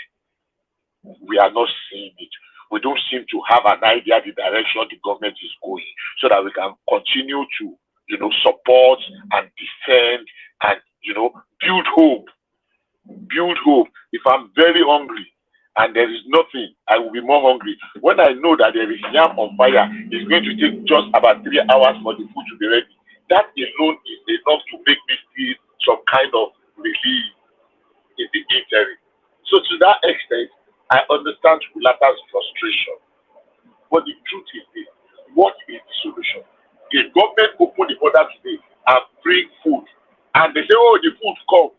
we are not seeing it. We don't seem to have an idea the direction the government is going, so that we can continue to, support and defend and, build hope. Build hope. If I'm very hungry and there is nothing, I will be more hungry. When I know that there is yam on fire, it's going to take just about 3 hours for the food to be ready. That alone is enough to make me feel some kind of relief in the interim. So to that extent, I understand Kulata's frustration. But the truth is this: what is the solution? The government open the border today and bring food, and they say, oh, the food come.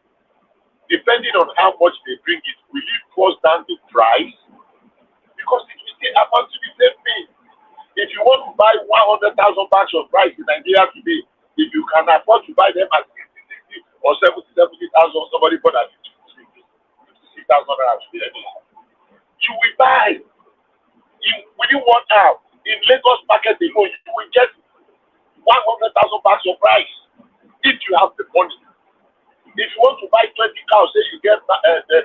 Depending on how much they bring it, will it force down the price? Because it will still amount to the same thing. If you want to buy 100,000 bags of rice in Nigeria today, if you can afford to buy them at 60 or 70,000, somebody bought at 56,000 today, you will buy within 1 hour. In Lagos market alone, you will get 100,000 bags of rice if you have the money. If you want to buy 20 cows, say you get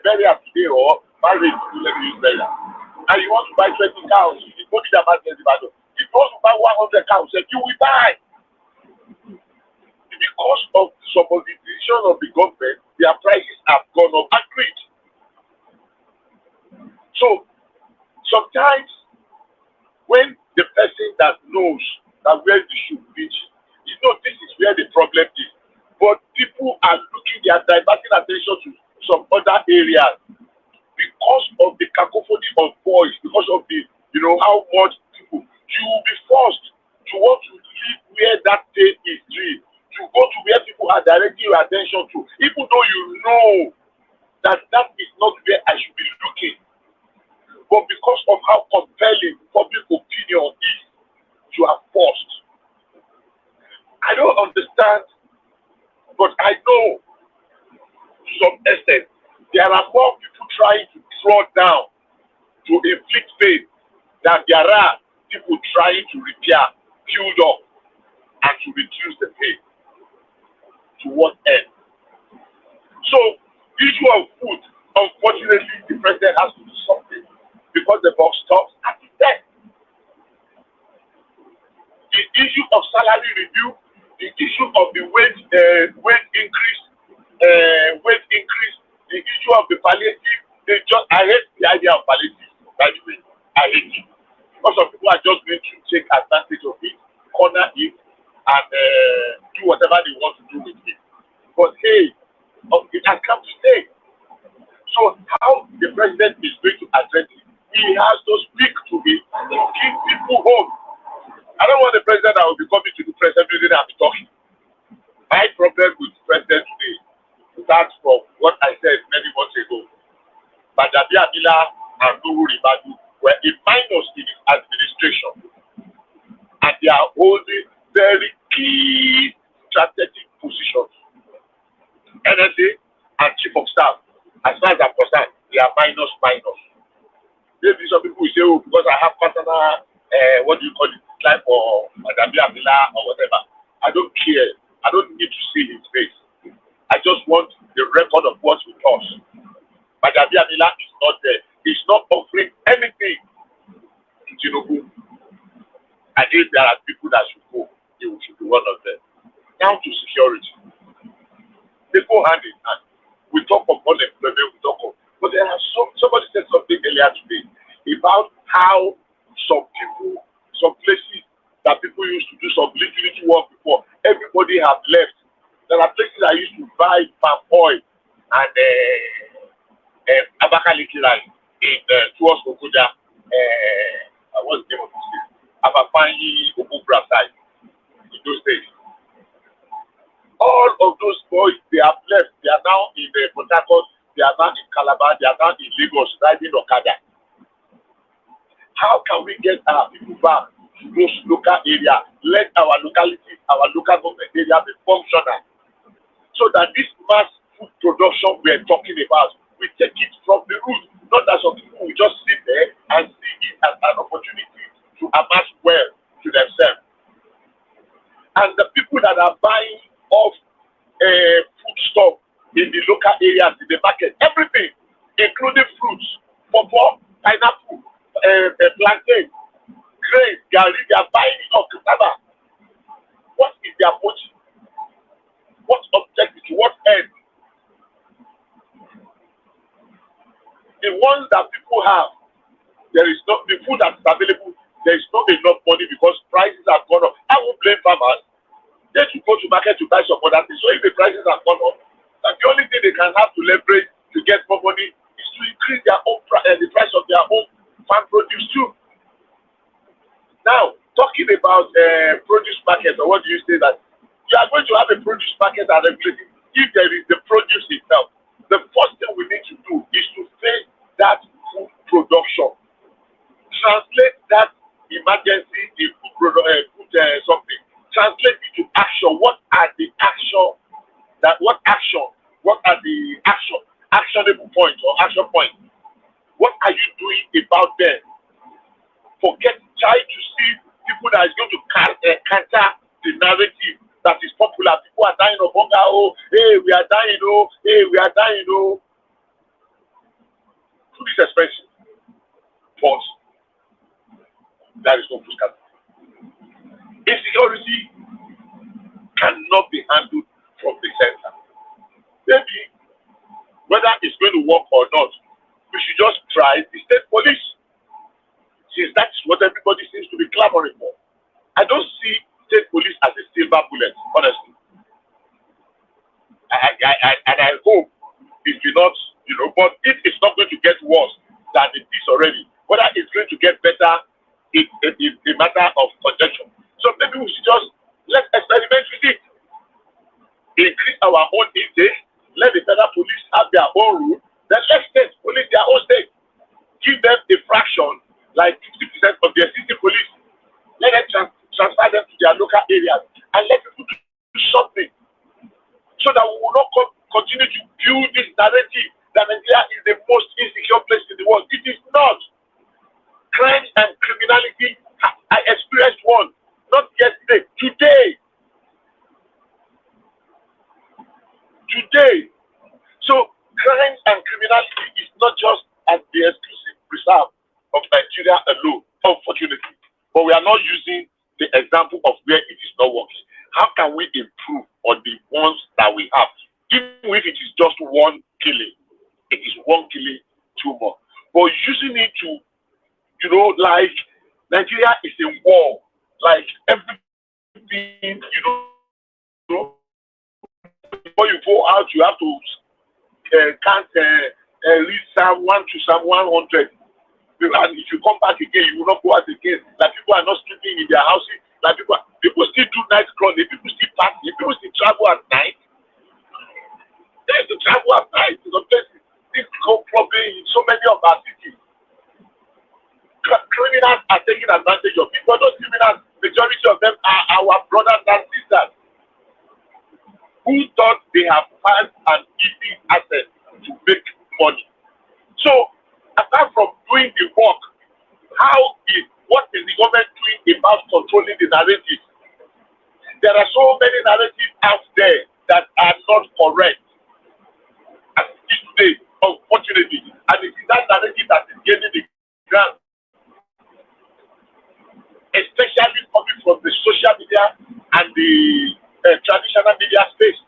burial today or marriage, let me use burial, and you want to buy 20 cows, you go to the market. If you want to buy 100 cows, you will buy. Because of some of the decisions of the government, their prices have gone up. Agreed. So sometimes when the person that knows that where the shoe reach, this is where the problem is. But people are they are diverting attention to some other areas because of the cacophony of voice, because of the, how much people, you will be forced to want to live where that thing is real, to go to where people are directing your attention to, even though you know that that is not where I should be looking. But because of how compelling public opinion is, you are forced. I don't understand, but I know to some extent there are more people trying to draw down, to inflict pain, than there are people trying to repair, build up, and to reduce the pain. To what end? So, issue of food, unfortunately, the president has to do something because the box stops at the death. The issue of salary review, the issue of the wage increase, the issue of the palliative. I hate the idea of palliative. By the way, I hate it because some people are just going to take advantage of it, corner it, and do whatever they want to do with it. But hey, it has come to stay. So how the president is going to address it? He has to speak to it, to give people hope. I don't want the president that will be coming to the press every day and be talking. My problem with the president today starts from what I said many months ago. Gbajabiamila'S and Ribadu were a minus in his administration, and they are holding very key strategic positions NSA and chief of staff, as far as I'm concerned, they are minus. Maybe some people will say, oh, because I have personal, what do you call it, like for Gbajabiamila or whatever. I don't care. I don't need to see his face. I just want the record of what's with us. Gbajabiamila is not there. He's not offering anything to Tinubu. And if there are people that should go, he should be one of them. Now to security. They go hand in hand. We talk of unemployment, we talk of, but there are somebody said something earlier today about how some people, some places that people used to do some little work before, everybody have left. There are places I used to buy palm oil and Abakaliki line in towards Okoja, what's the name of this place? Abapanyi Okubra side in those days. All of those boys, they have left. They are now in Port Harcourt, they are now in Calabar, they are now in Lagos, riding Okada. How can we get our people back to those local areas? Let our localities, our local government area be functional. So that this mass food production we are talking about, we take it from the root. Not that some people will just sit there and see it as an opportunity to amass wealth to themselves. And the people that are buying off food stock in the local areas, in the market, everything, including fruits, pawpaw, pineapple, plantain, grain, garri, they are buying it off cassava. What is their motive? What objective? To what end? The ones that people have, there is not the food that is available. There is not enough money because prices have gone up. I won't blame farmers. They should go to market to buy some other things. So if the prices have gone up, the only thing they can have to leverage to get more money is to increase their own the price of their own farm produce too. Now, talking about produce market, or what do you say that you are going to have a produce market and regulating if there is the produce itself? The first thing we need to do is to face that food production. Translate that emergency in food something. Translate it to action. What are the actionable points or action points? What are you doing about them? Try to see people that is going to counter the narrative that is popular. People are dying of hunger. Oh, hey, we are dying. Oh, hey, we are dying. Oh, food is expensive. But there is no food scarcity. Insecurity cannot be handled from the center. Maybe whether it's going to work or not, we should just try the state police. Since that's what everybody seems to be clamoring for. I don't see state police as a silver bullet, honestly. And I hope it will not, but if it's not going to get worse than it is already, whether it's going to get better, it's a matter of conjecture. So maybe we should just let's experiment with it. Increase our own intake, let the federal police have their own rule, then let state police their own state. Give them a fraction, like 50% of the existing police. Let them transfer them to their local areas and let people do something so that we will not continue to build this narrative that Nigeria is the most insecure place in the world. It is not. Crime and criminality, I experienced one, not yesterday, today. So crime and criminality is not just at the exclusive reserve of Nigeria alone, unfortunately. But we are not using the example of where it is not working. How can we improve on the ones that we have? Even if it is just one killing, it is one killing too much. But using it to, like Nigeria is in war, like everything, before you go out, you have to read Psalm 1 to Psalm 100. And if you come back again, you will not go out again. Like people are not sleeping in their houses. Like people still do night crawling. People still party. People still travel at night. They used to travel at night to the places. This probably in so many of our cities. Criminals are taking advantage of people. Those criminals, majority of them are our brothers and sisters who thought they have found an easy access to make money. So, apart from doing the work, what is the government doing about controlling the narrative? There are so many narratives out there that are not correct. As it is today, unfortunately, and it is that narrative that is gaining the ground, especially coming from the social media and the traditional media space.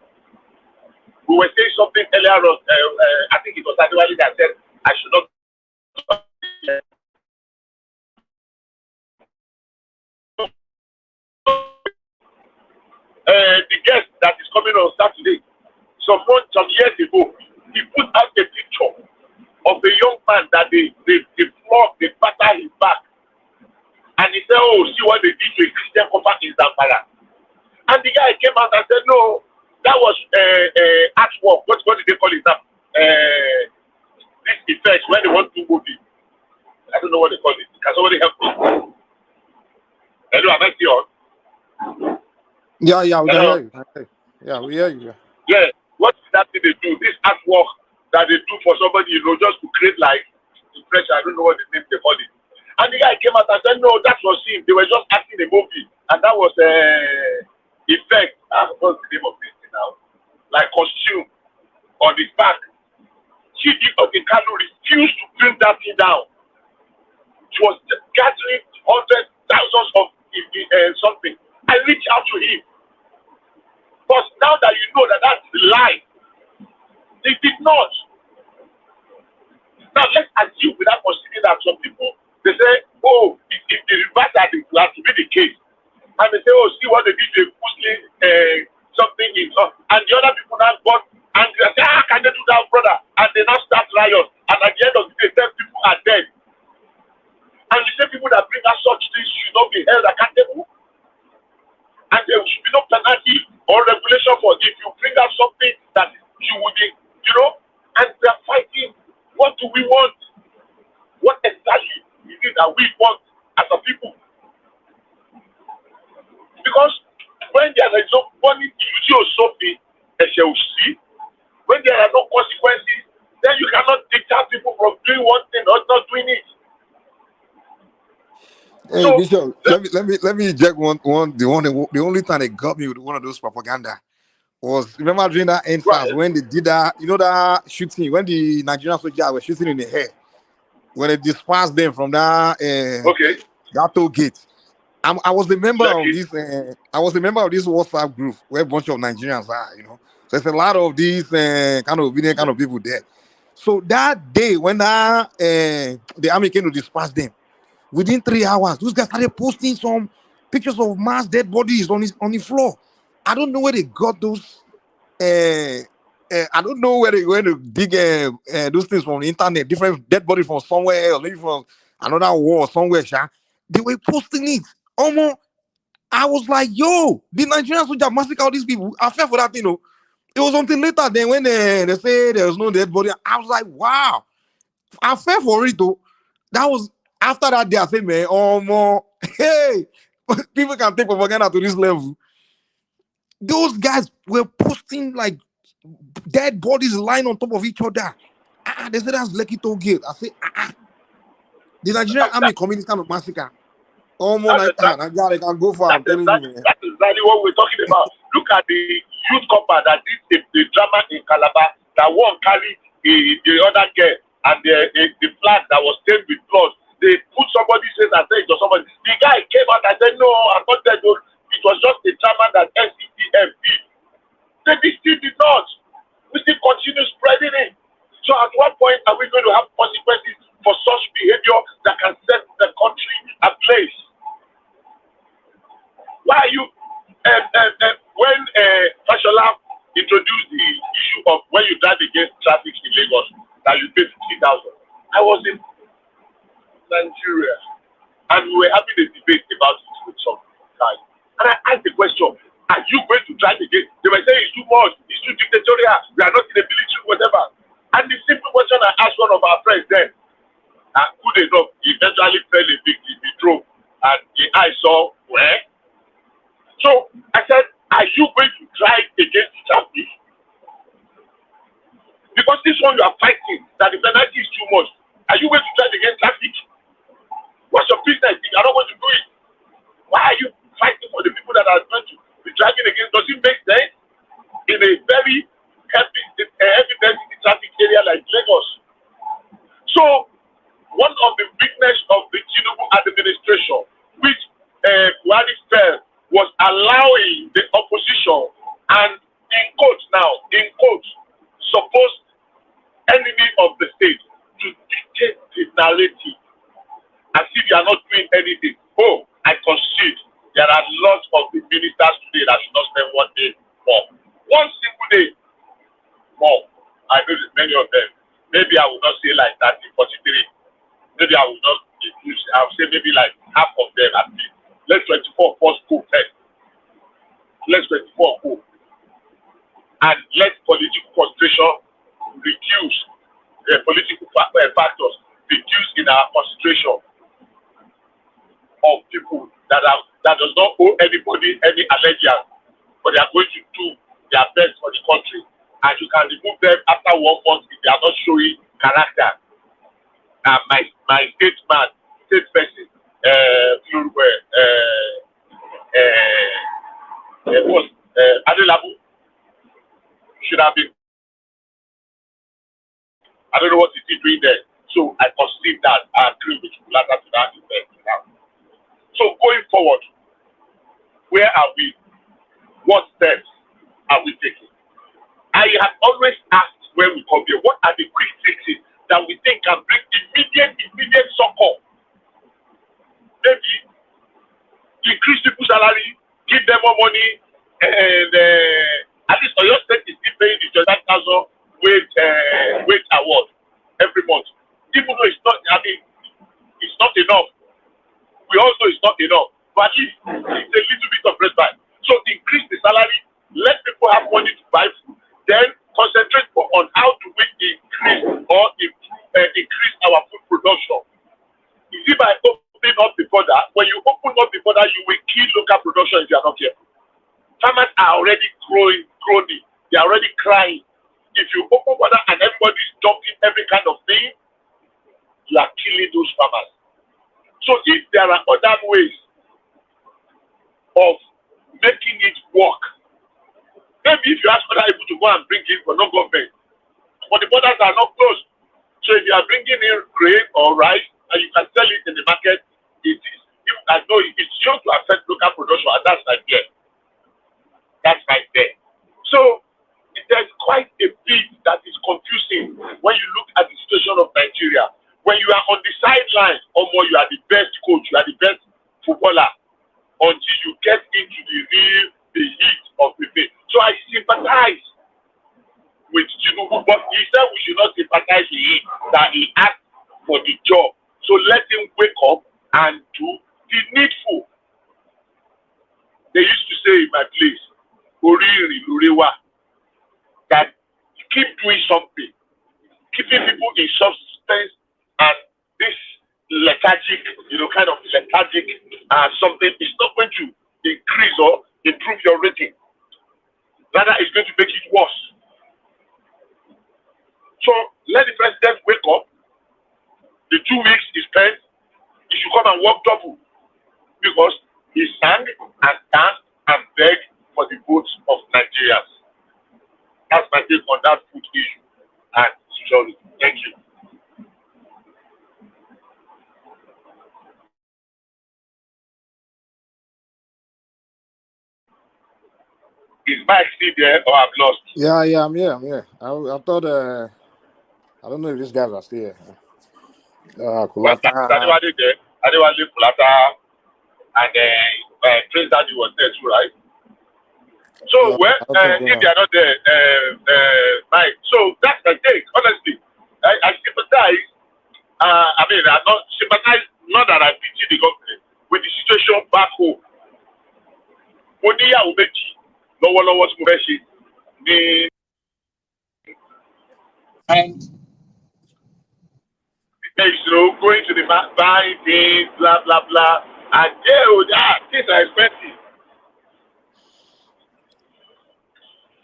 We were saying something earlier on, I think it was Adewale that said, I should not. The guest that is coming on Saturday, some years ago, he put out a picture of a young man that they flog, they batter his back. And he said, oh, see what they did to a Christian couple in Zamfara. And the guy came out and said, no, that was artwork. What did they call it now? This effect when they want to move it. I don't know what they call it. Can somebody help me? Hello, am I still on? Yeah, we can Hello? hear you. Yeah, we hear you. Yeah, what is that thing they do? This artwork that they do for somebody, just to create like impression. I don't know what the name they call it. And the guy came out and said, no, that was him. They were just acting a movie. And that was effect. What's the name of this thing now? Like costume on his back. Chidi Odekano refused to bring that thing down. She was gathering hundreds, thousands of something. I reached out to him. But now that you know that that's a lie, they did not. Now let's assume without considering that some people, they say, oh, if the reverse had to be the case. And they say, oh, see what they did to Muslim something in and the other people now got angry and say, can they do that, brother? And they now start riot. And at the end of the day, 10 people are dead. And the same people that bring us such things should not be held accountable. And there should be no penalty or regulation for if you bring out something that you would be, and we are fighting. What do we want? What exactly is it that we want as a people? Because when there is no money, you or something, as you see, when there are no consequences, then you cannot dictate people from doing one thing or not doing it. Hey, So, Bishop, let me inject the only time they got me with one of those propaganda was, remember during that NSAS when they did that, that shooting, when the Nigerian soldiers were shooting in the head, when they dispersed them from that that toll gate. I was a member of this. I was a member of this WhatsApp group where a bunch of Nigerians are. So there's a lot of these kind of obedient kind of people there. So that day when the army came to disperse them, within 3 hours, those guys started posting some pictures of mass dead bodies on the floor. I don't know where they got those. I don't know where they went to dig those things from the internet. Different dead bodies from somewhere else, maybe from another war somewhere. They were posting it. I was like, yo, the Nigerian soldier massacre all these people. I fell for that thing. It was until later then when they say there was no dead body. I was like, wow. I fell for it though. That was after that day. I said, man, hey, people can take propaganda to this level. Those guys were posting like dead bodies lying on top of each other. They said that's Lekki toll gate. I said, the Nigerian army committed kind of massacre. I can go for. I'm telling you, man. That is exactly what we're talking about. Look at the youth couple that did the drama in Calabar. That one carried the other girl and the flag that was stained with blood. They put somebody's face and said it was somebody. The guy came out and said, no, I'm not dead. It was just a drama that NCTF did. They still did not. We still continue spreading it. So at what point are we going to have consequences for such behavior that can set the country ablaze? Why are you, when Fashola introduced the issue of when you drive against traffic in Lagos, that you pay 50,000. I was in Nigeria, and we were having a debate about it with some guys. And I asked the question, are you going to drive again? They were saying it's too much, it's too dictatorial, we are not in the military, whatever. And the simple question I asked one of our friends then, good enough, he eventually fell a victim, he drove, and the eye saw where. So I said, are you going to drive against traffic? Because this one you are fighting, that the penalty is too much. Are you going to try against traffic? What's your business if you are not going to do it? Why are you fighting for the people that are going to be driving against? Does it make sense in a very heavy density traffic area like Lagos? So one of the weakness of the Tinubu administration, which Buhari felt, was allowing the opposition and in quotes, supposed enemy of the state to dictate the narrative as if you are not doing anything. Oh, I concede. There are lots of the ministers today that should not spend 1 day more. One simple day more. I know that many of them. Maybe I will not say like that in 43. Maybe I will not use, I will say maybe like half of them at least. Let 24 first go first. Let 24 go. And let political concentration reduce. Political factors reduce in our concentration of people that does not owe anybody any allegiance, but they are going to do their best for the country. And you can remove them after 1 month if they are not showing character. My state person, Adelabu should have been. I don't know what is he doing there. So I conceive that I agree with Kulata to that effect now. So going forward, where are we? What steps are we taking? I have always asked when we come here, what are the quick fixes that we think can bring immediate succor? Maybe increase people's salary, give them more money, and at least Oyo State is still paying the 25,000 wage award every month. Even though it's not, it's not enough. We all know it's not enough. But at least it's a little bit of respite. So increase the salary, let people have money to buy food, then concentrate on how to increase or increase our food production. Is it by opening up the border? When you open up the border, you will kill local production if you are not careful. Farmers are already groaning. They are already crying. If you open border and everybody is dumping every kind of thing, you are killing those farmers. So if there are other ways of making it work, maybe if you ask other people to go and bring in for no government, but the borders are not closed. So if you are bringing in grain or rice and you can sell it in the market, it's sure to affect local production, and that's right there. That's right there. So there's quite a bit that is confusing when you look at the situation of Nigeria. When you are on the sideline, you are the best coach, you are the best footballer until you get into the heat of the game. So I sympathize with Tinubu, but he said we should not sympathize with him, that he asked for the job. So let him wake up and do the needful. They used to say in my place, that keep doing something, keeping people in suspense and this lethargic, kind of lethargic something is not going to increase or improve your rating. Rather, it's going to make it worse. So let the president wake up. The 2 weeks he spent, he should come and work double because he sang and danced and begged for the votes of Nigerians. That's my take on that food issue and security. Thank you. Is Mike still there or I've lost? Yeah, I'm here. I thought, I don't know if these guys are still here. Kulata. Adewale Kulata and Prince Daddy was there too, right? So, if they are not there, Mike, so that's the take, honestly. I sympathize. I'm not sympathize, not that I pity the government, with the situation back home. And going to the bank, buying things, blah, blah, blah. And things are expensive.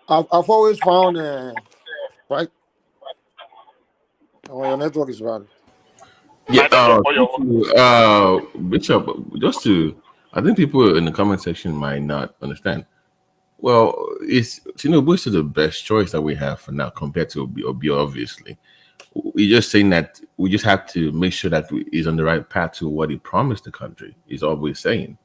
I've always found, right? Oh, your network is bad. Yeah, Bishop, I think people in the comment section might not understand. Well, it's Tinubu is the best choice that we have for now compared to Obi, obviously. We're just saying that we just have to make sure that he's on the right path to what he promised the country. He's always saying.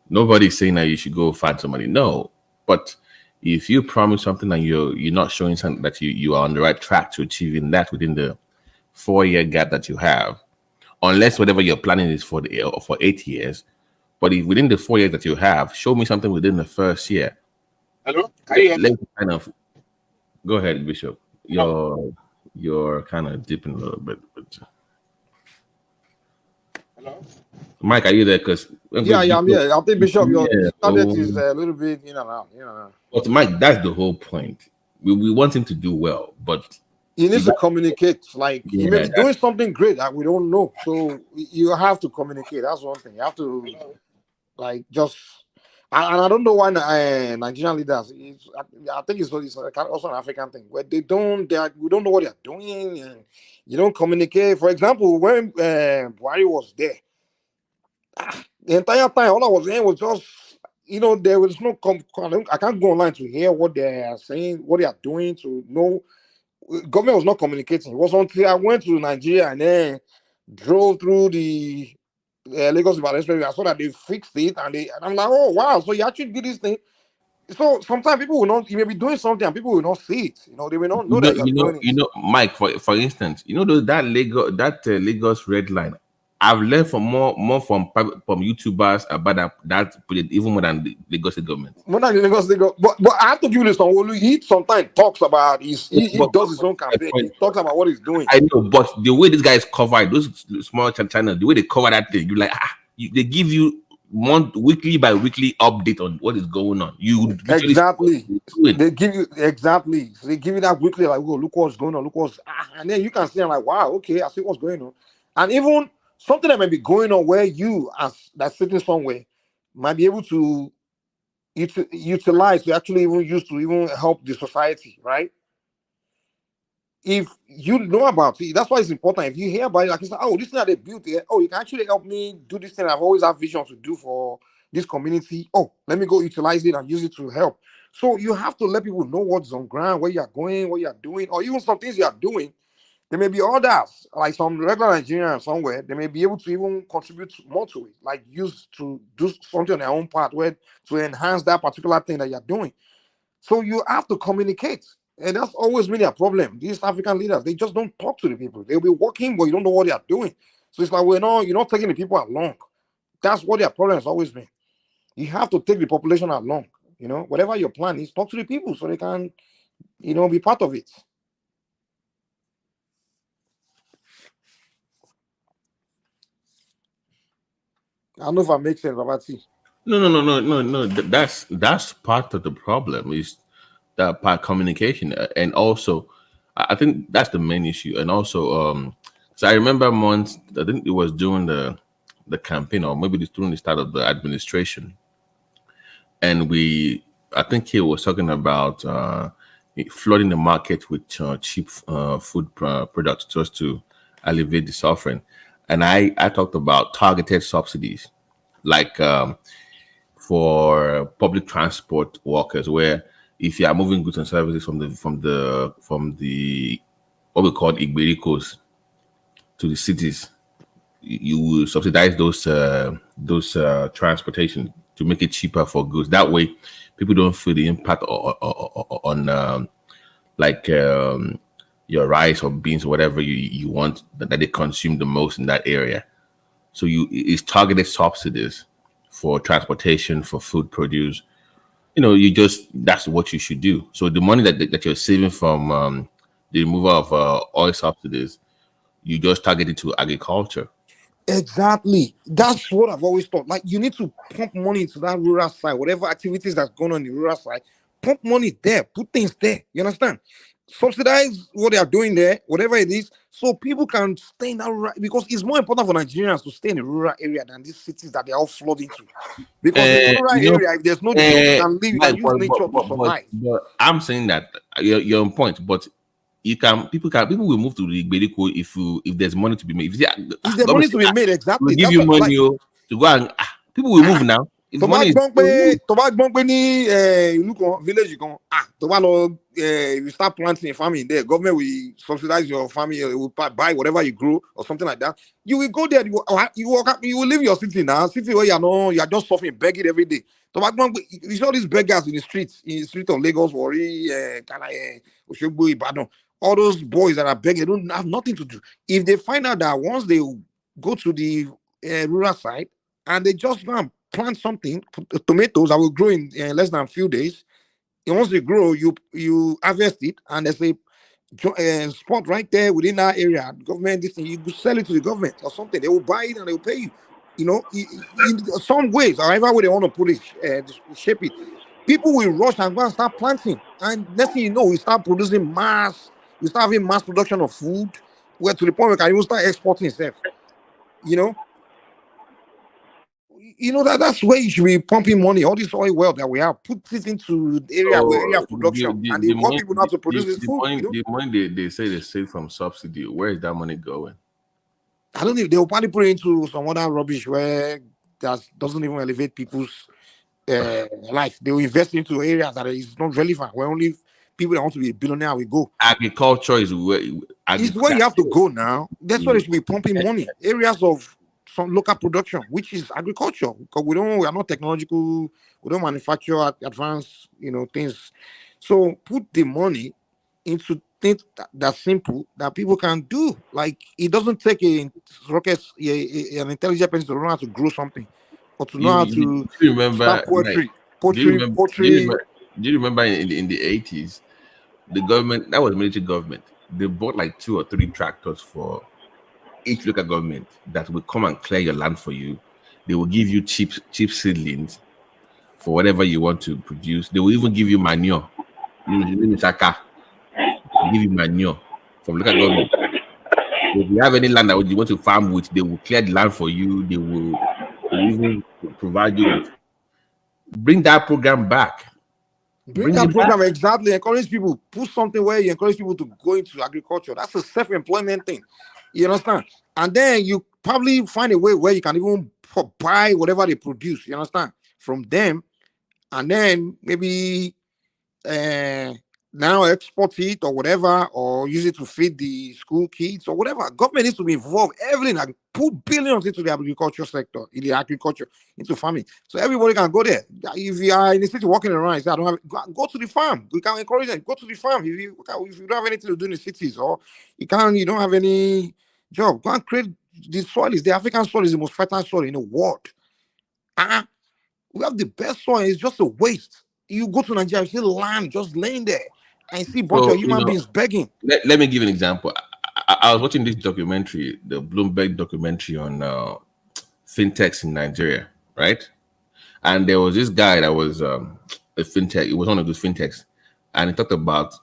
Nobody's saying that you should go find somebody. No, but if you promise something and you're not showing something that you are on the right track to achieving that within the 4-year gap that you have, unless whatever you're planning is for 8 years, but if within the 4 years that you have, show me something within the first year. Hello, can you hear me? Let's kind of go ahead, Bishop. You're kind of dipping a little bit. But... Hello, Mike, are you there? Because I'm here. I think Bishop, your internet is a little bit in and out. But Mike, that's the whole point. We want him to do well, but he needs to communicate. Like he may be doing something great that we don't know, so you have to communicate. That's one thing. You have to just. And I don't know why Nigerian leaders. I think it's also an African thing where we don't know what they're doing, and you don't communicate. For example, when Buhari was there, the entire time all I was hearing was just there was no. I can't go online to hear what they are saying, what they are doing. To know, government was not communicating. It was until I went to Nigeria and then drove through the Lagos Expressway. I saw that they fixed it, and I'm like, oh wow! So you actually did this thing. So sometimes people will not. You may be doing something, and people will not see it. They may not know that you're doing it. Mike. For instance, that Lagos red line. I've learned from more from YouTubers about that even more than the Lagos government. More than the Lagos government. But I have to give this one. He sometimes talks about he does his own campaign. He talks about what he's doing. I know, but the way these guys cover it, those small channels, the way they cover that thing, you're like, they give you weekly by weekly update on what is going on. Exactly. They give you So they give you that weekly, like, oh, look what's going on, and then you can see, I'm like, wow, okay, I see what's going on. And even something that may be going on where you, as that's sitting somewhere, might be able to utilize to actually even use to even help the society, right? If you know about it, that's why it's important. If you hear about it, like you say, oh, this thing that they built here, oh, you can actually help me do this thing. I've always had vision to do for this community. Oh, let me go utilize it and use it to help. So you have to let people know what's on ground, where you're going, what you're doing, or even some things you're doing. There may be others, like some regular Nigerians somewhere, they may be able to even contribute more to it, like use to do something on their own part where to enhance that particular thing that you're doing. So you have to communicate. And that's always been a problem. These African leaders, they just don't talk to the people. They'll be working, but you don't know what they are doing. So it's like, you're not taking the people along. That's what their problem has always been. You have to take the population along. Whatever your plan is, talk to the people so they can, be part of it. I don't know if I make sense, Robert. No. That's part of the problem is that part communication, and also I think that's the main issue. And also, so I remember once, I think it was during the campaign, or maybe during the start of the administration, and I think he was talking about flooding the market with cheap food products just to alleviate the suffering. And I talked about targeted subsidies, like for public transport workers, where if you are moving goods and services from the what we call Igbericos to the cities, you will subsidize those transportation to make it cheaper for goods. That way, people don't feel the impact on your rice or beans or whatever you want that they consume the most in that area. So it's targeted subsidies for transportation, for food produce. That's what you should do. So the money that you're saving from the removal of oil subsidies, you just target it to agriculture. Exactly. That's what I've always thought. Like, you need to pump money into that rural side, whatever activities that's going on in the rural side, pump money there, put things there. You understand? Subsidize what they are doing there, whatever it is, so people can stay in that rural, because it's more important for Nigerians to stay in the rural area than these cities that they are all flooding to. Because in the rural area, if there's no job, you can live, you can use nature to survive. But I'm saying that you're on point, but people will move to the Gbedeko if there's money to be made. If there's money to be made, exactly. We'll give you money to go and people will move now. If money is village you start planting a farming there, government will subsidize your farming, will buy whatever you grow or something like that. You will go there, you will leave your city now, city where you are just suffering, begging every day. You saw these beggars in the streets of Lagos, Wari, Oshogbo, Ibadan. All those boys that are begging don't have nothing to do. If they find out that once they go to the rural side and they just go and plant something, tomatoes that will grow in less than a few days, and once they grow, you harvest it, and there's a spot right there within that area. The government, this thing, you sell it to the government or something. They will buy it and they will pay you. You know, in some ways, however way they want to put it, shape it. People will rush and go and start planting, and next thing you know, we start producing we start having mass production of food, where to the point where we can even start exporting itself. You know that's where you should be pumping money. All this oil wealth that we have, put it into the area of production, and they want people not to produce this food. The money they say they save from subsidy, where is that money going? I don't know. They will probably put it into some other rubbish where that doesn't even elevate people's life. They will invest into areas that is not relevant, where only people that want to be a billionaire will go. Agriculture is where you have to go now. That's where they should be pumping money. Areas of some local production, which is agriculture, because we are not technological, we don't manufacture advanced, things. So put the money into things that's simple that people can do. Like it doesn't take an intelligent person to learn how to grow something or to know how to start poetry. Do you remember in the 80s, the government, that was military government, they bought like 2 or 3 tractors for each local government that will come and clear your land for you. They will give you cheap seedlings for whatever you want to produce. They will even give you manure. Give you manure from local government. If you have any land that you want to farm with, they will clear the land for you. They will even provide you with. Bring that program back. Bring that program, exactly. Encourage people. Put something where you encourage people to go into agriculture. That's a self-employment thing. You understand? And then you probably find a way where you can even buy whatever they produce, you understand, from them. And then maybe now export it or whatever, or use it to feed the school kids or whatever. Government needs to be involved. Everything, like, put billions into the agriculture sector, in the agriculture, into farming. So everybody can go there. If you are in the city walking around, you say, I don't have, go to the farm. We can encourage them. Go to the farm. If you don't have anything to do in the cities, or you don't have any job, go and create the soil. The African soil is the most fertile soil in the world. We have the best soil. It's just a waste. You go to Nigeria, you see land just laying there, and see a bunch of human beings begging. Let me give an example. I was watching this documentary, the Bloomberg documentary on fintechs in Nigeria, right? And there was this guy that was a fintech. It was one of those fintechs, and he talked about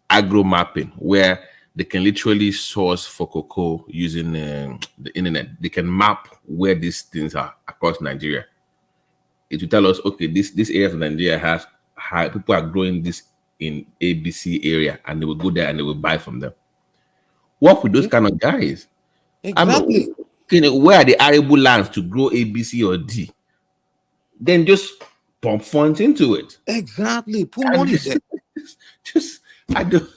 agro mapping, where they can literally source for cocoa using the internet. They can map where these things are across Nigeria. It will tell us, okay, this area of Nigeria has high, people are growing this in ABC area, and they will go there and they will buy from them. Work with those kind of guys. Exactly. Where are the arable lands to grow A, B, C, or D? Then just pump funds into it. Exactly. Put money there. I don't,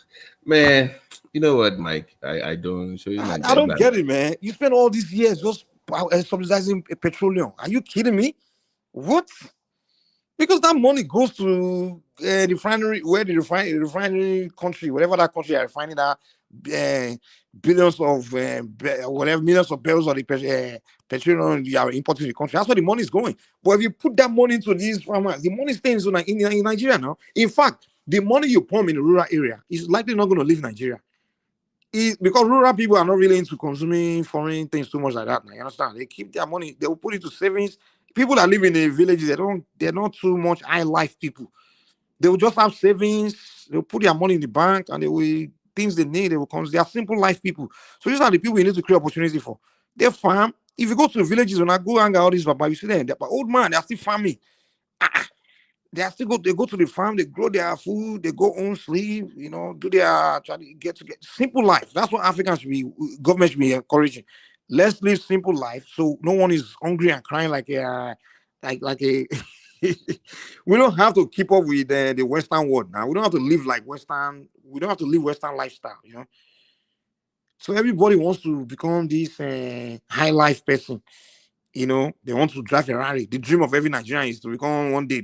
man. You know what, Mike? I don't show you. I don't get it, man. You spend all these years just subsidizing petroleum. Are you kidding me? What? Because that money goes to the refinery, where the refinery country, whatever that country are refining that billions of millions of barrels of the petroleum you are importing to the country. That's where the money is going. But if you put that money into these farmers, the money stays in Nigeria now. In fact, the money you pump in the rural area is likely not going to leave Nigeria. Because rural people are not really into consuming foreign things too much like that. Now, you understand? They keep their money, they will put it to savings. People that live in the villages, they're not too much high life people. They will just have savings, they'll put their money in the bank, and they will things they need, they will come. They are simple life people. So these are the people you need to create opportunity for. They farm. If you go to the villages, when I go hang out all these baba, you see them, but old man, they're still farming. They are still they go to the farm, they grow their food, they go home, sleep, do their try to get simple life. That's what Africans should be, government should be encouraging. Let's live simple life so no one is hungry and crying like a we don't have to keep up with the Western world now. We don't have to live like Western, we don't have to live Western lifestyle, So everybody wants to become this high life person. They want to drive Ferrari. The dream of every Nigerian is to become one day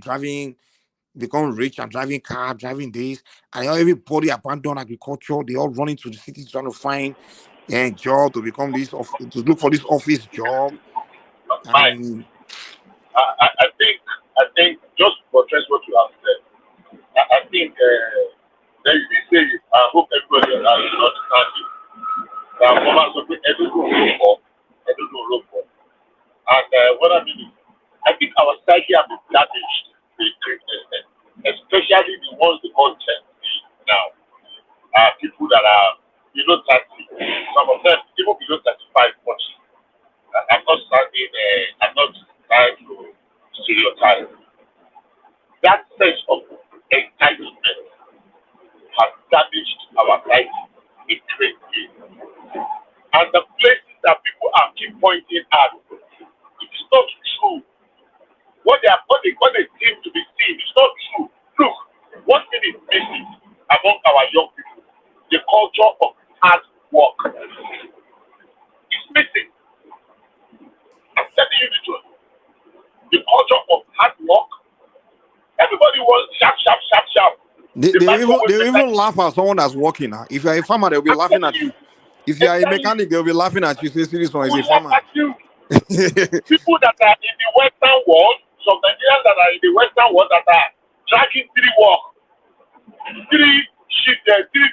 become rich and driving car, driving this. And everybody abandon agriculture. They all run into the cities trying to find a job to become to look for this office job. And I think just to address what you have said, I think then you say, I hope everybody understands it. That everyone look for. And what I mean is, I think our psyche has been damaged to a great extent, especially the ones they call Gen Z now. People that are below 30, some of them even below 35 much. I'm not trying to stereotype. That sense of entitlement has damaged our psyche in great ways. And the places that people are keep pointing at, it is not true. What they seem to be seeing is not true. Look, one thing is missing among our young people: the culture of hard work. It's missing. I'm telling you the truth. The culture of hard work. Everybody wants sharp. They even laugh at someone that's working. If you're a farmer, they'll be laughing at you. If you are a mechanic, they'll be laughing at you. Say, this one is a farmer. People that are in the Western world, some Nigerians that are in the Western world that are dragging three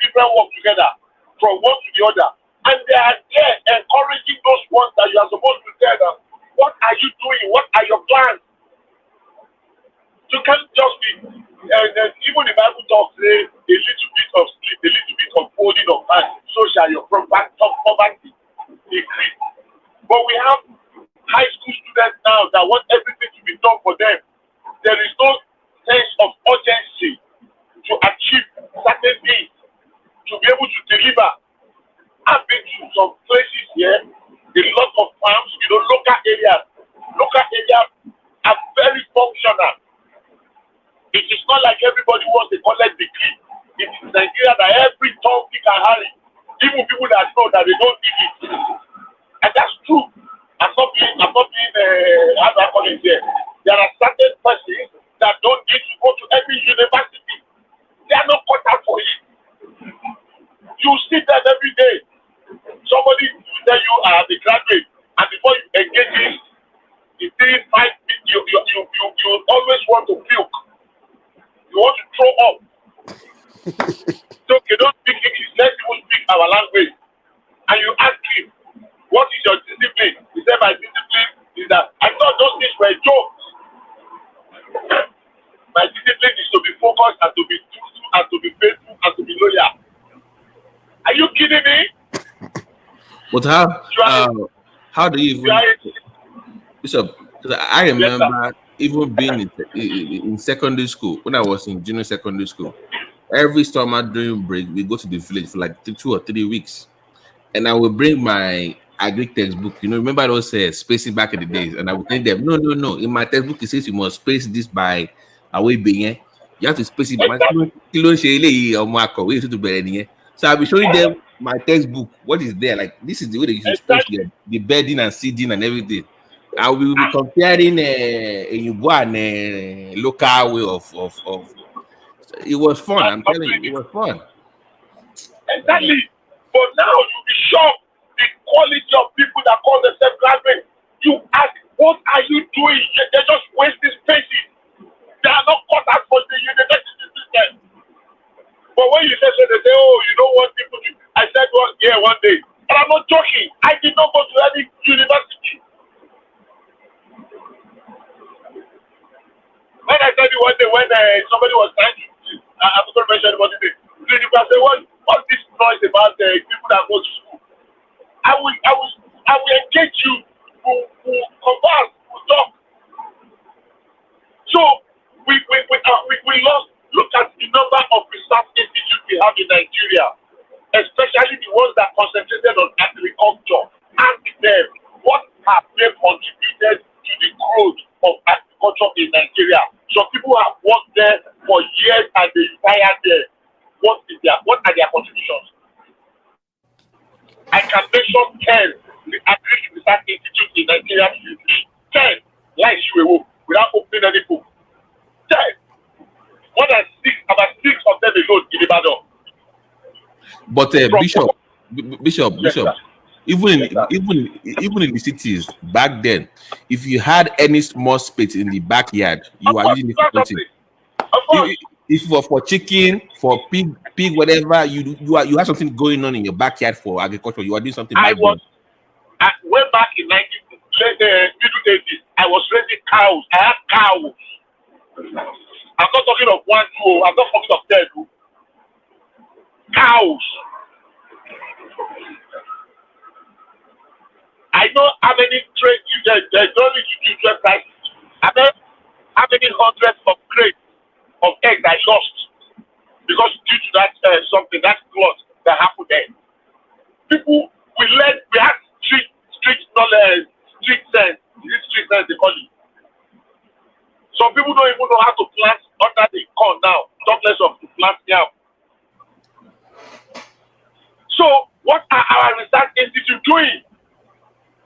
different work together from one to the other. And they are there encouraging those ones that you are supposed to tell them, what are you doing? What are your plans? You can't just be, even the Bible talks, say, a little bit of sleep, a little bit of folding of hands, so shall your poverty increase. But we have high school students now that want everything to be done for them. There is no sense of urgency to achieve certain things, to be able to deliver. I've been to some places here, a lot of farms, local areas. Local areas are very functional. It is not like everybody wants a college degree. It is Nigeria that every Tom, Dick, and Harry, even people that know that they don't need it. And that's true. I'm not being how do I call it here? There are certain persons that don't need to go to every university. They are not cut out for it. You see them every day. Somebody will tell you, I have a graduate, and before you engage in, you always want to puke. You want to throw up. So you don't speak English, let's even speak our language. And you ask him, what is your discipline? He said, my discipline is that I thought those things were jokes. My discipline is to be focused and to be truthful and to be faithful and to be loyal. Are you kidding me? But how do you even, Bishop? Because I remember even being in secondary school, when I was in junior secondary school, every summer during break, we go to the village for like 2 or 3 weeks. And I would bring my agric textbook. Remember those spacing back in the days? And I would tell them, no. In my textbook, it says you must space this by away being. You have to space it by. So I'll be showing them my textbook. What is there? Like, this is the way they use space the bedding and seeding and everything. I will be comparing a local way of. It was fun. I'm telling you, it was fun. Exactly. But now you'll be shocked the quality of people that call themselves graduates. You ask, what are you doing? They're just wasting spaces. They are not cut out for the university system. But when you say so, they say, oh, you don't want people to. I said one day. And I'm not joking. I did not go to any university. When I said it one day, when somebody was trying to, I'm not going to mention what it is. You can say, what's this noise about people that go to school? I will engage you, we'll converse, we'll talk. So, with Look at the number of research institutes we have in Nigeria, especially the ones that concentrated on agriculture. Ask them, what have they contributed to the growth of agriculture in Nigeria? Some people have worked there for years and they retired there. What are their contributions? I can mention 10 research institutes in Nigeria. 10, like Shiwewo, without opening any book. 10. More than 6, about 6 of them alone in Ibadan. But Bishop, Yes, even in the cities back then, if you had any small space in the backyard, you are using it for something. If it was for chicken, for pig, whatever, you have something going on in your backyard for agriculture. You are doing something. Way back in middle 80s, I was raising cows. I had cows. I'm not talking of 1, 2. I'm not talking of 10. Cows. I know how many trades there's only to do prices. I know how many hundreds of crates of eggs I lost because due to that that cloth that happened there. People we had street knowledge, street sense. Street sense they call it. Some people don't even know how to plant under the corn now, talk less of to plant yam. So what are our research institutes doing?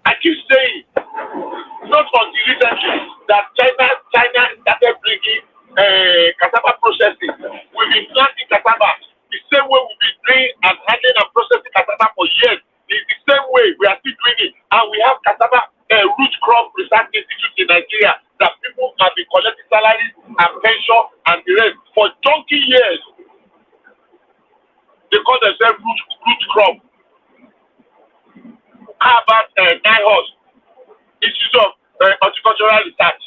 I keep saying, not until recently that China started bringing cassava processing. We've been planting cassava the same way we've been doing and handling and processing cassava for years. It's the same way we are still doing it, and we have cassava root crop research institute in Nigeria that people have been collecting salaries and pension and the rest for donkey years. They call themselves root crop. Abbas Horse Institute of Horticultural Research.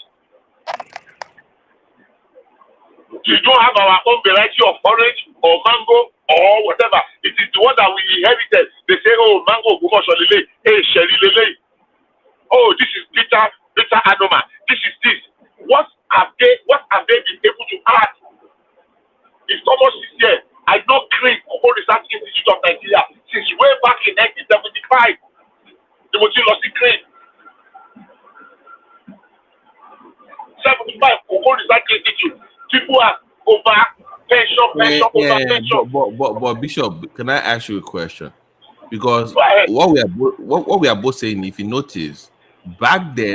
We don't have our own variety of orange or mango or whatever. It is the one that we inherited. They say, oh, mango, hey, sherry lele. Oh, this is bitter aroma. This is this. What have they been able to add? It's almost sincere. I know Crane Cocoa Research Institute of Nigeria since way back in 1975. The Mochi Lossi Crane. 75 Cocoa Research Institute. People are over pension. But Bishop, can I ask you a question? Because what we are both saying, if you notice, back then,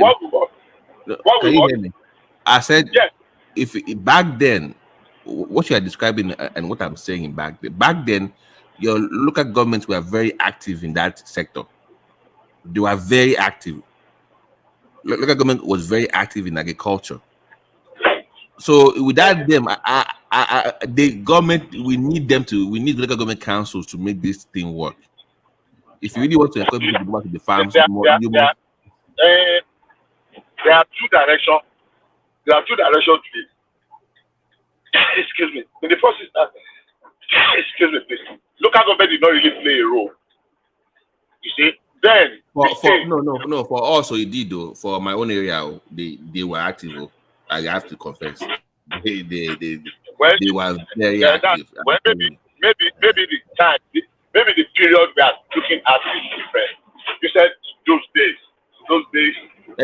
can you hear me? I said, if back then, what you are describing and what I'm saying back then, your local governments were very active in that sector. They were very active. Local government was very active in agriculture. So without them, the government, we need local government councils to make this thing work. If you really want to encourage people to go back to the farms, there are two directions. There are two directions to it. Excuse me. In the first instance, excuse me, please. Local government did not really play a role. You see, then for also it did though. For my own area, they were active. Though. I have to confess, they were very active. Well, maybe the time, maybe the period we are looking at is different. You said those days.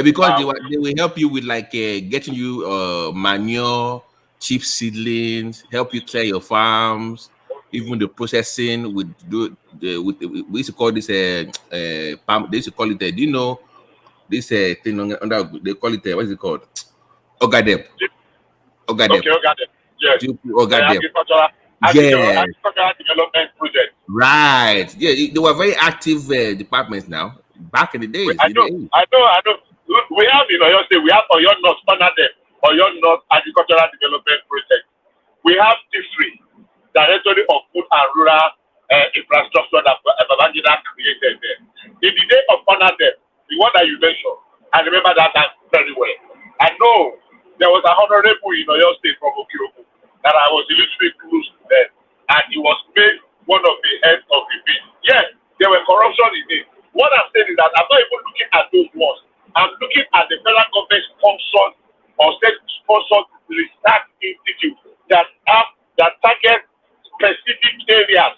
Because they will help you with like getting you manure, cheap seedlings, help you clear your farms, even the processing. We used to call this palm. They used to call it. Do you know this thing under? They call it what is it called? Ogadep. Okay, Ogadep. Yes. Ogadep. Agricultural development project. Right. Yeah, they were very active departments now. Back in the days. I know. We have in Oyo State, we have Oyo North Agricultural Development Project. We have D3, Directorate of Food and Rural Infrastructure that Babangida created there. In the day of honor them, the one that you mentioned, I remember that time very well. I know there was a honorable in Oyo State from Okiroku that I was a little bit close to them, and he was made one of the heads of the bill. Yes, there were corruption in it. What I'm saying is that I'm not even looking at those ones. I'm looking at the federal government sponsored or state-sponsored research institute that target specific areas.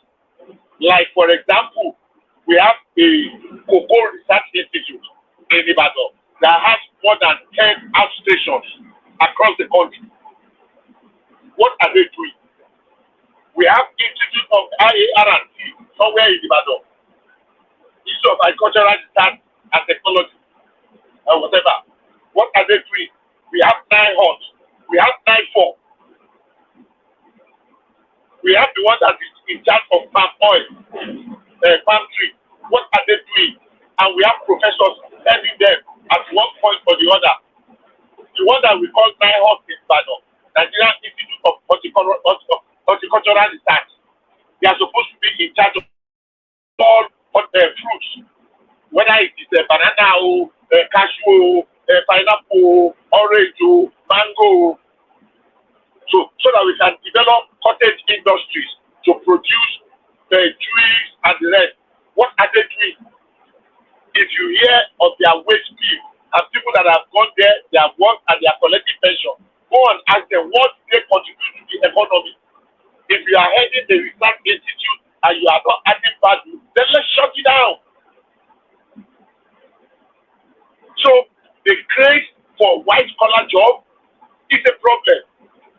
Like, for example, we have a cocoa research institute in Ibadan that has more than 10 outstations across the country. What are they doing? We have Institute of IAR&T somewhere in Ibadan, Institute of Agricultural Research and Technology, or whatever. What are they doing? We have 9 hunts. We have 9 4. We have the one that is in charge of palm oil, palm tree. What are they doing? And we have professors telling them at one point or the other. The one that we call 9 hunts in Ibadan, Nigerian Institute of Horticultural Research. They are supposed to be in charge of all fruits, whether it is banana, cashew, pineapple, orange, mango, so that we can develop cottage industries to produce the trees and the rest. What are they doing? If you hear of their wage bill and people that have gone there, they have worked and they are collecting pension, go and ask them what they contribute to the economy. If you are heading the research institute and you are not adding value, then let's shut it down. So the craze for white collar job is a problem.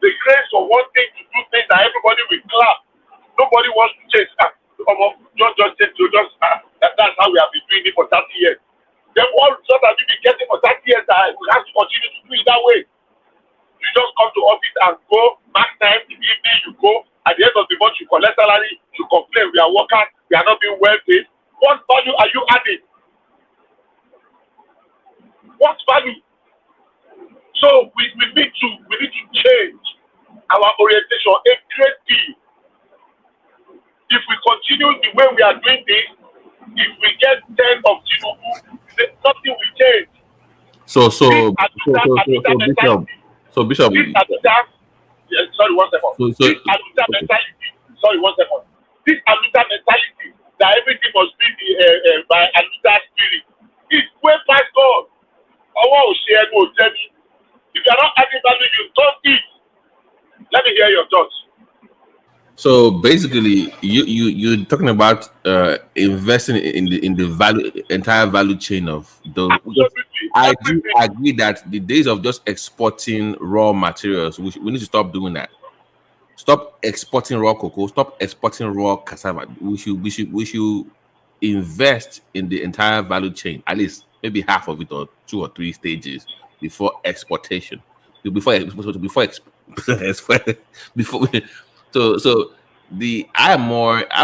The craze for one thing to do things that everybody will clap. Nobody wants to change. That's how we have been doing it for 30 years. Then what result have you been getting for 30 years that we have to continue to do it that way? You just come to office and go, max time, in the evening you go, at the end of the month you collect salary, you complain, we are workers, we are not being well paid. What value are you adding? What value? So we need to change our orientation a great deal. If we continue the way we are doing this, if we get 10 of Tinubu, nothing will change. Bishop. Yes, sorry, one second. This Aluta mentality. Sorry, one second. This Aluta mentality that everything must be by Aluta spirit is way past God. If you are not adding value, you don't eat. Let me hear your thoughts. So basically, you're talking about investing in the entire value chain of those. I do agree that the days of just exporting raw materials, we need to stop doing that. Stop exporting raw cocoa. Stop exporting raw cassava. We should invest in the entire value chain, at least maybe half of it, or 2 or 3 stages before exportation. I'm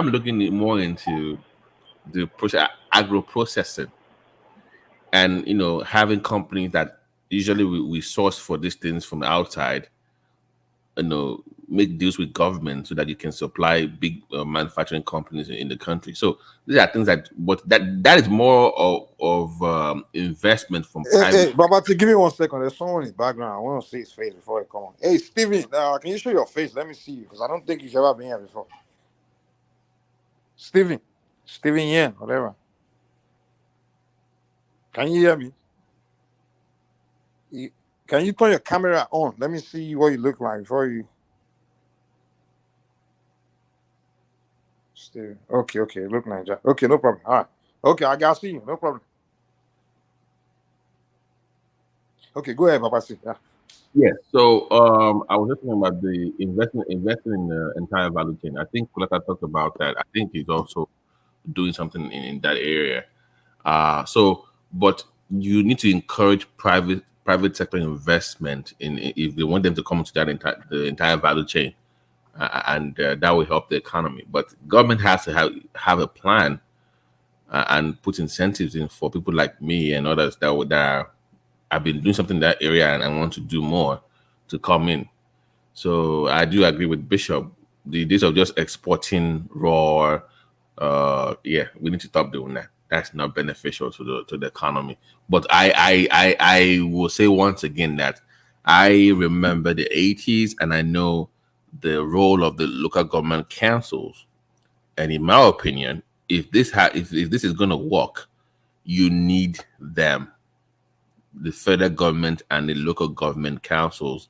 looking more into the agro processing, and having companies that usually we source for these things from the outside, make deals with government so that you can supply big manufacturing companies in the country. So these are things that is more of investment from private. Hey, Babati, give me 1 second. There's someone in the background. I want to see his face before I come on. Hey, Steven, can you show your face? Let me see you, because I don't think you've ever been here before. Steven Yen, whatever. Can you hear me? Can you turn your camera on? Let me see what you look like before you. Steven. Okay, look like that. Okay, no problem. All right. Okay, I got see you. No problem. Okay, go ahead, Babasi. Yeah. Yeah. So I was just talking about the investing in the entire value chain. I think Kulaka talked about that. I think he's also doing something in that area. But you need to encourage private sector investment if they want them to come into that the entire value chain, and that will help the economy. But government has to have a plan and put incentives in for people like me and others that have been doing something in that area and I want to do more to come in. So I do agree with Bishop. The days of just exporting raw, we need to stop doing that. That's not beneficial to the economy. But I will say once again that I remember the 80s and I know the role of the local government councils. And in my opinion, if this is going to work, you need them. The federal government and the local government councils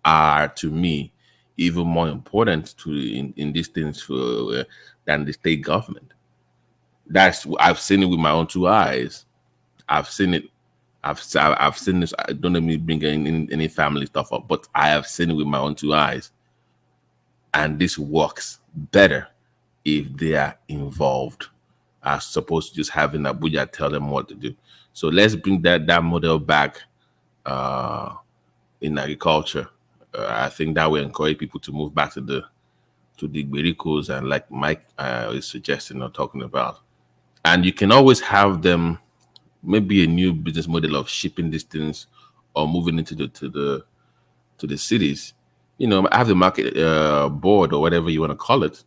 are, to me, even more important in these things than the state government. I've seen it with my own two eyes. I've seen it. I've seen this. I don't let me bring any family stuff up, but I have seen it with my own two eyes. And this works better if they are involved, as opposed to just having Abuja tell them what to do. So let's bring that model back in agriculture. I think that will encourage people to move back to the Gberikos, and like Mike is suggesting or talking about. And you can always have them, maybe a new business model of shipping these things or moving into the cities. You know, have the market board or whatever you want to call it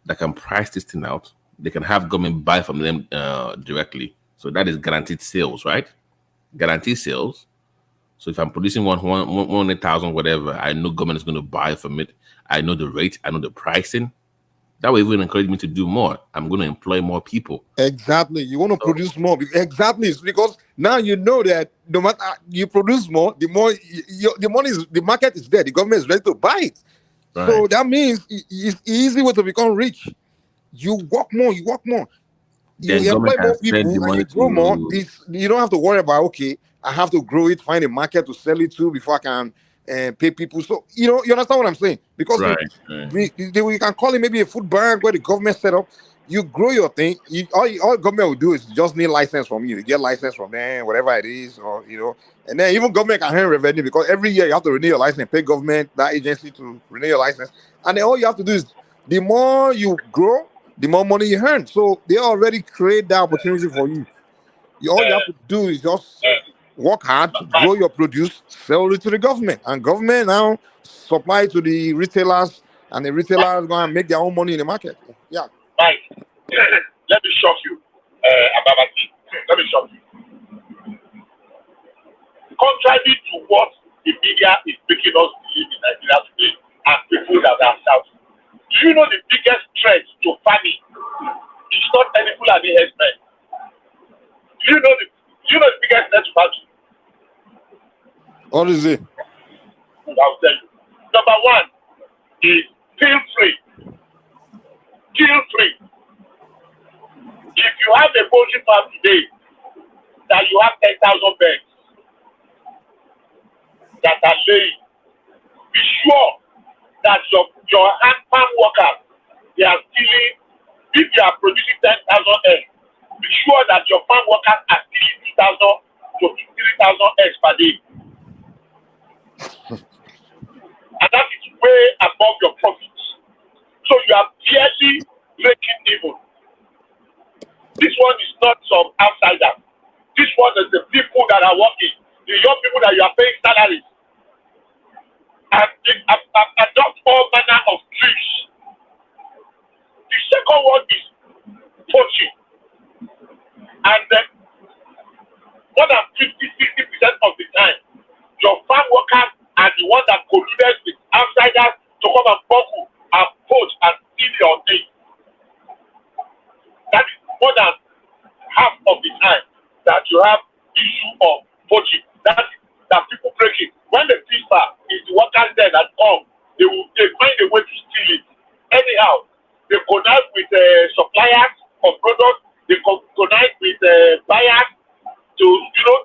that can price this thing out. They can have government buy from them directly. So that is guaranteed sales, right? Guaranteed sales. So if I'm producing 100,000, whatever, I know government is going to buy from it. I know the rate. I know the pricing. That will even encourage me to do more. I'm going to employ more people. Exactly. You want to produce more. Exactly. It's because now you know that no matter you produce more, the more the money is, the market is there. The government is ready to buy it. Right. So that means it's easy way to become rich. You work more. You work more. Then You employ government more has spent people the and money you grow more. to. You don't have to worry about, okay, I have to grow it, find a market to sell it to before I can pay people. So you understand what I'm saying? Because Right. we can call it maybe a food bank where the government set up. You grow your thing. All government will do is just need license from you. You get license from them, whatever it is, or and then even government can handle revenue because every year you have to renew your license, pay government that agency to renew your license, and then all you have to do is the more you grow, the more money you earn. So they already create that opportunity for you. All you have to do is just work hard, grow your produce, sell it to the government, and government now supply it to the retailers, and the retailers going to make their own money in the market. Yeah. Mike, let me shock you. Ababati, let me shock you. Contrary to what the media is making us believe in Nigeria today and people that are south, do you know the biggest threat to farming is not any Fulani herdsmen? Do you know the biggest threat to farming? What is it? I'll tell you. Number one is kill free. Kill free. If you have a poultry farm today that you have 10,000 birds that are laying, be sure that your hand farm workers, they are stealing. If you are producing 10,000 eggs, be sure that your farm workers are stealing 2,000 to 3,000 eggs per day. And that is way above your profits. So you are barely breaking even. This one is not some outsider. This one is the people that are working, the young people that you are paying salaries. And adopt all manner of tricks. The second one is poaching. And then more than 50-60% of the time, your farm workers are the ones that colluded with outsiders to come and buckle and poach and steal your thing. That is more than half of the time that you have issue of poaching. That people break it. When the FIFA is the workers there that come, they find a way to steal it. Anyhow, they connive with suppliers of products, they connive with buyers to,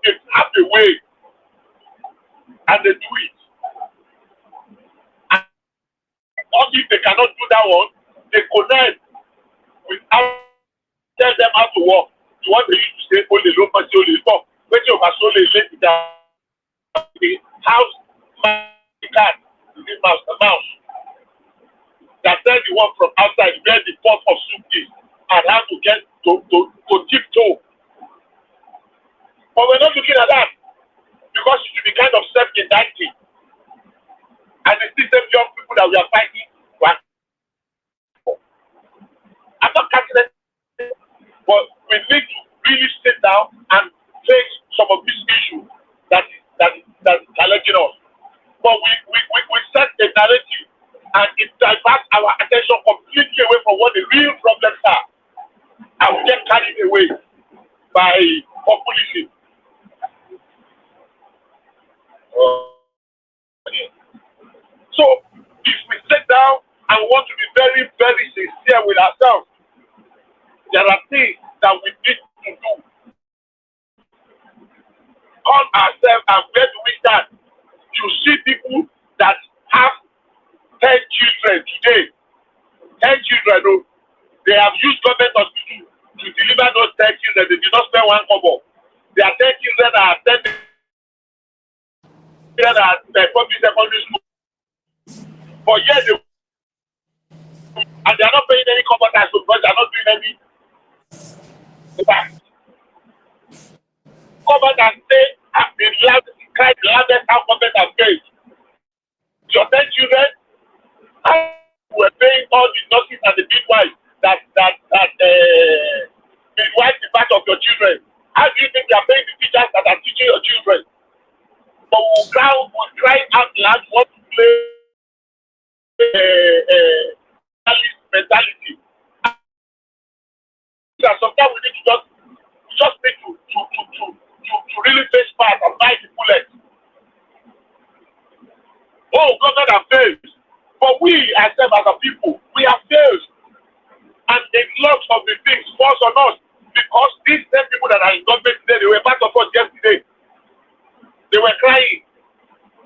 they have a way and they do it. And if they cannot do that one, they connive with tell them how to work. You want they used to say, only low money, only stop. When you are solely late with the house, the cat, the mouse. That tell the one from outside where the pot of soup is and how to get to tiptoe. But we're not looking at that because it should be kind of self-indicting. And the system young people that we are fighting, I'm not catching it, but we need to really sit down and face some of these issues that is challenging us. But we set a narrative and it diverts our attention completely away from what the real problems are. And we get carried away by populism. So the and we want to be very, very sincere with ourselves. There are things that we need to do. Call ourselves and where do we start? You see people that have 10 children today. 10 children, oh, they have used government hospital to deliver those 10 children. They did not spend one kobo. There are 10 children that are attending at the public secondary school. For years, and they are not paying any kobo tax because they are not doing any tax. Kobo tax have been loud, cried the loudest how government has paid. Your 10 children, were paying all the nurses and the midwives that midwife the part of your children. How do you think they are paying the teachers that are teaching your children? But we'll cry out loud what to play mentality. And sometimes we need to just need to really face part and bite the bullet. Oh, God has failed. But we ourselves as a people, we have failed. And a lot of the things falls on us because these same people that are in government today, they were part of us yesterday. They were crying.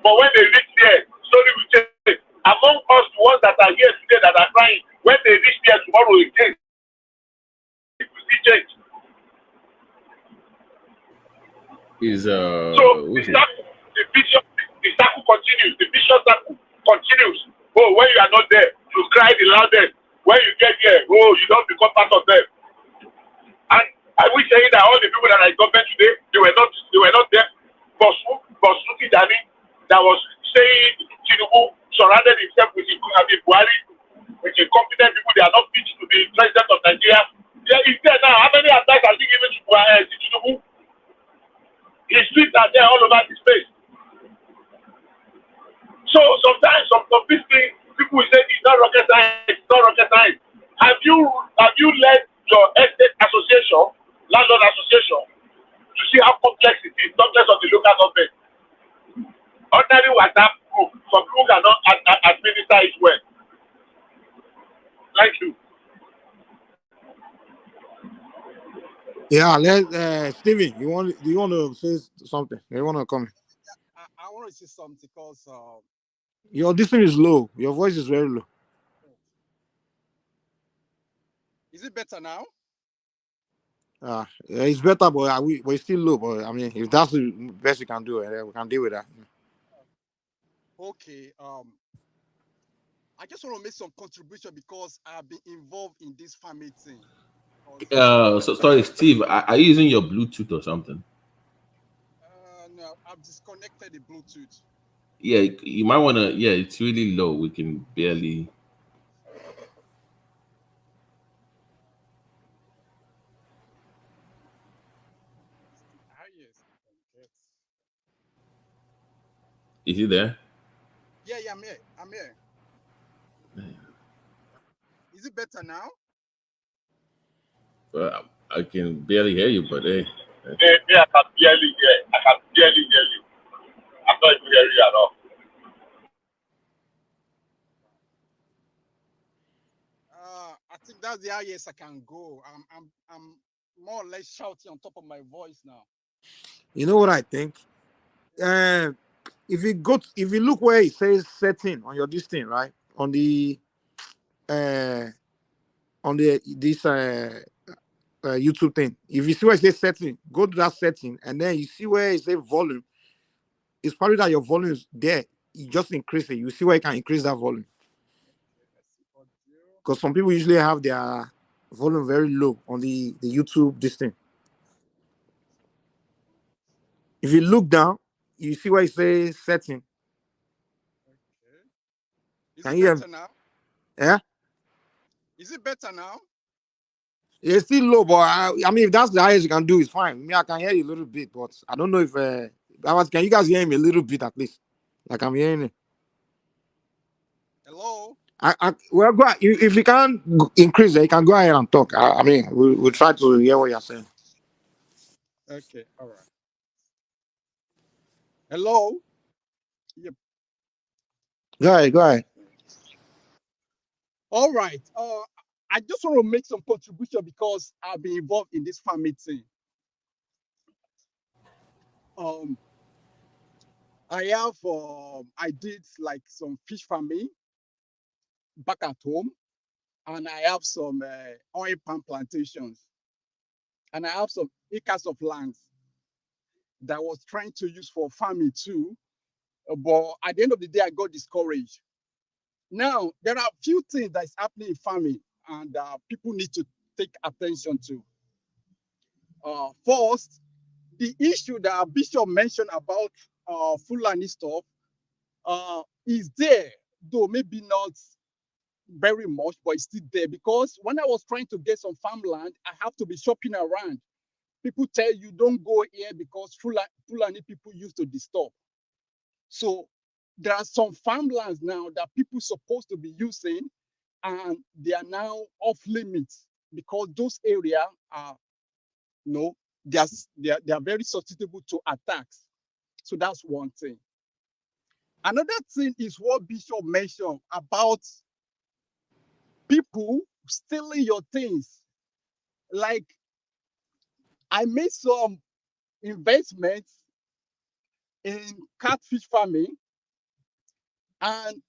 But when they reach there, slowly we change. Among us, the ones that are here today that are crying, when they reach there tomorrow again, it will see change. So the circle continues, the vicious circle continues. Oh, when you are not there, you cry the loudest. When you get here, oh, you don't become part of them. And I will say that all the people that are in government today, they were not there. But Dani, that was saying Tinubu surrounded himself with Buhari, with competent people. They are not fit to be president of Nigeria. Yeah, he's there now. How many advice has he given to Tinubu? His tweets are there all over the space. So sometimes some these things, people will say it's not rocket science, it's not rocket science. Have you led your estate association, landlord association, to see how complex it is, not just of the local government? Ordinary WhatsApp group, some people cannot administer it well. Thank you. Yeah, Steven, do you want to say something? You want to comment? I want to say something because your distance is low. Your voice is very low. Is it better now? It's better, but we're still low. But I mean, if that's the best we can do, we can deal with that. Okay. I just want to make some contribution because I've been involved in this family thing. Sorry, Steve. Are you using your Bluetooth or something? No, I've disconnected the Bluetooth. Yeah, you might want to. Yeah, it's really low. We can barely. Is he there? Yeah, I'm here. Is it better now? Well, I can barely hear you, but hey. Yeah, I can barely hear you. I'm not even hearing you at all. I think that's the highest I can go. I'm more or less shouting on top of my voice now. You know what I think? If you look where it says setting on your this thing, right? On the YouTube thing. If you see where it says setting, go to that setting, and then you see where it says volume. It's probably that your volume is there. You just increase it. You see where you can increase that volume. Because some people usually have their volume very low on the YouTube this thing. If you look down, you see where it says setting. Is it better now? Yeah? Is it better now? It's still low, but I mean, if that's the highest you can do, it's fine. I can hear you a little bit, but I don't know if can you guys hear me a little bit at least? Like I'm hearing it. Hello? Well, go ahead. If you can't increase it, you can go ahead and talk. I mean, we'll try to hear what you're saying. Okay, all right. Hello? Yep. Go ahead. All right. I just want to make some contribution because I've been involved in this farm meeting. I did like some fish farming back at home, and I have some oil palm plantations, and I have some acres of land that I was trying to use for farming too. But at the end of the day, I got discouraged. Now, there are a few things that is happening in farming, and people need to take attention to. First, the issue that Bishop mentioned about Fulani stuff is there, though maybe not very much, but it's still there. Because when I was trying to get some farmland, I have to be shopping around. People tell you don't go here because Fulani people used to disturb. So there are some farmlands now that people supposed to be using, and they are now off limits because those areas are, they are very susceptible to attacks. So that's one thing. Another thing is what Bishop mentioned about people stealing your things. Like, I made some investments in catfish farming, and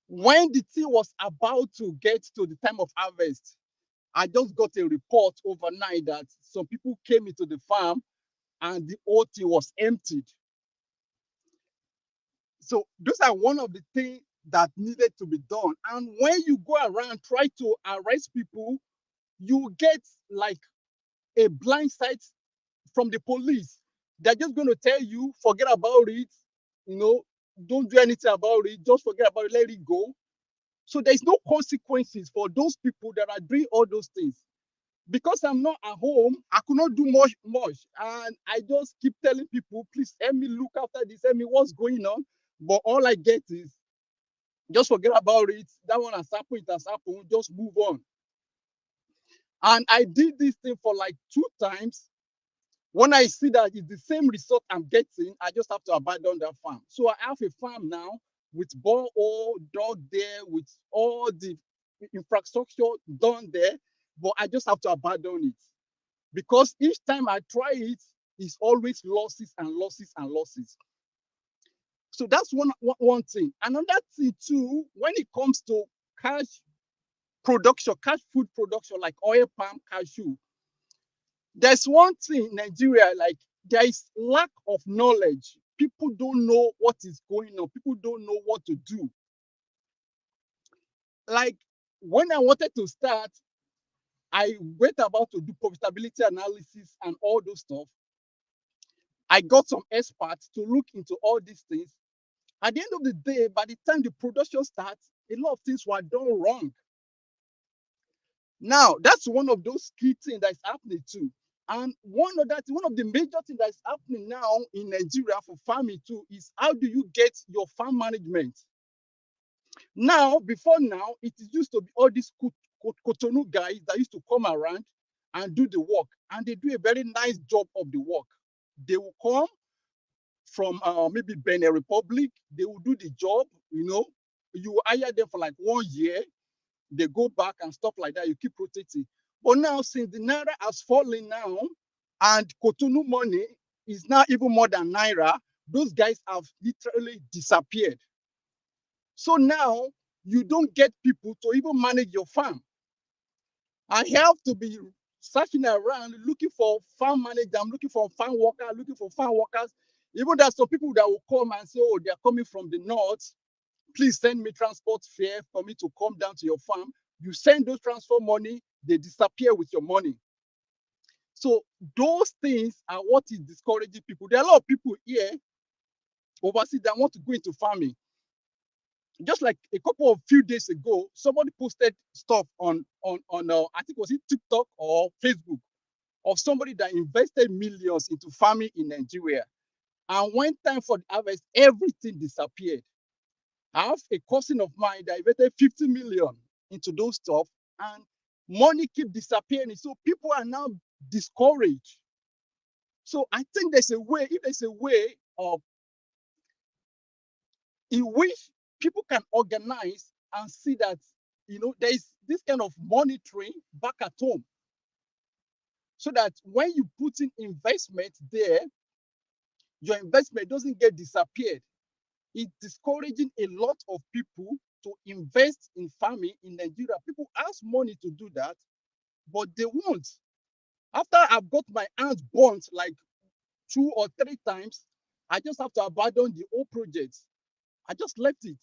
when the thing was about to get to the time of harvest, I just got a report overnight that some people came into the farm and the whole thing was emptied. So those are one of the things that needed to be done. And when you go around try to arrest people, you get like a blind sight from the police. They're just going to tell you, forget about it, don't do anything about it, just forget about it, let it go. So there's no consequences for those people that are doing all those things. Because I'm not at home, I could not do much. And I just keep telling people, please help me look after this, help me what's going on. But all I get is, just forget about it. That one has happened, it has happened, just move on. And I did this thing for like 2 times. When I see that it's the same result I'm getting, I just have to abandon that farm. So I have a farm now with borehole dug there, with all the infrastructure done there, but I just have to abandon it. Because each time I try it, it's always losses and losses and losses. So that's one thing. Another thing too, when it comes to cash production, cash food production, like oil palm, cashew, there's one thing in Nigeria, like there is lack of knowledge. People don't know what is going on. People don't know what to do. Like when I wanted to start, I went about to do profitability analysis and all those stuff. I got some experts to look into all these things. At the end of the day, by the time the production starts, a lot of things were done wrong. Now, that's one of those key things that is happening too. And one of the major things that is happening now in Nigeria for farming too is how do you get your farm management? Now, before now, it used to be all these Cotonou guys that used to come around and do the work, and they do a very nice job of the work. They will come from maybe Benin Republic, they will do the job, you hire them for like 1 year, they go back and stuff like that, you keep rotating. But now, since the Naira has fallen now, and Cotonou money is now even more than Naira, those guys have literally disappeared. So now, you don't get people to even manage your farm. I have to be searching around, looking for farm manager, I'm looking for farm worker, looking for farm workers. Even there's some people that will come and say, oh, they're coming from the north. Please send me transport fare for me to come down to your farm. You send those transfer money, they disappear with your money. So those things are what is discouraging people. There are a lot of people here overseas that want to go into farming. Just like a few days ago, somebody posted stuff on I think was it TikTok or Facebook, of somebody that invested millions into farming in Nigeria. And when time for the harvest, everything disappeared. I have a cousin of mine that invested 50 million into those stuff, and money keep disappearing. So people are now discouraged. So I think there's a way, if there's a way of in which people can organize and see that there is this kind of monitoring back at home, so that when you put in investment there, your investment doesn't get disappeared. It's discouraging a lot of people to invest in farming in Nigeria. People ask money to do that, but they won't. After I've got my hands burnt like 2 or 3 times, I just have to abandon the whole project. I just left it.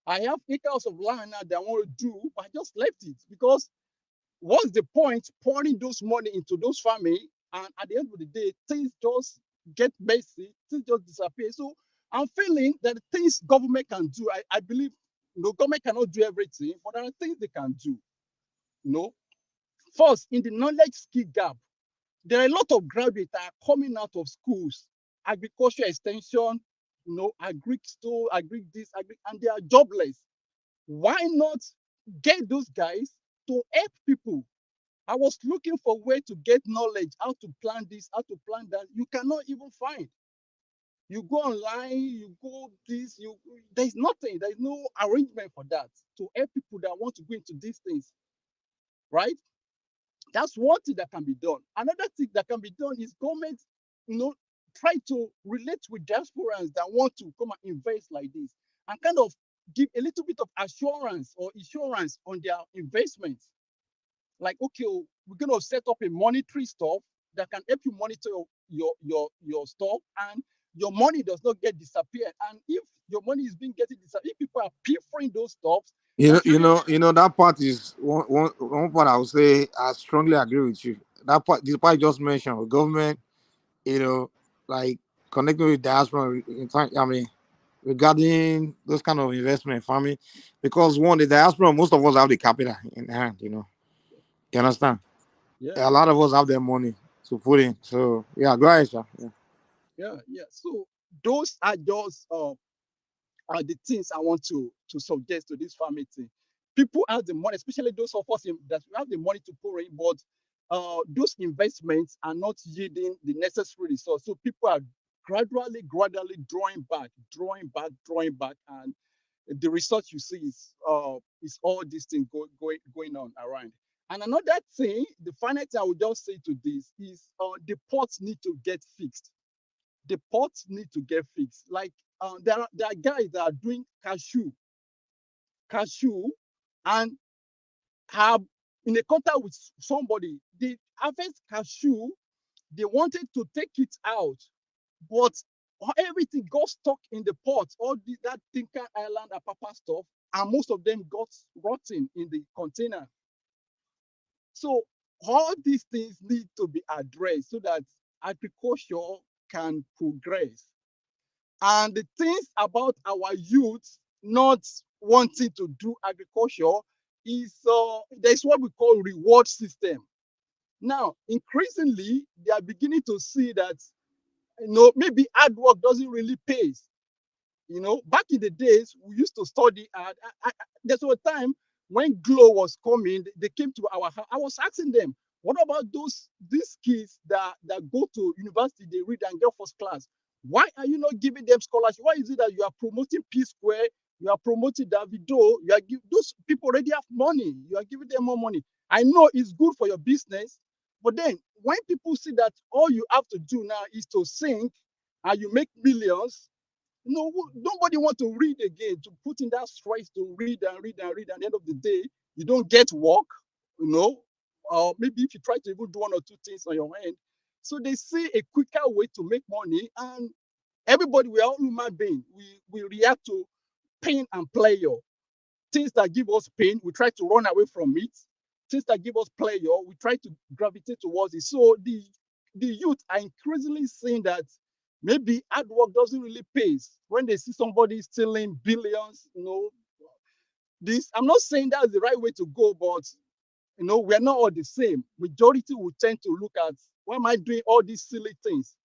I have acres of land now that I want to do, but I just left it because what's the point pouring those money into those farming, and at the end of the day, things just get messy, things just disappear. So I'm feeling that the things government can do, I believe, government cannot do everything, but there are things they can do. First, in the knowledge skill gap, there are a lot of graduates that are coming out of schools, agriculture extension, agri store, agri this, and they are jobless. Why not get those guys to help people? I was looking for a way to get knowledge, how to plant this, how to plant that. You cannot even find. You go online, you go this, there's nothing, there's no arrangement for that to help people that want to go into these things, right? That's one thing that can be done. Another thing that can be done is government, try to relate with diasporans that want to come and invest like this, and kind of give a little bit of assurance or insurance on their investments. Like, okay, we're going to set up a monetary stuff that can help you monitor your stuff, and your money does not get disappeared. And if your money is being getting disappeared, if people are pilfering those stuffs, that part is one part I would say I strongly agree with you. That part, this part you just mentioned, government, like connecting with diaspora. In fact, I mean, regarding those kind of investment farming, because one, the diaspora, most of us have the capital in hand. You understand? Yeah. A lot of us have their money to put in. So yeah, go ahead, sir. Yeah. So those are just are the things I want to suggest to this family thing. People have the money, especially those of us that have the money to pour in, but those investments are not yielding the necessary results. So people are gradually drawing back, and the result you see is all these things going on around. And another thing, the final thing I would just say to this is the ports need to get fixed. The ports need to get fixed. Like there are guys that are doing cashew, and have in a contact with somebody. They harvest cashew. They wanted to take it out, but everything got stuck in the pot. All that Tinker Island and Papa stuff, and most of them got rotten in the container. So all these things need to be addressed so that agriculture can progress. And the things about our youth not wanting to do agriculture is there's what we call reward system. Now, increasingly, they are beginning to see that maybe hard work doesn't really pay. Back in the days, we used to study hard. There was a time when Glow was coming, they came to our house. I was asking them, what about these kids that go to university, they read and get first class? Why are you not giving them scholarship? Why is it that you are promoting P Square, you are promoting Davido, those people already have money, you are giving them more money? I know it's good for your business, but then when people see that all you have to do now is to sing and you make millions, nobody want to read again, to put in that stress to read. At the end of the day, you don't get work, or maybe if you try to even do 1 or 2 things on your end. So they see a quicker way to make money, and everybody, we are all human beings. We react to pain and pleasure. Things that give us pain, we try to run away from it. Things that give us pleasure, we try to gravitate towards it. So the youth are increasingly seeing that maybe hard work doesn't really pay. When they see somebody stealing billions, I'm not saying that's the right way to go, but we're not all the same. Majority will tend to look at, why am I doing all these silly things?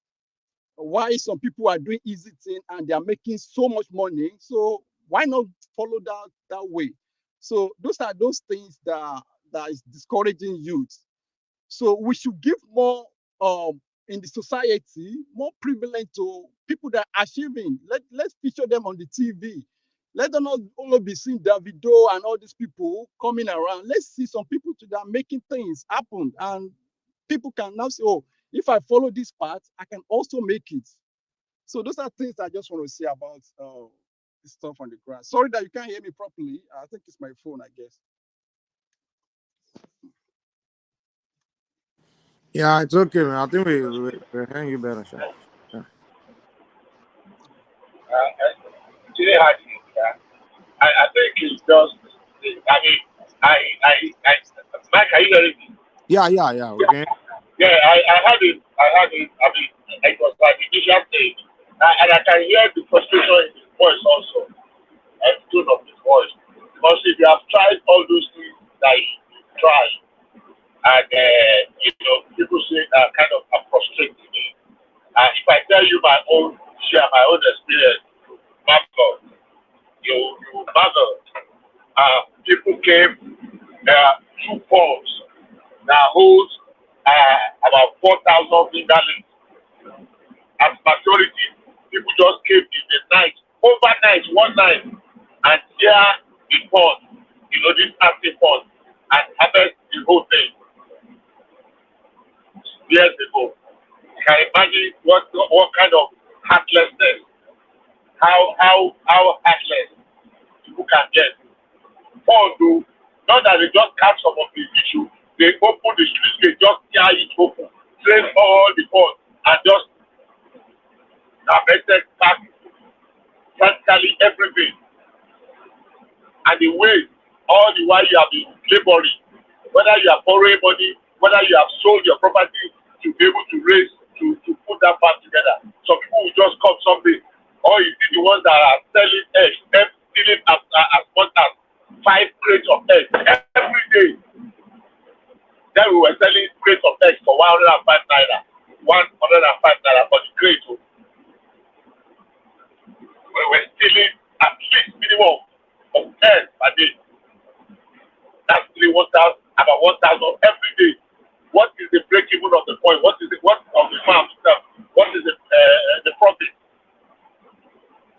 Why some people are doing easy things and they are making so much money? So why not follow that way? So those are those things that is discouraging youth. So we should give more in the society, more privilege to people that are achieving. Let's feature them on the TV. Let them not only be seeing Davido and all these people coming around. Let's see some people that are making things happen. And people can now say, oh, if I follow this path, I can also make it. So those are things I just want to say about this stuff on the ground. Sorry that you can't hear me properly. I think it's my phone, I guess. Yeah, it's okay, man. I think we're hearing you better, sir. Yeah. I think it's just, Mike, are you hearing me? Yeah. Okay. Yeah, I had it. It was like initial stage. And I can hear the frustration in his voice also, and the tone of his voice. Because if you have tried all those things that you tried, and people say kind of are frustrating me. And if I tell you my own experience, marvel, you marvel. People came, there are 2 phones that holds about 4,000 fingerlings. As majority, people just came in the night, overnight, one night, and tear the pond, this active pond, and harvest the whole thing. Years ago, you can imagine what kind of heartlessness, how heartless people can get. Although, not that they just catch some of the issue, they open the street gate, just tear it open, drain all the pond, and just harvested back practically everything. And the way, all the while you have been laboring, whether you are borrowing money, whether you have sold your property to be able to raise, to put that back together. Some people will just come someday, or you see the ones that are selling eggs, stealing as much as 5 crates of eggs every day. Then we were selling crates of eggs for 105 naira. 105 naira for the crate. We were stealing at least minimum of 10 per day. That's really about 1,000 every day. What is the break even of the point? What of the farm itself? What is the profit?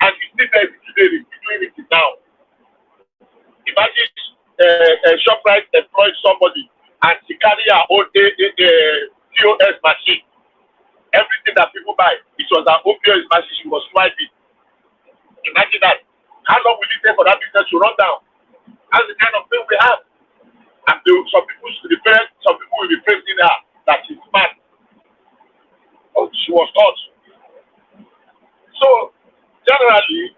And you see that today the doing it now. Imagine ShopRite employed somebody and she carry her own POS machine. Everything that people buy, it was her own POS machine. She was swiping. Imagine that. How long will it take for that business to run down? That's the kind of thing we have. And some people will be praising her that she's smart. Oh, she was taught. So, generally,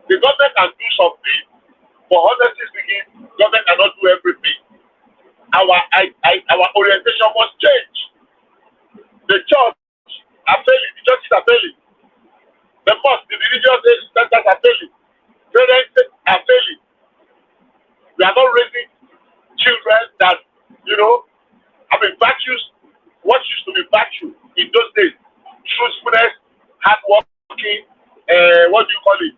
the government can do something, but honestly speaking, government cannot do everything. Our orientation must change. The church are failing. The churches are failing. The mosque, the religious centers are failing. Parents are failing. We are not raising children that, virtues, what used to be virtue in those days, truthfulness, hard working, loyalty,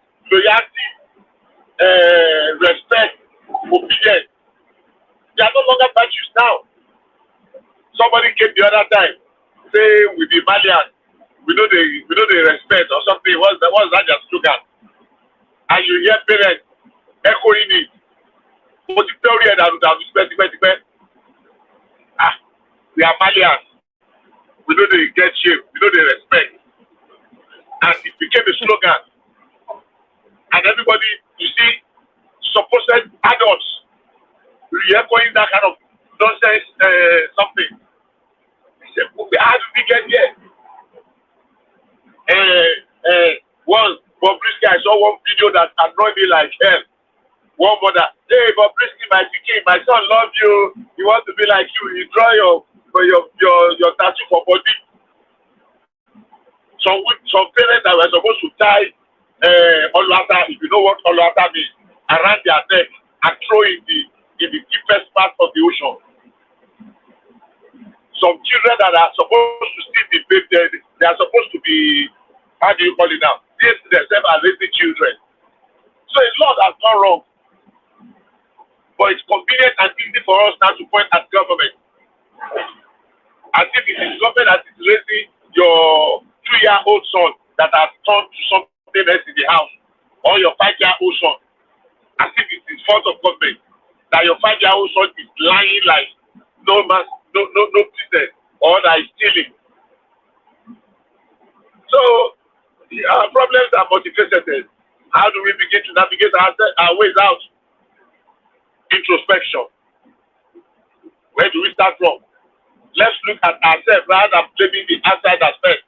respect, obedience. They are no longer virtues now. Somebody came the other time, say with the Malian, we know the respect or something. What's that just slogan? And you hear parents echoing it. But the theory that respect. We are Malians. We know they get shape. We know they respect. And it became a slogan. And everybody, you see, supposed adults re-echoing that kind of nonsense something. They said, how did we get here? Once, Bobrisky, I saw one video that annoyed me like hell. One mother, hey, Bobrisky, my chicken, my son loves you. He wants to be like you. You draw your tattoo for body. Some parents that were supposed to tie Oluwata, if you know what Oluwata means, around their neck and throw in the deepest part of the ocean. Some children that are supposed to still be babied, they are supposed to be, how do you call it now? They themselves are raising children. So a lot has gone wrong. But it's convenient and easy for us now to point at government. As if it is government that is raising your 2-year-old son that has turned to something else in the house, or your 5-year-old son as if it is fault of government that your 5-year-old son is lying like no business or that is stealing. So our problems are multifaceted. How do we begin to navigate our ways out? Introspection. Where do we start from? Let's look at ourselves rather than blaming the outside aspect.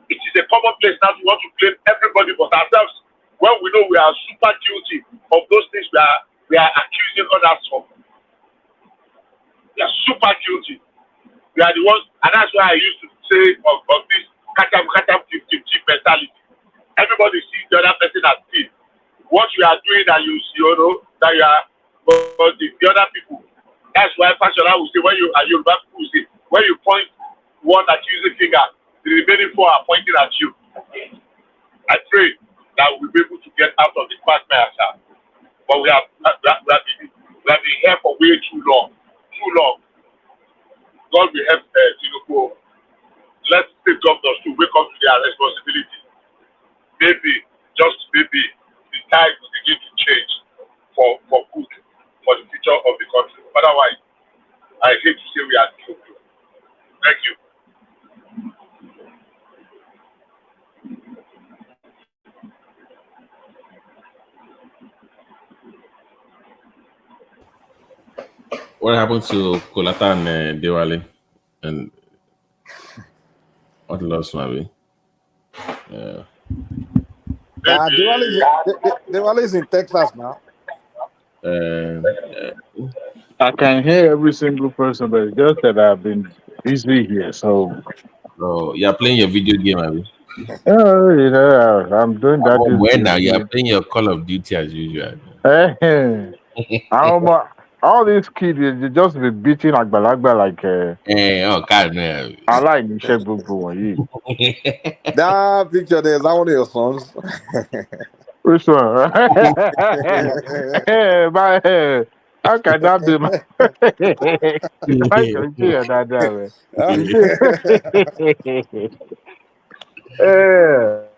It is a common place now to want to blame everybody but ourselves when we know we are super guilty of those things we are accusing others of. We are super guilty. We are the ones, and that's why I used to say of this katam mentality. Everybody sees the other person as thief. What you are doing that you know that you are, but the other people. That's why Fashola will say when you are Yoruba people will say when you point one accusing finger, the remaining 4 are pointing at you. I pray that we'll be able to get out of the quagmire, but we have been here for way too long. God will help Tinubu. Let state governors to wake up to their responsibility. Maybe, just maybe, the tide will begin to change for good, for the future of the country. Otherwise, I hate to say we are doomed. Thank you. What happened to Kolata and Diwali? And what lost, maybe? Yeah. Diwali is in Texas now. I can hear every single person, but it's just that I've been busy here. So, you're playing your video game, maybe? I'm doing that. When now you're playing your Call of Duty as usual. All these kids, they just be beating Agbalagba like. God, man. I like Michelle Bubu. That picture there, is that one of your sons? Which one? How can that be my? I can hear that,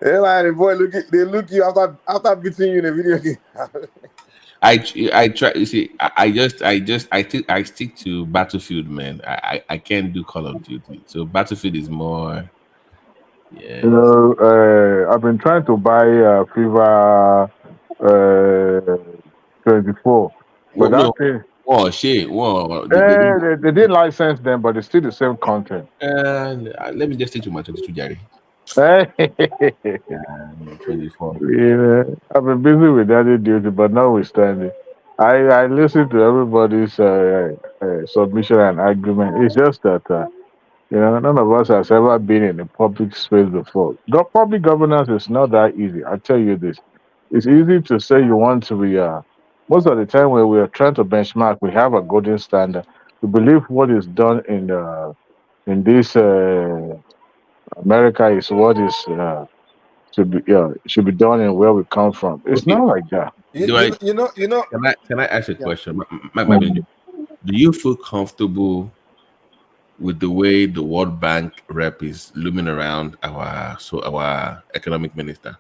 Like the boy they look you after beating you in a video game. I try. You see, I stick to Battlefield, man. I can't do Call of Duty. So Battlefield is more. Yeah. You know, I've been trying to buy FIFA 24, but that thing. Oh shit! Whoa, they didn't license them, but it's still the same content. Let me just stick to my 22 Jerry. 24. Yeah, I've been busy with Daddy duty, but notwithstanding, I listen to everybody's submission and argument. It's just that none of us has ever been in a public space before. Public governance is not that easy. I tell you this. It's easy to say you want to be. Most of the time when we are trying to benchmark, we have a golden standard. We believe what is done in this America is what is should be done in where we come from. It's not like that. You know. Can I ask a question? Do you feel comfortable with the way the World Bank rep is looming around our economic minister?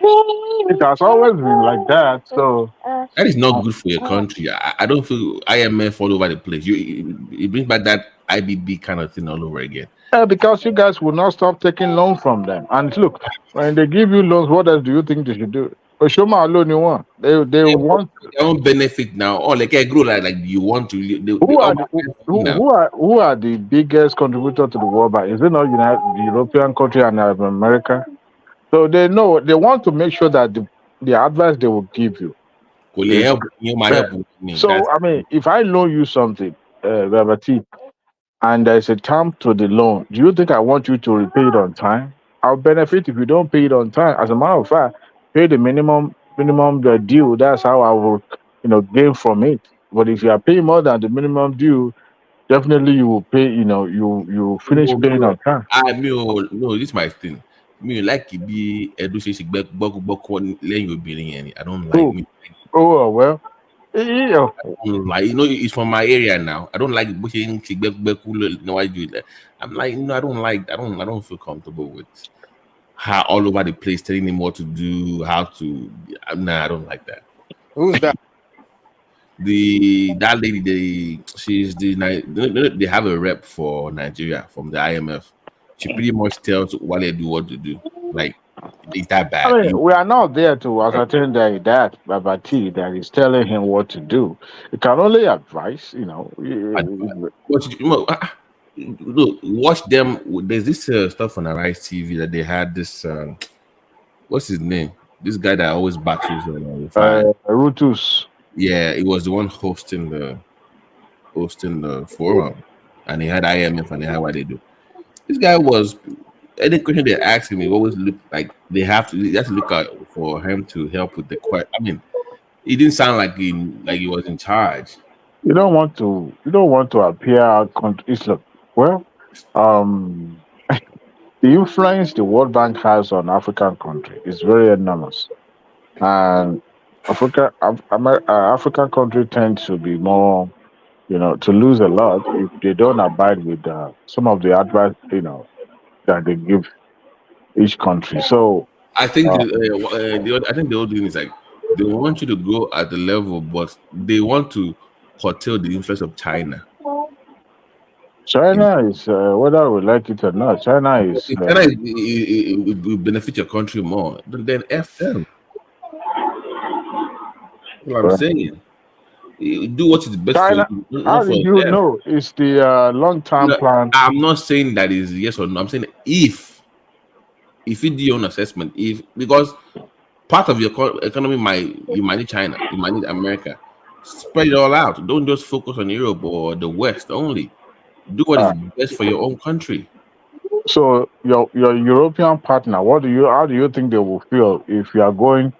It has always been like that. So that is not good for your country. I don't feel IMF all over the place. It brings back that IBB kind of thing all over again. Because you guys will not stop taking loans from them. And look, when they give you loans, what else do you think they should do? Oshoma alone, you want they want their own benefit now. Or like I grow like you want to. Who are the biggest contributor to the World Bank? Is it not the European country and America? So they know they want to make sure that the advice they will give you. So I mean, if I loan you something, Rabati, and there's a term to the loan, do you think I want you to repay it on time? I'll benefit if you don't pay it on time. As a matter of fact, pay the minimum due. That's how I will, gain from it. But if you are paying more than the minimum due, definitely you will pay. You finish paying on time. No, this is my thing. Me like to be I don't like me. Oh well. Yeah. Like it's from my area now. I don't like I'm like I don't feel comfortable with how all over the place telling him what to do, how to. Nah, I don't like that. Who's that? That lady, they have a rep for Nigeria from the IMF. She pretty much tells Wale do what to do. Like, is that bad? I mean, we are not there to ascertain that Babati that is telling him what to do. He can only advise, you know. Look, watch them. There's this stuff on Arise TV that they had this. What's his name? This guy that always battles fire. Rutus. Yeah, he was the one hosting the forum, and he had IMF and they had what they do. This guy was any question they asked him, he always look like they have to look out for him to help with the question. I mean, he didn't sound like he was in charge. You don't want to appear look well. The influence the World Bank has on African country is very enormous, and African country tend to be more, you know, to lose a lot if they don't abide with some of the advice, you know, that they give each country. So I think I think the old thing is like they want you to go at the level, but they want to curtail the influence of China. China is whether we like it or not. China will benefit your country more than F them. What I'm saying, you do what is best China, for you. how did you know? It's the long-term plan. I'm not saying that is yes or no. I'm saying if you do your own assessment, because part of your economy you might need China, you might need America. Spread it all out. Don't just focus on Europe or the West only. Do what is best for your own country. So your European partner, how do you think they will feel if you are going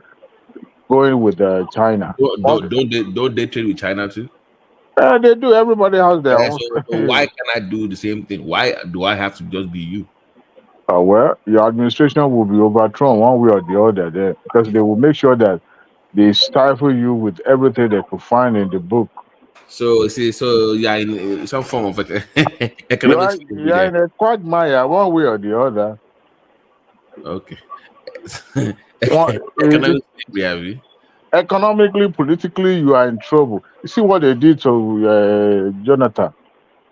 with China? Don't they trade with China too? They do. Everybody has their own. So why can I do the same thing? Why do I have to just be you? Well, your administration will be overthrown one way or the other there, because they will make sure that they stifle you with everything they could find in the book. So yeah, in some form of economic. You're in a quagmire one way or the other. Okay. Economically, politically, you are in trouble. You see what they did to Jonathan.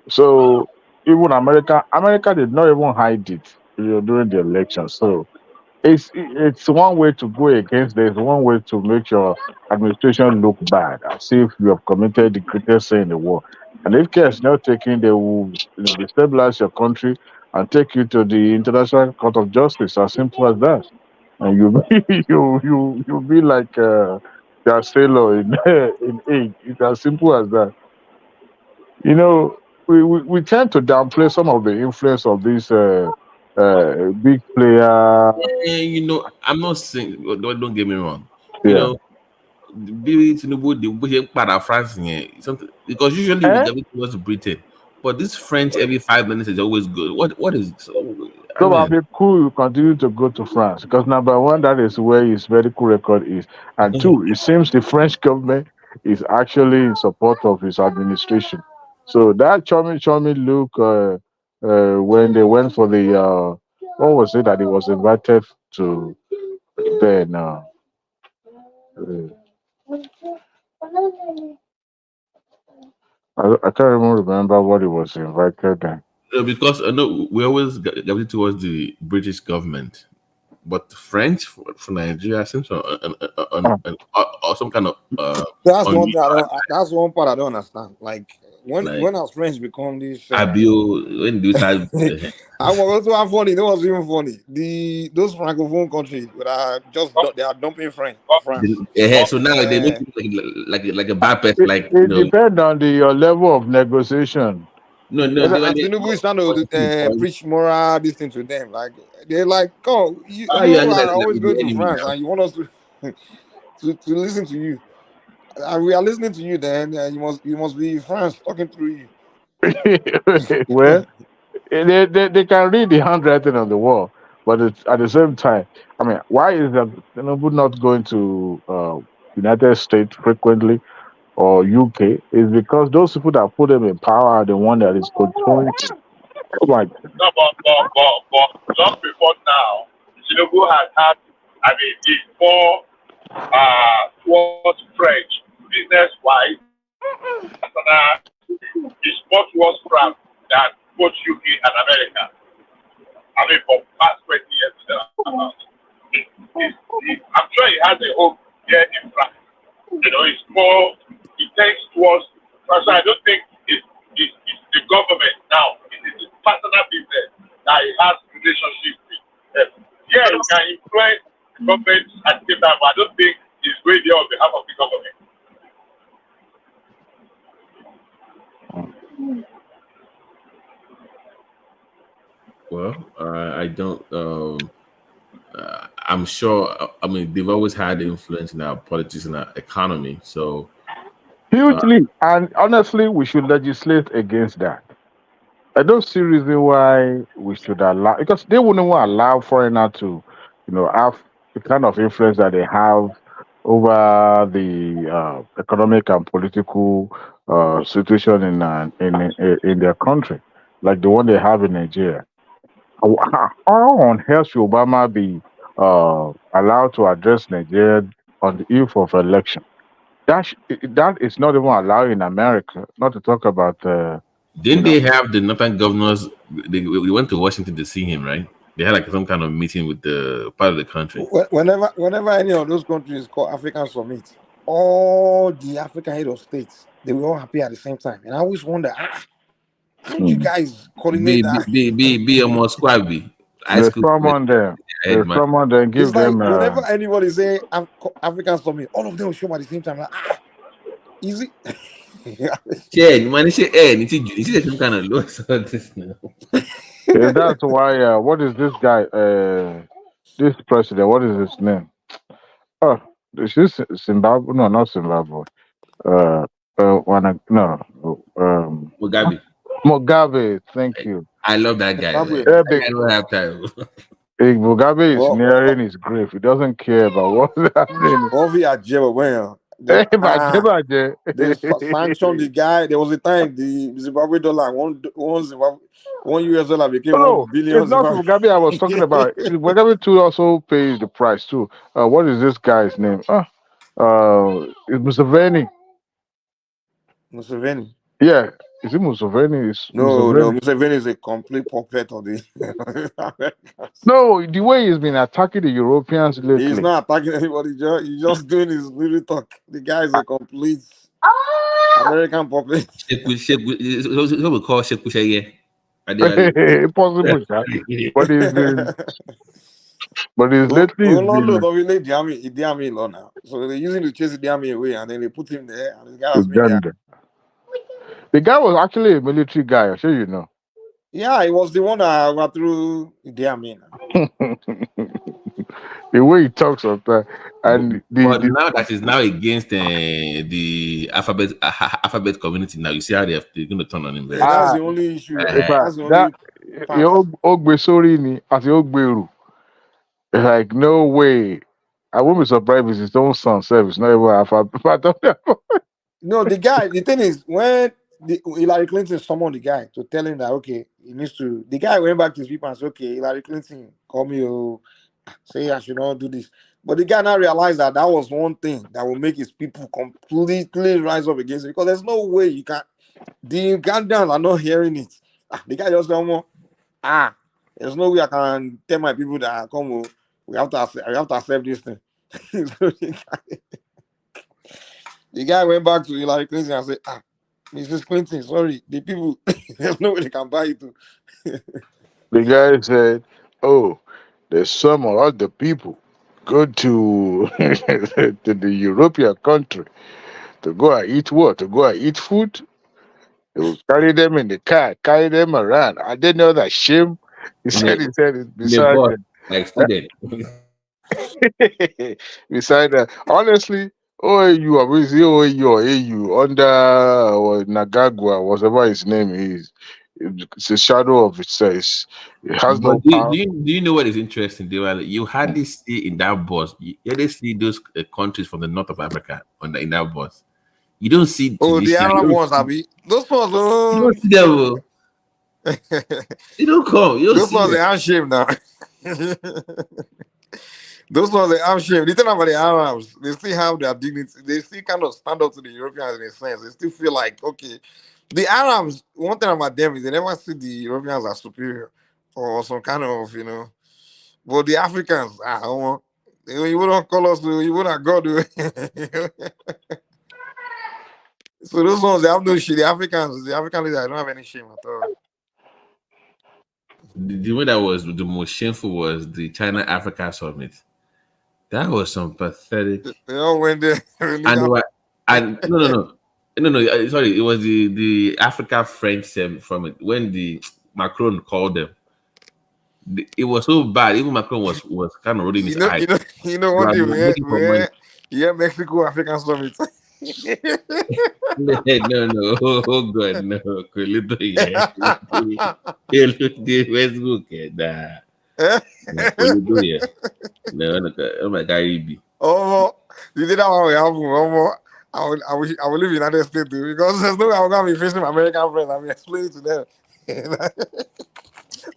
So even America did not even hide it, you know, during the election. So it's one way to go against. There's one way to make your administration look bad, as if you have committed the greatest sin in the world. And if care is not taken, they will destabilize your country and take you to the International Court of Justice. As simple as that. And you'll be like their sailor in age. It's as simple as that. You know, we tend to downplay some of the influence of these big player. You know, I'm not saying. Don't get me wrong. You know, France something, because usually we go towards Britain, but this French every 5 minutes is always good. What is it? So I'll be cool. You continue to go to France because number one, that is where his medical record is, and two, it seems the French government is actually in support of his administration. So that chummy look when they went for the what was it that he was invited to then I can't even remember what he was invited then. Because I know we always gravitate towards the British government, but the French for Nigeria seems or some kind of. That's one that's one part I don't understand. Like when our French become this. When do you start? I was also funny. That was even funny. Those francophone countries they are dumping France. So now they make it like a bad person. Like it depends on your level of negotiation. No. Tinubu is trying to preach moral this thing to them. Like they're like, "Oh, you are always going to France, and you want us to listen to you. And we are listening to you. Then you must be France talking through you." Well, they can read the handwriting on the wall, but it's, at the same time, I mean, why is that Tinubu not going to United States frequently? Or UK is because those people that put them in power are the one that is controlling. Oh my God. No, but just before now, Tinubu has had, I mean, towards French, business-wise, is much worse crap than both UK and America. I mean, for past 20 years. I'm sure he has a home here in France. You know, it's more, it tends towards, so I don't think it's the government now. It is his personal business that he has relationship with. Yeah, he can influence the government at the same time, but I don't think he's going there on behalf of the government. Well, I don't. I'm sure. I mean, they've always had influence in our politics and our economy. So hugely, and honestly, we should legislate against that. I don't see reason why we should allow, because they wouldn't want to allow foreigner to, have the kind of influence that they have over the economic and political situation in their country, like the one they have in Nigeria. How on earth should Obama be allowed to address Nigeria on the eve of election? That is not even allowed in America. Not to talk about. Didn't they have the northern governors? They went to Washington to see him, right? They had like some kind of meeting with the part of the country. Whenever any of those countries call African Summit, all the African head of states, they were all happy at the same time. And I always wonder, how do you guys coordinate that? Be almost squabby. There's someone there. There's someone there. Give It's like them. whenever anybody say African Summit, all of them will show up at the same time. Like, easy. Yeah, man, it's some kind of low this now. Yeah, that's why. What is this guy? This president. What is his name? Oh, this is Zimbabwe. No, not Zimbabwe. Mugabe. Mugabe. Thank you. I love that guy. Mugabe. I don't have time. Mugabe is nearing his grave. He doesn't care about what's happening. They sanctioned the guy. There was a time the Zimbabwe dollar, one US dollar became $1 billion. It's not Mugabe I was talking about. Mugabe too also pays the price too. What is this guy's name? It's Museveni. Museveni. Yeah, is it Museveni? No, Museveni is a complete puppet of the. No, the way he's been attacking the Europeans lately. He's not attacking anybody. He's just doing his little talk. The guy is a complete American puppet. What we call Shekushaye. Possible, but he's lately. So they're using to chase the army away, and then they put him there, and the guy has been there. The guy was actually a military guy, I'm sure you know. Yeah, he was the one that overthrew the army. The way he talks of that, and now that is now against the alphabet community. Now you see how they're going to turn on him. That's the only issue. That's the only like no way. I won't be surprised if his own son service not even alphabet. No, the thing is, when Hillary Clinton summoned the guy to tell him that, okay, he needs to, the guy went back to his people and said, okay, Hillary Clinton, call me, say I should not do this. But the guy now realized that was one thing that will make his people completely rise up against it, because there's no way you can, the Ugandans are not hearing it. The guy just said, there's no way I can tell my people that, come, we have to accept this thing. So the guy went back to Hillary Clinton and said, Mrs. Clinton, sorry, the people, there's no way they can buy it. The guy said, there's some of all the people go to, to the European country to go and eat what? To go and eat food? They will carry them in the car, carry them around. I didn't know that shame. He said it beside them. Like student. Beside that. Honestly, OAU, obviously OAU or AU under Nagagwa, whatever his name is, it's a shadow of itself. It has no power. Do you know what is interesting? They were you hardly see in that bus. You hardly see those countries from the north of Africa in that bus. You don't see. The Arab ones, Abi. Those ones. You don't see them. You don't come. You don't those ones are shame now. Those ones they have shame. The thing about the Arabs, they still have their dignity. They still kind of stand up to the Europeans in a sense. They still feel like, okay, the Arabs, one thing about them is they never see the Europeans as superior or some kind of, but the Africans, you wouldn't call us, you wouldn't go to. So those ones, they have no shit. The African leaders, don't have any shame at all. The one that was the most shameful was the China Africa summit. That was some pathetic. They all went there. And no. Sorry, it was the Africa French summit when the Macron called them. It was so bad. Even Macron was kind of rolling his eyes. You know what yeah, Mexico African summit. No, oh God, no. Yeah. The Facebook, no, oh my God, oh, you did that one we have. I will live in United States too, because there's no way I'm gonna be facing my American friends. I'm explaining to them.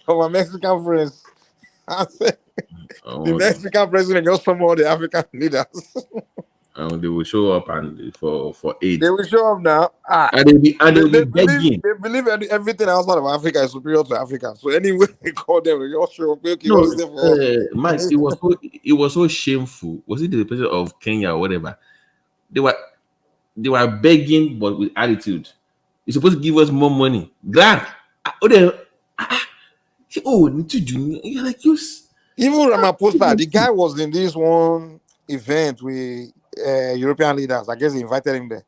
For my Mexican friends. The Mexican president just some more the African leaders. They will show up and for aid. They will show up now. And they believe everything outside of Africa is superior to Africa. So anyway, they call them. They all show up. Okay, Mike, it was so shameful. Was it the president of Kenya or whatever? They were begging, but with attitude. You're supposed to give us more money. Glad. Need to do. You're like use. Even Ramaphosa, the guy was in this one event with European leaders. I guess they invited him there,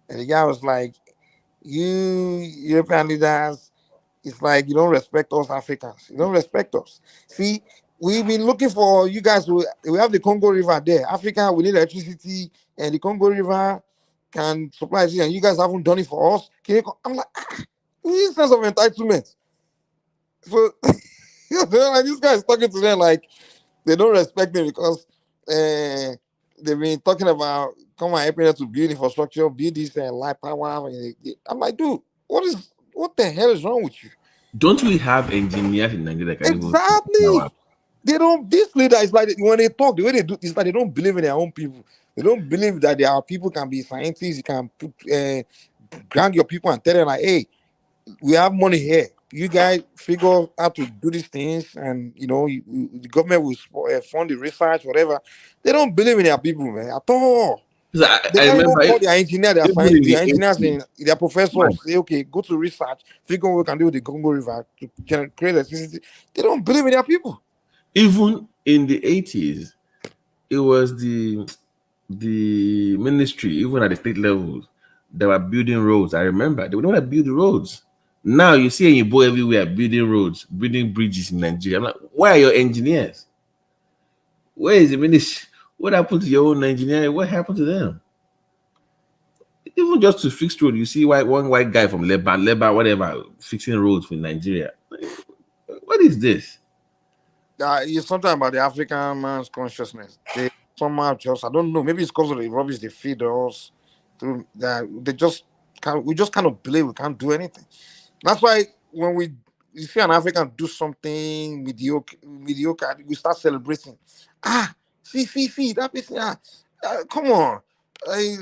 and the guy was like, "You European leaders, it's like you don't respect us Africans. You don't respect us. See, we've been looking for you guys. We have the Congo River there. Africa, we need electricity, and the Congo River can supply it, and you guys haven't done it for us. I'm like, this sense of entitlement. So like this guy is talking to them like they don't respect me because they've been talking about come on helping us to build infrastructure, build this light power. I'm like, dude, what the hell is wrong with you? Don't we have engineers in Nigeria? Exactly. They don't. This leader is like when they talk, the way they do is like they don't believe in their own people. They don't believe that their people can be scientists. You can grant your people and tell them like, hey, we have money here. You guys figure out to do these things, and the government will fund the research, whatever. They don't believe in their people, man, at all. They don't even call their engineer, their scientists, their engineers, their professors. Say, okay, go to research, figure out what we can do with the Congo River to create electricity. They don't believe in their people. Even in the 80s, it was the ministry, even at the state levels, they were building roads. I remember they would not build the roads. Now you see in Igbo everywhere building roads, building bridges in Nigeria. I'm like, where are your engineers? Where is the ministry? What happened to your own engineering? What happened to them? Even just to fix road, you see one white guy from Lebanon, whatever, fixing roads in Nigeria. What is this? It's something about the African man's consciousness. They somehow just, I don't know, maybe it's because of the rubbish they feed us. Through that, we just kind of believe we can't do anything. That's why when you see an African do something mediocre, we start celebrating. See, that person, come on.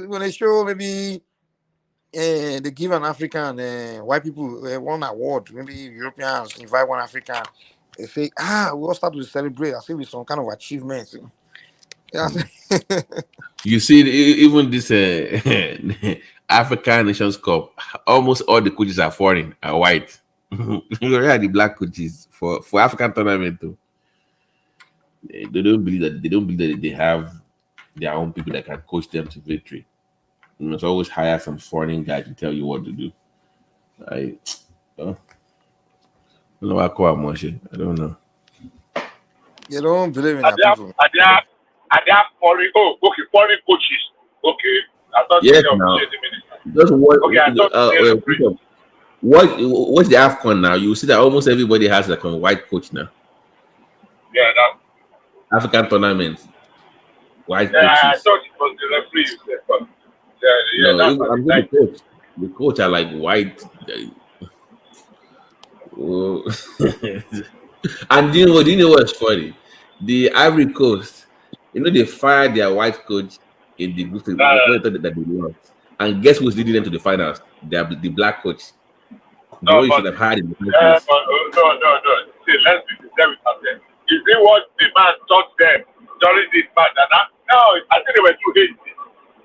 When they show maybe they give an African, white people one award, maybe Europeans invite one African, they say, we all start to celebrate, I say with some kind of achievements. Yeah. You see, even this African Nations Cup, almost all the coaches are foreign, are white. Where are the black coaches for African tournament too? They don't believe that they have their own people that can coach them to victory. You must always hire some foreign guy to tell you what to do. I don't know what I call it. I don't know. You don't believe in their people. Are there foreign coaches? Okay. I thought yes, now. Just what's the AFCON now? You see that almost everybody has like a white coach now. Yeah, that African tournament. White coaches. I thought it was the referee you said, but the coach. The coach are like white. And do you know what's funny? The Ivory Coast, You know, they fired their white coach in the group when they thought that they lost. And guess who's leading them to the finals? The black coach. The one you should have had in the first place. No. See, let's be sincere with ourselves. You see what the man taught them during this match? And now, I think they were too hasty.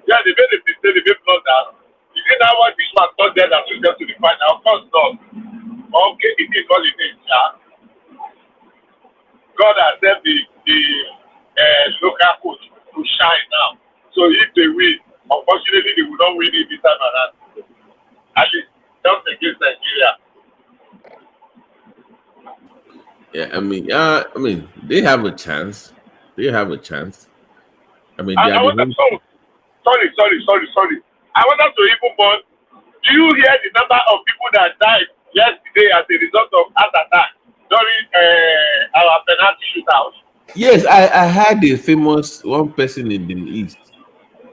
Yeah, they made a mistake, they made blunders. You see now what this man taught them that took them to the final? Of course not. Okay, it is what it is. Yeah. God has sent the local coach to shine now. So if they win, unfortunately they will not win it this time around. At least just against Nigeria. Yeah, I mean, they have a chance. They have a chance. I mean, they are the home. Sorry. I want us to even more. Do you hear the number of people that died yesterday as a result of heart attack during our penalty shootout? Yes, I had the famous one person in the East.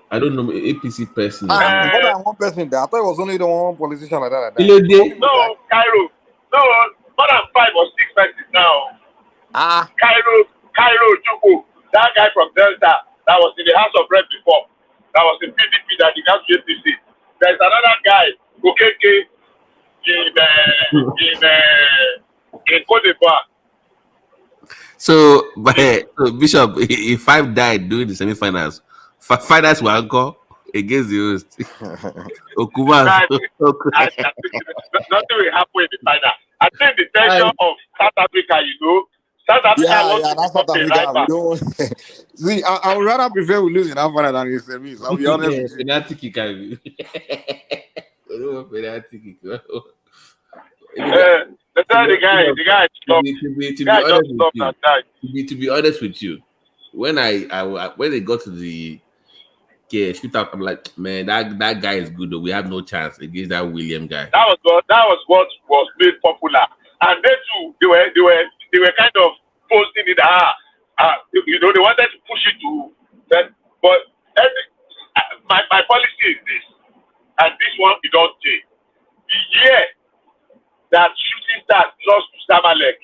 I don't know, APC person. More than one person there. I thought it was only the one politician like that. No, Cairo. No, more than 5 or 6 persons now. Cairo Juku, that guy from Delta that was in the House of Rep before, that was in PDP that he got to APC. There's another guy, Okeke, in Cote d'Ivoire. So Bishop, if 5 died during the semi-finals, finals will go against the host. Nothing will happen in the final. I think the tension of South Africa, South Africa that's South Africa. We don't see. I would rather prefer we lose in that final than in semis. I'll be honest with you. Penalty kick, to be honest with you, when they got to the shootout, I'm like, man, that guy is good though. We have no chance against that William guy. That was what was made popular, and they too they were kind of posting it. They wanted to push it to that, but my policy is this, and this one you don't take. The year that Shooting Stars lost to Zamalek,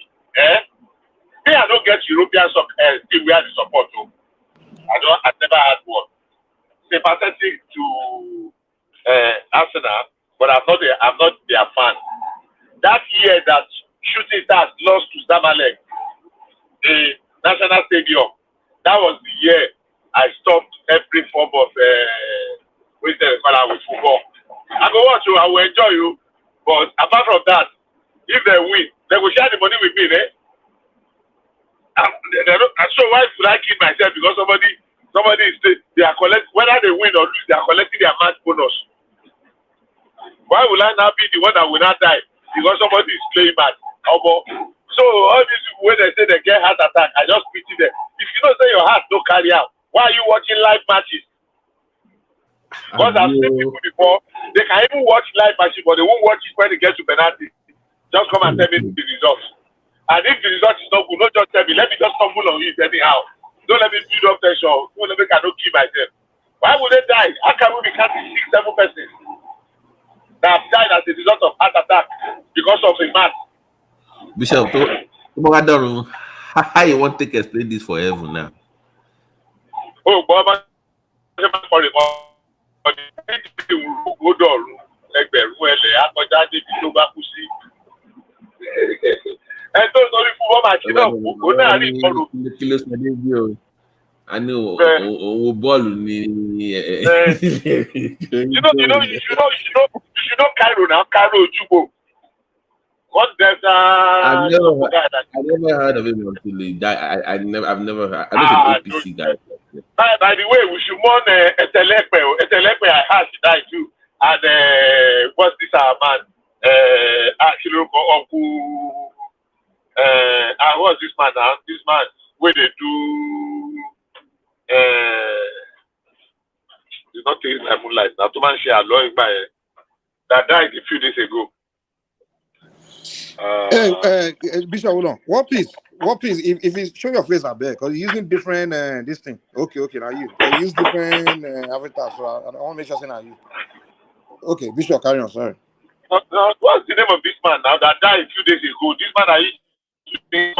they are not get European team where they support to. I've never had one. Sympathetic to Arsenal, but I'm not their fan. That year that Shooting Stars lost to Zamalek, the National Stadium, that was the year I stopped every form of with football. I go watch you, I will enjoy you, but apart from that, if they win, they will share the money with me, So why should I kill myself because somebody is they are collecting, whether they win or lose, they are collecting their match bonus. Why will I now be the one that will not die because somebody is playing bad? So all these people, when they say they get heart attack, I just pity them. If you don't say your heart don't carry out, why are you watching live matches? Because I've seen people before, they can even watch live matches, but they won't watch it when they get to penalty. Just come and tell me the results. And if the result is not good, don't just tell me. Let me just stumble on it anyhow. Don't let me build up tension. Don't let me cannot kill myself. Why would they die? How can we be counting 6, 7 persons that have died as a result of heart attack because of a man? Bishop, how you want to explain this forever now? Oh, Baba, I know. You should know Cairo now. Cairo Chubo. What does I've never heard of him until he died. I've never heard. I know he's an APC guy. By the way, we should mourn Etelekpe. Etelekpe, I heard he died too. And what's this man? Actually, Uncle. What's this man now? This man where they do. It's not taking my moonlight now. To man share allowing by that died a few days ago. Bishop, hold on. What please? If you show your face up there, because you're using different this thing. Okay, now you use different avatars, so I want to make sure now you. Okay, Bishop, carry on. Sorry. What's the name of this man now that died a few days ago? This man I used to think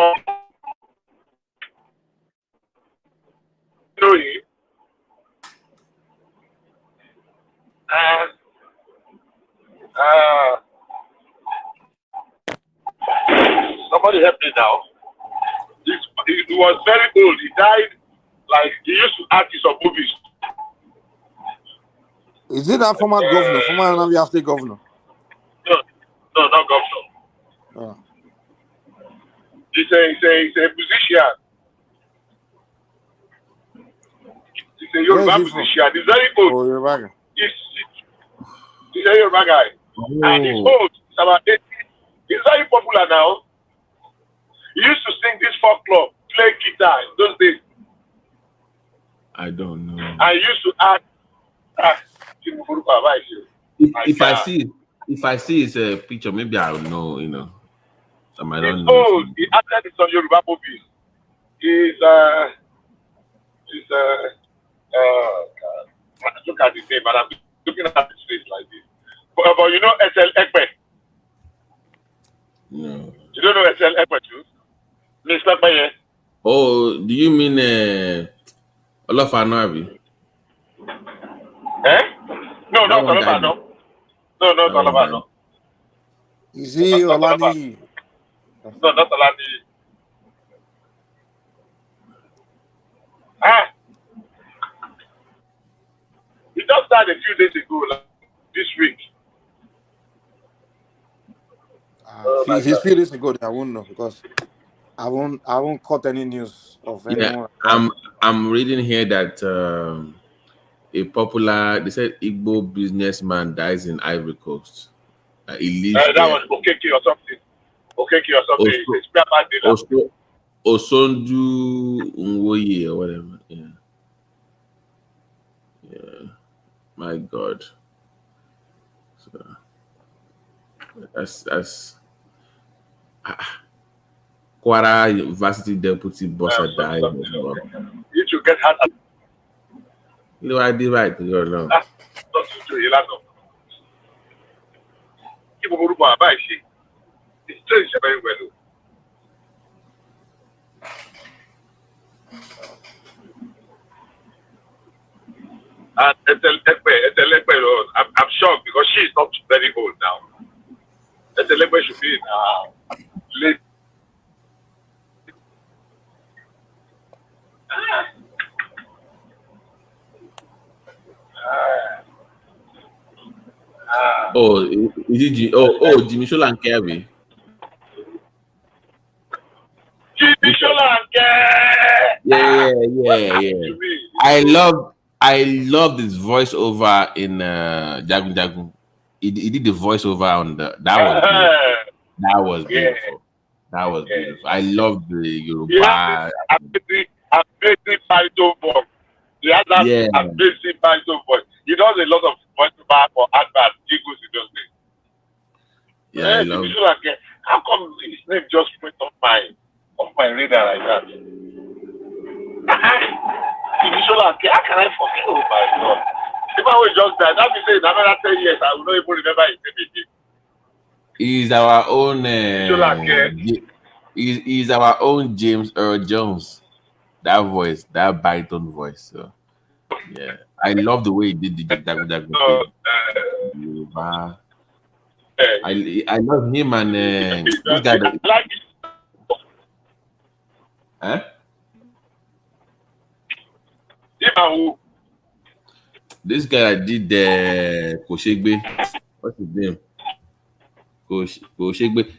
somebody help me now. He was very old. He died like he used to act in some movies. Is it that former governor, former Anambra State governor? No, not governor. Oh. He's a musician. He's a Yoruba musician. He's very old. Oh, Yoruba. He's a Yoruba guy. And he's old. He's about 80. He's very popular now. He used to sing this folk club, play guitar in those days. I don't know. I used to act. If I see his picture, maybe I'll know. You know, I might not He's know. old. He acted in some Yoruba movies. He's look at his name, and I'm looking at his face like this. But you know SL Ekpe? No. You don't know SL Ekpe too? Mr. Ekpe? Oh, do you mean Olafanabi? Eh? No, not Olafano. No, not Olafano. Is he Olani? No, not Olani. He just died a few days ago, like this week. If it's few days ago, I won't know because I won't cut any news of anyone. I'm reading here that they said Igbo businessman dies in Ivory Coast. He lives that was Okeke or something. Okeke or something. It's spare part dealer. Osondu Nwoye or whatever. Yeah. My God. So that's Kwara University deputy boss died. You should get hard. You know I did right to your long. That's not true. You know. People who are buying shit. It's strange very well. And I'm shocked because she is not very old now. Etelekwe should be in late. Oh, is it Jimmy Shola and Kirby? Jimmy Shola and Yeah. I love this voiceover in Jagun Jagun. He did the voiceover on that was beautiful. That was beautiful. I love the Yoruba. Amazing baritone voice. He has that amazing baritone voice. He does a lot of voiceover for adverts, jingles in those days. Yeah, I love it. How come his name just went off my radar like that? How can I forget? Oh my God. If I was just that, that means in another 10 years, I will not even remember his name again. He's our own. He's our own James Earl Jones. That voice, that baritone voice. So, yeah, I love the way he did the that I love him and this guy. Huh? This guy that did the Koshegbe, what's his name? Koshegbe,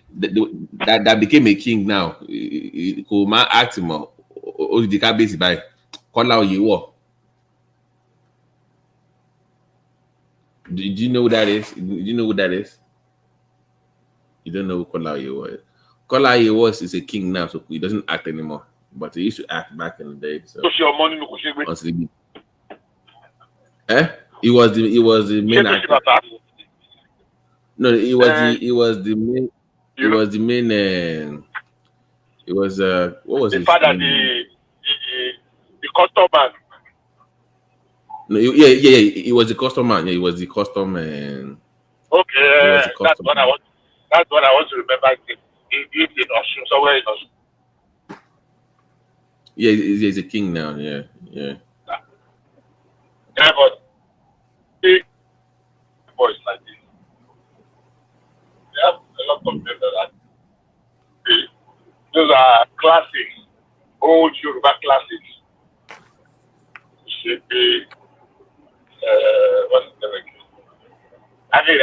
that became a king now. Koma act him or the base by Kola Oyewo. Did you know who that is? Do you know who that is? You don't know who Kola Oyewo is. Kola Oyewo is a king now, so he doesn't act anymore. But he used to act back in the day. So he was the main actor. No, he was the main. What was the his father, name? the custom man. No, he was the custom man. Yeah, he was the custom man. Okay, that's what I want to remember. He lived in Osun, somewhere in Osun. Yeah, he's a king now. Yeah. Yeah, but big boys like this, they have a lot of them that Those are classics, old Yoruba classics. Should be, what's the name again? I mean,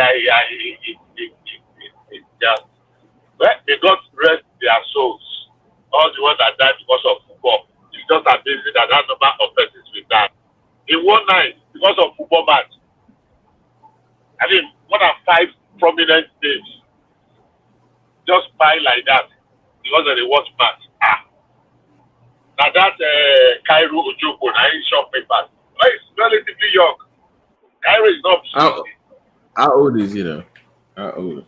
it just, well, they got rest their souls. All the ones that died because of football. It's just amazing that number of persons with that. In one night, because of football match, I mean, more than 5 prominent names just buy like that because of the watch match. Now that Cairo Ojoko, I ain't shop papers. Oh, it's relatively young. Cairo is not. How old is he now? How old?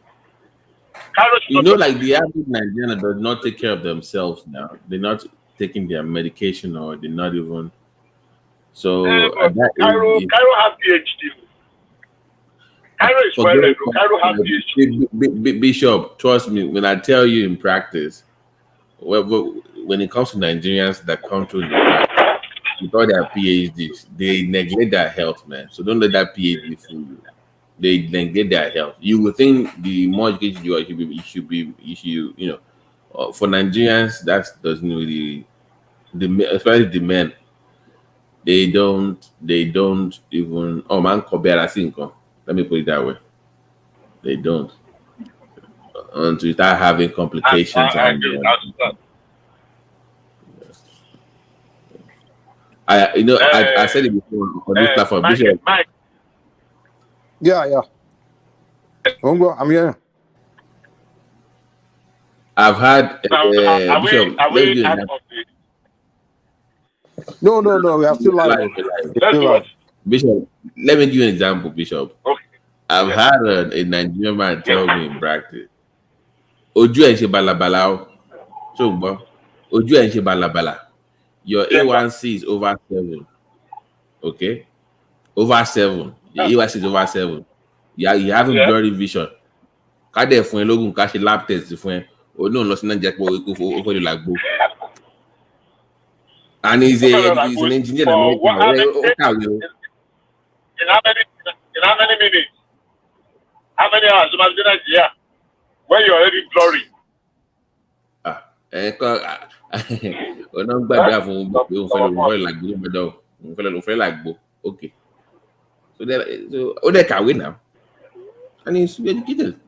Cairo, you know, like the average Nigerian does not take care of themselves now. They're not taking their medication, or they're not even. So Cairo has PhD. Cairo is well read. Cairo has PhD. Bishop, trust me when I tell you in practice. When it comes to Nigerians that come through the practice, without their PhDs, they neglect their health, man. So don't let that PhD fool you. They neglect their health. You would think the more educated you are, you should you know. For Nigerians, that doesn't really, especially the men. They don't even. Oh man, let me put it that way. They don't until you start having complications. I said it before on this platform. Bishop. Yeah. I'm here. I've had Bishop. No. We are still live. Bishop, let me give you an example, Bishop. Okay. I've had a Nigerian man tell me in practice, Oju enche balabala. So, Oju enche balabala. Your A1C is over 7. Okay? Over 7. Your A1C is over 7. You having blurry vision. Kade fun logun ka se lab test fun. O no lo si na je po for the lagbo. And he's an engineer. In how many minutes? How many hours? Yeah. When you're already blurry. Okay. So they can win now. And he's educated.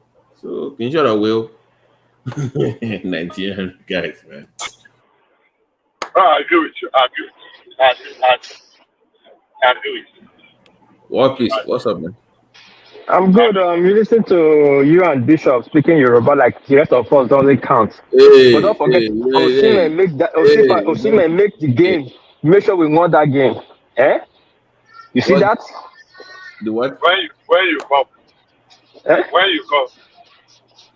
So can you will Nigerian guys, man. I agree with you. I agree with you. What's up, man? I'm good. You listen to you and Bishop speaking Yoruba like the rest of us doesn't count. But don't forget, Osimhen make that. Osimhen make the game. Make sure we won that game. You see that? The what? When you come. When you come.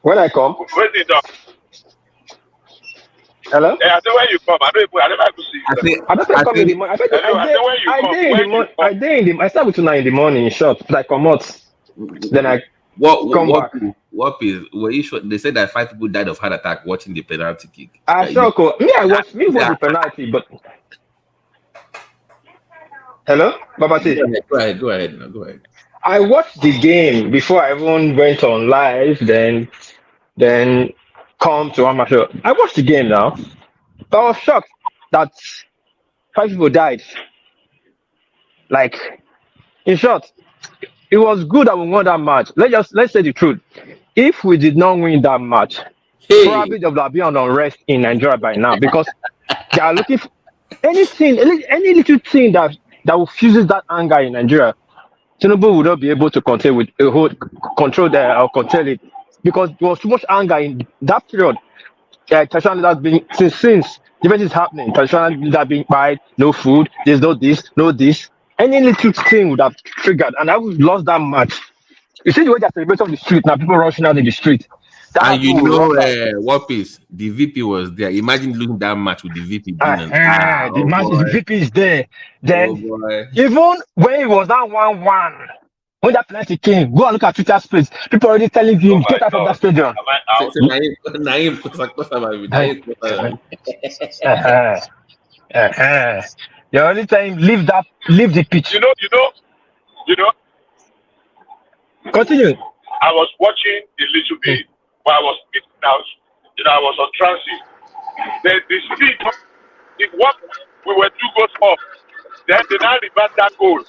When I come. Wait it up. Hello? I know when you come. I never to see you. I don't come in the morning. I start with tonight in the morning, in short. Like come out. Then I come back. They said that 5 people died of heart attack watching the penalty kick. I was the penalty, but hello, Babati. Go ahead. I watched the game before I even went on live. Then come to one show. I watched the game now. But I was shocked that 5 people died. Like, in short, it was good that we won that match. Let's say the truth. If we did not win that match, probably there would be an unrest in Nigeria by now because they are looking for anything, any little thing that will fuse that anger in Nigeria. Tinubu would not be able to control it because there was too much anger in that period. Traditional leaders being since event is happening, traditional leaders being quiet, no food, there's no this. Any little thing would have triggered, and I would have lost that match. You see the way they're celebrating on the street now, people rushing out in the street. And you know what piece? The VP was there. Imagine losing that match with the VP. The VP is there. Then even when it was down 1-1, when that penalty came, go and look at Twitter space. People already telling him get out of that stadium. You're only telling him leave the pitch. You know. Continue. I was watching a little bit while I was speaking out. I was on transit. the street, it what we were 2 goals off. Then they now reversed that goal.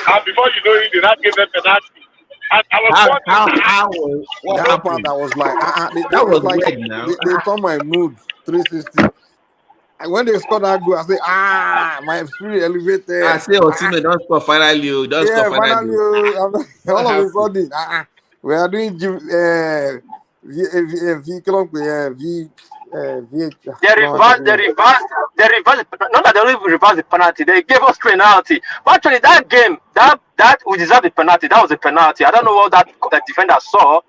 And before you know it, they now gave them penalty. And I was what That part happened? I was like, That it's was like weird now. they turned my mood 360. And when they scored that goal, I say, my spirit elevated. I say, Osimhen, don't score finally. You don't Yeah, score finally. finally, all of a sudden, we are doing They reversed. Not that they don't even reverse the penalty. They gave us penalty. But actually, that game, that we deserved the penalty. That was a penalty. I don't know what that defender saw,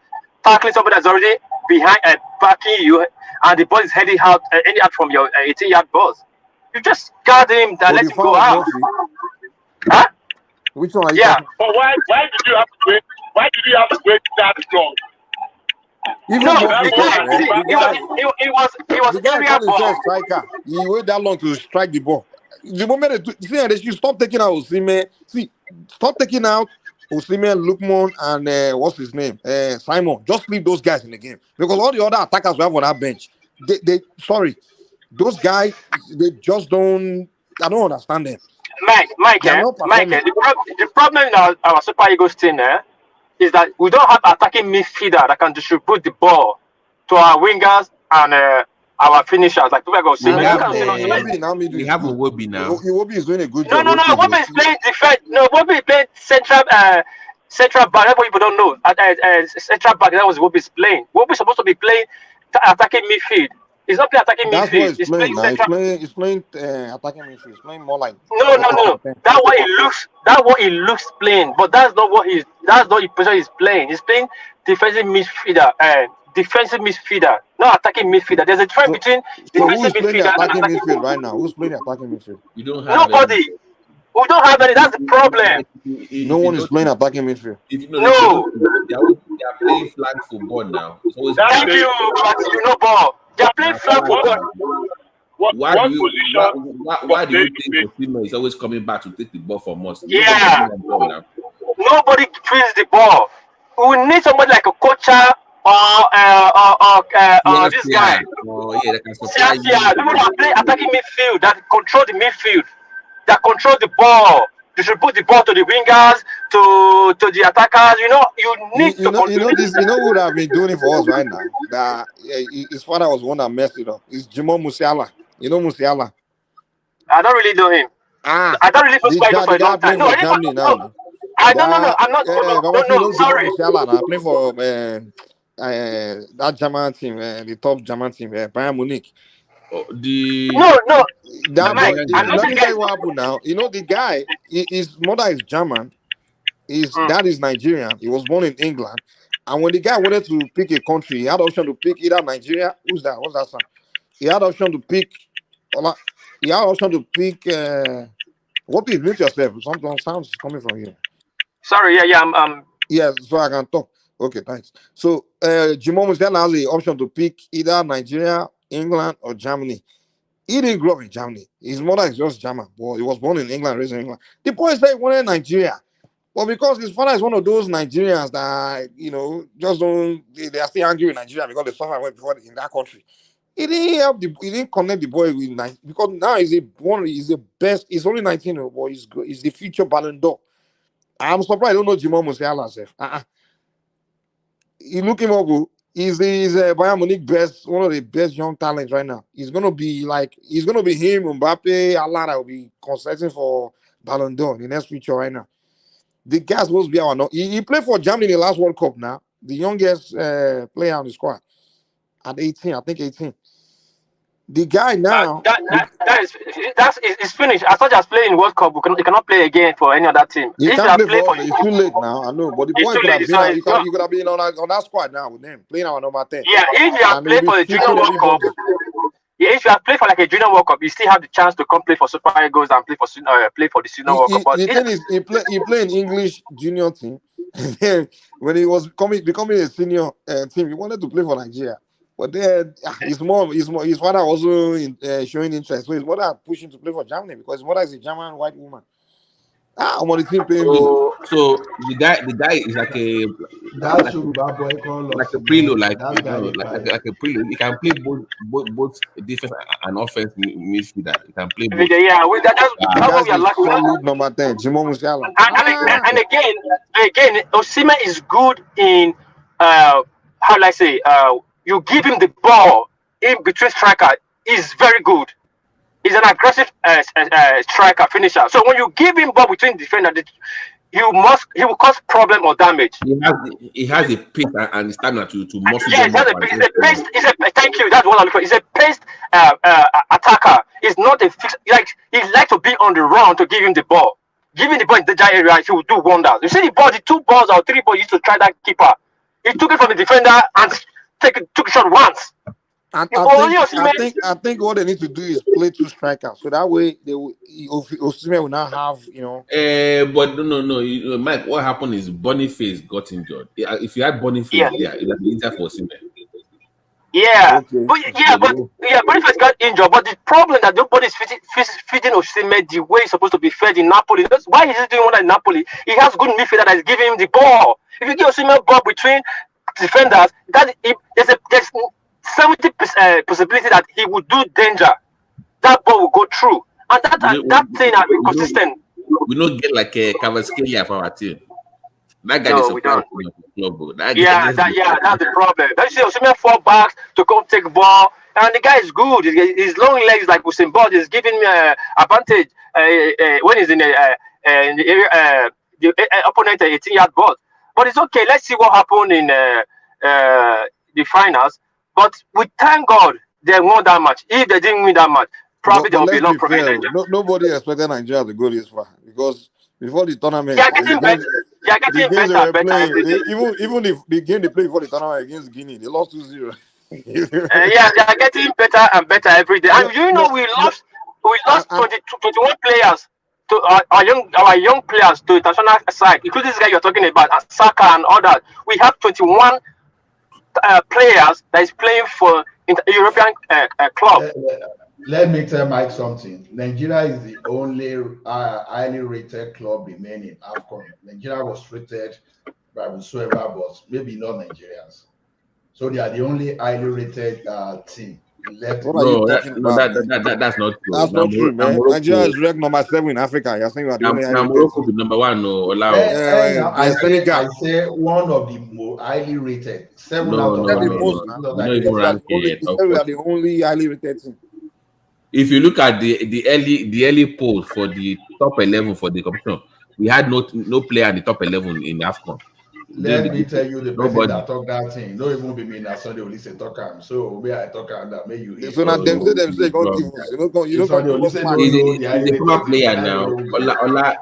tackling somebody that's already behind, backing you, and the ball is heading out, any out from your 18-yard box. You just guard him and let him go out. Huh? Which one are you talking? But why did you have to wait? Why did you have to wait that long? Even No, more the football, man. guy, he was the guy area called himself ball. striker. He waited that long to strike the ball. The moment they should stop taking out Osimhen. See, stop taking out Osimhen, Lukman, and what's his name? Simon. Just leave those guys in the game. Because all the other attackers we have on that bench, those guys, they just don't, I don't understand them. Mike, the problem in our Super Eagles team is that we don't have attacking midfielder that can distribute the ball to our wingers and our finishers. Like people go see. We have Iwobi now. Iwobi is doing a good No, job. no, no. Iwobi is playing defense. No, Iwobi is playing central back. That's what people don't know. Central back. That was Iwobi is playing. Iwobi is supposed to be playing attacking midfield. He's not playing attacking That's midfield. what he's playing now. He's playing attacking midfield. He's playing more like no. That's what it looks. That's what it looks playing. But that's not what he's. That's not the position he's playing. He's playing defensive midfielder. Defensive midfielder, not attacking midfielder. There's a difference between defensive who's playing midfielder the attacking and attacking midfield right now? Who's playing the attacking midfield? You don't have nobody. We don't have any. That's the problem. No one is playing attacking midfield. No. They are playing flag football now. So Thank you, but you know ball. They're playing flag football. Why do you think Osimhen is always coming back to take the ball from us? Yeah. Nobody feels the ball. We need somebody like a coacher or this guy. That can supply you. People that play attacking midfield, that control the midfield, that control the ball. You should put the ball to the wingers, to the attackers. You need to control. You know who have been doing it for us right now? That his father was one that messed it up. It's Jimo Musiala. You know Musiala? I don't really know him. I don't really know him for a long time. No, Germany now. No, I'm not. No, sorry. Musiala now. Playing for that German team, the top German team, Bayern Munich. No. Let me tell you what happened now. You know the guy, his mother is German, his dad is Nigerian. He was born in England, and when the guy wanted to pick a country, he had the option to pick either Nigeria. Who's that? What's that son? He had the option to pick. What please mute yourself? Some sounds coming from here. Sorry, I'm. Yeah, so I can talk. Okay, thanks. So Jimo Musiala has the option to pick either Nigeria, England, or Germany. He didn't grow up in Germany. His mother is just German. Well, he was born in England, raised in England. The boy said he wanted Nigeria. Well, because his father is one of those Nigerians that, just don't, they are still angry with Nigeria because they suffered before in that country. He didn't connect the boy with Nigeria because now he's the best. He's only 19, but he's the future Ballon d'Or. I'm surprised I don't know Jimo Musiala himself. You look him up. He's Bayern Munich best, one of the best young talents right now. He's gonna be him, Mbappe, Allah that will be contesting for Ballon d'Or in the next future right now. The guy's supposed to be our he played for Germany in the last World Cup now. The youngest player on the squad at 18, I think 18. The guy now It's finished. As such as playing World Cup, he cannot play again for any other team. You can't play for it's too late now. I know, but the boy could have been. You could have been on that squad now with them playing our number 10. Yeah, if you have played for the Junior World Cup, if you have played for like a Junior World Cup, you still have the chance to come play for Super Eagles and play for the Senior World Cup. But the thing is, he played in English junior team. When he was becoming a senior team, he wanted to play for Nigeria. But then his father also showing interest. So his mother pushed him to play for Germany because his mother is a German white woman. I'm on the team paying me. So the guy is like a That's Yoruba boy call like a us. preload, like That guy dey like carry. a preload. He can play both defense and offense midfielder. He can play both. Yeah, that's The what guy's we are a lacking. solid number 10. Jimo Musiala. And again, Osimhen is good in how do I say? You give him the ball in between striker. He's very good. He's an aggressive striker finisher. So when you give him ball between defender, he will cause problem or damage. He has a pace and stamina to muscle Yes, them up. thank you. That's what I'm looking for. He's a paced attacker. He's not a fixed. He likes to be on the run to give him the ball. Give him the ball in the danger area, he will do wonders. You see the 2 balls or 3 balls he used to try that keeper. He took it from the defender and took a shot once. I think what they need to do is play 2 strikers, so that way Osimhen will not have, But no, Mike. What happened is Boniface got injured. If you had Boniface there, it would be easier for Osimhen. Yeah, Boniface got injured, but the problem that nobody's feeding Osimhen the way he's supposed to be fed in Napoli. That's why he's doing one in Napoli. He has good midfielder that is giving him the ball. If you give Osimhen ball between defenders, there's 70% possibility that he will do danger. That ball will go through, and that thing has been consistent. We don't get like a Cavaskelia for our team. That guy is a club. That's the problem. Don't you see Osimhen fall back to come take ball, and the guy is good. His long legs, like Usain Bolt, is giving me advantage when he's in the area, the opponent 18-yard box. But it's okay. Let's see what happened in the finals. But we thank God they won that match. If they didn't win that match, probably there will be a lot of problem. Nobody expected Nigeria to go this far because before the tournament, they are getting better. Even if the game they played before the tournament against Guinea, they lost 2-0. They are getting better and better every day. And we lost 21 players to our young players to international side, including this guy you're talking about, Saka and others. We have 21 players that is playing for European club. Let me tell Mike something. Nigeria is the only highly rated club remaining AFCON. Nigeria was rated by whosoever, but maybe not Nigerians. So they are the only highly rated team left. That's not true. That's not true, man. Nigeria is ranked number 7 in Africa. You're saying we are the only highly Morocco is number 1. I say one of the more highly rated. 7 out of 1. We are the only highly rated team. If you look at the early polls for the top 11 for the competition, we had no player in the top 11 in AFCON. Let me tell you the person that talk that thing. Don't even be me na Sunday Olise talk am. So we I talk am that make you. So now them say go give us. You don't He's a former player now.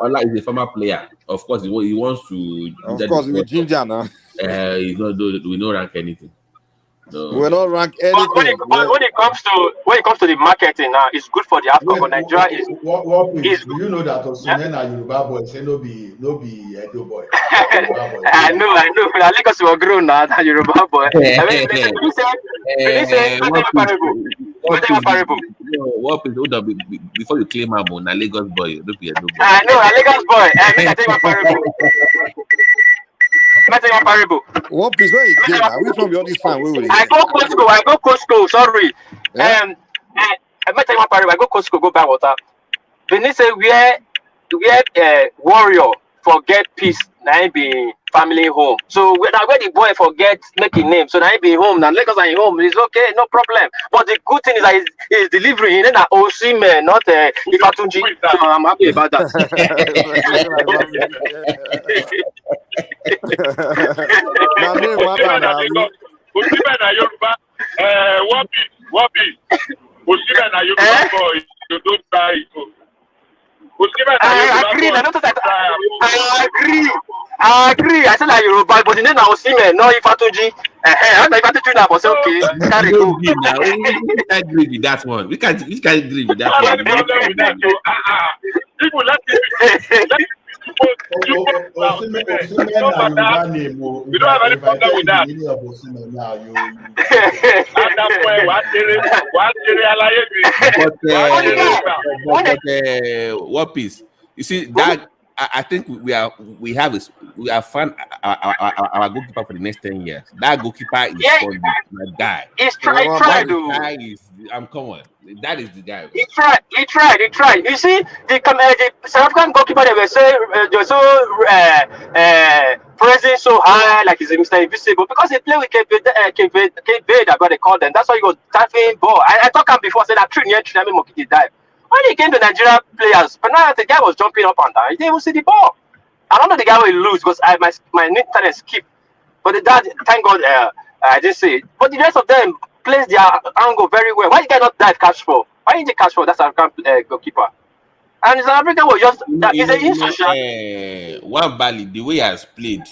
Ola is a former player. Of course, he wants to. Of course, we ginger now. He's not. We don't rank anything. No. We're not rank anything. But when it comes to the marketing now, it's good for the AFCON. But Nigeria is. Do you know that Osimhen and Yoruba boy say no be Edo boy. I know. I Lagos were grown now. That Yoruba boy. What is before you claim Abo? Na Lagos boy. Don't be Edo boy. I know. Na Lagos boy. I take my parable. What place where you get now? Which one be all this fine? I go Costco. Sorry. I met my parable. I go Costco. Go buy water. Benin say where warrior forget peace. Now be family home. So where the boy forget making name. So now he be home. Now Lagos are home. It's okay, no problem. But the good thing is that he's delivering. Then that Osimhen, not Ifatunji. So I'm happy about that. Osimhen na Yoruba. What be? Osimhen na Yoruba boy. You don't try it. I agree. I said like Yoruba, but the name now Osimhen, no Ifatunji. I'm not Ifatunji now, but say okay. Carry go. We can't agree with that one. We can't agree with that one. People let We don't have any problem with that. What piece? You see that I think we are fun our goalkeeper for the next 10 years. That goalkeeper is solid, my guy. He's tried to. Guy is come on. That is the guy. He tried. You see, the South African goalkeeper, they were so praising so high, like he's Mr. Invisible, because he played with Cape Verde, what they call them. That's why he was diving ball. I talked him before, I said that 3 years, I mean, Mokiti dive. When he came to Nigeria players, but now the guy was jumping up and down. He didn't even see the ball. I don't know the guy will lose because my internet skipped. But thank God, I didn't see it. But the rest of them plays their angle very well. Why you guys not dive catch for? Why didn't you catch for? That's African goalkeeper. And South Africa was just one Bali, the way he has played.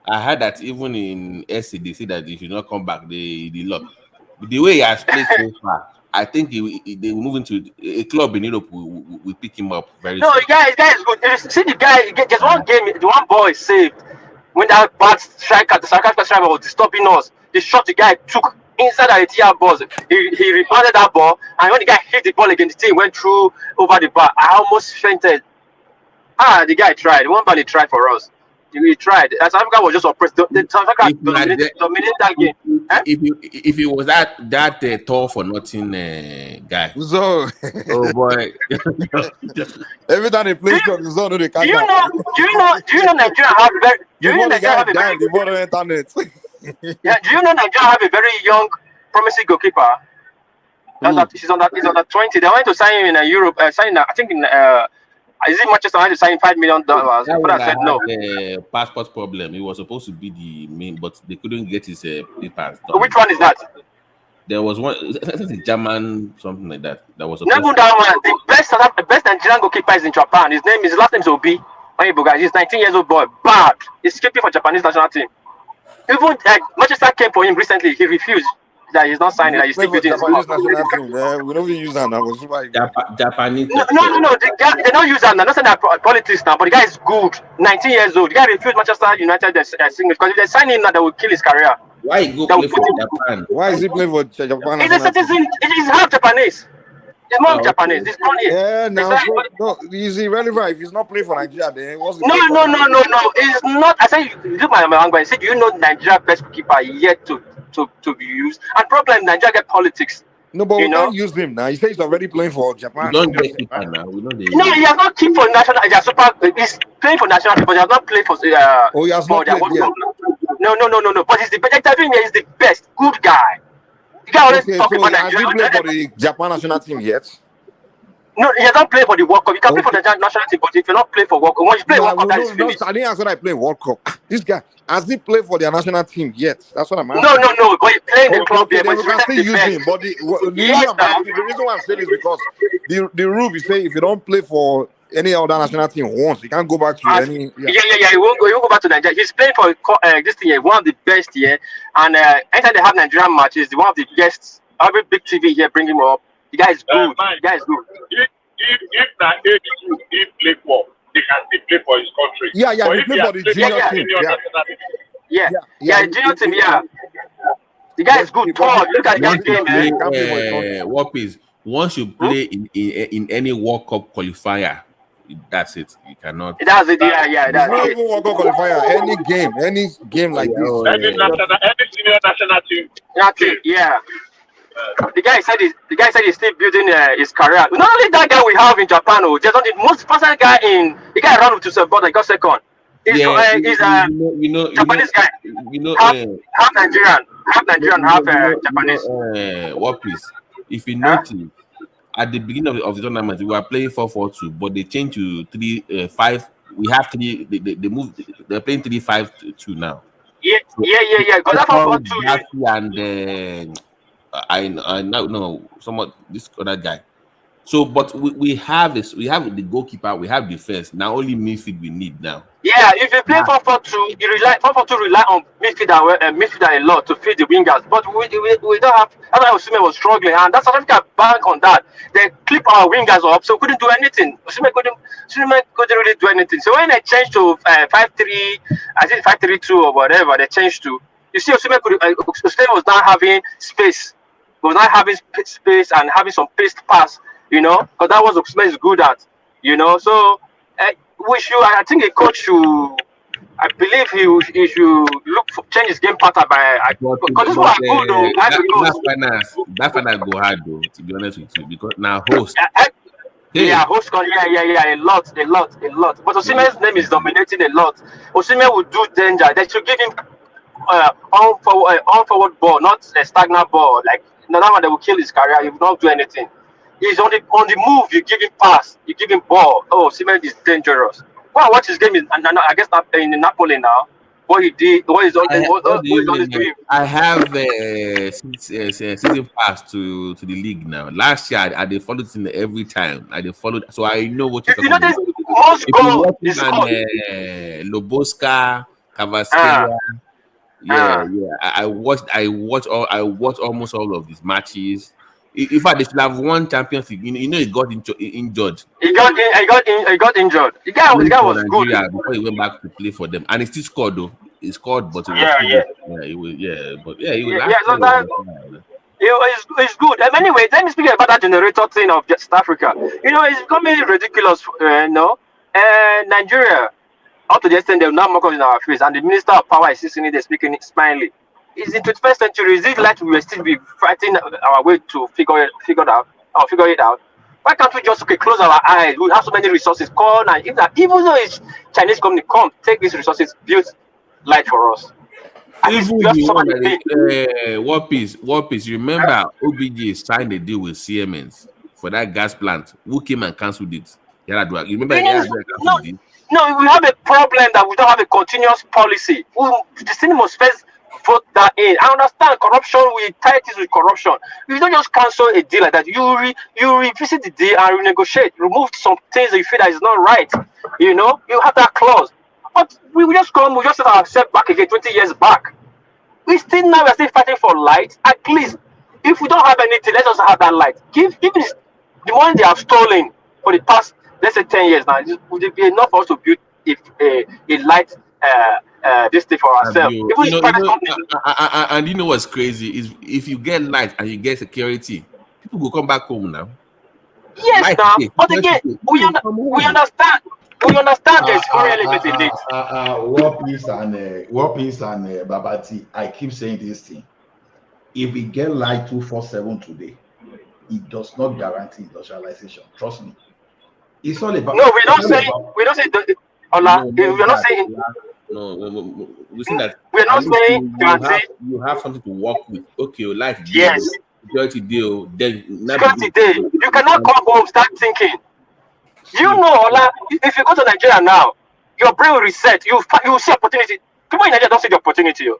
I heard that even in SC they say that he should not come back. The lock. The way he has played so far, I think they will move into a club in Europe. We pick him up very soon. No, the guy is good. See the guy. There's one game. The one boy saved when that bad striker, the South African striker, was disturbing us. The shot the guy took inside the TR box. He rebounded that ball, and when the guy hit the ball again, the thing went through over the bar. I almost fainted. The guy tried. One ball he tried for us. He tried. South Africa was just oppressed. The South Africa dominated that game. If it was that tall for nothing guy. So, oh boy. Every time they play shot, the zone they can't. Do you know Nigeria have very? Do you know Nigeria have a very? Yeah. Do you know Nigeria have a very young, promising goalkeeper? He's under 20. They wanted to sign him in Europe. I think in. Is it Manchester United to sign $5 million? But I said no. The passport problem. He was supposed to be the main, but they couldn't get his papers. Which one is that? There was one. I think it's German, something like that. That was. Never that one. The best Nigerian goalkeeper is in Japan. His last name is Obi. He's 19 years old boy. Bad. He's keeping for Japanese national team. Even Manchester came for him recently. He refused. That he's not signing. That he's still building. Japanese national team. We don't even use that now. Japanese. No. They don't use that now. Not saying that politics now, but the guy is good. 19 years old. The guy refused Manchester United signature because if they sign him now, they will kill his career. Why he go play for Japan? Why is he playing for Japan? He's a citizen. He's half Japanese. He's more Japanese. He's born here. Yeah, now no, he's irrelevant. If he's not playing for Nigeria, then what's the No. It's not. I said you look my language. I said you know Nigeria best keeper yet to be used. And problem Nigeria get politics. No, but we can't use him now. He says he's already playing for Japan. We don't get keeper now. We know No, he has not keep for national. He's playing for national team, but he has not played for. He has not played yet. No. But he's the best. He's the best. Good guy. The guy always talk about Nigeria. Has he played for the Japan national team yet? No, he has not played for the World Cup. You can play for the national team, but if you not play for World Cup, once you play World Cup, that is finished. I didn't ask when I play World Cup. This guy, has he played for their national team yet? That's what I'm asking. No, but he played in the club here. But we can still use him. But the reason why I'm saying is because the rule is say if you don't play for any other national team once, you can't go back to any. Yeah. He won't go back to Nigeria. He's playing for this thing here, one of the best here. And anytime they have Nigerian matches, one of the guests, every big TV here, bring him up. The guy is good. The guy is good. If that age he play for, he can still play for his country. Yeah, he play for the junior team. Yeah, junior team. Yeah, the guy is good. Tall. Look at that game, man. What is once you play in any World Cup qualifier, that's it. You cannot. That's it. Yeah. That's not even World Cup qualifier. Any game like this. Any senior national team. Yeah. The guy said he's still building his career. Not only that guy we have in Japan, there's not the most personal guy the guy ran to support. He got second. He's Japanese guy. Half Nigerian, half Japanese. What please? If you notice, at the beginning of the tournament, we were playing 4-4-2, but they changed to 3-5. We have 3. They moved. They're playing 3-5-2 now. Yeah. Because that's 4-4-2. And I know somewhat this other guy. So, but we have the goalkeeper, we have defense. Now only midfield we need now. Yeah, if you play 4-4-2, 4-4-2 rely on midfielder a lot to feed the wingers. But we don't have. That's why Osimhen was struggling, and that's South Africa bank on that. They clip our wingers up, so couldn't do anything. Osimhen couldn't really do anything. So when they changed to 5-3, I think 5-3-2 or whatever they changed to, you see Osimhen was not having space. He was not having space and having some paced pass, because that was Osimhen is good at, So I think a coach should. I believe he should change his game pattern But, because this one good though. that finance go hard though, to be honest with you, because now host. Yeah, host a lot. But Osimhen's name is dominating a lot. Osimhen will do danger. They should give him on forward ball, not a stagnant ball. Like another one that will kill his career. He will not do anything. He's on the move. You give him pass. You give him ball. Oh, Osimhen is dangerous. Go and watch his game I guess in Napoli now. What he did, what he's always doing. I have season pass to the league now. Last year, I did follow it every time. I did follow, so I know what you're talking about. Most goal is Loboska, Cavaskhelia. I watched almost all of these matches. In fact, they should have won Champions League. You know, he got injured. He got injured. The guy was good before he went back to play for them, and he still scored though. He scored, but it was it's good. Anyway, let me speak about that generator thing of South Africa. You know, it's becoming ridiculous. Nigeria, up to the extent they're now mocking in our face, and the Minister of Power is sitting there speaking smiling. It's in 21st century. Is it like we will still be fighting our way to figure it out? Why can't we just close our eyes? We have so many resources. Call and even though it's Chinese company, come take these resources, build light for us. What piece? Remember, OBJ signed a deal with Siemens for that gas plant. Who came and cancelled it? You remember? No, we have a problem that we don't have a continuous policy. The thing must first put that in. I understand corruption. We tie this with corruption. You don't just cancel a deal like that. You revisit the deal and renegotiate. Remove some things that you feel that is not right. You know, you have that clause. But we just set ourselves back again 20 years back. We're still fighting for light. At least, if we don't have anything, let's just have that light. Give the money they have stolen for the past, let's say 10 years now. Would it be enough for us to build a light this thing for ourselves? And you know what's crazy is if you get light and you get security, people will come back home now. Yes, now. But again, we understand. We understand there's foreign element in it. Warpeace and Babati, I keep saying this thing. If we get light 247 today, it does not guarantee industrialization. Trust me. It's all about. No, we don't say. We're not saying. No, we say that. We're not saying you have something to work with. Okay, light. Yes. Security deal. Then security deal. You cannot come home start thinking. You know, Ola, if you go to Nigeria now, your brain will reset. You see opportunity. People in Nigeria don't see the opportunity.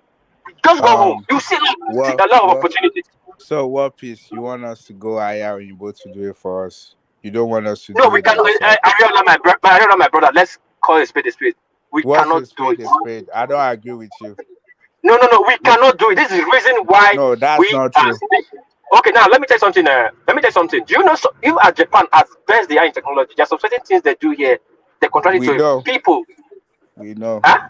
Just go home. You see a lot of opportunity. So, what piece? You want us to go higher and you both to do it for us? You don't want us to do it? No, we cannot. I don't know, my brother. Let's call it a spade a spade. We cannot do it. I don't agree with you. No. We cannot do it. This is the reason why. No, that's not true. Okay, now let me tell you something. Do you know? You at Japan, as best they are in technology, there are some certain things they do here. They're contrary to people. We know. Huh?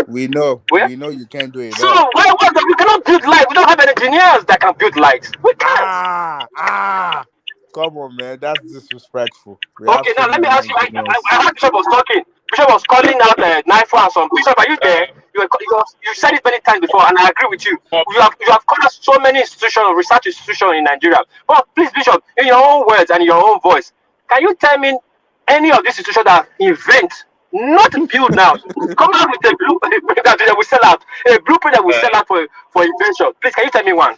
We know. Where? We know you can't do it. So why we cannot build light? We don't have engineers that can build lights. We can't. Come on, man. That's disrespectful. Okay, now let me ask you. I heard Bishop was talking. Bishop was calling out Nifo and some. Bishop, are you there? You said it many times before, and I agree with you. You have called us so many institutions, research institutions in Nigeria. But please, Bishop, in your own words and in your own voice, can you tell me any of these institutions that invent, not build now, come out with a blueprint that we sell out, a blueprint that we sell out for invention? Please, can you tell me one?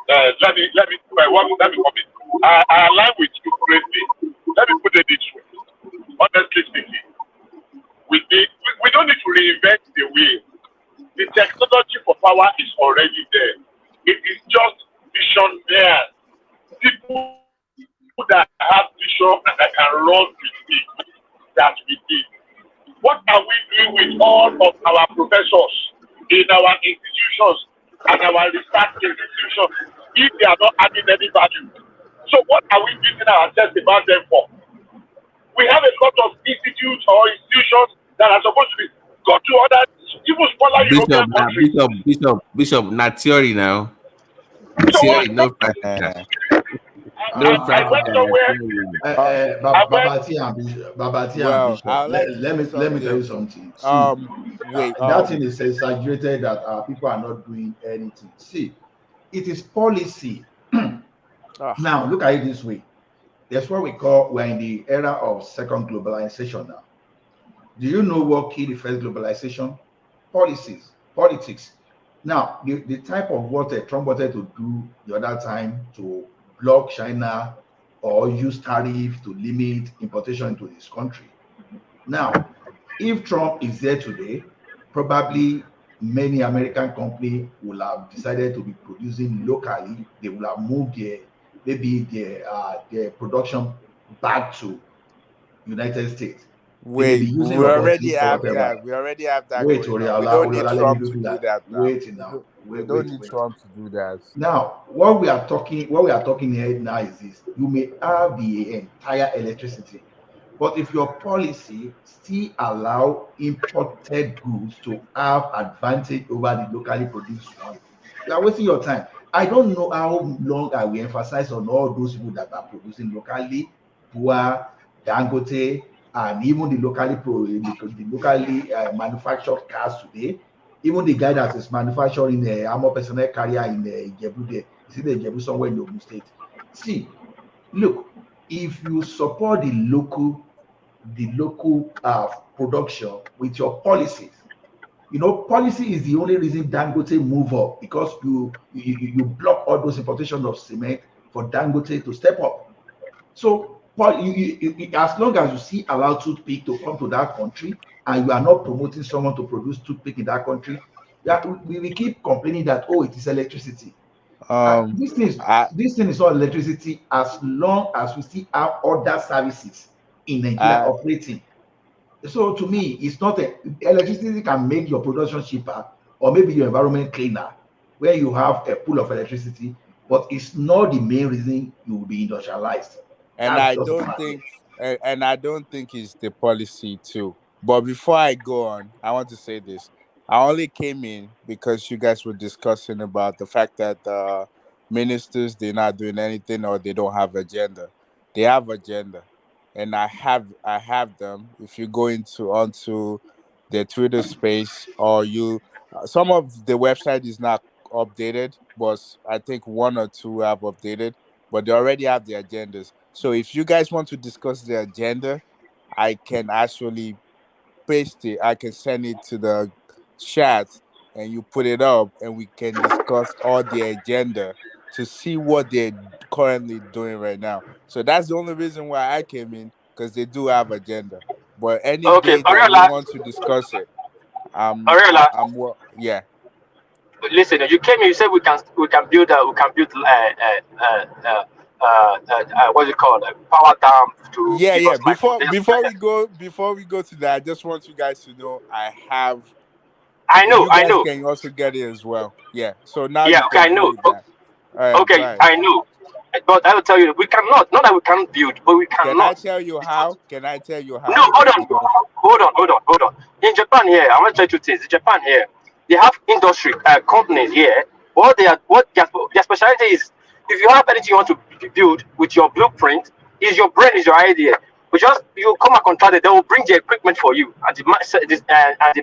Let me comment. I align with you greatly. Let me put it this way. Honestly speaking, we don't need to reinvent the wheel. The technology for power is already there. It is just visionaries, people that have vision and that can run with it that we need. What are we doing with all of our professors in our institutions and our research institutions if they are not adding any value? So what are we beating ourselves about them for? We have a lot of institutes or institutions that are supposed to be go to other even smaller European countries. Bishop, not theory now. So theory, no I I went somewhere. Babati and Well, Bishop. I'd like to say Let me tell you something. something. See, Wait. that thing is exaggerated that people are not doing anything. See, it is policy. Now, look at it this way. That's what we're in the era of second globalization now. Do you know what killed the first globalization? Politics. Now, the type of what Trump wanted to do the other time to block China or use tariff to limit importation into this country. Now, if Trump is there today, probably many American companies will have decided to be producing locally. They will have moved their production back to United States. They may be Wait, using we already robotics or have whatever. that. We already have that Wait, going on. We don't need Oriola, let me Trump do to do that. that now. Wait now. We Wait. don't need Trump to do that. Now, what we are talking here now is this: you may have the entire electricity, but if your policy still allow imported goods to have advantage over the locally produced one, you are wasting your time. I don't know how long I will emphasize on all those people that are producing locally, Bua, Dangote, and even the locally manufactured cars today. Even the guy that is manufacturing the armor personnel carrier in the Ijebu there, is it the Ijebu somewhere in Ogun State? See, look, if you support the local production with your policies, policy is the only reason Dangote move up, because you block all those importation of cement for Dangote to step up. So, as long as you see allow toothpick to come to that country and you are not promoting someone to produce toothpick in that country, we keep complaining that, oh, it is electricity. This thing is not electricity as long as we still have other services in Nigeria operating. So to me, it's not electricity can make your production cheaper or maybe your environment cleaner where you have a pool of electricity, but it's not the main reason you will be industrialized. And I don't think it's the policy too. But before I go on, I want to say this. I only came in because you guys were discussing about the fact that ministers, they're not doing anything or they don't have agenda. They have agenda. And I have them. If you go onto their Twitter space, or some of the website is not updated, but I think one or two have updated, but they already have the agendas. So if you guys want to discuss the agenda, I can actually paste it. I can send it to the chat and you put it up and we can discuss all the agenda to see what they're currently doing right now. So that's the only reason why I came in, because they do have agenda. But any day that you want to discuss it, yeah. Listen, you came here. You said we can build what's it called, a power dam to give us Before we go to that, I just want you guys to know I know. Can also get it as well. Yeah. So now I know. Right, I know. But I will tell you, we cannot. Not that we can't build, but we cannot. Can I tell you how? No, hold on. In Japan here, I want to tell you two things. In Japan here, they have industry companies here. What their specialty is, if you have anything you want to build with your blueprint, is your brain, is your idea. You come and contract it, they will bring the equipment for you at the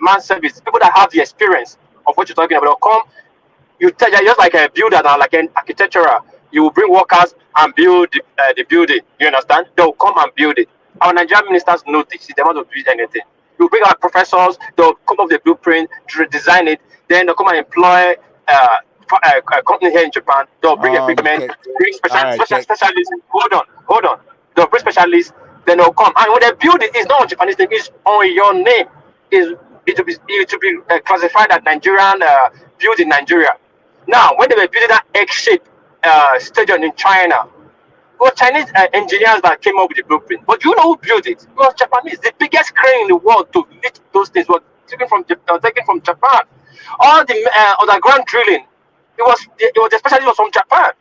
man service. People that have the experience of what you're talking about, they'll come. You tell just like a builder now, like an architectural. You will bring workers and build the building. You understand? They'll come and build it. Our Nigerian ministers know this. They want to build anything. You bring our professors. They'll come up with the blueprint, design it. Then they'll come and employ a company here in Japan. They'll bring equipment, bring specialists. Hold on. They'll bring specialists. Then they'll come. And when they build it, it's not on Japanese name. It's on your name. It will be classified as Nigerian, built in Nigeria. Now, when they were building that egg-shaped stadium in China, it was Chinese engineers that came up with the blueprint. But you know who built it? It was Japanese. The biggest crane in the world to lift those things was taken from Japan. All the underground drilling, it was especially from Japan.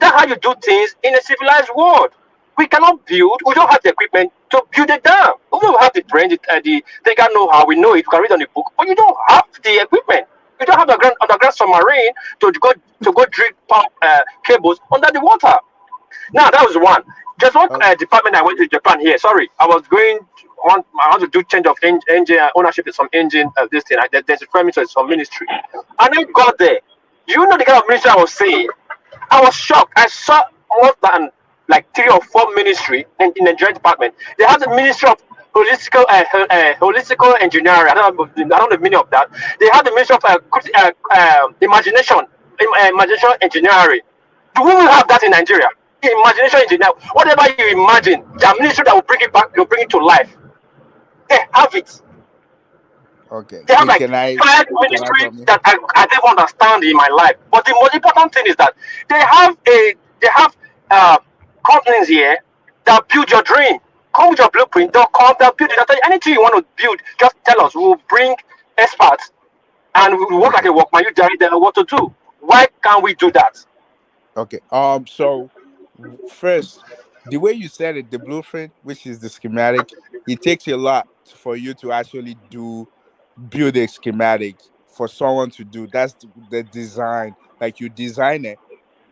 That's how you do things in a civilized world. We cannot build. We don't have the equipment to build a dam. We don't have the brain, they can know how we know it. You can read on the book, but you don't have the equipment. You don't have the underground submarine to go drill cables under the water. Now that was one. Just one department I went to Japan here. Sorry, I want to do change of engine ownership in some engine this thing. There's a premise to some ministry. And I got there. You know the kind of ministry I was saying. I was shocked. I saw more than like 3 or 4 ministry in the Nigerian department. They have the Ministry of holistical engineering. I don't know the meaning of that. They have the Ministry of imagination engineering. Do we will have that in Nigeria? Imagination engineer. Whatever you imagine, the ministry that will bring it back, will bring it to life. They have it. Okay. They have like Can I 5 come ministries in? that I never understand in my life. But the most important thing is that they have companies here that build your dream. Come with your blueprint. They'll build it. They'll tell you anything you want to build. Just tell us. We'll bring experts and we will work like a workman. You direct them what to do. Why can't we do that? Okay. So first, the way you said it, the blueprint, which is the schematic, it takes a lot for you to actually build a schematic for someone to do. That's the design. Like you design it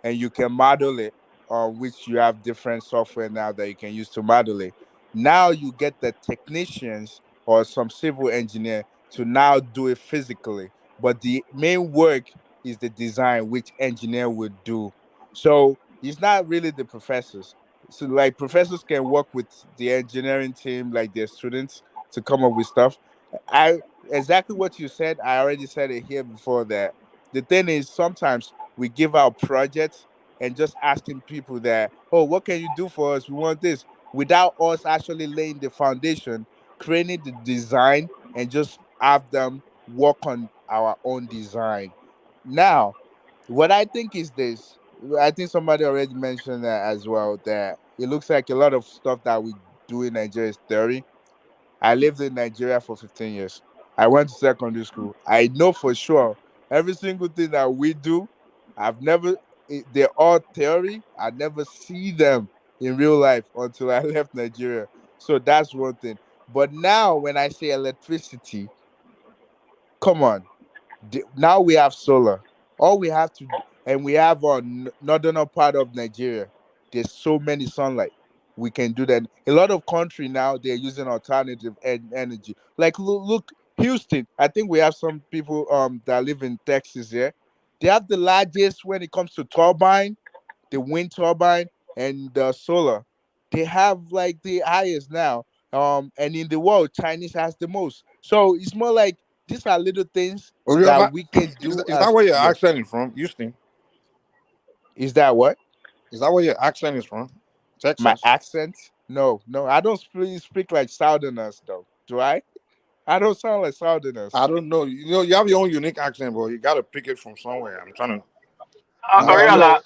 and you can model it, which you have different software now that you can use to model it. Now you get the technicians or some civil engineer to now do it physically. But the main work is the design, which engineer would do. So it's not really the professors. So like professors can work with the engineering team, like their students, to come up with stuff. I exactly what you said. I already said it here before that. The thing is sometimes we give out projects and just asking people that, oh, what can you do for us? We want this without us actually laying the foundation, creating the design, and just have them work on our own design. Now, what I think is this. I think somebody already mentioned that as well, that it looks like a lot of stuff that we do in Nigeria is theory. I lived in Nigeria for 15 years. I went to secondary school. I know for sure every single thing that we do, they're all theory. I never see them in real life until I left Nigeria. So that's one thing. But now when I say electricity, come on, now we have solar. All we have to, and we have on northern part of Nigeria. There's so many sunlight. We can do that. A lot of country now they're using alternative energy. Like look, Houston. I think we have some people that live in Texas here. They have the largest when it comes to turbine, the wind turbine and the solar. They have like the highest now. And in the world, Chinese has the most. So it's more like these are little things that we can do. Is that where your accent is from, Houston? Is that what? Is that where your accent is from? Texas? My accent? No, I don't speak like Southerners though. Do I? I don't sound like Southerners. I don't know. You know, you have your own unique accent, but you got to pick it from somewhere. I'm trying to. Oriala,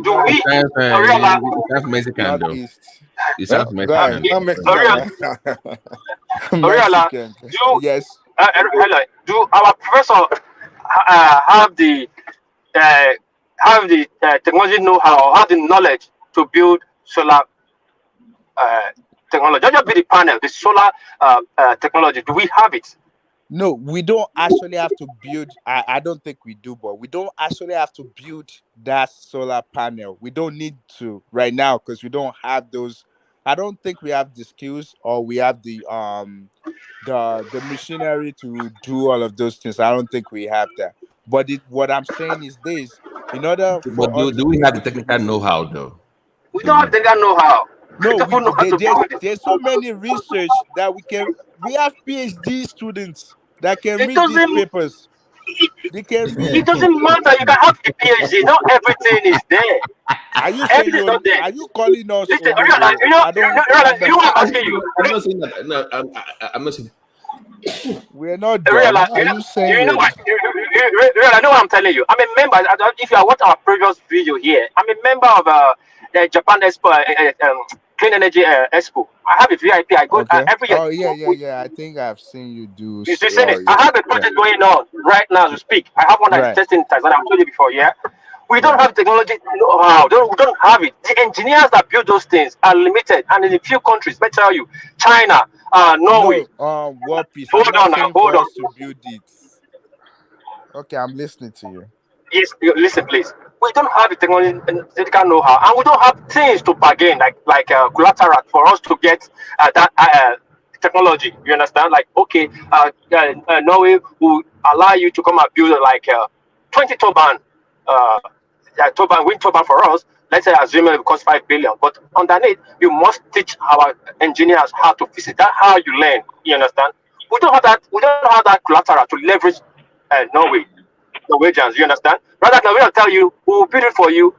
do we? Oriala, That's Mexican though. It sounds Mexican. Oriala, yes. Do our professor have the technology know-how, have the knowledge to build solar technology? Not just be the panel, the solar technology. Do we have it? No, we don't actually have to build. I don't think we do, but we don't actually have to build that solar panel. We don't need to right now because we don't have those. I don't think we have the skills or we have the machinery to do all of those things. I don't think we have that. But what I'm saying is this: in order for but do we have the technical know-how though? We don't have technical know-how. No, there's so many research that we have PhD students that can read these papers. They can read. It doesn't matter. You can have a PhD. Not everything is there. Are you saying are you calling us? Listen, you know what I'm asking you. I'm not saying that. No, I'm not saying. We're not done. Are you saying? You know what? I know what I'm telling you. I'm a member. If you have watched our previous video here, I'm a member of the Japan Expo, Clean Energy Expo. I have a VIP. I go every year. Oh yeah. I think I've seen you do. You see it? I have a project going on right now as we speak. I have one that's testing in Tanzania. I've told you before. Yeah. We don't have technology know-how. We don't have it. The engineers that build those things are limited, and in a few countries, let me tell you, China, Norway. What piece? Hold on. To build it. Okay, I'm listening to you. Yes, listen, please. We don't have the technical know-how, and we don't have things to bargain like collateral for us to get that technology. You understand? Like, okay, Norway will allow you to come and build like 20 turbine, wind turbine for us. Let's say assuming it costs 5 billion, but underneath you must teach our engineers how to fix it. That's how you learn. You understand? We don't have that. We don't have that collateral to leverage Norway. Norwegians, you understand? Rather than we'll tell you, we will build it for you,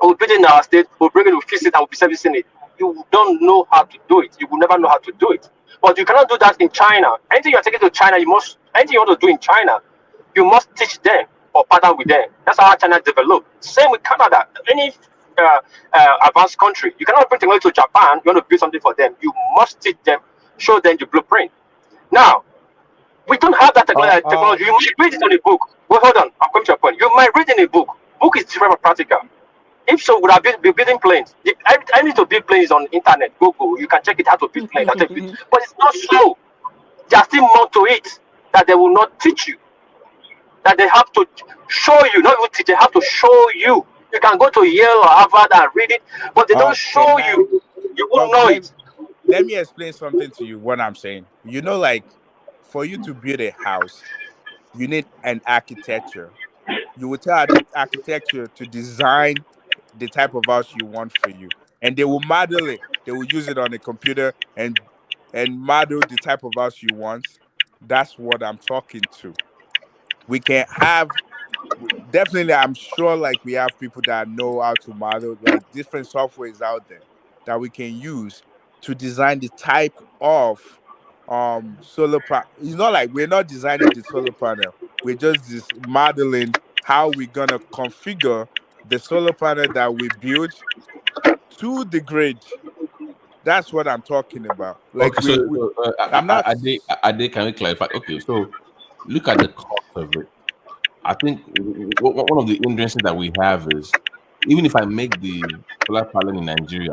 we'll build it in our state, we'll bring it, we'll fix it, and we'll be servicing it. You don't know how to do it. You will never know how to do it. But you cannot do that in China. Anything you're taking to China, anything you want to do in China, you must teach them or partner with them. That's how China developed. Same with Canada. Any advanced country, you cannot bring technology to Japan. You want to build something for them. You must teach them, show them the blueprint. Now, we don't have that technology. You might read it on a book. Well, hold on. I'm coming to your point. You might read in a book. Book is different from practical. If so, would have been building planes. I need to build planes on internet. Google. You can check it how to build planes. But it's not so. There's still more to it that they will not teach you. That they have to show you. Not even teach. They have to show you. You can go to Yale or Harvard and read it, but they don't show you. You won't know it. Let me explain something to you. What I'm saying. You know, like, for you to build a house, you need an architecture. You will tell the architecture to design the type of house you want for you, and they will model it. They will use it on a computer and model the type of house you want. That's what I'm talking to. We can have definitely. I'm sure, like, we have people that know how to model, like, different softwares out there that we can use to design the type of solar panel. It's not like we're not designing the solar panel. We're just modeling how we're gonna configure the solar panel that we build to the grid. That's what I'm talking about. Like, Okay, I'm not. can we clarify? Okay, so look at the cost of it. I think one of the hindrances that we have is, even if I make the solar panel in Nigeria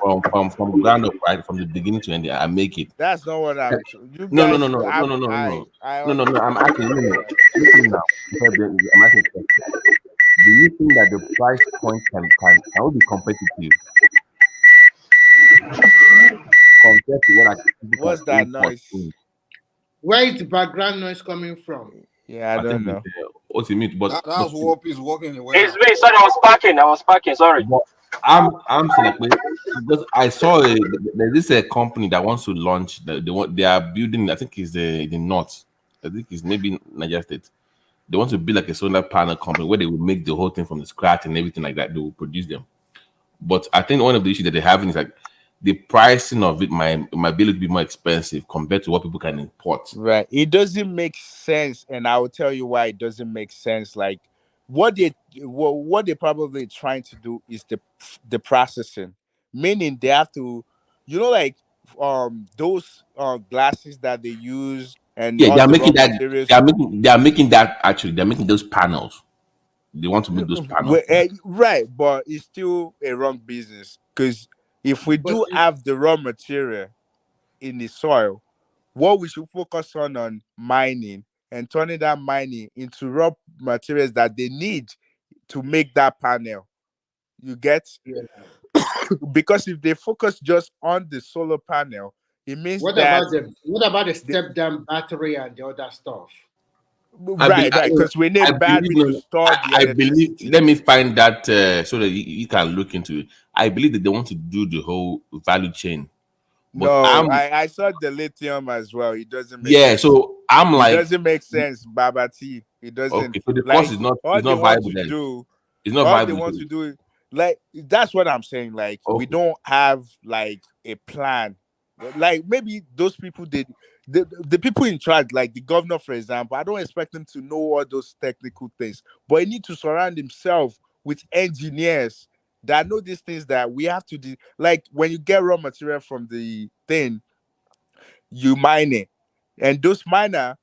from ground up, right, from the beginning to end, I make it. That's not what I'm. You No, no, guys, no, no, no, no, no, no, I no, no, no. I'm asking you. No, listen now. I'm asking a question. Do you think that the price point can be competitive compared to what people What's can that import? noise? Where is the background noise coming from? Yeah, I don't know. What's it mean? But That's Warp is walking away. It's me. Sorry, I was parking. Sorry. But I'm saying, like, because I saw there's a company that wants to launch. They are building. I think it's the north. I think it's maybe Niger State. They want to build like a solar panel company where they will make the whole thing from the scratch and everything like that. They will produce them. But I think one of the issues that they're having is like the pricing of it might be able to be more expensive compared to what people can import. Right. It doesn't make sense, and I will tell you why it doesn't make sense. Like, what they're probably trying to do is the processing, meaning they have to, like, those glasses that they use and Yeah, all they are the raw making that. materials. They are making that actually. They are making those panels. They want to make those panels. Right, but it's still a wrong business, because if we do have the raw material in the soil, what we should focus on mining and turning that mining into raw materials that they need to make that panel. You get? Yeah. Because if they focus just on the solar panel, it means What that about the step down battery and the other stuff? Right, because we need battery to store the electricity. Believe. Let me find that so that you can look into it. I believe that they want to do the whole value chain. But No, I saw the lithium as well. It doesn't make yeah, sense. so I'm it like, doesn't make sense, Baba T. It doesn't. okay, so the like, cost is not all they want viable to then. do. It's not all viable. they want to do is, like, that's what I'm saying. Like, we don't have like a plan. Like, maybe those people did. The people in charge, like the governor, for example, I don't expect them to know all those technical things, but he need to surround himself with engineers that know these things that we have to do. Like, when you get raw material from the thing, you mine it, and those miner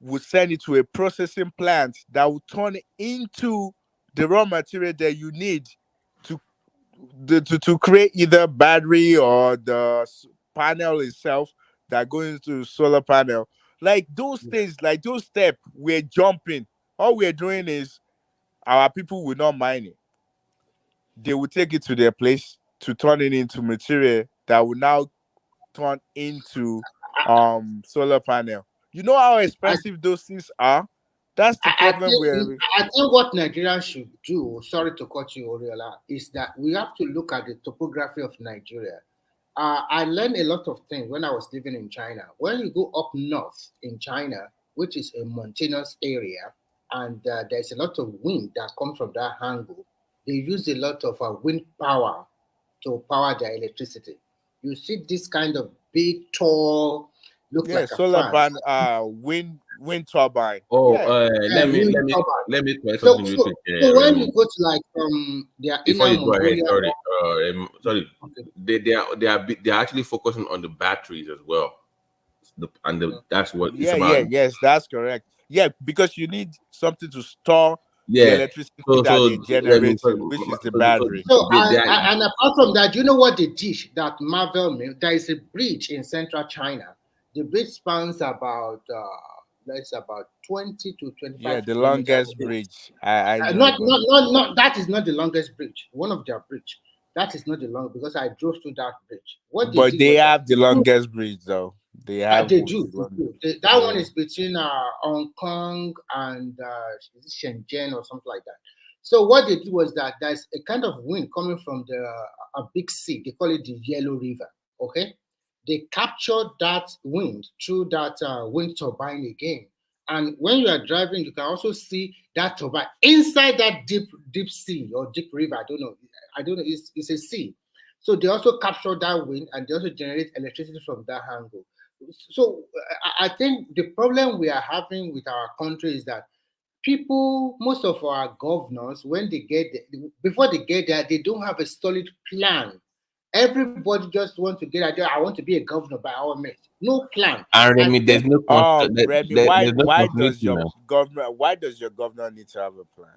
will send it to a processing plant that will turn it into the raw material that you need to create either battery or the panel itself that goes into solar panel. Like, those things, like those steps, we're jumping. All we're doing is our people will not mine it. They will take it to their place to turn it into material that will now turn into solar panel. You know how expensive those things are? That's the problem I think what Nigeria should do, sorry to cut you, Oriola, is that we have to look at the topography of Nigeria. I learned a lot of things when I was living in China. When you go up north in China, which is a mountainous area, and there's a lot of wind that comes from that angle, they use a lot of wind power to power their electricity. You see this kind of big, tall, look like solar a fan. wind turbine. Oh, Yeah. let me correct So, something real so, quick. so when you go to like their Before inner you go ahead, Mongolia, sorry, they are actually focusing on the batteries as well, that's what it's about. Yes, that's correct. Yeah, because you need something to store the Yeah. electricity So that they're let me generating, which is the so battery. So, they are, and apart from that, you know what they teach that Marvel mill? There is a bridge in central China. The bridge spans about that's about 20 to 25 Yeah, the kilometers. longest bridge. I know Not, about not, not, not. That is not the longest bridge. One of their bridge. That is not the long because I drove through that bridge. What they but did they was that have the longest bridge though. They have they the do. longest. That one is between Hong Kong and is it Shenzhen or something like that. So what they did was that there's a kind of wind coming from a big sea. They call it the Yellow River. Okay, they captured that wind through that wind turbine again. And when you are driving, you can also see that turbine inside that deep sea or deep river. I don't know. It's a sea. So they also capture that wind and they also generate electricity from that angle. So I think the problem we are having with our country is that people, most of our governors, when they get there, before they get there, they don't have a solid plan. Everybody just want to get idea. I want to be a governor by all means. No plan. and Remy, there's no Remy, there's no why continuity does your now. governor need to have a plan?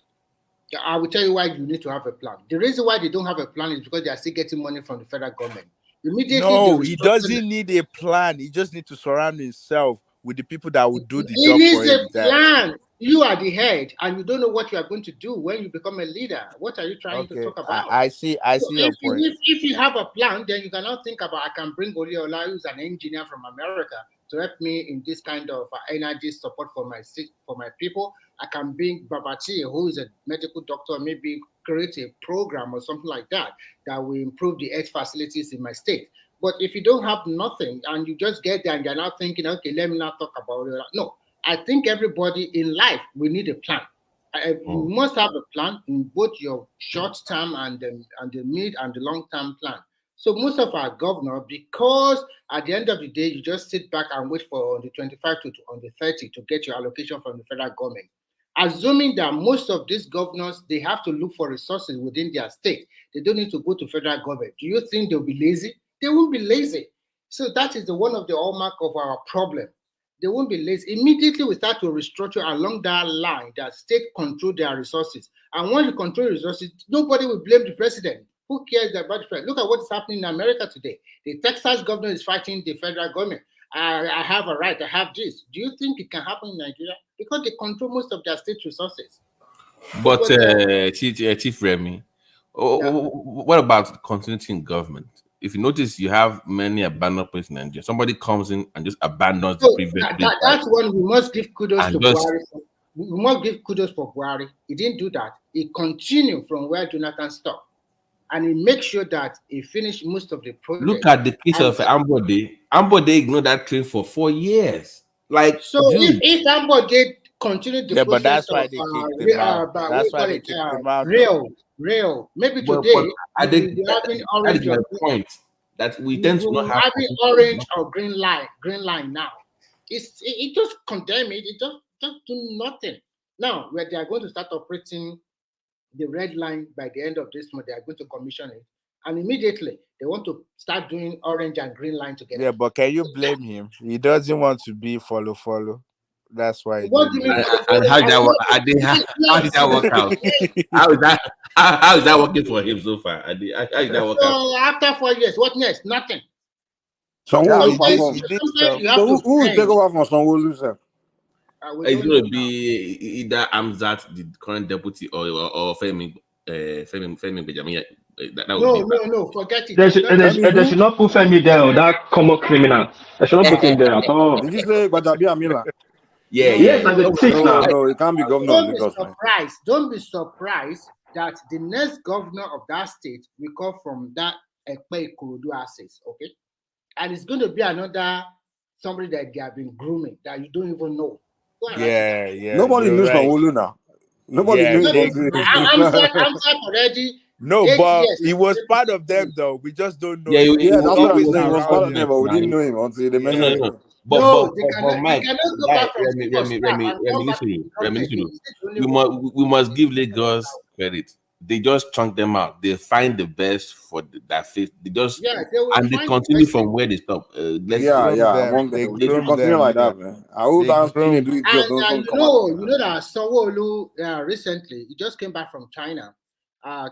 I will tell you why you need to have a plan. The reason why they don't have a plan is because they are still getting money from the federal government. Immediately, no, he doesn't need a plan. He just needs to surround himself with the people that will do the job for him. He needs a plan. You are the head, and you don't know what you are going to do when you become a leader. What are you trying to talk about? I see your point. If you have a plan, then you cannot think about I can bring Oliola, who's an engineer from America, to help me in this kind of energy support for my people. I can bring Babati, who is a medical doctor, maybe create a program or something like that will improve the health facilities in my state. But if you don't have nothing and you just get there and you're not thinking, okay, let me not talk about it. No, I think everybody in life, we need a plan. You must have a plan in both your short term and the mid and the long term plan. So most of our governors, because at the end of the day, you just sit back and wait for on the 25 to on the 30 to get your allocation from the federal government. Assuming that most of these governors, they have to look for resources within their state. They don't need to go to federal government. Do you think they'll be lazy? They won't be lazy. So that is one of the hallmark of our problem. They won't be lazy. Immediately we start to restructure along that line that state control their resources. And when you control resources, nobody will blame the president. Who cares about the president? Look at what is happening in America today. The Texas governor is fighting the federal government. I have a right, I have this. Do you think it can happen in Nigeria? Because they control most of their state resources. But Chief Remy, what about continuity in government? If you notice, you have many abandoned places in Nigeria. Somebody comes in and just abandons the previous place. That's when we must give kudos to Buhari. We must give kudos for Buhari. He didn't do that. He continued from where Jonathan stopped. And he makes sure that he finished most of the project. Look at the case of Ambode. Ambode ignored that train for 4 years. Like, so if Ambode continued the process but that's why they kicked him out. That's why they kicked him out. Rail. Maybe today that is my point. That we tend to not have having orange or green line now. It just condemn it. It just do nothing. Now where they are going to start operating the red line by the end of this month, they are going to commission it, and immediately they want to start doing orange and green line together. Yeah, but can you blame him? He doesn't want to be follow. That's why. What do you mean? And how did that work out? How is that working for him so far? How did that work out? So after 4 years, what next? Nothing. So who will take over from Sanwo-Olu, sir? We It's don't going know to now. be either Amzat, the current deputy, or Femi Gbajabiamila. That would be No. Forget it. They It's should, not. they, Femi should, they should who? not put Femi there, or that common criminal. They should not put him there at all. Did you say Gbajabiamila? Yeah, No. Yes, and the thief No, now. no, it can't be governor of Don't be Lagos, man. surprised. Don't be surprised that the next governor of that state will come from that Ekpe Ikorodu access. Okay, and it's going to be another somebody that they have been grooming that you don't even know. Go and write it down. Yeah, Nobody you're knows right. Sanwo-Olu now. Nobody Yeah, knows No, they I'm sorry already. no, 8 but years. he was part of them though. We just don't know yeah. him. Yeah, He was that's what I'm always saying. He was part around of them, them. but we didn't know him until they No, mentioned no, him. no. But No, Mike, they cannot go guy, back from chief of staff and come back to the government again. Is it the only we one? must give Lagos credit. They just chunk them out. They find the best for that fit. They just Yeah, they will and they find the continue best from thing. where they stop. They Yeah, groom yeah. them. Among They them, they should groom continue them. like Yeah. that, man. I hope They that groom. Chinedu idiot And doesn't you come out. know that Sanwo-Olu recently he just came back from China.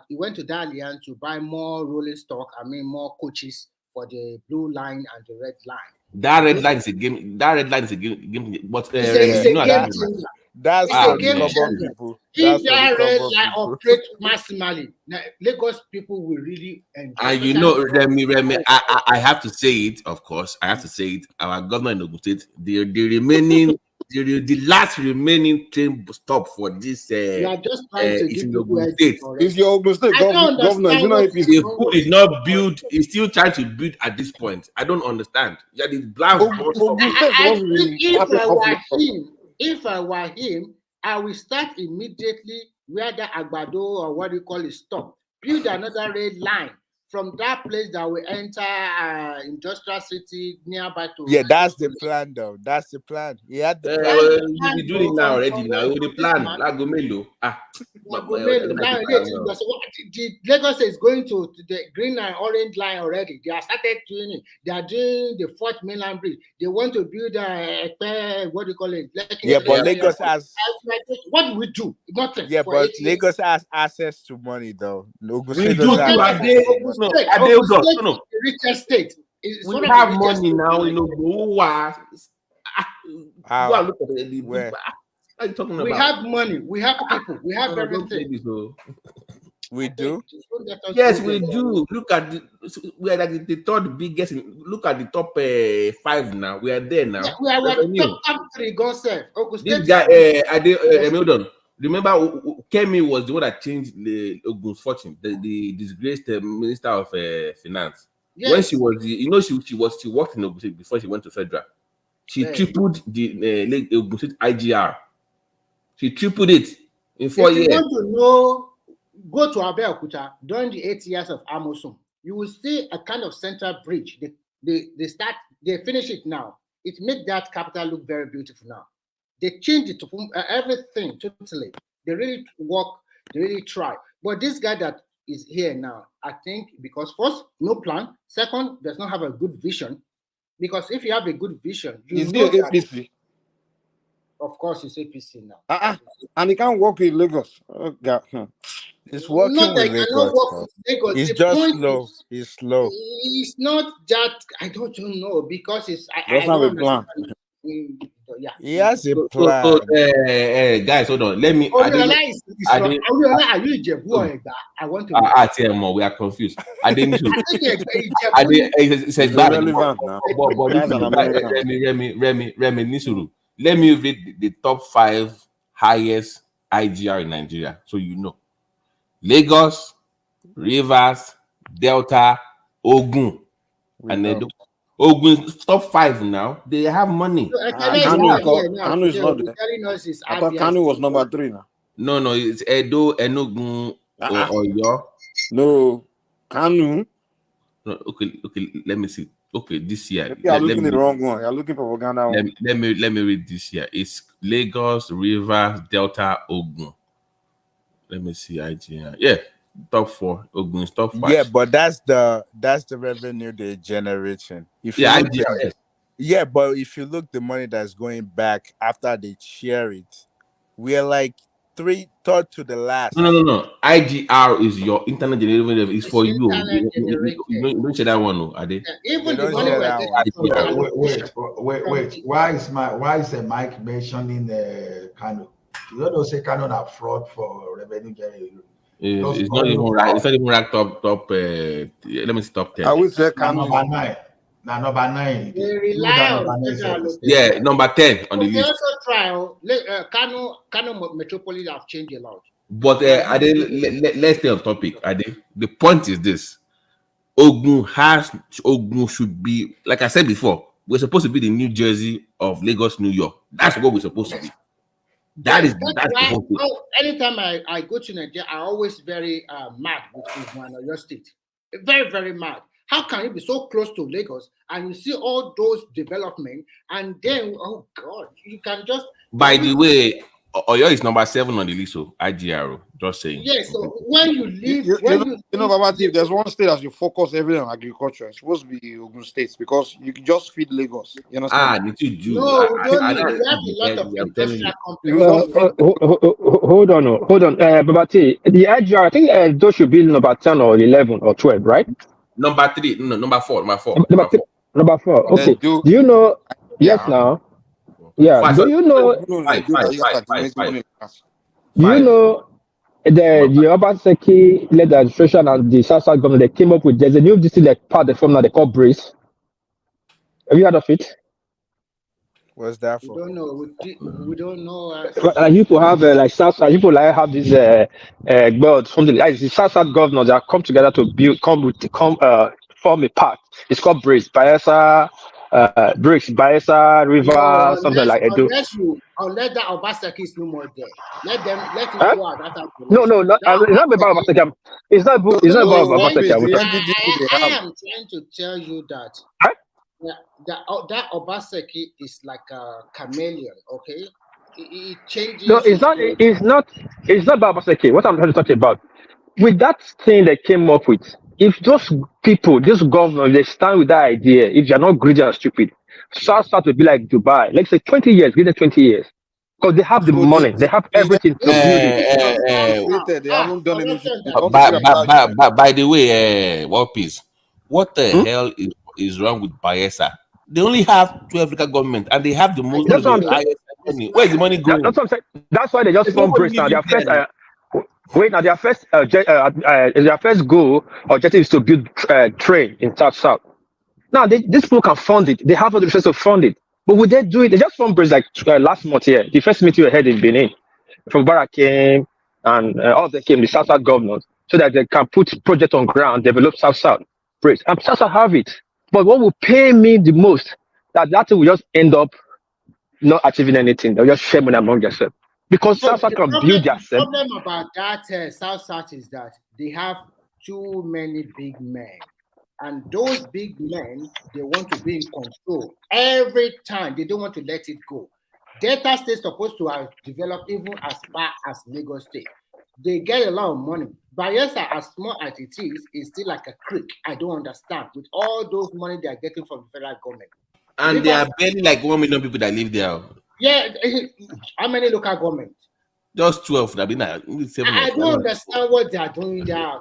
He went to Dalian to buy more rolling stock. I mean, more coaches for the blue line and the red line. That red line is a game. That red line is a game. But It's Remy, a you know game that. changer. That's It's for a the game Man. common changer. people. If That's for the that red common line people. operates maximally, now Lagos people will really enjoy. And you especially know, Remy, I have to say it, of course. I have to say it. Our government in Ogun State, the remaining, the last remaining train stop for this you are just trying to is give in people Ogun headache State. already. If your Ogun State I don't governor, is it understand not what is APC? The wrong pool with is you. not built. It's still trying to build at this point. I don't understand. Yeah, the black bus stop. Ogun State I supposed to think be happy if I were him, I will start immediately where the Agbado or what you call it stop. Build another red line from that place that will enter industrial city nearby to. Yeah, that's the plan though. That's the plan. He had the plan. That's the You plan be doing it now already. Now with the from this plan. man. Like Gomelo. Gomelo. Now the Lagos is going to the green and orange line already. They are started doing it. They are doing the fourth mainland bridge. They want to build what do you call it? Yeah, but Lagos has. What do we do? Nothing. Yeah, for but 8 years. Lagos has access to money though. Ogun We State do doesn't too. have Are access they? to Ogun money. State, No, are they? Ogun State is No. the richest state. It's We one of have the richest money states now. in You know, Nigeria. How? go and look at the Where? what are you talking We about? have money. We have people. We have Don't everything. play this, oh. We do. Don't let us Yes, go we there. do. Look at we are like the third biggest. Look at the top 5 now. We are there now. Yeah, we are at Revenue. top 3. God save. Ogun This State guy, is hold on. Remember, Kemi was the one that changed the Ogun's fortune. The disgraced minister of finance. When yes. she was, she worked in Ogun State before she went to federal. She Yeah. tripled the Ogun State IGR. She tripled it in 4 If you years. want to know, go to Abeokuta during the 8 years of Amosun. You will see a kind of central bridge. They finish it now. It makes that capital look very beautiful now. They changed it to everything totally. They really work. They really try. But this guy that is here now, I think, because first, no plan. Second, does not have a good vision. Because if you have a good vision, you Is know he that, APC? of course, it's APC now. And he can't work in Lagos. Oh, God. It's working Not that with I cannot Lagos. work Though. with Lagos. It's The just point slow. is, He's slow. it's not that I don't know because it's I Doesn't have don't a plan. understand. Yeah. He has a So, plan. guys, hold on. Let me. Oriola is from Ade- Oriola. Are you Ijebu or Egba? I want to know. TMO, we are confused. I didn't. I think Ijebu. It's It's bad. irrelevant now. But That's an American. Remy, Nisuru. Let me read the top 5 highest IGR in Nigeria, so you know: Lagos, Rivers, Delta, Ogun, and Edo. Ogun top 5 now. They have money. So Kanu is not there. telling us is I thought Kanu was number 3 now. No, it's Edo, Enugu, or Oyo. No, Kanu. No, okay. Let me see. Okay, this year. You are looking the wrong one. You are looking for propaganda one. Let me read this year. It's Lagos, Rivers, Delta, Ogun. Let me see IGR. Yeah, top 4. Ogun is top 5. Yeah, but that's the revenue they're generating. If you look IGR. Yes. Yeah, but if you look the money that's going back after they share it, we're like third to the last. No. IGR is your internet generated. It's for you. Internet generated. You don't share that one, no? Are they? Even the don't money share we're that getting from one. Wait. Why is Mike mentioning Kano? You don't know say Kano are fraud for revenue generating. It's not even right. It's not even ranked top. Let me see top 10. I would say Number 9. Now number 9. They rely on federal location. Yeah, number 10 on the But they list. also try. Kano Metropolis have changed a lot. But let's stay on topic. The point is this: Ogun should be, like I said before, we're supposed to be the New Jersey of Lagos, New York. That's what we're supposed to be. That's the whole thing. Anytime I go to Nigeria, I always very mad with Ogun and your state. Very, very mad. How can you be so close to Lagos and you see all those development and then, oh God, you can just... By the way, Oyo is number 7 on the list, so IGRO, just saying. Yes, so when you leave... You know, Babati, if there's one state that you focus everything on agriculture, it's supposed to be Ogun State because you can just feed Lagos. You understand? No, we don't need. We have a lot of industrial Hold on. Babati, the IGR, I think those should be number 10 or 11 or 12, right? Number 3, no, number 4. Number 4. Okay. Do you know? Yes, now. Yeah. Do you know? Do you know the Obaseki led administration and the South government? They came up with there's a new district like part of the form now they call Brace. Have you heard of it? What's that for? We don't know. We don't know. You people have like South. People like have this world something like the South governors that come together to form a pact. It's called Brace, Bayelsa, Bayelsa River, something like that. Unless that Obaseki is no more there. Let it go out. No, it's not about Obaseki. It's not about Obaseki. I am trying to tell you that. That Obaseki is like a chameleon, okay? It changes. No, it's not about Obaseki. What I'm trying to talk about, with that thing they came up with, if those people, this government, they stand with that idea, if you're not greedy and stupid, South will be like Dubai. Let's say 20 years, give them 20 years. Because they have the money, they have everything to build it. They haven't done anything. By the way, what the hell is wrong with Bayelsa? They only have 12 local government and they have the most money. Where's the money going? That's what I'm saying. That's why they just formed Brace now. Their first goal or objective is to build train in South. Now these people can fund it. They have the resources to fund it. But would they do it? They just formed Brace like last month here. The first meeting we had in Benin, from Barak came and all of them came, the South governors, so that they can put project on ground, develop South Brace. And South have it. But what will pay me the most, that will just end up not achieving anything. They'll just share money among themselves. Because South can build themselves. The problem about that South is that they have too many big men. And those big men, they want to be in control. Every time, they don't want to let it go. Delta State is supposed to have developed even as far as Lagos State. They get a lot of money. Bayelsa, as small as it is still like a creek. I don't understand. With all those money they are getting from the federal government. And there are barely like 1 million people that live there. Yeah. How many local governments? Just 12. I don't understand what they are doing there.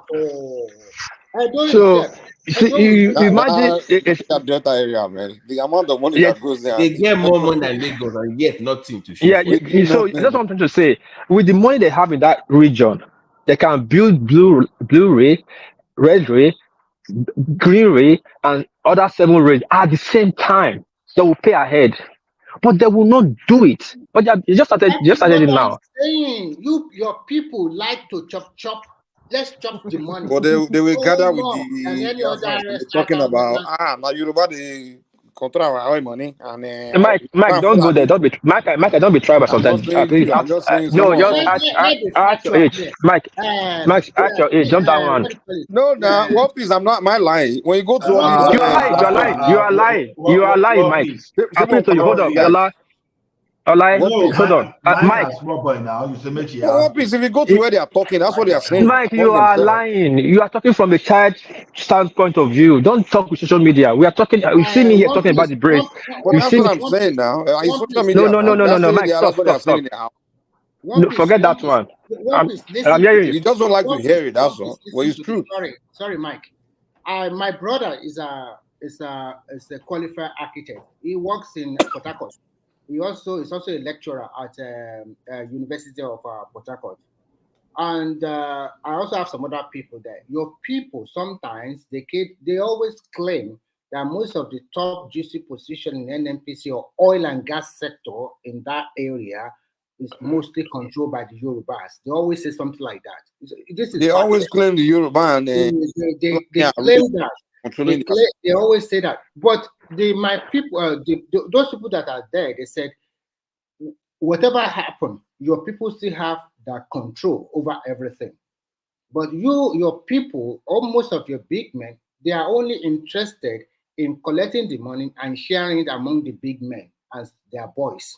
I don't you imagine it's that Delta area, man. The amount of money that goes there. They get more money than Lagos and yet nothing to show. So that's what I'm trying to say. With the money they have in that region, they can build blue ray, red ray, green ray, and other 7 rays at the same time. They will pay ahead. But they will not do it. But they just started it now. Saying your people like to chop. Let's chop the money. But they will gather with the talking about now Yoruba the control our money and Mike, don't go there. Don't be Mike. Don't be tribal sometimes. I'm just saying. No, just at your age, Mike. At your age, jump that one. No, what please? I'm not my lying. When you go to all these, you are lying, Mike. Happening to you. Hold on, hold on. Mike. Please, if you go to where they are talking, that's what they are saying. Mike, you are lying. You are talking from a child standpoint of view. Don't talk with social media. We are talking. You see me here talking about the Brace. But that's what I'm saying now. No, Mike, stop. No, forget that one. I'm Listen hearing to you. You just don't like to hear it. That's this. all. Well, it's Listen to true. this. Sorry, Mike. My brother is a qualified architect. He works in Port Harcourt. He also is also a lecturer at University of Port Harcourt. And I also have some other people there. Your people sometimes they always claim that most of the top juicy position in NNPC or oil and gas sector in that area is mostly controlled by the Yorubas. They always say something like that. This is They always claim the Yoruba and they yeah, claim that. controlling They always say that. But my people, those people that are there, they said, whatever happened, your people still have that control over everything. But your people, or most of your big men, they are only interested in collecting the money and sharing it among the big men as their boys.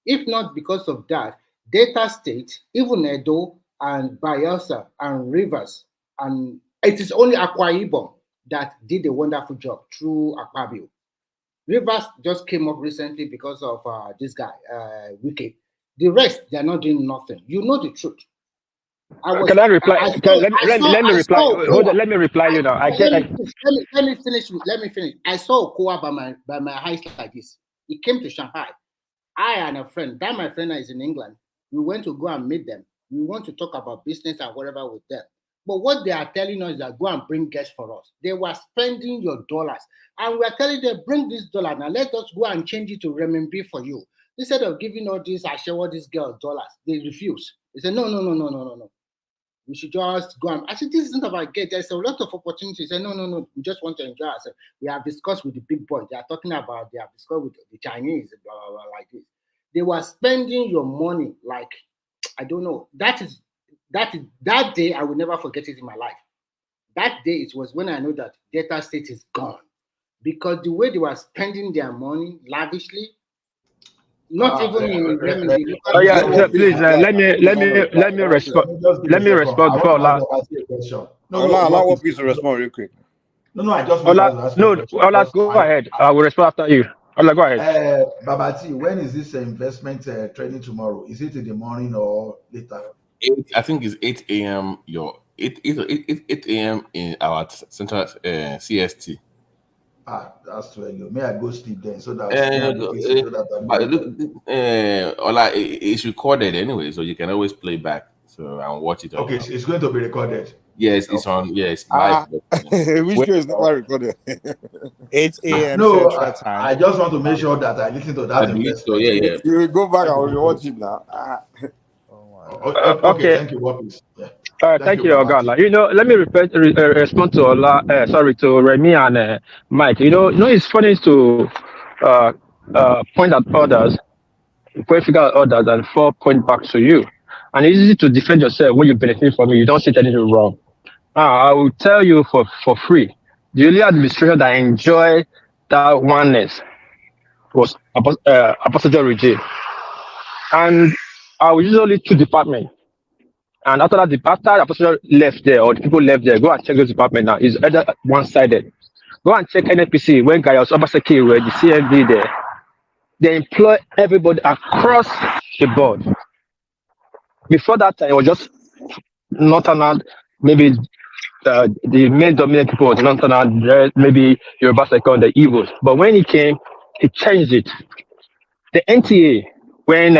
If not because of that, Delta State, even Edo and Bayelsa and Rivers, and it is only Akwa Ibom that did a wonderful job through Akpabio. Rivers just came up recently because of this guy, Wiki. The rest, they are not doing nothing. You know the truth. Can I reply? Let me reply. Hold on, let me reply you now. Let me finish. I saw Okoa by my house like this. He came to Shanghai. I and a friend, that my friend is in England. We went to go and meet them. We want to talk about business and whatever with them. But what they are telling us is that go and bring guests for us. They were spending your dollars. And we are telling them, bring this dollar. Now let us go and change it to renminbi for you. Instead of giving all this, I share all these girls dollars. They refuse. They say, no. We should just go and I said, this isn't about get. There's a lot of opportunities. They say, no. We just want to enjoy ourselves. We have discussed with the big boys. They are talking about, they have discussed with the Chinese, blah, blah, blah, like this. They were spending your money like, I don't know. That day, I will never forget it in my life. That day, it was when I know that Delta State is gone. Because the way they were spending their money lavishly, not even in remedy. Oh yeah, please let me respond. Let me respond before Allah. Allow one piece to respond real quick. No, I just Allah, go ahead. I will respond after you. Allah, go ahead. Babati, when is this investment trading tomorrow? Is it in the morning or later? I think it's 8 a.m. 8 a.m. in our central CST. That's too early. May I go sleep then so that it's recorded anyway, so you can always play back and watch it. Okay, it's going to be recorded. Yes, it's on. Yes, live. Which show is not recorded? 8 a.m. No, Central Time. I just want to make sure that I listen to that. So yeah. You will go back and watch it now. Okay, thank you, Wapis. Thank you, Ogala. Let me respond to Ola. Sorry, to Remy and Mike. It's funny to point at others, figure out others, and point back to you. And it's easy to defend yourself when you benefit from it. You don't say anything wrong. I will tell you for free. The only administration that enjoyed that oneness was Apostle regime, and I will use only two departments. And after the apostle left there, or the people left there, go and check those department now. It's either one-sided. Go and check NNPC when Gaius Obaseki were the CMD there. They employ everybody across the board. Before that time, it was just Northern, maybe the main dominant people was Northern, maybe Yoruba second, the Igbos. But when he came, he changed it. The NTA, when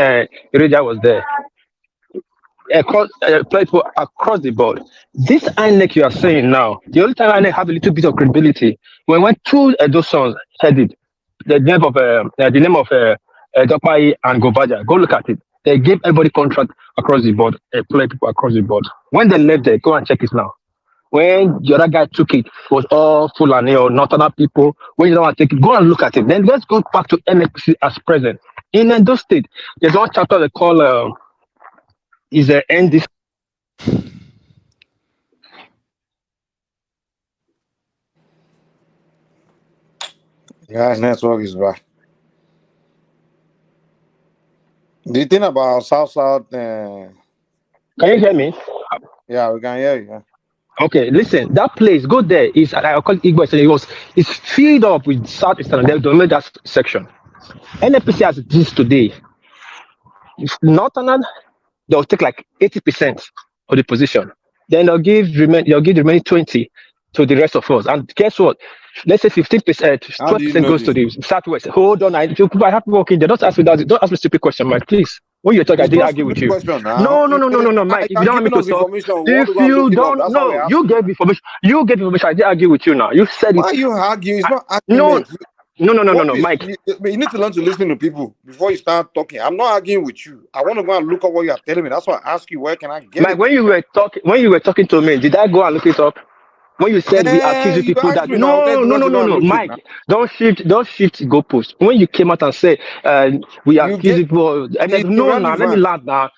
Iridia was there, across the board. This INEC you are saying now, the only time INEC have a little bit of credibility, when two those sons headed the name of Dopai and Govaja, go look at it. They gave everybody contract across the board, employ people across the board. When they left there, go and check it now. When the other guy took it was all Fulani or Northern people. When you don't want to take it, go and look at it. Then let's go back to NXC as present. In Edo State, there's one chapter they call is the end this. Yeah, network is bad. Do you think about South? Can you hear me? Yeah, we can hear you. Yeah. Okay, listen, that place, go there. I call it Igbo. It's filled up with Southeastern. They dominate that section. NFPC has this today. It's Northern, they'll take like 80% of the position. Then they'll give the remaining 20 to the rest of us. And guess what? Let's say 15%, How do you 12% know goes to this? the southwest. Hold on, I have to work in there. Don't ask me that. Don't ask me stupid question, Mike, please. When you talk, I It's didn't not argue with stupid you. question now. No, Mike. If You you are don't want me giving to us talk, information. We want if to go and you look it up. don't, That's why we're no, you asking gave you. information. You gave information. I didn't argue with you now. You said Why it. are you arguing? It's I, not no, argument. no, Is, Mike. you need to learn to listen to people before you start talking. I'm not arguing with you. I want to go and look up what you are telling me. That's why I ask you, where can I get Mike, it? when you were talking to me, did I go and look it up? When you said we accuse You people asked that me now. Then you want to go and no, look it Mike, now. don't shift goalposts. When you came out and said we You accuse get people, and then, it's no, now let me irrelevant. laugh now.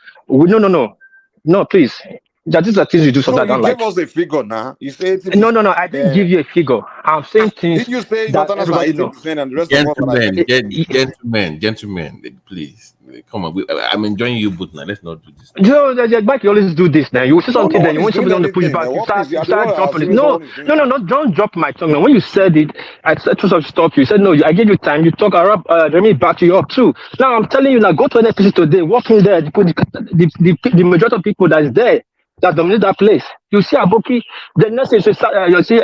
No, please. That is the things you do No, something I you don't gave like. us a figure now. You say 80%. No, I didn't give you a figure. I'm saying things Did you say that Northerners are everybody know. 80% and the rest of us are like Gentlemen, please, come on. I'm enjoying you both now. Let's not do this. Mike, you always do this now. You say no something, then one you is want doing somebody on to push anything. back. You What is start, you you are the one start that jumping it. assuming No, someone is doing something. don't drop my tongue. Now, when you said it, I said to stop you. You said no. I gave you time. You talk. Let me back you up too. Now I'm telling you now. Go to NFPC today. Walk in there. The majority of people that is there that dominate that place. You see Aboki. The next thing you see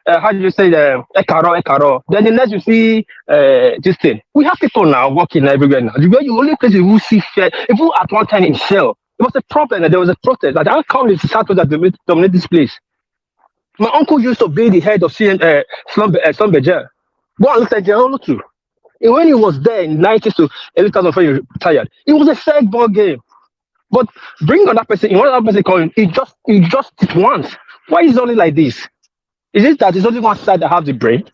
how do you say Ekaro. Then the next you see this thing. We have people now walking everywhere now. The way you only place you will see fair. Even at one time in Shell, it was a problem that there was a protest. That how come it's Southwest that dominate this place? My uncle used to be the head of Slumberger. Go and look at General too. And when he was there in 90s to 2000 when he retired, it was a fair ball game. But bring on that person, in one other person calling, he just did once. Why is it only like this? Is it that it's only one side that have the brain?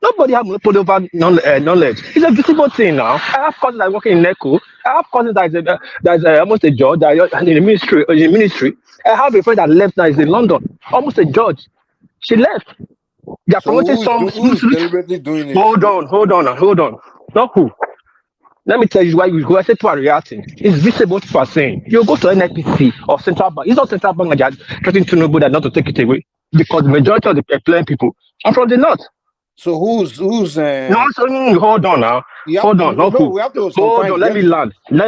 Nobody have monopoly over knowledge. It's a visible thing now. I have cousins that work in NECO. I have cousins that is almost a judge that are in the ministry. I have a friend that left that is in London, almost a judge. She left. They are So promoting who's deliberately doing it? Hold on. Not who. Let me tell you why you go. I said people are reacting. It's visible people are saying. You go to NFPC or Central Bank. It's not Central Bank that they are threatening to nobody not to take it away. Because the majority of the employing people are from the north. So who's No, hold on now. Hold on, not who. we have to Hold sometimes on, let get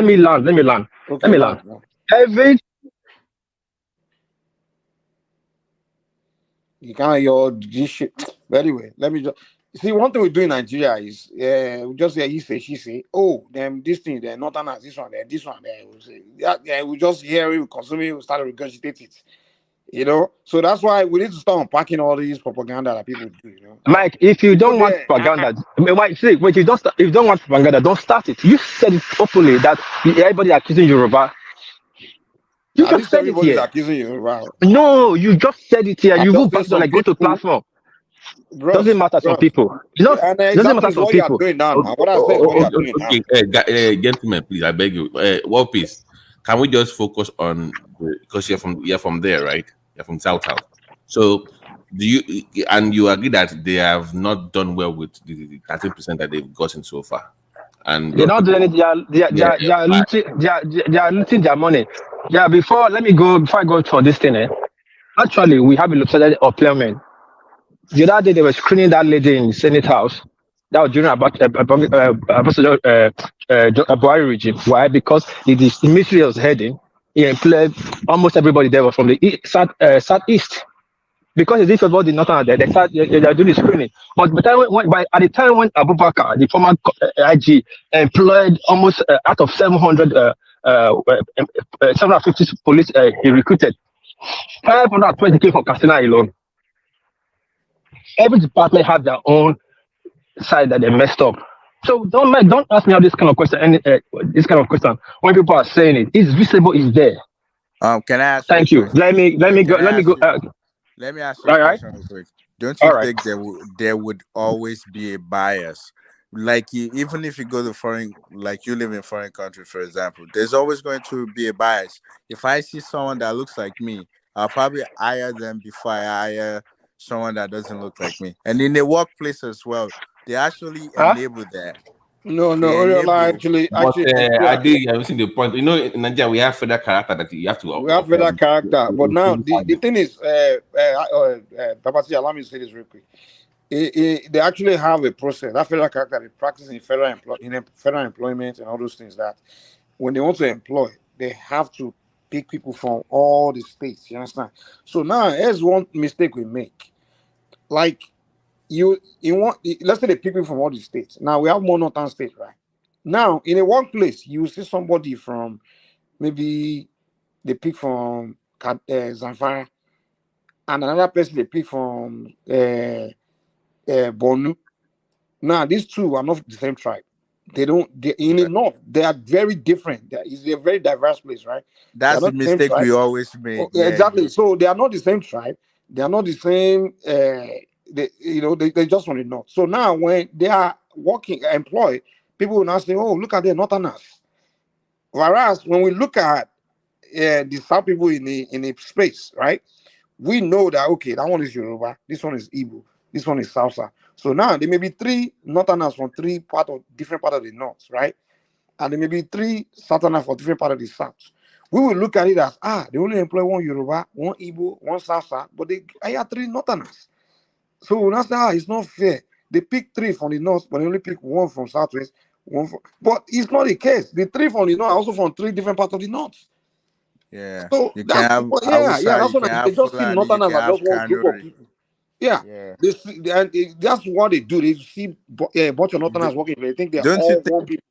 me land. okay, land. Every You can't your this shit. But anyway, let me just see one thing we do in Nigeria is we just say he say, she say, oh, them this thing, they're not this one, they're this one, we say we just hear it, we consume it, we start to regurgitate it. You know, so that's why we need to start unpacking all these propaganda that people do. You know, Mike, if you don't want there, propaganda, Mike, see, wait, if you don't want propaganda, don't start it. You said it openly that everybody accusing Yoruba. You at just least said it everybody's here. accusing you. Wow. No, you just said it here. I'm You go just saying back to some like go to people, platform. bros, Doesn't matter some people. and Doesn't exactly matter is some what you are people. doing now. What I say is what you are doing now. Okay, gentlemen, please, I beg you. One piece. Can we just focus on because you're from there, right? You're from South. So do you agree that they have not done well with the 13% that they've gotten so far? And They're not doing it. They are looting their money. Yeah. Before I go for this thing. Actually, we have a lopsided employment. The other day they were screening that lady in the Senate House. That was during Ambassador Buhari regime. Why? Because the ministry was heading. He employed almost everybody there was from the southeast. Because it's different about the northern there, they are doing the screening. But at the time when Abubakar, the former IG, employed almost out of 750 police he recruited, 520 came from Katsina alone. Every department had their own side that they messed up. So don't ask me how this kind of question. This kind of question when people are saying it, it's visible, it's there. Can I ask Thank you you. a question? Let me go. Let me ask you a All right. question real quick. Don't All you right. think there would always be a bias? Like even if you go to foreign, like you live in foreign country, for example, there's always going to be a bias. If I see someone that looks like me, I'll probably hire them before I hire someone that doesn't look like me. And in the workplace as well, they actually enable that. No, They Oriola enable. actually but I employ. did. I've seen the point. You know, in Nigeria we have further character that you have to. We have that character, but now the thing is, Babati, allow me to say this real quick. They actually have a process. That federal character they practice in federal employment and all those things. That when they want to employ, they have to pick people from all the states. You understand? So now here's one mistake we make. Like let's say they pick people from all the states. Now we have more northern states, right? Now in a workplace, you see somebody from maybe they pick from Zamfara, and another person they pick from Bornu. Now these two are not the same tribe. They in the north, they are very different. It's a very diverse place, right? They are That's the not the same mistake tribe. we always make. Yeah, exactly. So they are not the same tribe. They are not the same. They just want the north. So now when they are employed, people will now say, "Oh, look at the northerners." Whereas when we look at the south people in the space, right? We know that okay, that one is Yoruba, this one is Igbo, this one is Sousa. So now there may be 3 northerners from different part of the north, right? And there may be 3 southerners for different part of the south. We will look at it as they only employ one Yoruba, one Igbo, one Sousa, but I have 3 northerners. So we'll not say it's not fair. They pick 3 from the north, but they only pick 1 from southwest, but it's not the case. The 3 from the north are also from 3 different parts of the north. Yeah. So You can that's have that's Hausa, you what can they have just see Fulani, you northerners can as have just one group of Kanuri. people. Yeah, that's what they do. They see a bunch of northerners working. They think they're Don't you all think? one people.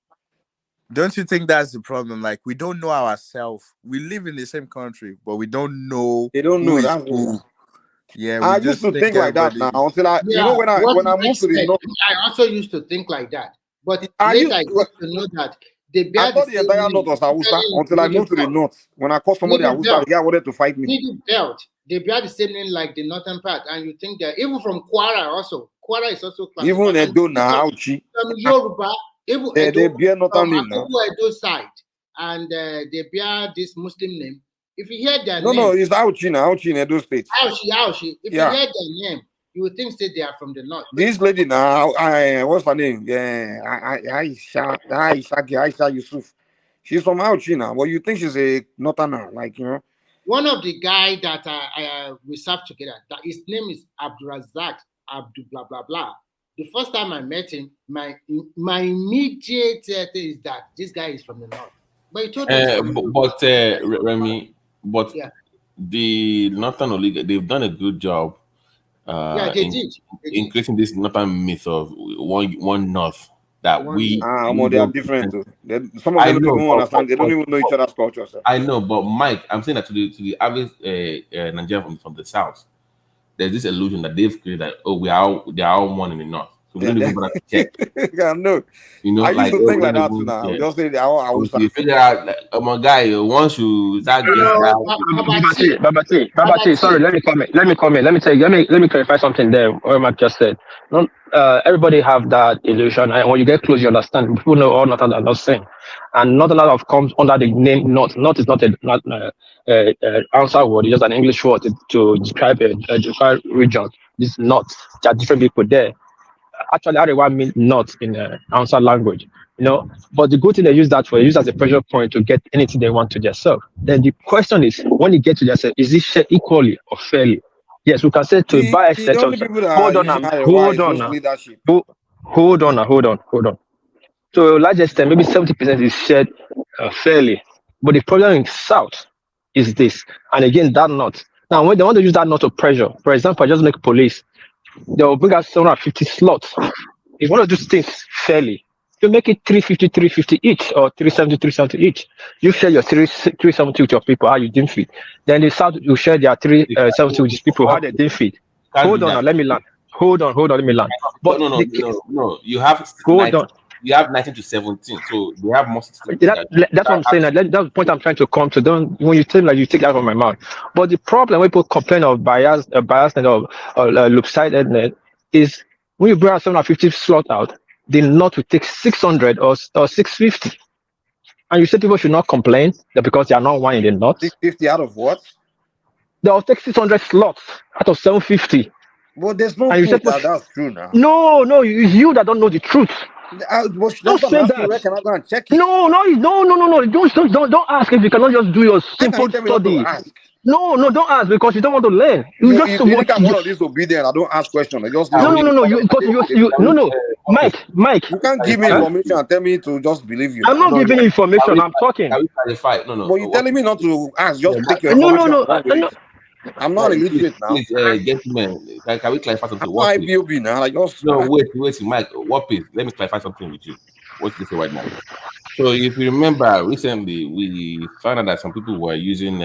Don't you think that's the problem? Like we don't know ourselves. We live in the same country, but we don't know They don't who know. is That's who. Yeah, we I used just to think think like that everybody. now until What when I Mike moved to the said, north. I also used to think like that. But I later I used got to know that they bear I the thought the same entire name, north was Hausa especially in until I middle moved to the belt. north. When I called somebody Middle Hausa, belt. the guy wanted to fight me. Middle belt. They bear the same name like the northern part, and you think that even from Kwara also. Kwara is also classified. Even Edo now, Auchi. From Yoruba, even They Edo, bear northern from name now. Akoko Edo side, and they bear this Muslim name. If you hear their No, name, it's Auchi now, Auchi in Edo State. Auchi. If you hear their name, you would think they are from the north. This lady now, what's her name? Yeah, Aisha Yusuf. She's from Auchi now, but you think she's a northerner, like One of the guy that we served together, that his name is Abdurazak Abdu blah blah blah. The first time I met him, my immediate thing is that this guy is from the north. But he told us Remy, the Northern League, they've done a good job. They did. Increasing this northern myth of one north that we they are different too. Some of them don't even understand. They don't even know each other's culture. So. I know, but Mike, I'm saying that to the average Nigerian from the south, there's this illusion that they've created that they are all one in the north. So we don't even bother to check. Yeah, no. I used to think like that too now. Just say I was you figure out my guy once you start Babati, sorry, let me comment. Let me clarify something there. What Mark just said. Everybody have that illusion, and when you get close, you understand. People know all Northern are not same, and not a lot of comes under the name North. North is not answer word. It's just an English word to describe a region. This North. There are different people there. Actually, Arewa means north in answer language, But the good thing they use that for, they use as a pressure point to get anything they want to themselves. Then the question is, when you get to themselves, is it shared equally or fairly? Yes, we can say to a by extension. Hold on. To a large extent, maybe 70% is shared fairly. But the problem in South is this, and again, that not. Now, when they want to use that not to pressure, for example, just make police. They will bring out 750 slots. If you want to do things fairly, you make it 350 each or 370 each. You share your 370 with your people, how you didn't fit. Then the South, you share their 370 with these people, how they didn't fit. Hold on, let me land. Hold on, let me land. But no. You have 19 to 17, so they have more. That's what I'm saying. That's the point I'm trying to come to. Don't when you tell me, you take that from my mouth. But the problem when people complain of biasness or lopsidedness is when you bring out 750 slot out, they not to take 600 or 650, and you say people should not complain that because they are not one in the north. 650 out of what? They'll take 600 slots out of 750. Well, there's no proof that's true now. No, it's you that don't know the truth. Don't say that. Where can I go and check it? No. Don't ask if you cannot just do your simple study. No, don't ask because you don't want to learn. You just You want think I'm to. one of these obedient? I don't ask questions. I just No, listen. no, no, no. You, because you, no, no. Mike. You can't give me Huh? information and tell me to just believe you I'm now. not giving you information. I'm talking. Can we clarify? No, no. But you're telling me not to ask, just take your No, no, information no. and run with it. I'm not illiterate now. Gentlemen, can we clarify something? I'm not IBOB now. Like just No, wait, Mike. What is? Let me clarify something with you. What you say right now? So, if you remember, recently we found out that some people were using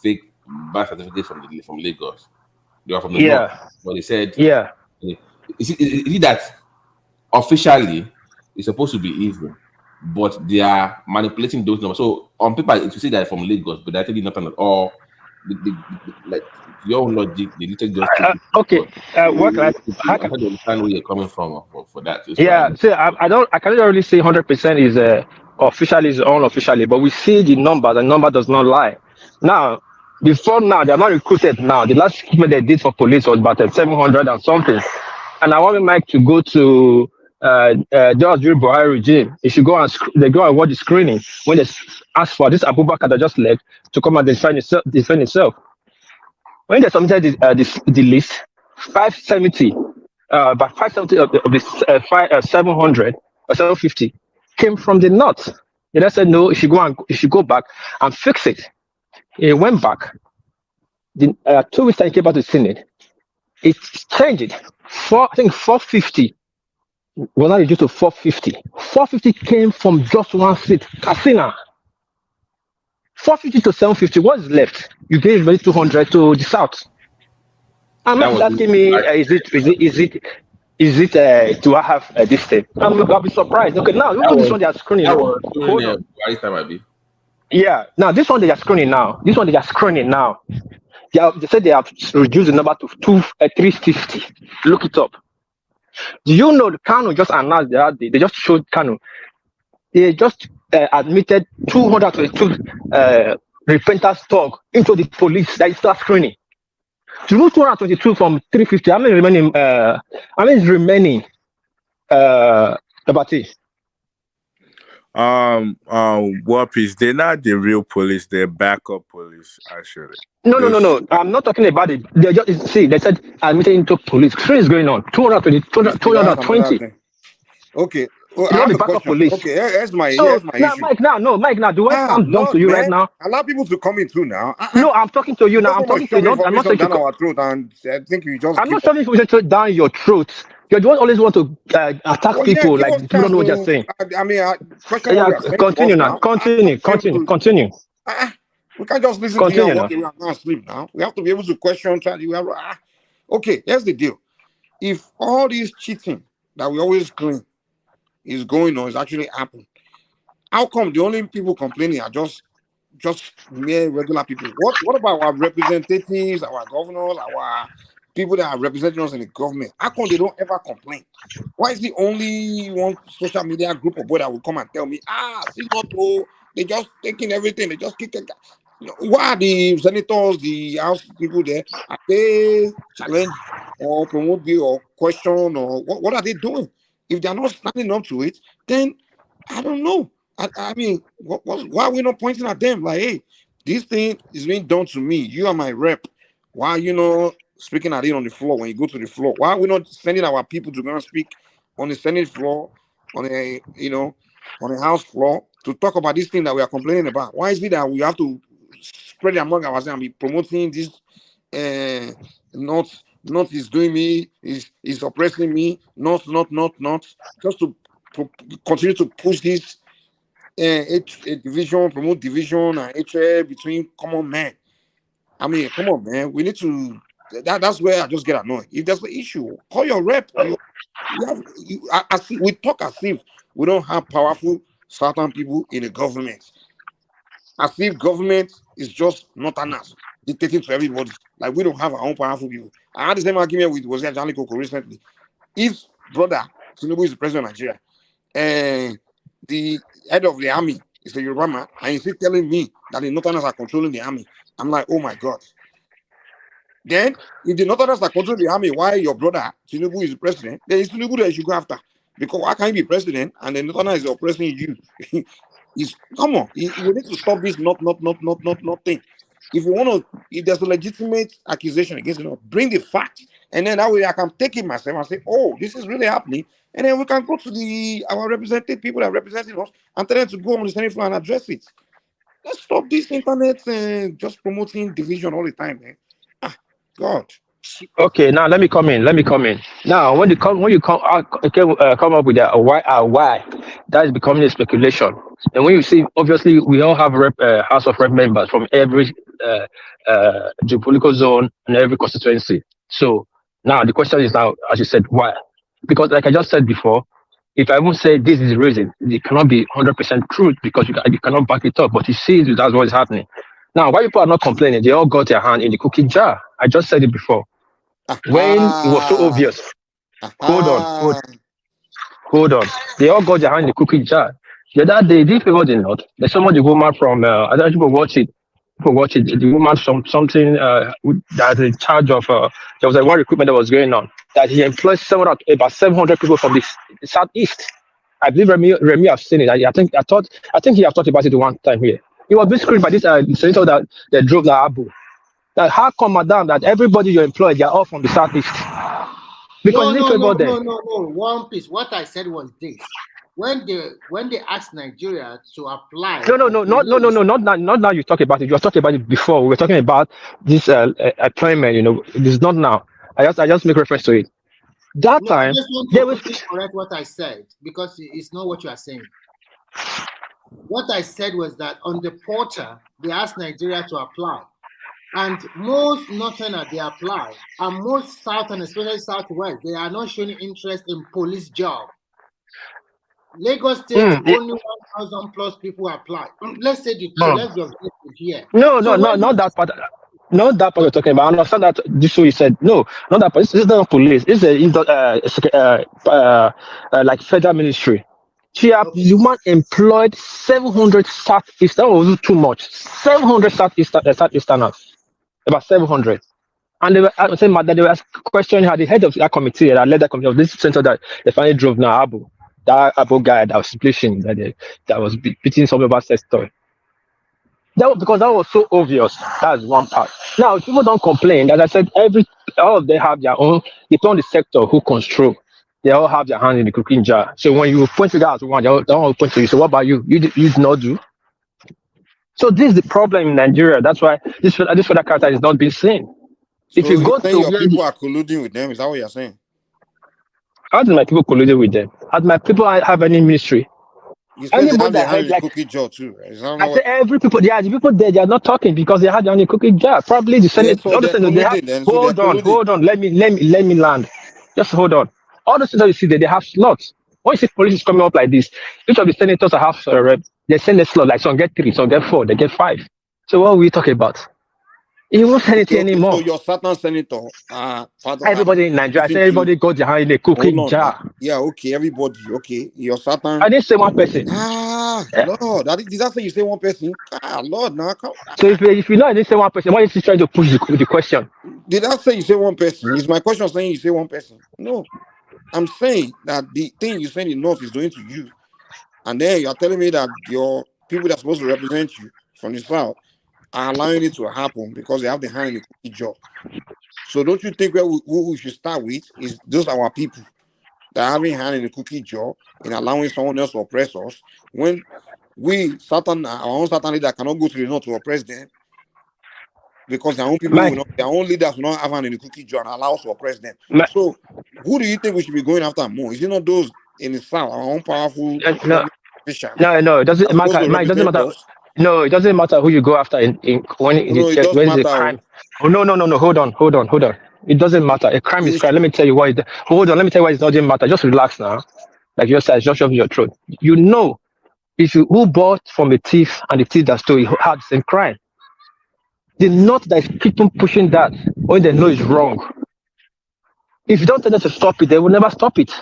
fake birth certificates from Lagos. They are from the north, but they said, Yeah. Is it that officially it's supposed to be even, but they are manipulating those numbers. So on paper, it will say they're from Lagos, but they're actually not at all. Like your own logic, they literally just take it. Okay. What I can try to understand where you're coming from for that. Yeah. See, I cannot really say 100% is officially is unofficially, but we see the number. The number does not lie. Now, before now, they are not recruited now. The last recruitment they did for police was about 700 and something. And I want Mike to go to George Buhari regime. He should go and they go and watch the screening when they ask for this Abubakar that just left to come and defend himself. When they submitted the list, 570, about 570 of the 700 or 750 came from the north. They just said no, he should go back and fix it. He went back. 2 weeks time he came back to the Senate. It changed it. I think 450 was not reduced to 450. 450 came from just one seat, Katsina. 450 to 750. What is left? You gave maybe 200 to the south. I'm not asking me, is it do I have this thing? I'll be surprised. Okay, now look at this one they are screening. Hold on. Yeah, now this one they are screening now. They said they have reduced the number to 350. Look it up. Do you know the Kano just announced that they just showed Kano. They just admitted 222 repentant dog into the police that is start screening. To remove 222 from 350, how many remaining? About it? What is? They're not the real police. They're backup police, actually. No. I'm not talking about it. They just see. They said admitted into police. Screening is going on. 220. Okay. Well, I have a question. Police. Okay, here's my now, issue. Mike, now, do I sound dumb to you right now? Allow people to come in too now. No, I'm talking to you now. I'm talking to you. I'm not saying down our throat, and I think you just. I'm not shoving information down your throat. You're the one always want to attack people like people don't know what they're saying. I mean, continue now. Continue. We can't just listen to you and walk around and sleep now. We have to be able to question. Okay, here's the deal. If all this cheating that we always claim is going on, is actually happening, how come the only people complaining are just mere regular people? What about our representatives, our governors, our people that are representing us in the government? How come they don't ever complain? Why is the only one social media group of boys that will come and tell me, see what they just taking everything, they just kick it? Why are the senators, the house people there? Are they challenge or promote the or question or what are they doing? If they're not standing up to it, then I don't know. I mean, why are we not pointing at them? Like, hey, this thing is being done to me. You are my rep. Why are you not speaking at it on the floor when you go to the floor? Why are we not sending our people to go and speak on the Senate floor, on a House floor to talk about this thing that we are complaining about? Why is it that we have to spread it among ourselves and be promoting this? Not is doing me, is oppressing me, not, just to continue to push this division, promote division and hatred between common men. I mean, come on, man. We need to. That's where I just get annoyed. If there's an issue, call your rep. We talk as if we don't have powerful certain people in the government. As if government is just not an ass dictating to everybody. Like we don't have our own powerful people. I had the same argument with Wazir Jali Koko recently. His brother, Tinubu, is the president of Nigeria, and the head of the army is the Yoruba man, and he's still telling me that the Northerners are controlling the army. I'm like, oh my God. Then, if the Northerners are controlling the army, why your brother, Tinubu, is the president, then it's Tinubu that you should go after. Because why can't he be president and the Northerners is oppressing you? Come on, we need to stop this not thing. If you want to, if there's a legitimate accusation against you, bring the facts, and then that way I can take it myself and say, oh, this is really happening, and then we can go to our representative people that representing us and tell them to go on the Senate floor and address it. Let's stop this internet and just promoting division all the time, man. God. Okay, now let me come in. Now, when you come up with a why, that is becoming a speculation. And when you see, obviously, we all have House of Rep members from every geopolitical zone and every constituency. So now the question is now, as you said, why? Because, like I just said before, if I won't say this is the reason, it cannot be 100% truth because you cannot back it up. But you see, that's what is happening. Now, why people are not complaining? They all got their hand in the cookie jar. I just said it before. When it was so obvious. Hold on. They all got their hand in the cookie jar. The other day, these people did not. There's someone, the woman from, I don't know if people watch it. The woman from something that's in charge of, there was one recruitment that was going on, that he employed about 700 people from the southeast. I believe Remy have seen it. I think he have talked about it one time here. He was being screened by this senator that drove the Abu. That how come, madam, that everybody you employ, they are all from the southeast? Because no. One piece. What I said was this: when they asked Nigeria to apply. No, not now. You talk about it. You were talking about it before. We were talking about this employment. It is not now. I just make reference to it. That time, I just want to correct what I said because it's not what you are saying. What I said was that on the portal, they asked Nigeria to apply. And most northerners, they apply. And most southern, especially southwest, they are not showing interest in police job. Lagos State, only 1,000 plus people apply. Let's say the let's just here. No, not that part. Not that part you're talking about. I understand that this way you said. No, not that part. This is not police. It's like federal ministry. The woman employed 700 Southeast. That was too much. 700 Southeasterners. About 700. And they were saying that they were questioning her, the head of that committee, that led that committee of this center that they finally drove now, Abu. That Abu guy that was bleaching, that was beating some about sex toy. Because that was so obvious. That's one part. Now, if people don't complain, as I said, all of them have their own, depending on the sector who control. They all have their hand in the cooking jar. So when you point figure out one, they all point to you. So what about you? You did not do. So this is the problem in Nigeria. That's why this further character is not being seen. If you go to your people are colluding with them, is that what you're saying? How do my people colluding with them? How do my people have any ministry? You said they have their hand in the cookie jar too, right? I say every people, the people there, they are not talking because they have their own cookie jar. Probably the Senate. Hold on. Let me land. Just hold on. All the senators you see there, they have slots. When you see police is coming up like this, each of the senators have they send a slot, like some get 3, some get 4, they get 5. So what are we talking about? He won't send it anymore. So your certain senator, everybody in Nigeria, I say everybody got behind the cooking jar. Yeah, okay, everybody, okay. Your certain. I didn't say one person. Lord, did that say you say one person? Lord, now come. So if you know I didn't say one person, why is he trying to push the question? Did I say you say one person? Is my question saying you say one person? No, I'm saying that the thing you saying the North is doing to you, and then you're telling me that your people that are supposed to represent you from the South are allowing it to happen because they have the hand in the cookie jar. So don't you think who we should start with is those our people that are having hand in the cookie jar in allowing someone else to oppress us when we our own certain leader cannot go to the North to oppress them because their own people their own leaders will not have hand in the cookie jar and allow us to oppress them. So who do you think we should be going after more? Is it not those in the South, our own powerful officials? No, it doesn't matter. Mike, doesn't matter. No, it doesn't matter who you go after when it's a crime. Oh no. Hold on. It doesn't matter. A crime is crime. Let me tell you why. Hold on. Let me tell you why it doesn't matter. Just relax now. Like you said, just shove your throat. You know, who bought from a thief and the thief that stole, had the same crime. The North that is keeping pushing that when they know it's wrong. If you don't tell them to stop it, they will never stop it.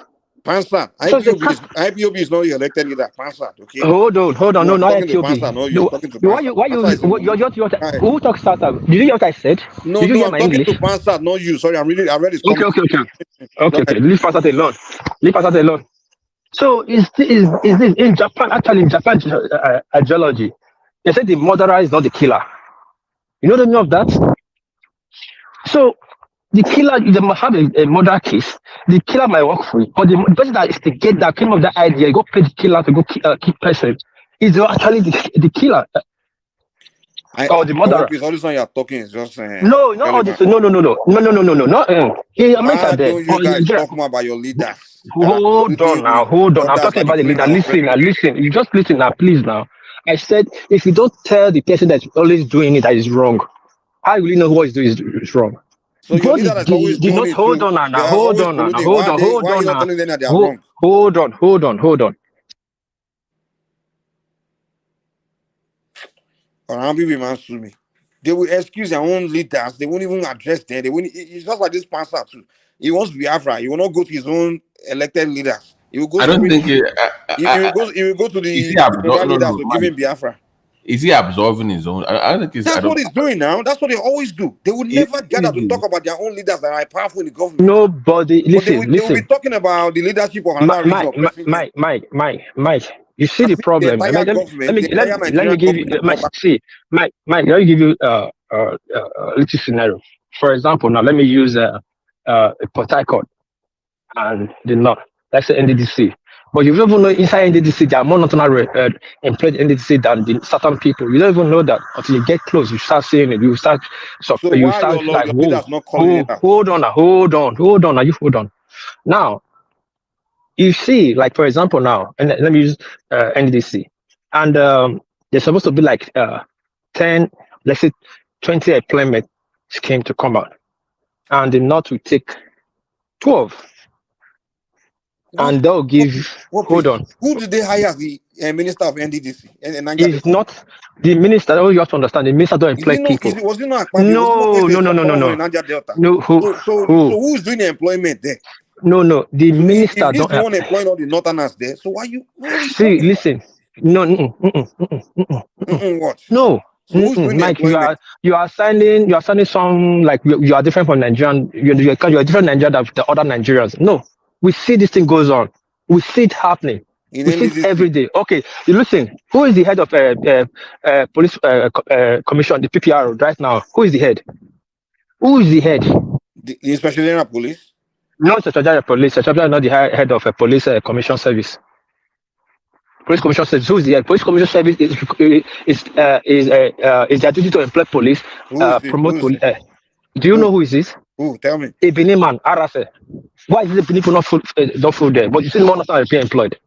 Pansat, IPOB is not elected leader. Pansat, okay. Hold on. No, not IPOB. Why you who talks startup? Did you hear what I said? No, Did you hear my talking English? to Pansat, not you. Sorry, I read his comment. Okay. Leave Pansat alone. So is this in Japan? Actually, in Japan ideology, they say the murderer is not the killer. You know the meaning of that? So the killer, they must have a murder case. The killer might work free, but the person that is the get that came up with that idea, go pay the killer to go kill person, is actually the killer or the murderer. It's all this one you're talking is just No, not all this. No. Not America why there. don't you guys talk more about your leaders? Hold on now. I'm talking about the leader. Listen. You just listen now, please now. I said if you don't tell the person that's always doing it that is wrong, how will you know what is doing is wrong? So your leader that's always doing it. Hold on now. Hold on. Why are you not telling them that they are wrong? Hold on. Around people man sue me. They will excuse their own leaders. They won't even address them. They won't. It's just like this pastor too. He wants Biafra. He will not go to his own elected leaders. He will go. I don't think he will go to the leaders to give him Biafra. Is he absolving his own? I don't think that's what he's doing now. That's what they always do. They will never gather to talk about their own leaders that are powerful in the government. Nobody. Listen. They will be talking about the leadership of another region. Mike. You see the problem. Let me give you a little scenario. For example, now let me use Port Harcourt and the North. Let's say NDDC. But you don't even know inside NDDC there are more national employed NDDC than the certain people. You don't even know that until you get close. You start seeing it. You start. Hold on. Now, you see, like for example, now, and let me use NDDC, and there's supposed to be like 10, let's say 20 employment scheme to come out, and the North will take 12. And they'll give. Hold on. Who did they hire as the minister of NDDC? It's not the minister. Oh, you have to understand. The minister don't employ people. Was it not? No. So who's doing the employment there? No. The minister don't. He's the one employing all the Northerners there. So why you? See, listen. No. What? No. Mike, you are signing some like you are different from Nigerian. You're different Nigerian than the other Nigerians. No. We see this thing goes on. We see it happening. We see it every day. Okay, you listen. Who is the head of police commission, the PPR right now? Who is the head? Who is the head? The Inspector General of Police. No, Inspector General of Police. Inspector General not the head of police commission service. Police commission service. Who is the head? Police commission service is their duty to employ police, promote police. Do you know who is this? Who? Tell me. A Benin man, Arase. Why is the Benin people not full there? But you see, one of them being employed.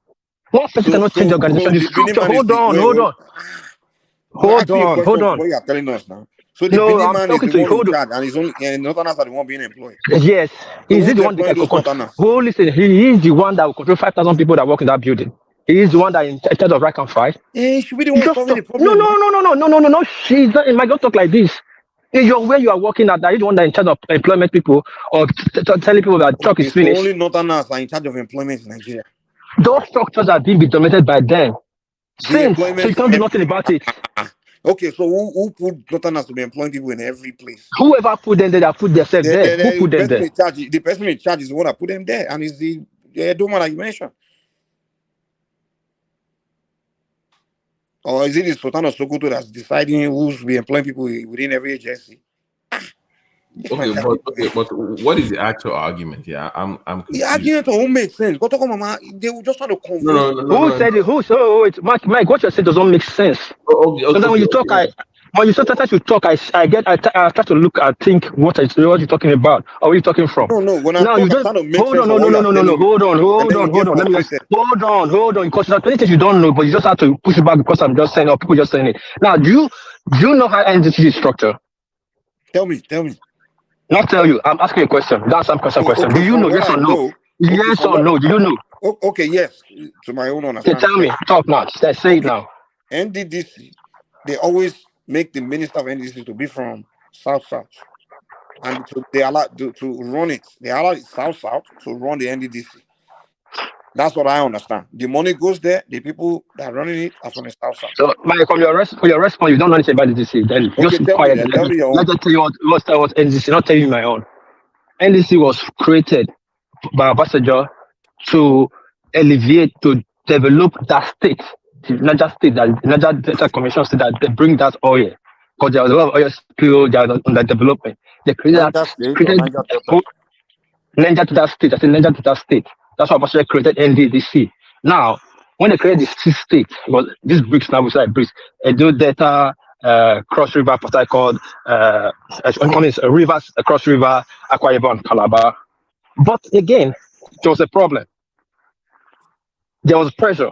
One person cannot change the organization. The structure. Hold on. What you are telling us now? So the Benin man is the one in charge, and his own Northerners are the one being employed. Yes, is it the one that can control? Oh, listen, he is the one that will control 5,000 people that work in that building. He is the one that is in charge of rank and file. He should be the one solving the problem. No. She's not. It might not talk like this. Where you are working at, are you the one that is in charge of employment people or telling people that truck is finished? Only Northerners are in charge of employment in Nigeria. Those structures are being dominated by them. So you can't do nothing about it. Okay, so who put Northerners to be employing people in every place? Whoever put them there, they put themselves there. Who put them there? The person in charge is the one that put them there, and it's the Doma that you mentioned. Or is it the Sultan of Sokoto that's deciding who's be employing people within every agency? Okay, but what is the actual argument here? I'm confused. The argument won't make sense. They will just try to convince. No. Who said it? Wait, Mike, what you said doesn't make sense. So then when you talk, when you sometimes you talk, I try to look, I think what you're talking about, or where you're talking from. No. When I'm trying to make sense. Hold on. Because there are many things you don't know, but you just have to push it back because I'm just saying, or people just saying it. Now, do you know how NDC is structured? Tell me. Not tell you. I'm asking you a question. That's some question. Okay, do you know? Yes or no? Yes or no? Do you know? Okay, yes. To my own understanding. Tell me. Talk now. Say it now. NDDC, they always make the minister of NDDC to be from South, and they allow to run it. They allow South to run the NDDC. That's what I understand. The money goes there. The people that are running it are from the South. So, Mike, for your response, you don't know anything about the NDDC. Then just be quiet. Let me tell you what NDDC. Not telling you my own. NDDC was created by Ambassador to alleviate, to develop that state, the Niger State, that Niger Delta Commission State, that they bring that oil. because there was a lot of oil spill, there was under development. They created Niger State or created Niger Delta? Niger to that state. I said Niger to that state. That's why Abbas created NDDC. Now, when they created the 6 states, because these bricks now, we say bricks, Edo Delta, Cross River, Port Harcourt, Rivers, Cross River, Akwa Ibom, Calabar. But again, there was a problem. There was pressure.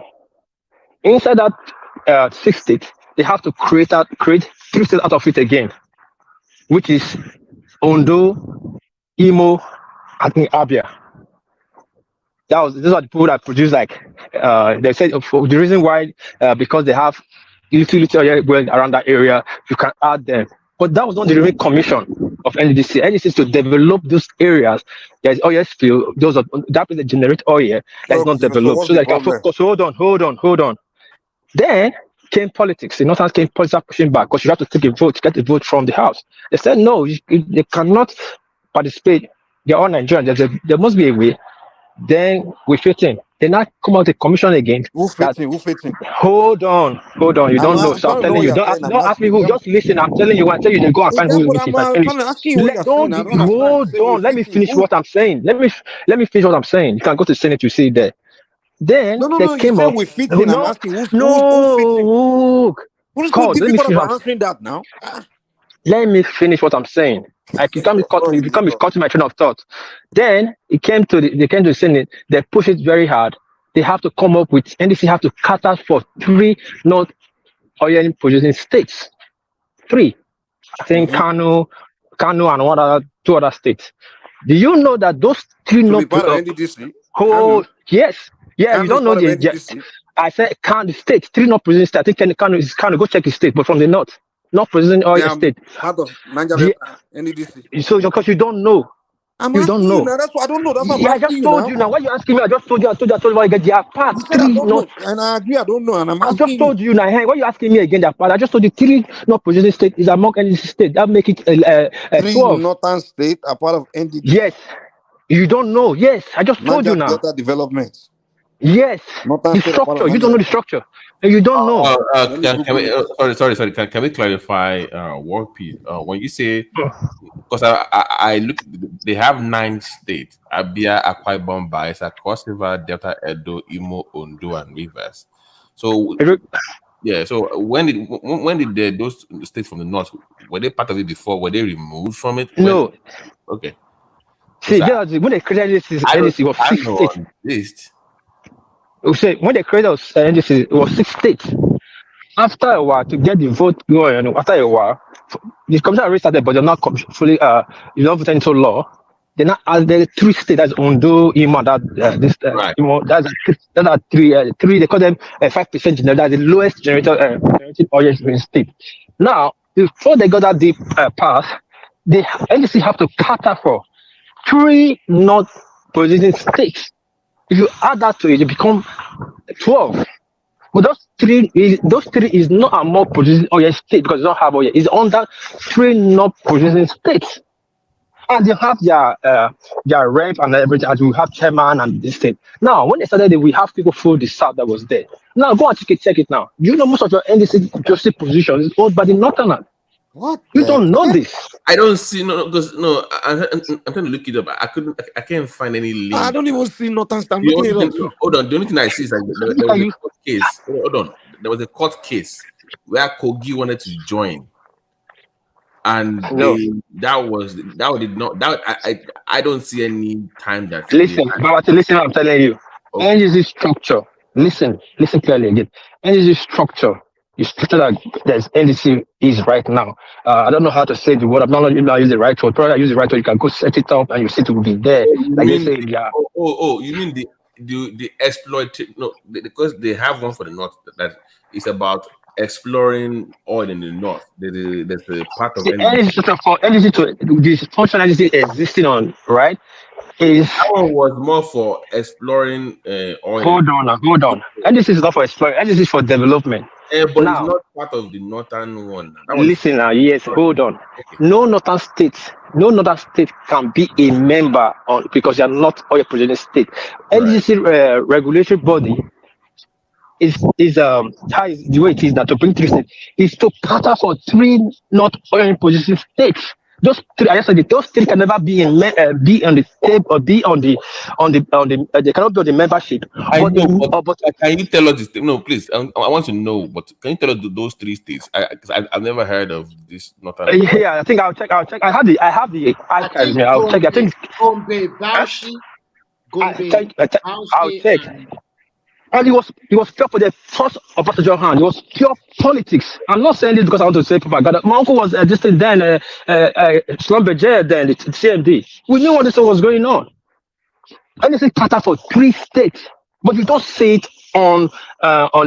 Inside that 6 states, they have to create 3 states out of it again, which is Ondo, Imo, I think Abia. These are the people that produce they said the reason why because they have utility oil going around that area, you can add them. But that was not the real commission of NDC. NDC is to develop those areas. There's oil spill, that is the generate oil that is not developed. So they can focus. Hold on. Then came politics. The Northerners came politics pushing back because you have to take a vote to get a vote from the House. They said no, they cannot participate. They're all Nigerians. There must be a way. Then we fit in. They now come out with a commission again. Who fits in? Hold on. You don't know. So I'm telling you. Don't ask me who. Just listen. I'm telling you. I tell you. They go and find who is missing. Hold on. Let me finish what I'm saying. Let me finish what I'm saying. You can go to the Senate. You see it there. Then they came up. We fit in. I'm asking who fits in. Who's difficult about answering that now? Let me finish what I'm saying. You can't be cutting my train of thought. Then they came to the Senate. They push it very hard. They have to come up with NDC have to cut out for 3 not oil producing states. 3, I think Kano, and 2 other states. Do you know that those 3 not NDC? Oh yes, yeah. You don't know the. I said the states 3 not producing states. I think Kano. Go check the state, but from the north. Not president oil state. Part of Nigeria, NDC. So because you don't know. You don't know. Now. That's what I don't know. That's what I just told you now. Why you asking me? I just told you. I told you why you get their part. You said I don't know. And I agree. I don't know. And I'm asking just told you now. Hey, why you asking me again? Their part. I just told you 3 not president state is among NDC state. That make it 3 12. northern state are part of NDC. Yes. You don't know. Yes. I just told you now. Delta development. Yes. The structure. You don't know the structure. You don't know. Sorry. Can we clarify War Piece? When you say, because I look, they have 9 states: Abia, Akwa Ibom, Bayelsa, Cross River, Delta, Edo, Imo, Ondo, and Rivers. So yeah. So when did those states from the north, were they part of it before? Were they removed from it? No. Okay. See, when they created this, NDC was 6 states. When they created NDC, it was 6 states. After a while, to get the vote going, after a while, the commission already started, but they're not fully, not voting into law. They now added 3 states, that's Ondo, Imo, Imo, that's 3. They call them 5% generator. That's the lowest generated oil in state. Now, before they got that deep pass, the NDC have to cater for 3 not producing states. If you add that to it, you become 12. But those three is not a more producing oil state because they don't have oil. It's under 3 not producing states. And they have their rep and everything, as we have chairman and this state. Now, when they started, we have people through the south that was there. Now, go and check it now. You know most of your NDC justice position is owned by the northerners. What? You don't know this. I don't see I'm trying to look it up. I can't find any link. I don't even see nothing. Hold on. The only thing I see is there was a court case. Hold on. There was a court case where Kogi wanted to join. And I don't see any time that listen what I'm telling you. Okay. NDC structure. Listen clearly again. NDC structure. The structure that there's NDC is right now. I don't know how to say the word. I'm not use the right word. Probably I use the right word. You can go set it up and you see it will be there. Like you say, yeah. You mean the exploit? No, because they have one for the north that is about exploring oil in the north. There's a part of NDC to this function NDC existing on, right? That one was more for exploring oil. Hold on. NDC is not for exploring. NDC is for development. But now, it's not part of the northern one. Listen now, yes, hold on. Okay. No northern state can be a member because they are not oil producing state. Right. NDC regulatory body how is the way it is that to bring three states is to cater for three not oil producing states. Those three, I just said it, those three can never be on the table or be on the they cannot be on the membership. I But know, but can you tell us this? No, please. I want to know. But can you tell us those three states? Because I've never heard of this northern. yeah, I think I'll check. I have the I archives think here. I'll check. I think Gombe, Bauchi, I'll Bauchi, check. And it was pure for the first of Pastor hand. It was pure politics. I'm not saying this because I want to say propaganda. My uncle was just then Schlumberger then the CMD. We knew what this was going on. And they say cater for three states, but you don't see it on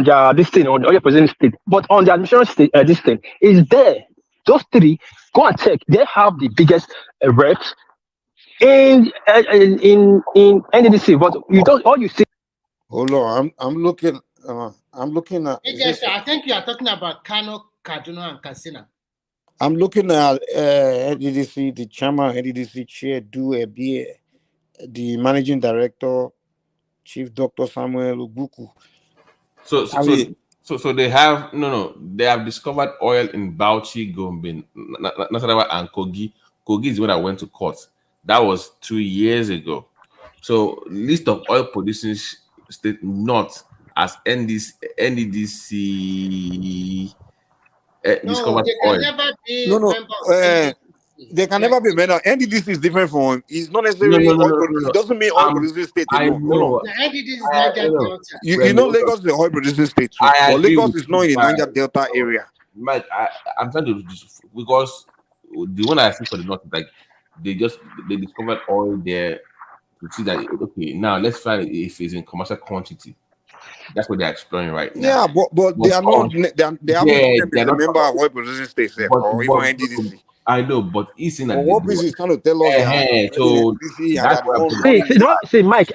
their this thing on your president state, but on the administration state this thing is there. Those three, go and check. They have the biggest reps in NDDC, but you don't all you see. Hold on, I'm looking. I'm looking at. Yes, I think you are talking about Kano, Kaduna, and Katsina. I'm looking at NDDC, the chairman, NDDC chair, Do Ebie, the managing director, Chief Dr. Samuel Ubuku. So they have they have discovered oil in Bauchi, Gombe, Nasarawa, and Kogi. Kogi is when I went to court. That was 2 years ago. So list of oil producing state not as NDDC discovered they oil. can never be No, member of NDDC. they can never be member. NDDC is different from. It's not necessarily oil. It doesn't mean oil producing state alone. Hold on. The NDDC is Niger Delta. You know Lagos is the oil producing state too, but Lagos is not in the Niger Delta area. Mike, I'm trying to because the one I see for the north, like they discovered oil there to see that okay, now let's find if it's in commercial quantity. That's what they're exploring right now. Yeah, but they are not. They haven't been a member of oil producing states or even NDDC. I know, but he's in. What is trying to tell us that? So see, Mike,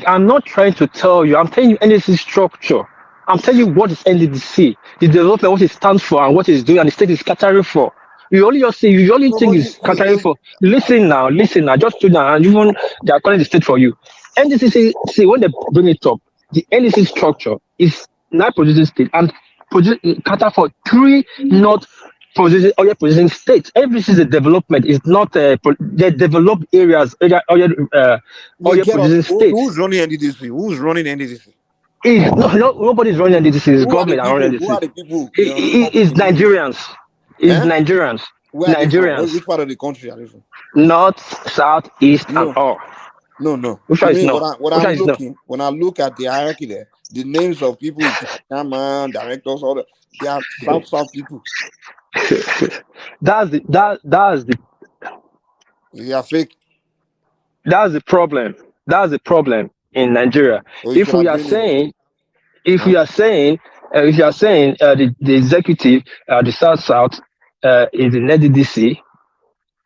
I'm not trying to tell you. I'm telling you NDDC structure. I'm telling you what is NDDC, the development, what it stands for, and what it's doing, and the state is catering for. You only think it's catering for. Listen now. Just to now, and even they are calling the state for you. NDDC, see when they bring it up, the NDDC structure is not producing state and cater for three not oil producing states. Every is a development. It's not the developed areas. Oil producing states. Who's running NDDC? Who's running NDDC? Nobody's running NDDC. It's government are running NDDC. Who are the people? It's Nigerians. It's Nigerians. Nigerians. Which part of the country are they from? North, south, east, and all. No. Which one is no? When I look at the hierarchy there, the names of people, chairman, directors, all that, they are south people. That's the. They are fake. That's the problem. That's the problem in Nigeria. If you are saying the executive, the South is the NDDC,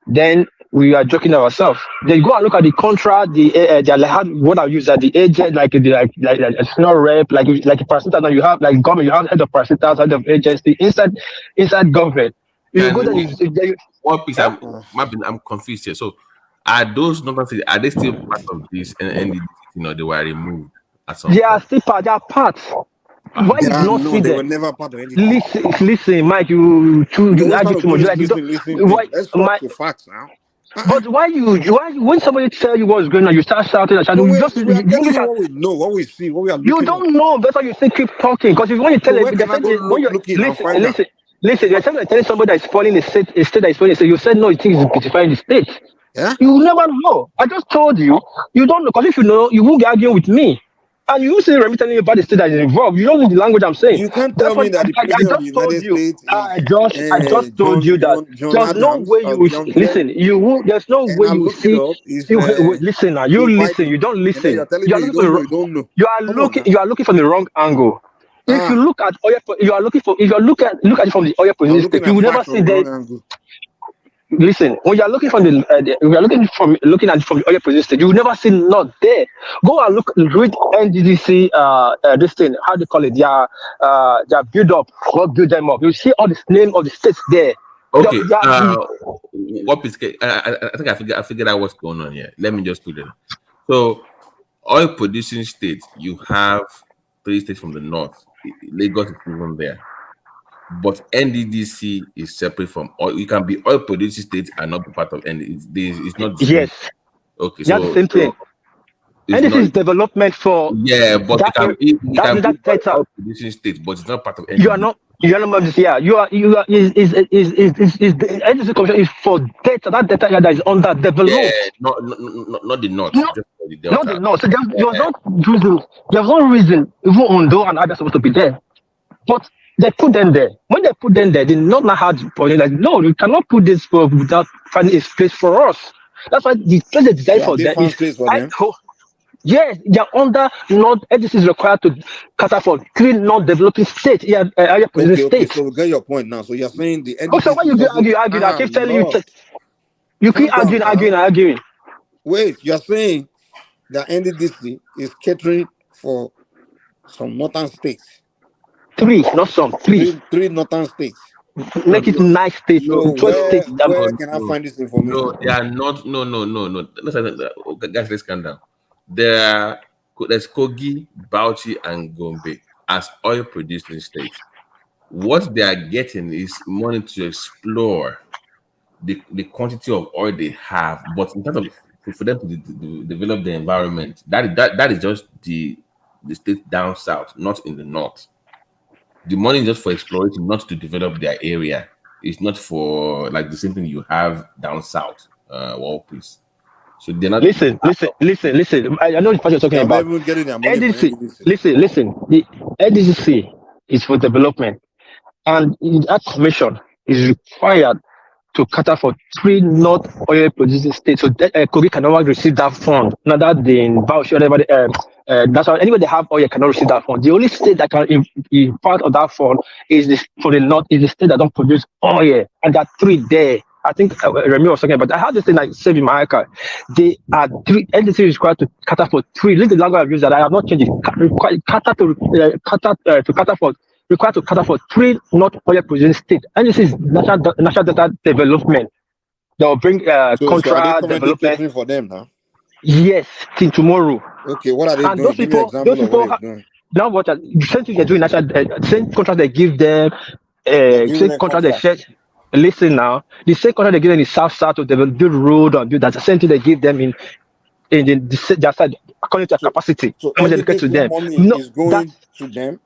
then we are joking ourselves. They go and look at the contract, what I use at the agent, like a senior rep, like a parastatal. Now you have like government, you have head of parastatal, head of agency inside government. You go there. One piece, I'm confused here. So, are those numbers? Are they still part of this? And they were removed at some. They are still part. They are part. Why you not see they them? were never part of anything. Listen, Mike. You argue too much. Let's talk the facts now. But why when somebody tell you what's going on, you start shouting and shouting. We are telling you what we know, what we see, what we are looking You don't know. That's why you say keep talking. Because if when you tell listen, you're telling somebody that is spoiling a state that is spoiling a state. You said no, you think it's beautifying the state. Yeah? You will never know. I just told you. You don't know. Because if you know, you won't be arguing with me. And you say Remy telling you about the state that is involved. You don't know the language I'm saying. You can't tell me that the president of the United States I just told you that. There's no way you will listen. You will. There's no way you will see. Listen now. You listen. You don't listen. You are looking from the wrong angle. If you look at oil, you are looking for. If you look at it from the oil position state, you will never see that. Listen, when you are looking from looking at it from the oil position state, you will never see not there. Go and read NDDC this thing, how they call it, their build up, what build them up. You see all the name of the states there. Okay. What is I think I figured out what's going on here. Let me just put it. So oil producing states, you have 3 states from the north, Lagos is even there. But NDDC is separate from oil. You can be oil producing state and not be part of NDDC. It's not the same. Yes, Okay, that's the same thing. it's And this not. is development for Yeah, but that it can be that data. oil producing state, but it's not part of NDDC. You are not. You are not. Yeah, you are. You are. Is the NDC commission is for data. That data area that is underdeveloped. Yeah, not the north, Not, just for the delta. not the north. So there was no reason. There was no reason. Even Ondo and others supposed to be there, but they put them there. When they put them there, they not now had point. Like, no, you cannot put this for without finding a place for us. That's why the place they designed So for have they them found is. space for them? Yes, they are under not NDC is required to cater for 3 non-developing states, area producing Okay, states. so we get your point now. So you're saying the Oh, so NDDC why you is keep also arguing? I keep telling you, Lord. you keep Calm down arguing. Wait, you're saying the NDDC is catering for some northern states. 3, not some, 3. Three northern states. Make it 9 states, So 12 states. where can I find this information? No, they are not. No. Guys, let's calm down. There's Kogi, Bauchi, and Gombe as oil producing states. What they are getting is money to explore the quantity of oil they have, but in terms of for them to develop the environment, that is just the state down south, not in the north. The money is just for exploration, not to develop their area. It's not for like the same thing you have down south, please. So they're not. Listen. I know the part you're talking They're about. not even getting their money from NDC, NDDC. listen. The NDC is for development, and that commission is required to cater for 3 not oil producing states. So that Kogi can never receive that fund. Now that in Bauchi, whatever, that's how anyway they have oil cannot receive that fund. The only state that can in part of that fund is for the north is the state that don't produce oil, and there are 3 there. I think Remy was talking about. I had this thing like saving my car. They are 3. NDC is required to cater for 3. This is the language I've used that I have not changed it. Required to cater for 3 not oil producing states. And this is national data development. They'll bring So are they contract currently development. catering for them now? Yes, till tomorrow. Okay, what are they And doing? those Give me an people, example of what they're doing. now what the same thing they're doing national same contract they give them, They're giving same them contract they contract. share. Listen now, the same contract they give them in South to develop, build road and build that. The same thing they give them in their side according to their capacity. So How much they get to NDDC them? money No, is going to them.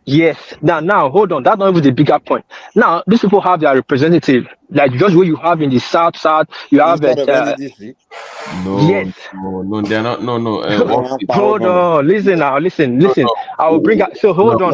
yes. Now, hold on. That's not even the bigger point. Now, these people have their representative, like just what you have in the South, you have Inside of NDDC. yes. No, they're not. No. Hold on. Listen now. Listen. I will bring out. So hold on.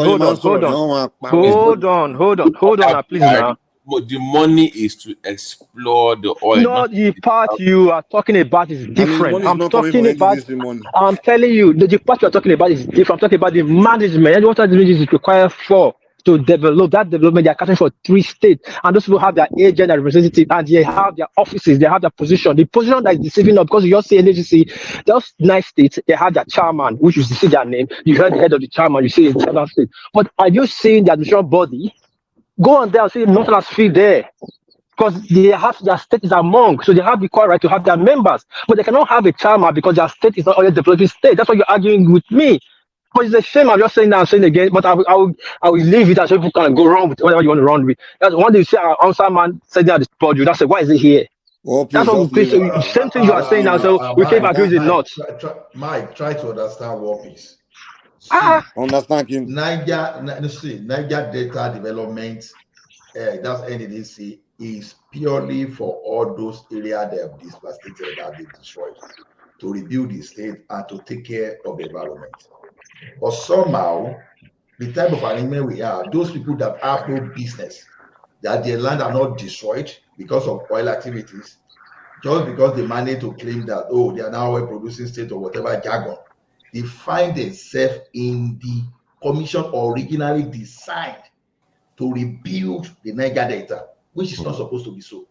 Now, please now. The money is to explore the oil. No, the part you are talking about is different. money is I'm not coming talking from about. NDDC money. I'm telling you, the part you're talking about is different. I'm talking about the management. And what that is required for to develop that development. They are catering for 3 states, and those people have their agent and representative, and they have their offices. They have their position. The position that is deceiving us because you just say NDC, those 9 states, they have their chairman, which you see their name. You heard the head of the chairman. You see the other state. But are you seeing the administration body? Go on there and see nothing has feel there. Because they have their state is among, so they have the equal right to have their members, but they cannot have a chairman because their state is not already developing state. That's why you're arguing with me. But it's a shame. I'm just saying that I'm saying again, but I will leave it and so people can go wrong with whatever you want to run with. That's one day you see our answer man sitting at the podium. That's why is it here? Well, That's what we say. Same thing you are saying now. So we can't agree with it not. Mike, try to understand what is. Understand him. Niger data development, that's NDDC, is purely for all those areas they have devastated, that they destroyed, to rebuild the state and to take care of the environment. But somehow, the type of arrangement we have, those people that have no business, that their land are not destroyed because of oil activities, just because they manage to claim that, oh, they are now oil producing state or whatever jargon, they find themselves in the commission originally designed to rebuild the Niger Delta, which is not supposed to be so.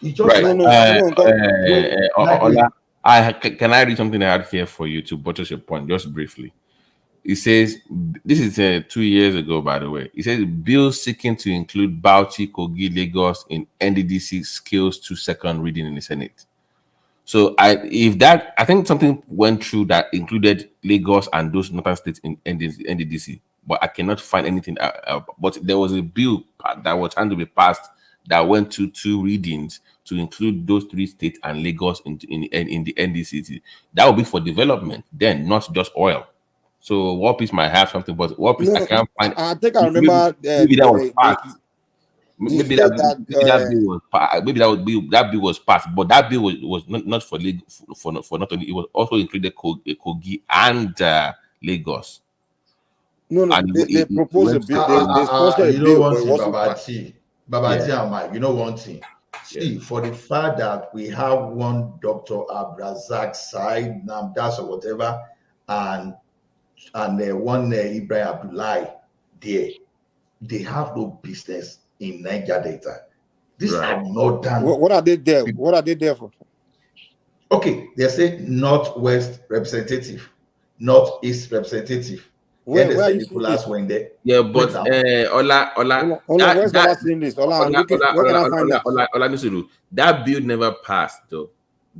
It's just Right. like can I read something I had here for you to buttress your point just briefly? It says, this is 2 years ago, by the way. It says, bill seeking to include Bauchi, Kogi, Lagos in NDDC skills to second reading in the Senate. So I think something went through that included Lagos and those northern states in NDDC. but I cannot find anything. But there was a bill that was trying to be passed that went to 2 readings to include those 3 states and Lagos in the NDCT. That would be for development, then not just oil. So War Peace might have something, but War Peace I No, can't find. I think I remember Maybe that was passed. the Maybe state that bill was maybe that bill was passed, but that bill was not for not only, it was also included Kogi and Lagos. no, And they proposed a went bill. to They sponsored a You know bill, one but it thing, wasn't passed. Babati and Mike, you know one thing. See, for the fact that we have one Dr. Abrazak side, Namdas or whatever, and one Ibrahim Abdullahi there, they have no business in Niger Delta. These are northern. What are they there? What are they there for? Okay, they say northwest representative, northeast representative. Where Then are they you say seeing Nicholas this? when they but Ola, where's Ola seeing this? Ola, I'm looking. Where can I find that? Ola Nisiru, that bill never passed though.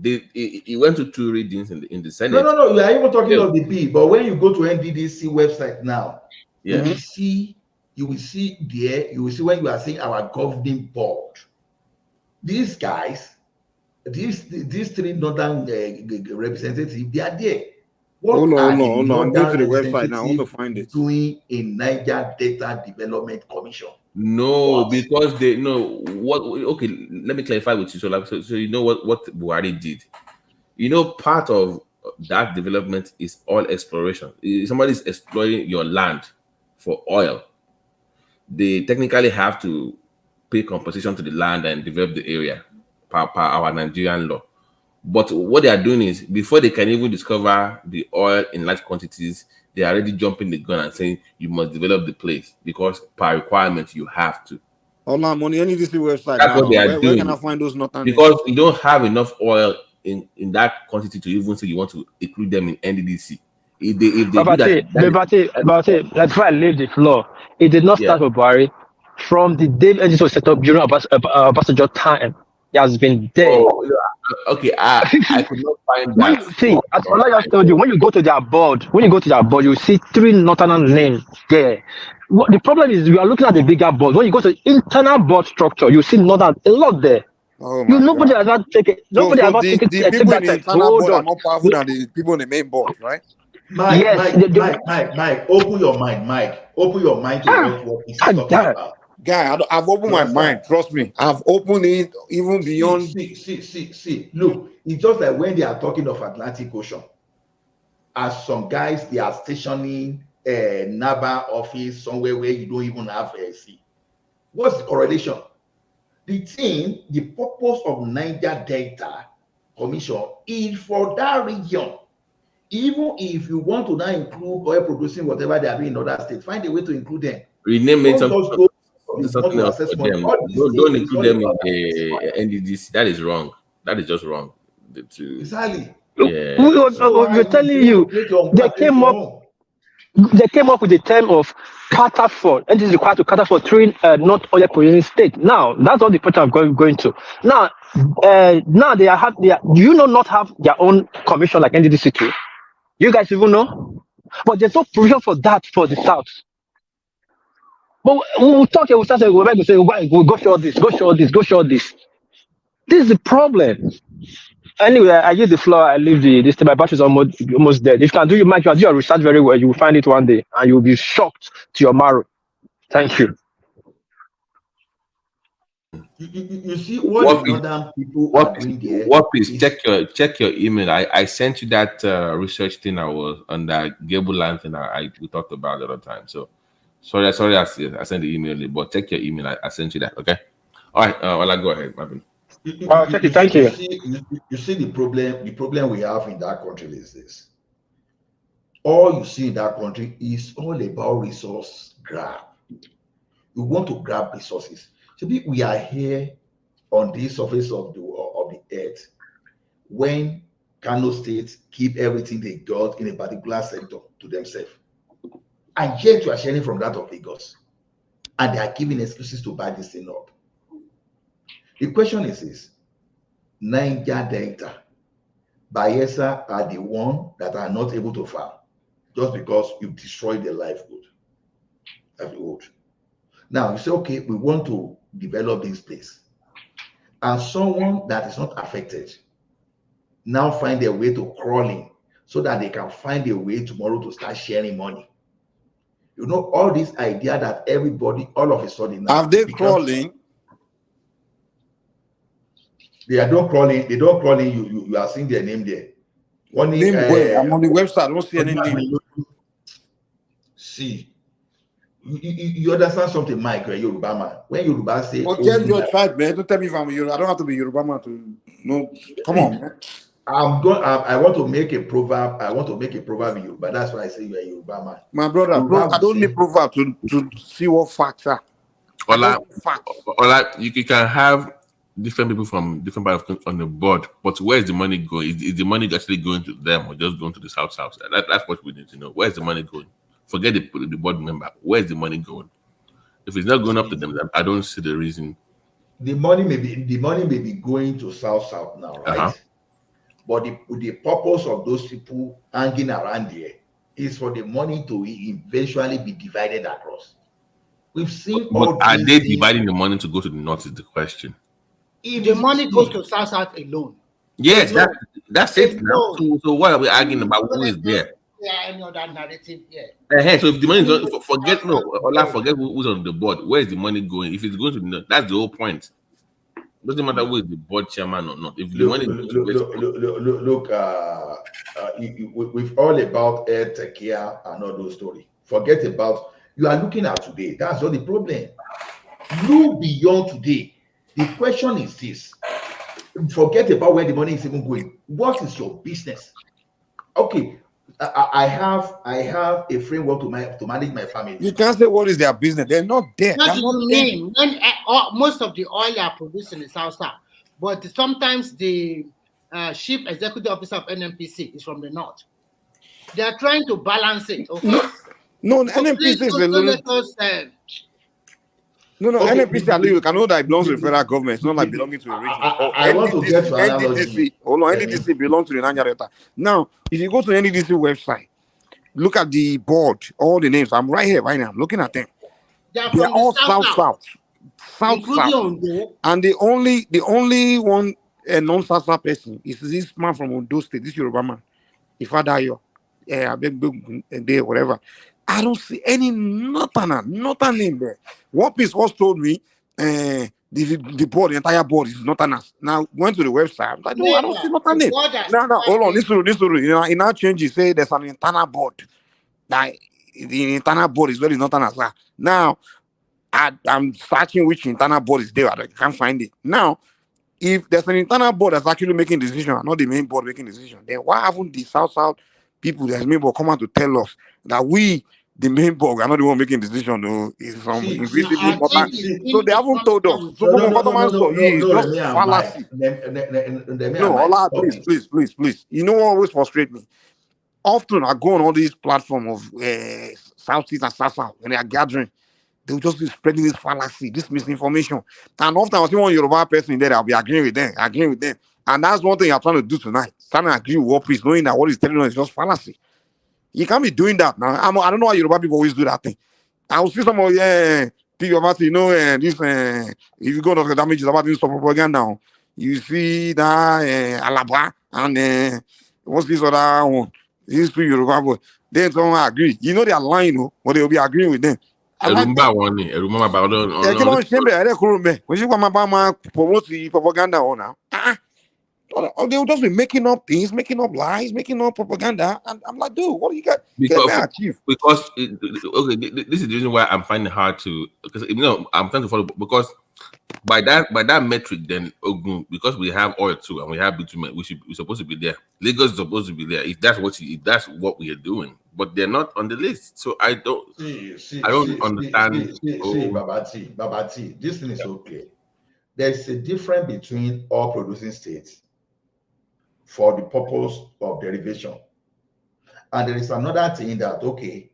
It went to 2 readings in the Senate. No. We are even talking of the bill, but when you go to NDDC website now, you will see there. You will see when you are saying our governing board. These guys, these 3 northern representatives, they are there. What are the I'm going to the website now. I want to representatives find it. doing in Niger Delta Development Commission? No, because they know what. Okay, let me clarify with you. So you know what Buhari did. You know, part of that development is oil exploration. If somebody's exploring your land for oil, they technically have to pay compensation to the land and develop the area per our Nigerian law. But what they are doing is, before they can even discover the oil in large quantities, they are already jumping the gun and saying you must develop the place because per requirement you have to. Hold on, money. NDDC website. That's now. what they are Where doing. can I find those northern? Because you don't have enough oil in that quantity to even say you want to include them in NDDC. If they do that, that's why I leave the floor. It did not start with Buhari. From the day NDDC was set up during Obasanjo time, it has been there. Okay, I could not find that. As Ola just told you, when you go to their board, you see 3 northern names there. The problem is we are looking at the bigger board. When you go to internal board structure, you see northern a lot there. Oh my nobody God. has not taken. Nobody has not taken. The people in the internal board are more powerful than the people in the main board, right? Mike, open your mind, Mike. Open your mind to what he's talking about. Guy, I've opened my mind. Trust me, I've opened it even beyond. See. Look, it's just like when they are talking of Atlantic Ocean. As some guys, they are stationing a NABA office somewhere where you don't even have a sea. What's the correlation? The purpose of Niger Delta Commission is for that region. Even if you want to now include oil producing whatever they are doing in other states, find a way to include them. Rename it something else for them. Don't include them in the NDDC. That is wrong. That is just wrong. Exactly. Yeah. We're telling you, they came up with the term of cater for, and it is required to cater for 3 not oil producing states. Now, that's all the point I'm going to. Now they have do you not have their own commission like NDDC too? You guys even know? But there's no provision for that for the South. But we'll talk here, we'll start saying, we'll go show this. This is the problem. Anyway, I use the floor, I leave this thing. My battery is almost dead. If you can do your research very well, you will find it one day and you'll be shocked to your marrow. Thank you. You see what the northern people are doing there. What is check your email. I sent you that research thing I was on that Gable Land thing we talked about the other time. So sorry I sent the email, but check your email. I sent you that. Okay. All right. I'll go ahead, Marvin. Thank you. You see the problem we have in that country is this. All you see in that country is all about resource grab. You want to grab resources. So we are here on the surface of the earth when Kano State keep everything they got in a particular sector to themselves. And yet you are sharing from that of Lagos. And they are giving excuses to buy this thing up. The question is this: Niger Delta, Bayelsa are the one that are not able to farm just because you've destroyed their livelihood. That's the old. Now you say, okay, we want to develop this place, and someone that is not affected now find a way to crawl in so that they can find a way tomorrow to start sharing money. You know, all this idea that everybody all of a sudden now Have they crawling? They don't crawl in. They don't crawl in. You are seeing their name there. One name where? I'm on the website. I don't see any name. See, you understand something, Mike? Yoruba man. When Yoruba say, "Okay, your tribe, man," don't tell me if I'm Yoruba. I don't have to be Yoruba man to know. Come on, man. I want to make a proverb. I want to make a proverb in Yoruba. That's why I say you're a Yoruba man. My brother, I don't need proverb to see what facts are. Ola, you can have different people from different parts on the board, but where's the money going? Is the money actually going to them or just going to the South? That's what we need to know. Where's the money going? Forget the board member. Where's the money going? If it's not going up to them, I don't see the reason. The money may be going to South now, right? But the purpose of those people hanging around there is for the money to eventually be divided across. We've seen all are these they things. dividing the money to go to the north is the question. If the money goes to South alone. Yes, that's it now. So why are we arguing about who is there? Any other narrative here. So if the money is forget who's on the board. Where is the money going? If it's going to the north, that's the whole point. Doesn't matter who is the board chairman or not. If the money look, we've all about air tekia and all those stories. Forget about you are looking at today. That's not the problem. Look beyond today. The question is this: forget about where the money is even going. What is your business? Okay, I have a framework to manage my family. You can't say what is their business. They're not there. What do you mean? When most of the oil are produced in the South, but sometimes the chief executive officer of NNPC is from the north. They are trying to balance it. Okay. No, NNPC is a little. NNPC, you can know that it belongs to the federal government. It's not like belonging to a region. I want to get to NDDC. Hold on, NDDC belongs to the Niger Delta. Now, if you go to the NDDC website, look at the board, all the names. I'm right here, right now. I'm looking at them. They're all South. And the only one non-South person is this man from Ondo State, this Yoruba man. Ifadayo, whatever. I don't see any nothing name there. One piece was told me, the board, the entire board is not an us. Now went to the website. I'm like, no, I don't see nothing name. No, hold on, this in our change, you say there's an internal board. That the internal board is very not an us. Now I'm searching which internal board is there. I can't find it. Now, if there's an internal board that's actually making decision, not the main board making decision, then why haven't the South people that's main board come out to tell us that we, the main board, are not the one making decision? No, it's some invisible important. So they haven't told us. So it's just fallacy. No, please. You know what always frustrates me? Often I go on all these platforms of Southeast and South when they are gathering. They'll just be spreading this fallacy, this misinformation. And often I see one Yoruba person there, I'll be agreeing with them. And that's one thing you're trying to do tonight. Trying to agree with what is knowing that what he's telling us is just fallacy. You can't be doing that now. I don't know why Yoruba people always do that thing. I will see some of people about this if you go to the damages about this propaganda, you see that Alaba and what's this other one? These two Yoruba boys, they don't agree. You know they are lying, but they'll be agreeing with them. Propaganda now. They'll just be making up things, making up lies, making up propaganda. And I'm like, dude, what do you got? Because this is the reason why I'm finding it hard to, because I'm trying to follow, because by that metric, then because we have oil too and we have bitumen, we're supposed to be there. Lagos is supposed to be there. If that's what we are doing, but they're not on the list. So I don't understand. Babati, this thing is okay. There's a difference between all producing states for the purpose of derivation. And there is another thing that, okay,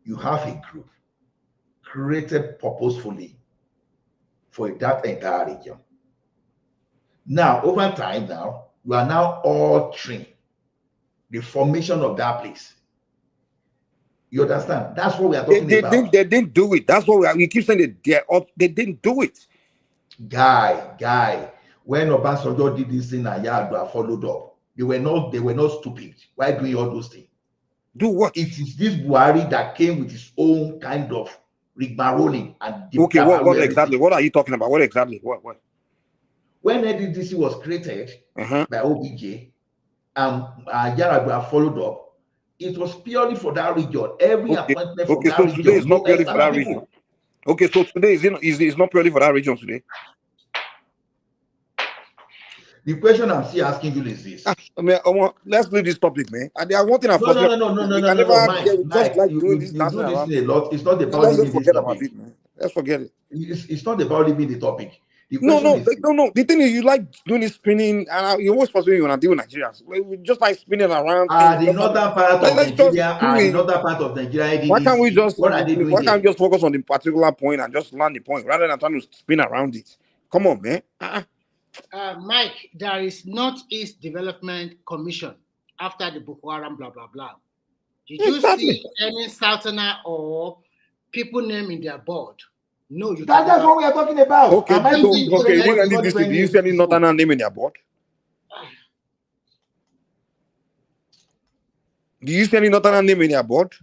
you have a group created purposefully for that entire region. Now, over time now, you are now altering the formation of that place. You understand? That's what we are talking about. They didn't do it. That's what we keep saying. They didn't do it. Guy. When Obasanjo did this thing and Yar'Adua followed up, they were not stupid. Why doing all those things? Do what? It is this Buhari that came with his own kind of rigmaroling and okay. What exactly? What are you talking about? What exactly? What? When NDDC was created by OBJ and Yar'Adua followed up, it was purely for that region. Every appointment from that region. Today is not purely for that region. Okay, so today is not purely for that region today. The question I'm still asking you is this. Let's leave this topic, man. And I want to No. Mike, you do this thing a lot. It's not about leaving this topic. Let's forget it. It's not about leaving the topic. No. The thing is, you like doing this spinning, and you always possibly when I deal with Nigerians. We just like spinning around. The northern part of Nigeria. Why can't we just? What are they doing? Why can't we just focus on the particular point and just land the point rather than trying to spin around it? Come on, man. Mike, there is Northeast Development Commission after the Boko Haram, blah, blah, blah. Did you see any Southerner or people named in their board? No, you can't. That's what we are talking about. Okay, do you see any Northerner name in their board? Do you see any Northerner name in their board?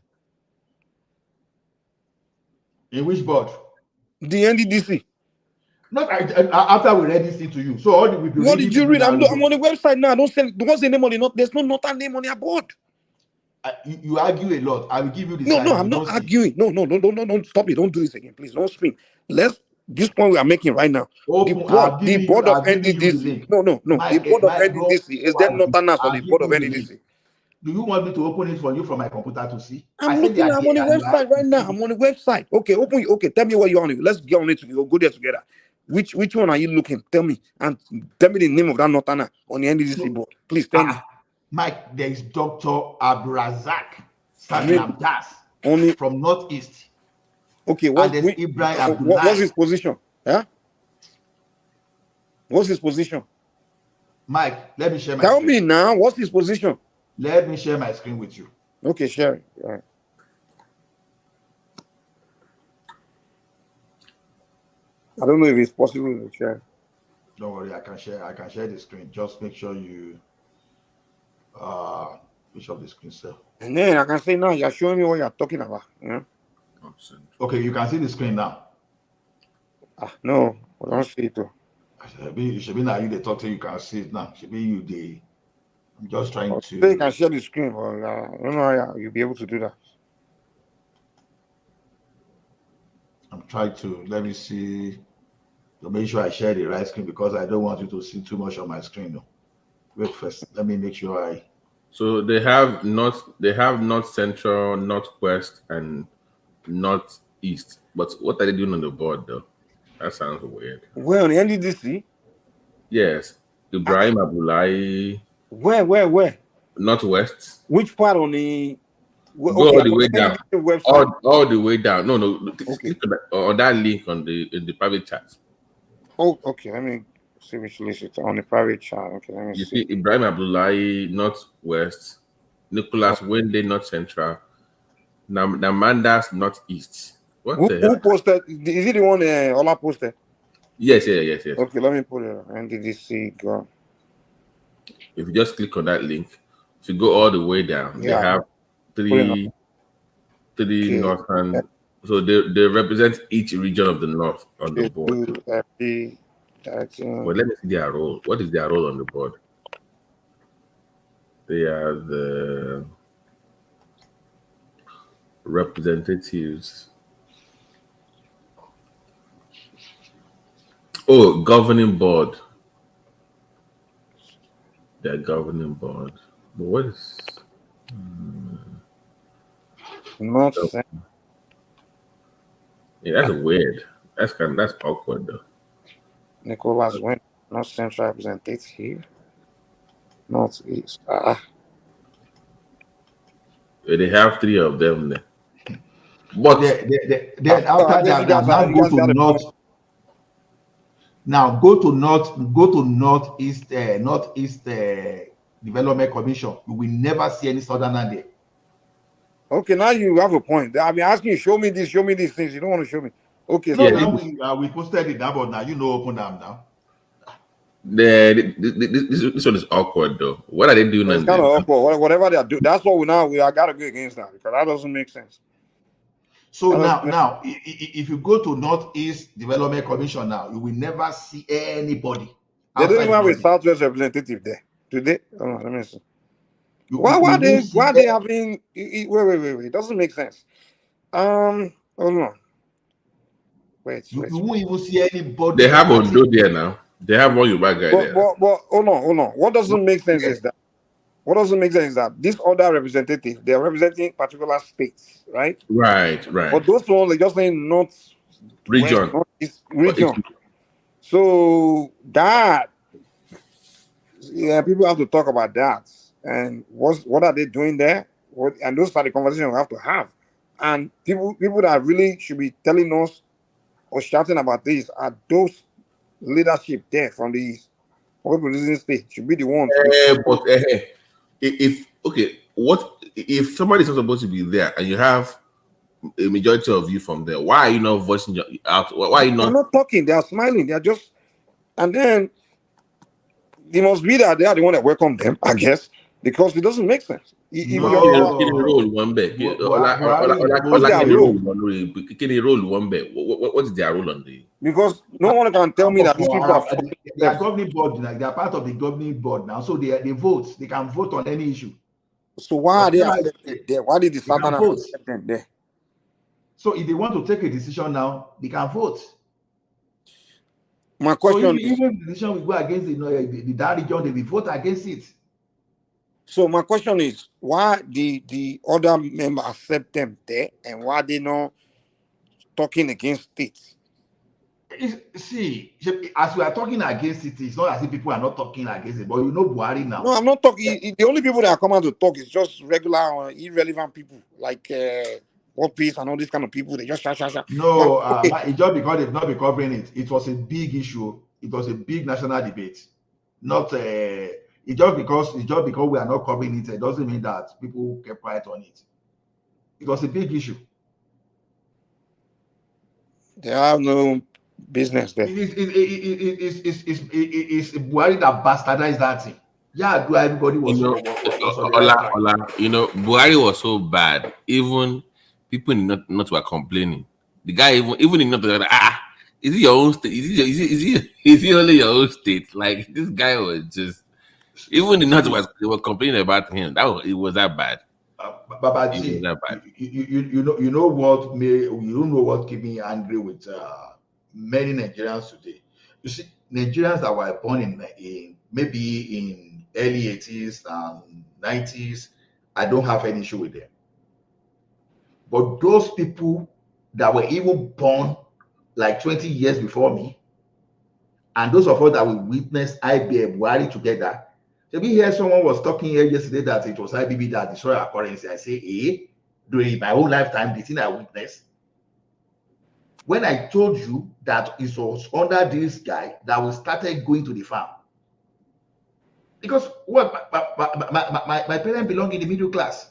In which board? The NDDC. Not after we read this thing to you. So what did you read? I'm on the website now. Don't say what's the name on the there's no Northern name on their board. You argue a lot. I will give you the No, I'm not arguing. No, don't stop it. Don't do this again, please. Don't spin. This point we are making right now. The board of NDDC. No. The board of NDDC is there Northerners on the board of NDDC? Do you want me to open it for you from my computer to see? I'm on the website right now. I'm on the website. Okay. Tell me what you want. Let's get on it. We'll go there together. Which one are you looking? Tell me. And tell me the name of that Northerner on the NDDC board. Please tell me. Mike, there is Dr. Abrazak Abbas from Northeast. Okay, what's his position? Yeah? What's his position? Mike, let me share my Tell screen. me now, what's his position? Let me share my screen with you. Okay, share it. All right. I don't know if it's possible to share. Don't worry, I can share the screen. Just make sure you push up the screen, sir. And then I can say now you're showing me what you're talking about. Yeah? Okay, you can see the screen now. No, I don't see it though. It should be now you the talk to you can see it now. Should be you the I'm just trying to you can share the screen, but I don't know how you'll be able to do that. I'm trying to let me see to make sure I share the right screen because I don't want you to see too much on my screen. No. Wait first. Let me make sure So they have north central, northwest, and northeast. But what are they doing on the board though? That sounds weird. Where on the NDDC? Yes. Gbajabiamila'S. Where? Northwest. Which part on the Go all the way down. All the way down. No. Click on that link in the private chat. Oh, okay. Let me see which list it's on the private chat. Okay, let me see. You see Gbajabiamila'S northwest, Nicholas Wende north central, Namanda's northeast. Who posted? Is it the one Ola posted? Yes. Okay, let me put it. NDDC go. If you just click on that link, if you go all the way down, they have three northern. So they represent each region of the north on the board. Well, let me see their role. What is their role on the board? They are the representatives. Oh, governing board. Their governing board. But what is not that's weird. That's awkward though. Nicholas went North Central representative here. Northeast. They have three of them there. But after that, now go to northeast development commission. You will never see any southerner there. Okay, now you have a point. I've been asking you, show me these things. You don't want to show me. Okay, No, so now we posted it now, but now you know open them now. This one is awkward though. What are they doing it's on kind of the? awkward. Whatever they are doing, that's what we are gotta go against that because that doesn't make sense. So now, if you go to Northeast Development Commission now, you will never see anybody. They don't even have a Southwest representative there today. Let me see. Why they having? Wait. It doesn't make sense. Hold on. Wait. You won't even see anybody. They have Ondo there now. They have one Yoruba guy there. But hold on. What doesn't make sense is that this other representative, they are representing particular states, right? Right. But those ones they just saying North region. West, region. So that people have to talk about that. And what are they doing there? And those are the conversations we have to have. And people that really should be telling us or shouting about this are those leadership there from the producing state should be the ones. If somebody's not supposed to be there and you have a majority of you from there, why are you not voicing out? Why are you not? They're not talking. They are smiling. They are just, and then they must be that they are the one that welcome them, I guess, because it doesn't make sense. What is their role on the? Because no one can tell me that these people are. They are governing board now. They are part of the governing board now, so they vote. They can vote on any issue. So why are they accepted there? Why did the Southerners accept them there? So if they want to take a decision now, they can vote. My question is, even the decision will go against that region, they will vote against it. So my question is, why the other members accept them there, and why they not talking against it? See, as we are talking against it, it's not as if people are not talking against it, but you know Buhari now. No, I'm not talking. The only people that come out to talk is just regular or irrelevant people, like What Peace and all these kind of people. They just shout. No, it's just because they've not been covering it. It was a big issue. It was a big national debate. Not it's just because we are not covering it. It doesn't mean that people kept quiet on it. It was a big issue. They have no business there. It's Buhari that bastardized that thing. Yeah, everybody was. Buhari was so bad. Even people in not were complaining. The guy even in not is it your own state? Is he only your own state? Like this guy was just. Even the North they were complaining about him. It was that bad. Babaji, you know what keep me angry with many Nigerians today. You see, Nigerians that were born in maybe in early 80s and 90s, I don't have any issue with them. But those people that were even born like 20 years before me, and those of us that we witnessed IBM Buhari together. Maybe here someone was talking here yesterday that it was IBB that destroyed our currency. I say, during my whole lifetime, the thing I witnessed. When I told you that it was under this guy that we started going to the farm. Because what my parents belong in the middle class.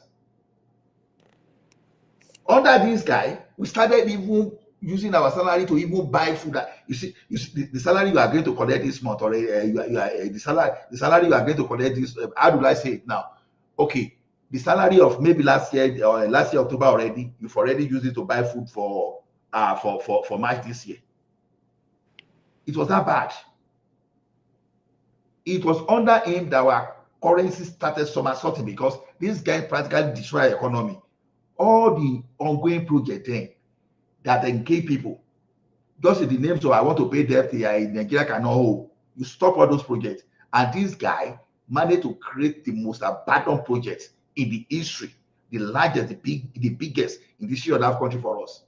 Under this guy, we started even using our salary to even buy food. You see the salary you are going to collect this month, or the salary you are going to collect this. How do I say it now? Okay, the salary of maybe last year October already, you've already used it to buy food for March this year. It was that bad. It was under him that our currency started somersaulting because this guy practically destroyed the economy. All the ongoing project then that engage people, just in the name of I want to pay debt here in Nigeria cannot hold. You stop all those projects, and this guy managed to create the most abandoned projects in the history, the largest, the biggest in the history of that country for us.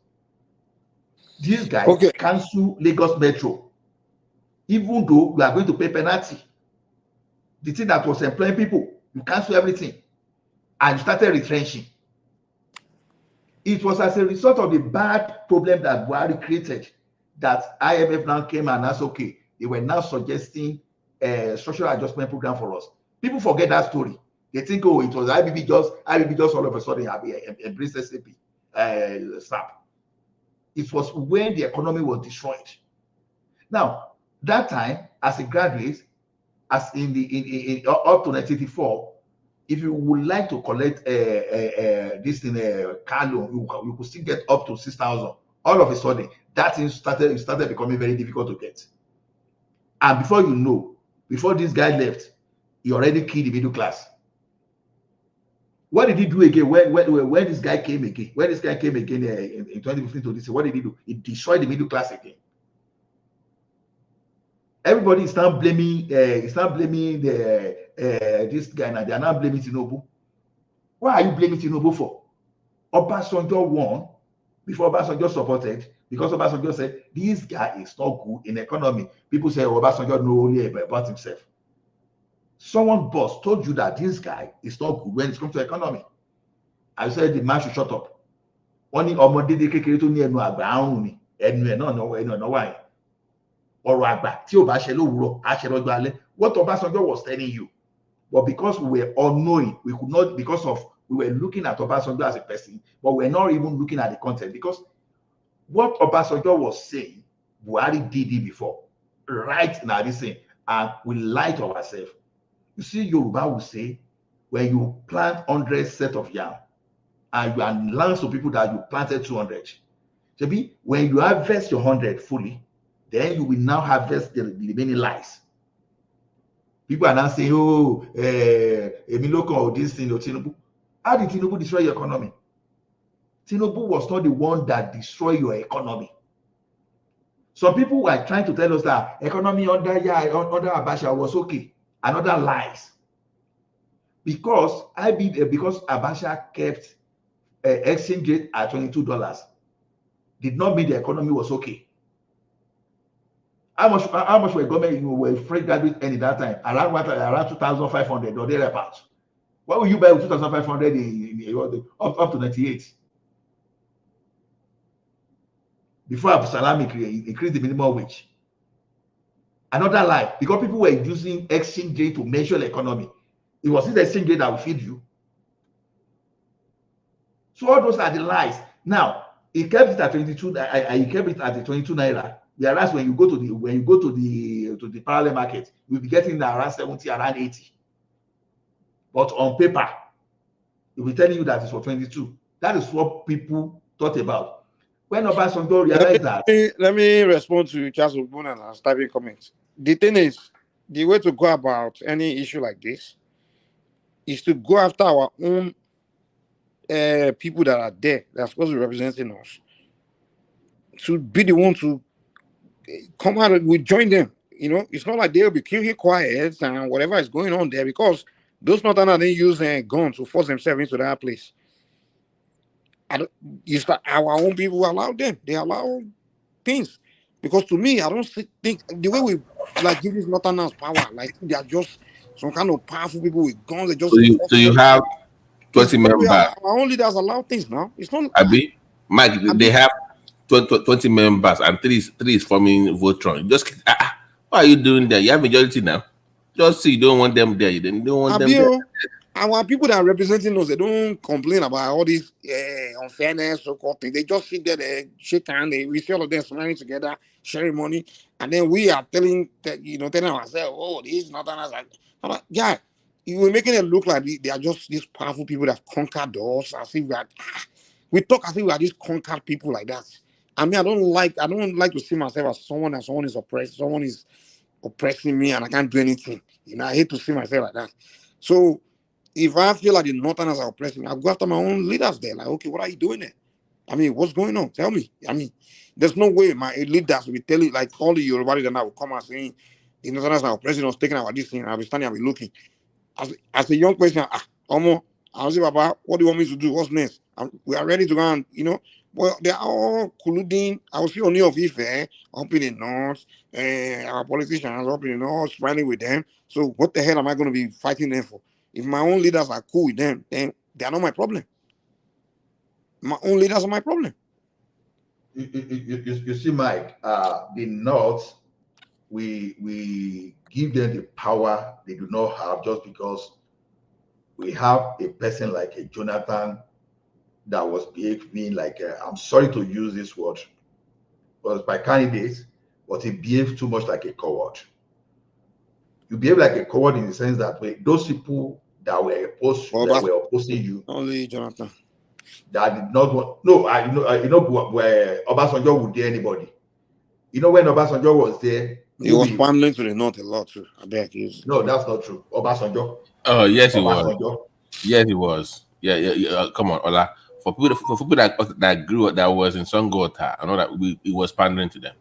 This guy cancel Lagos Metro, even though we are going to pay penalty. The thing that was employing people, you cancel everything, and you started retrenching. It was as a result of the bad problem that Buhari created that IMF now came and asked, okay, they were now suggesting a structural adjustment program for us. People forget that story. They think, oh, it was IBB just all of a sudden embraced SAP, SAP. It was when the economy was destroyed. Now, that time, as a graduate, as in up to 1984, if you would like to collect this in a car loan, you could still get up to 6,000. All of a sudden, that thing started becoming very difficult to get. And before you know, before this guy left, he already killed the middle class. What did he do again when this guy came again? When this guy came again in 2015 to this, what did he do? He destroyed the middle class again. Everybody is now blaming this guy now. They are now blaming Tinubu. Why are you blaming Tinubu for? Obasanjo won before Obasanjo supported, because Obasanjo said this guy is not good in economy. People say Obasanjo know only about himself. Someone boss told you that this guy is not good when it comes to economy. I said the man should shut up. Only ọmọdé kékeré tó ní ẹnu àgbà àrùn ni ẹnu ẹ̀ náà wáyé. Ọ̀rọ̀ àgbà tí ò bá ṣe lówùúrọ̀ á ṣe lọ́jọ́ alẹ́. What Obasanjo was telling you, but because we were unknowing, we could not, because of we were looking at Obasanjo as a person, but we're not even looking at the content, because what Obasanjo was saying, Buhari did it before, right now this thing, and we lie to ourselves. You see, Yoruba will say, when you plant 100 set of yam, and you announce to people that you planted 200, Shebi, when you harvest your 100 fully, then you will now harvest the remaining lies. People are now saying, oh, Emiloko or this thing or Tinubu. How did Tinubu destroy your economy? Tinubu was not the one that destroyed your economy. Some people were trying to tell us that economy under Abacha was okay. Another lies. Because Abacha kept exchange rate at $22, did not mean the economy was okay. How much were government, were fresh graduates earning that time? Around 2,500 or thereabouts. What will you buy with 2,500 up to 98? Before Abu Salam increased the minimum wage. Another lie, because people were using exchange rate to measure the economy. It was this exchange rate that will feed you. So all those are the lies. Now, he kept it at 22. He kept it at the 22 naira. Whereas when you go to the parallel market, you'll be getting around 70, around 80. But on paper, it will be telling you that it's for 22. That is what people thought about. When Obasanjo realized let me respond to Charles Ogbonna's typing comments. The thing is, the way to go about any issue like this is to go after our own people that are there, that are supposed to be representing us, to be the one to come out and we join them. You know, it's not like they'll be keeping quiet and whatever is going on there, because those Northerners didn't use guns to force themselves into that place. It's that our own people allow them. They allow things. Because to me, I don't think the way we like give these Northerners power, like they are just some kind of powerful people with guns. They just so you have 20 members. Our own leaders allow things now. It's not. Abi, Mike, they have 20 members and three is forming Voltron. Just why are you doing that? You have majority now. Just see, you don't want them there. You don't want them there. Our people that are representing us, they don't complain about all these unfairness, so-called things. They just sit there, they shake hands, we see all of them smiling together, sharing money, and then we are telling ourselves, oh, these Northerners are. Yeah, you were making it look like they are just these powerful people that conquered us. As if we talk as if we are these conquered people like that. I mean, I don't like to see myself as someone is oppressed, someone is oppressing me, and I can't do anything. You know, I hate to see myself like that. So if I feel like the Northerners are oppressing me, I'll go after my own leaders there. Like, okay, what are you doing there? I mean, what's going on? Tell me. I mean, there's no way my leaders will be telling, like, all the Yoruba leaders now will come and saying, the Northerners are oppressing us, taking our this thing, I'll be standing, I'll be looking. As a young person, I'll say, Baba, what do you want me to do? What's next? We are ready to go and, well, they are all colluding. I will see only of Ife up in the north, our politicians up in the north, smiling with them. So what the hell am I going to be fighting them for? If my own leaders are cool with them, then they are not my problem. My own leaders are my problem. You see, Mike, the North, we give them the power they do not have just because we have a person like a Jonathan that was behaving like I'm sorry to use this word, was by candidates, but he behaved too much like a coward. You behave like a coward in the sense that those people that were opposing you, only Jonathan, that did not want. No, where Obasanjo would dare anybody. You know when Obasanjo was there, he was pandering to the north a lot too. I beg you. No, that's not true. Obasanjo. Oh yes, he Obasanjo. was. Yes, he was. Yeah. Come on, Ola. For people that grew up, that was in Songota, I know that he was pandering to them.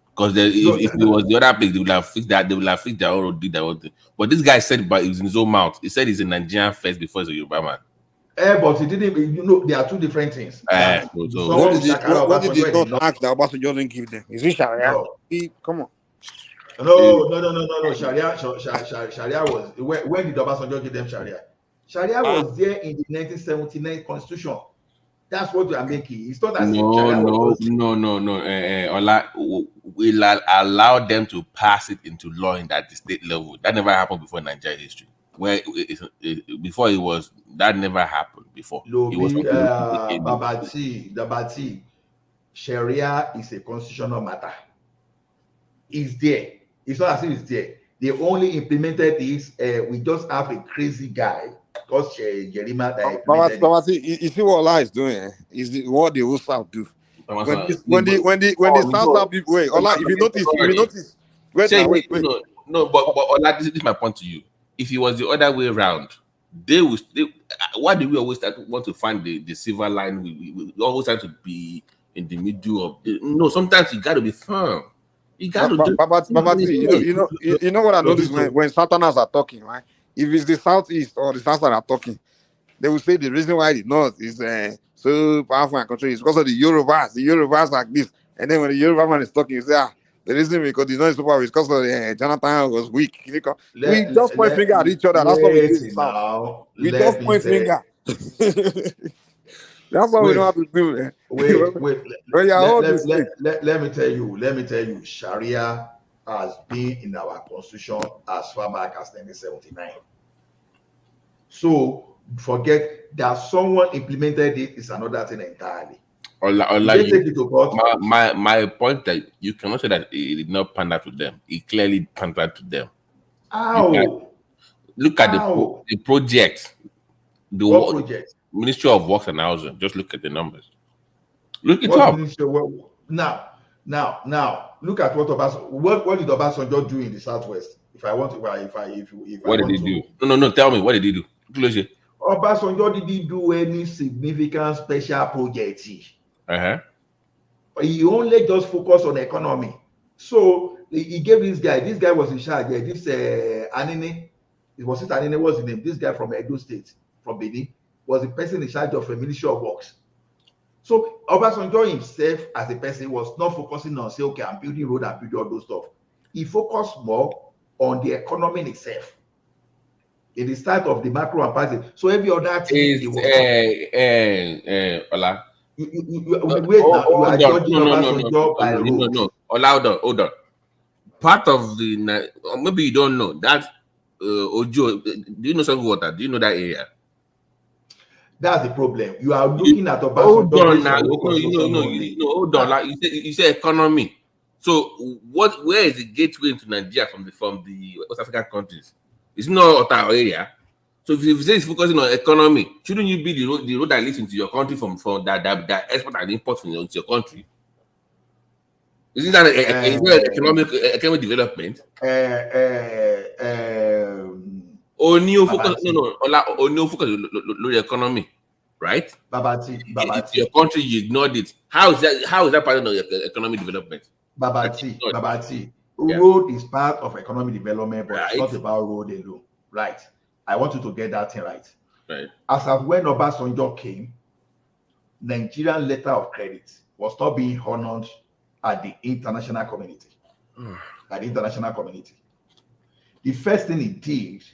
Because if it was the other place, they would have fixed that. They would have fixed their own road, did their own thing. But this guy said, but it was in his own mouth. He said he's a Nigerian first before he's a Yoruba man. But he didn't. There are two different things. What did he not ask that Obasanjo didn't give them? Is it Sharia? No. Come on. No. Sharia was when did Obasanjo give them Sharia? Sharia was there in the 1979 Constitution. That's what we are making. It's not as if Sharia was Ola, we'll allow them to pass it into law in that state level. That never happened before in Nigerian history. Before it was, that never happened before. Babati, Sharia is a constitutional matter. It's there. It's not as if it's there. They only implemented this. We just have a crazy guy called Jerima that implemented Babati, you see what Allah is doing? Is what the whole South do. When the South people wait, Allah, if you notice, wait. No, but Ola, this is my point to you. If it was the other way around, why do we always want to find the silver line? We always have to be in the middle of no. Sometimes you got to be firm. You got to. You know what I noticed when Southerners are talking, right? If it's the Southeast or the South that are talking, they will say the reason why the North is so powerful and control is because of the Yorubas. The Yorubas like this, and then when the Yoruba man is talking, you say, the reason because the North is so powerful is because of Jonathan was weak. We just point finger at each other. That's what we do in the South. We just point finger. That's what we don't have to do, man. Let me tell you, Sharia has been in our constitution as far back as 1979. So forget that someone implemented it is another thing entirely. My point that you cannot say that it did not pander to them. It clearly pandered to them. Look at the project. What project? Ministry of Works and Housing. Just look at the numbers. Look it up. Now, look at what did Obasanjo do in the Southwest? What did he do? No. Tell me, what did he do? Obasanjo didn't do any significant special project. He only just focused on the economy. So he gave this guy. This guy was in charge. This Anine. It was it Anine was his name. This guy from Edo State, from Benin, was the person in charge of the Ministry of Works. So Obasanjo himself, as a person, was not focusing on say, okay, I'm building road and building all those stuff. He focused more on the economy itself. In the start of the macro and party. So every other thing Ola. Hold on. Part of the maybe you don't know that Ojo. Do you know some water? Do you know that area? That's the problem. You are looking at Obasanjo. Hold on. Like you say economy. So where is the gateway into Nigeria from the West African countries? It's not our area. So if you say it's focusing on economy, shouldn't you be the road that leads into your country from that export and import into your country? Isn't that economic development? Only focus on the economy, right? Babati. It's your country, you ignored it. How is that part of your economic development? Babati. Road is part of economic development, but it's not about road alone. Right. I want you to get that thing right. Right. As of when Obasanjo came, Nigerian letter of credit was not being honored at the international community. The first thing he did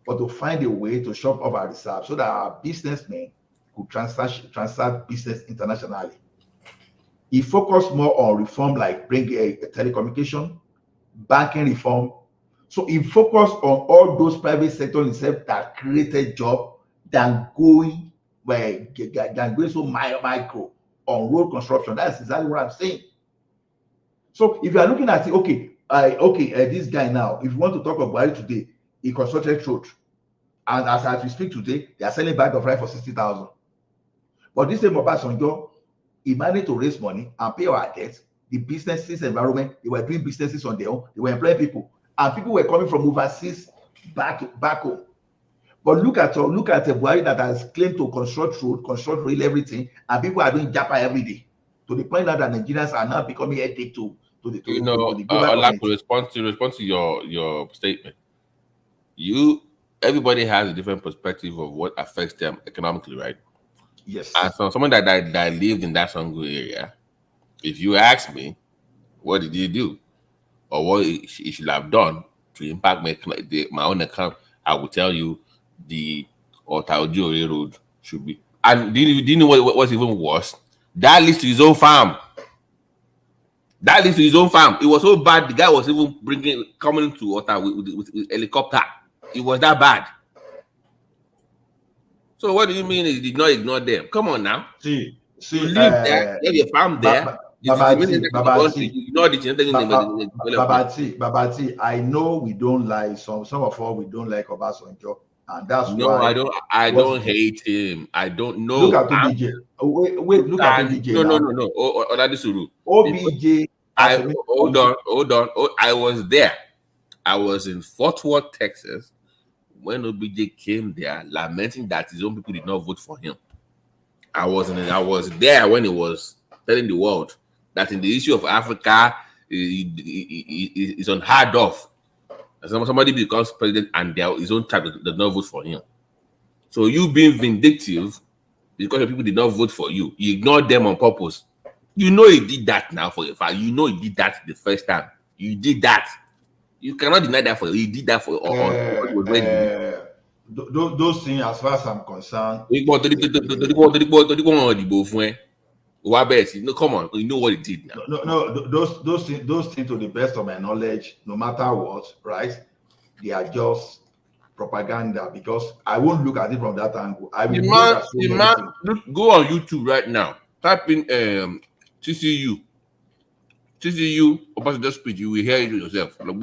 was to find a way to shop off our reserves so that our businessmen could transact business internationally. He focused more on reform like bringing a telecommunication, banking reform, So he focused on all those private sector itself that created job than going so micro on road construction. That's exactly what I'm saying. So if you are looking at it, this guy now, if you want to talk about it today, he constructed road, and as we speak today, they are selling bag of rice for 60,000. But this same Obasanjo, he managed to raise money and pay our debts. The businesses environment, they were doing businesses on their own. They were employing people, and people were coming from overseas back home. But look at Buhari that has claimed to construct road, construct rail, everything, and people are doing japa every day, to the point that the Nigerians are now becoming a headache to the global to respond to your statement. Everybody has a different perspective of what affects them economically, right? Yes. And so someone that lived in that Sango area, if you ask me, what did he do, or what he should have done to impact my own account, I will tell you the Otaoji Road should be. And do you know what's even worse? That leads to his own farm. It was so bad. The guy was even coming to Ota with helicopter. It was that bad. So what do you mean he did not ignore them? Come on now. See, you live there, you have your farm there. Babati, I know we don't like some of us, we don't like Obasanjo, and that's why. I don't hate him. I don't know. Look at OBJ. Wait, look at OBJ. No. OBJ. Hold on. I was there. I was in Fort Worth, Texas, when OBJ came there, lamenting that his own people did not vote for him. I was there when he was telling the world that in the issue of Africa, it's on hard off. Somebody becomes president and his own tribe does not vote for him. So you being vindictive because your people did not vote for you, you ignored them on purpose. You know he did that now for your fact. You know he did that the first time. You did that. You cannot deny that for you. He did that for those things, as far as I'm concerned. No, come on, you know what he did now. No, those things, to the best of my knowledge, no matter what, right? They are just propaganda, because I won't look at it from that angle. I will go on YouTube right now. Type in TCU Obasanjo speech. You will hear it yourself. No,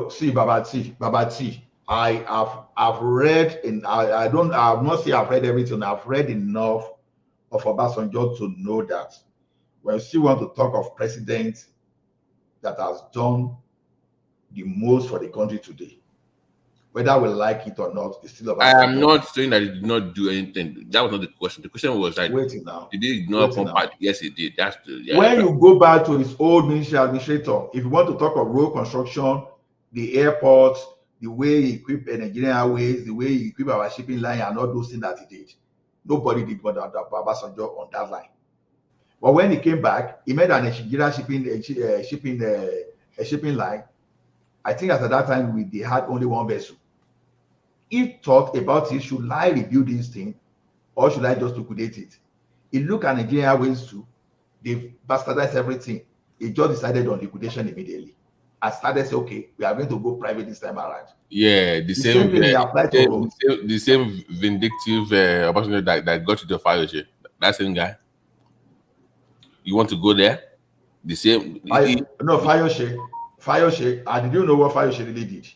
see, Babati. I've read, and I've not say I've read everything. I've read enough of Obasanjo to know that when you still want to talk of president that has done the most for the country today, whether we like it or not, it's still Obasanjo. I am not saying that he did not do anything. That was not the question. The question was like, waiting now. Did he ignore part? Yes, he did. That's when you go back to his old ministry administrator, if you want to talk of road construction, the airports, the way he equipped Nigerian Airways, the way he equipped our shipping line, and all those things that he did, nobody did more than Obasanjo on that line. But when he came back, he made an Nigerian shipping line. I think at that time they had only one vessel. He thought about it: should I rebuild this thing, or should I just liquidate it? He looked at Nigerian Airways too. They bastardized everything. He just decided on liquidation immediately. I started saying, okay, we are going to go private this time around. Yeah, the same thing he applied to the same vindictive Obasanjo that got you the Fayose. That same guy. You want to go there? The same. No, Fayose. Did you know what Fayose really did?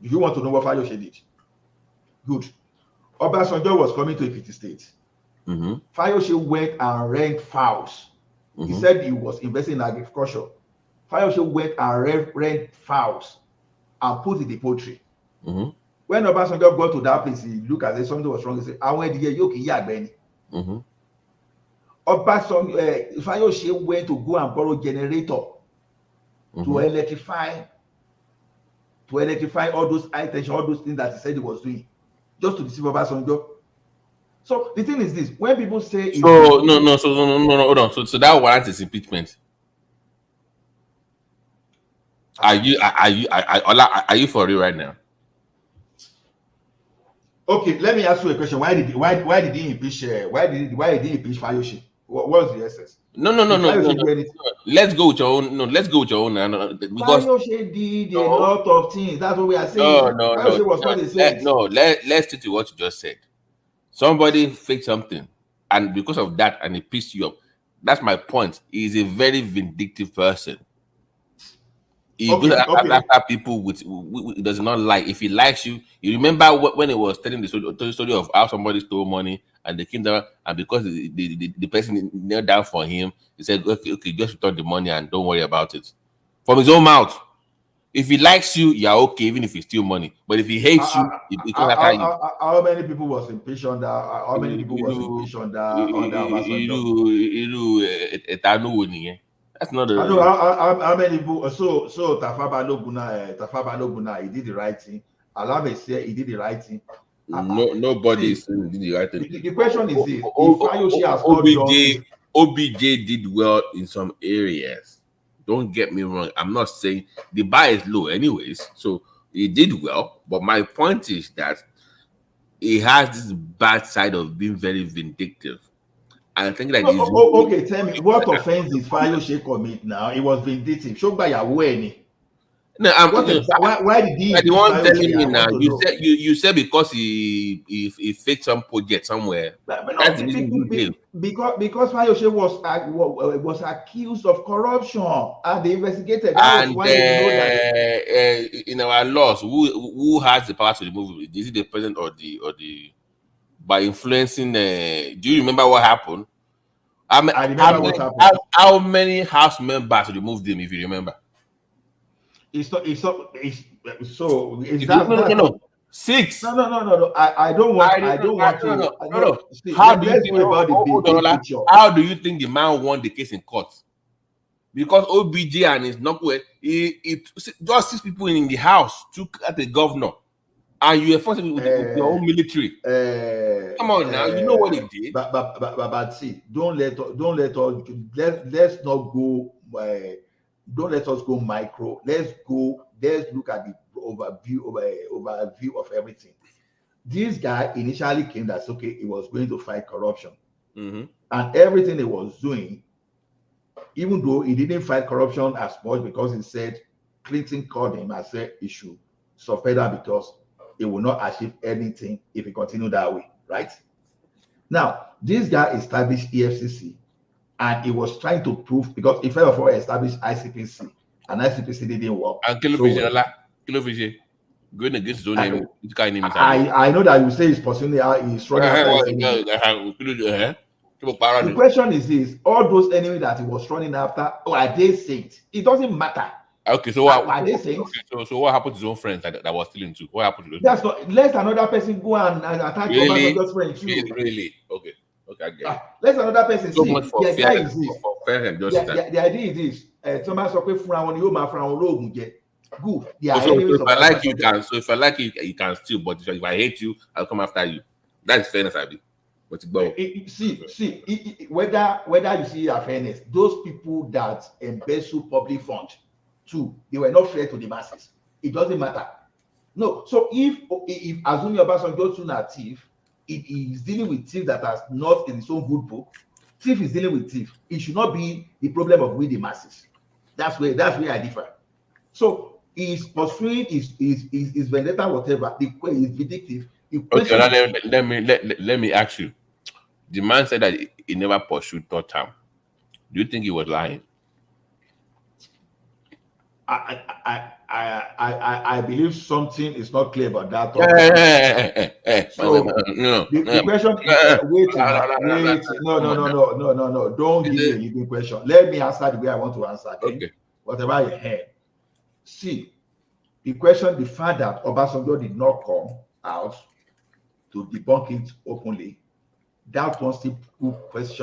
If you want to know what Fayose did, good. Obasanjo was coming to Ekiti State. Mm-hmm. Fayose went and rent fowls. Mm-hmm. He said he was investing in agriculture. Fayose went and rent fowls and put in the poultry. Mm-hmm. When Obasanjo got to that place, he looked at it, something was wrong. He said, I went to get Yoki Yagbeni. Obasanjo, Fayose went to go and borrow generator to electrify all those high tension, all those things that he said he was doing, just to deceive Obasanjo. So the thing is this: when people say, no, hold on. So that warrants his impeachment. Are you for real right now? Okay, let me ask you a question. Why did he impeach? Why did he impeach Fayose? What's the essence? No. Let's go with your own. No, let's go with your own. Because Fayose did a lot of things. That's what we are saying. no. Fayose was not a saint. Let's stick to what you just said. Somebody faked something, and because of that, and it pissed you up. That's my point. He's a very vindictive person. He goes after people with does not like. If he likes you, you remember when he was telling the story of how somebody stole money and they came down, and because the person knelt down for him, he said, okay, just return the money and don't worry about it. From his own mouth. If he likes you, you're okay, even if he steal money. But if he hates you, he comes after you. How many people was impatient? How many people was impatient under Obasanjo? That's not I know how many people. So Tafa Baloguna, he did the right thing. Alame said he did the right thing. Nobody is saying he did the right thing. The question is this: if Fayose has not done, OBJ did well in some areas. Don't get me wrong. I'm not saying the bar is low, anyways. So he did well, but my point is that he has this bad side of being very vindictive. I think that okay, tell me what offense did Fayose commit now? It was vindictive. No, why did he? The one telling me now. You said because he faked some project somewhere. That's the reason because Fayose was accused of corruption and they investigated. That was why they know that in our laws, who has the power to remove it? Is it the president or the by influencing? Do you remember what happened? I remember what happened. How many House members removed him? If you remember. No. 6. No. I don't want to. How do you think the man won the case in court? Because OBJ and his knuckle, just 6 people in the house took at the governor, and you were forced with your own military. Come on now, you know what he did. But see, let's not go. Don't let us go micro. Let's look at the overview of everything. This guy initially came that's okay, he was going to fight corruption. Mm-hmm. And everything he was doing, even though he didn't fight corruption as much because he said Clinton called him and said he should suffer that because he will not achieve anything if he continued that way, right? Now, this guy established EFCC. And he was trying to prove because he first of all established ICPC, and ICPC didn't work. And Kilovije, going against his own name. I know that you say he's pursuing how he's running after. The question is this: all those enemies that he was running after, are they saints? It doesn't matter. Okay, so are they saints? Okay, so what happened to his own friends that was stealing too? What happened to those? That's not. Let another person go and attack Obasanjo's friend too. Really? Okay, I get it. Let another person so see. Much for the fair, idea is this. For fair and justice. The idea is this. Somebody sọ pé fúnra wọn ni yóò máa fúnra wọn lóògùn jẹ. Good. So if I like you, if I like you can steal. But if I hate you, I'll come after you. That's fairness, Abi. See, whether you see a fairness, those people that embezzle public funds, too, they were not fair to the masses. It doesn't matter. No. So if Azumi Obasanjo is a thief, it is dealing with thief that has not in its own good book. Thief is dealing with thief. It should not be the problem of we the masses. That's where I differ. So he's pursuing his vendetta, whatever. The is vindictive. Okay, let me ask you. The man said that he never pursued third term. Do you think he was lying? I believe something is not clear about that. The question is no. Don't give me a leading question. Let me answer the way I want to answer. Okay. Whatever you heard. See, the question, the fact that Obasanjo did not come out to debunk it openly, that was the question.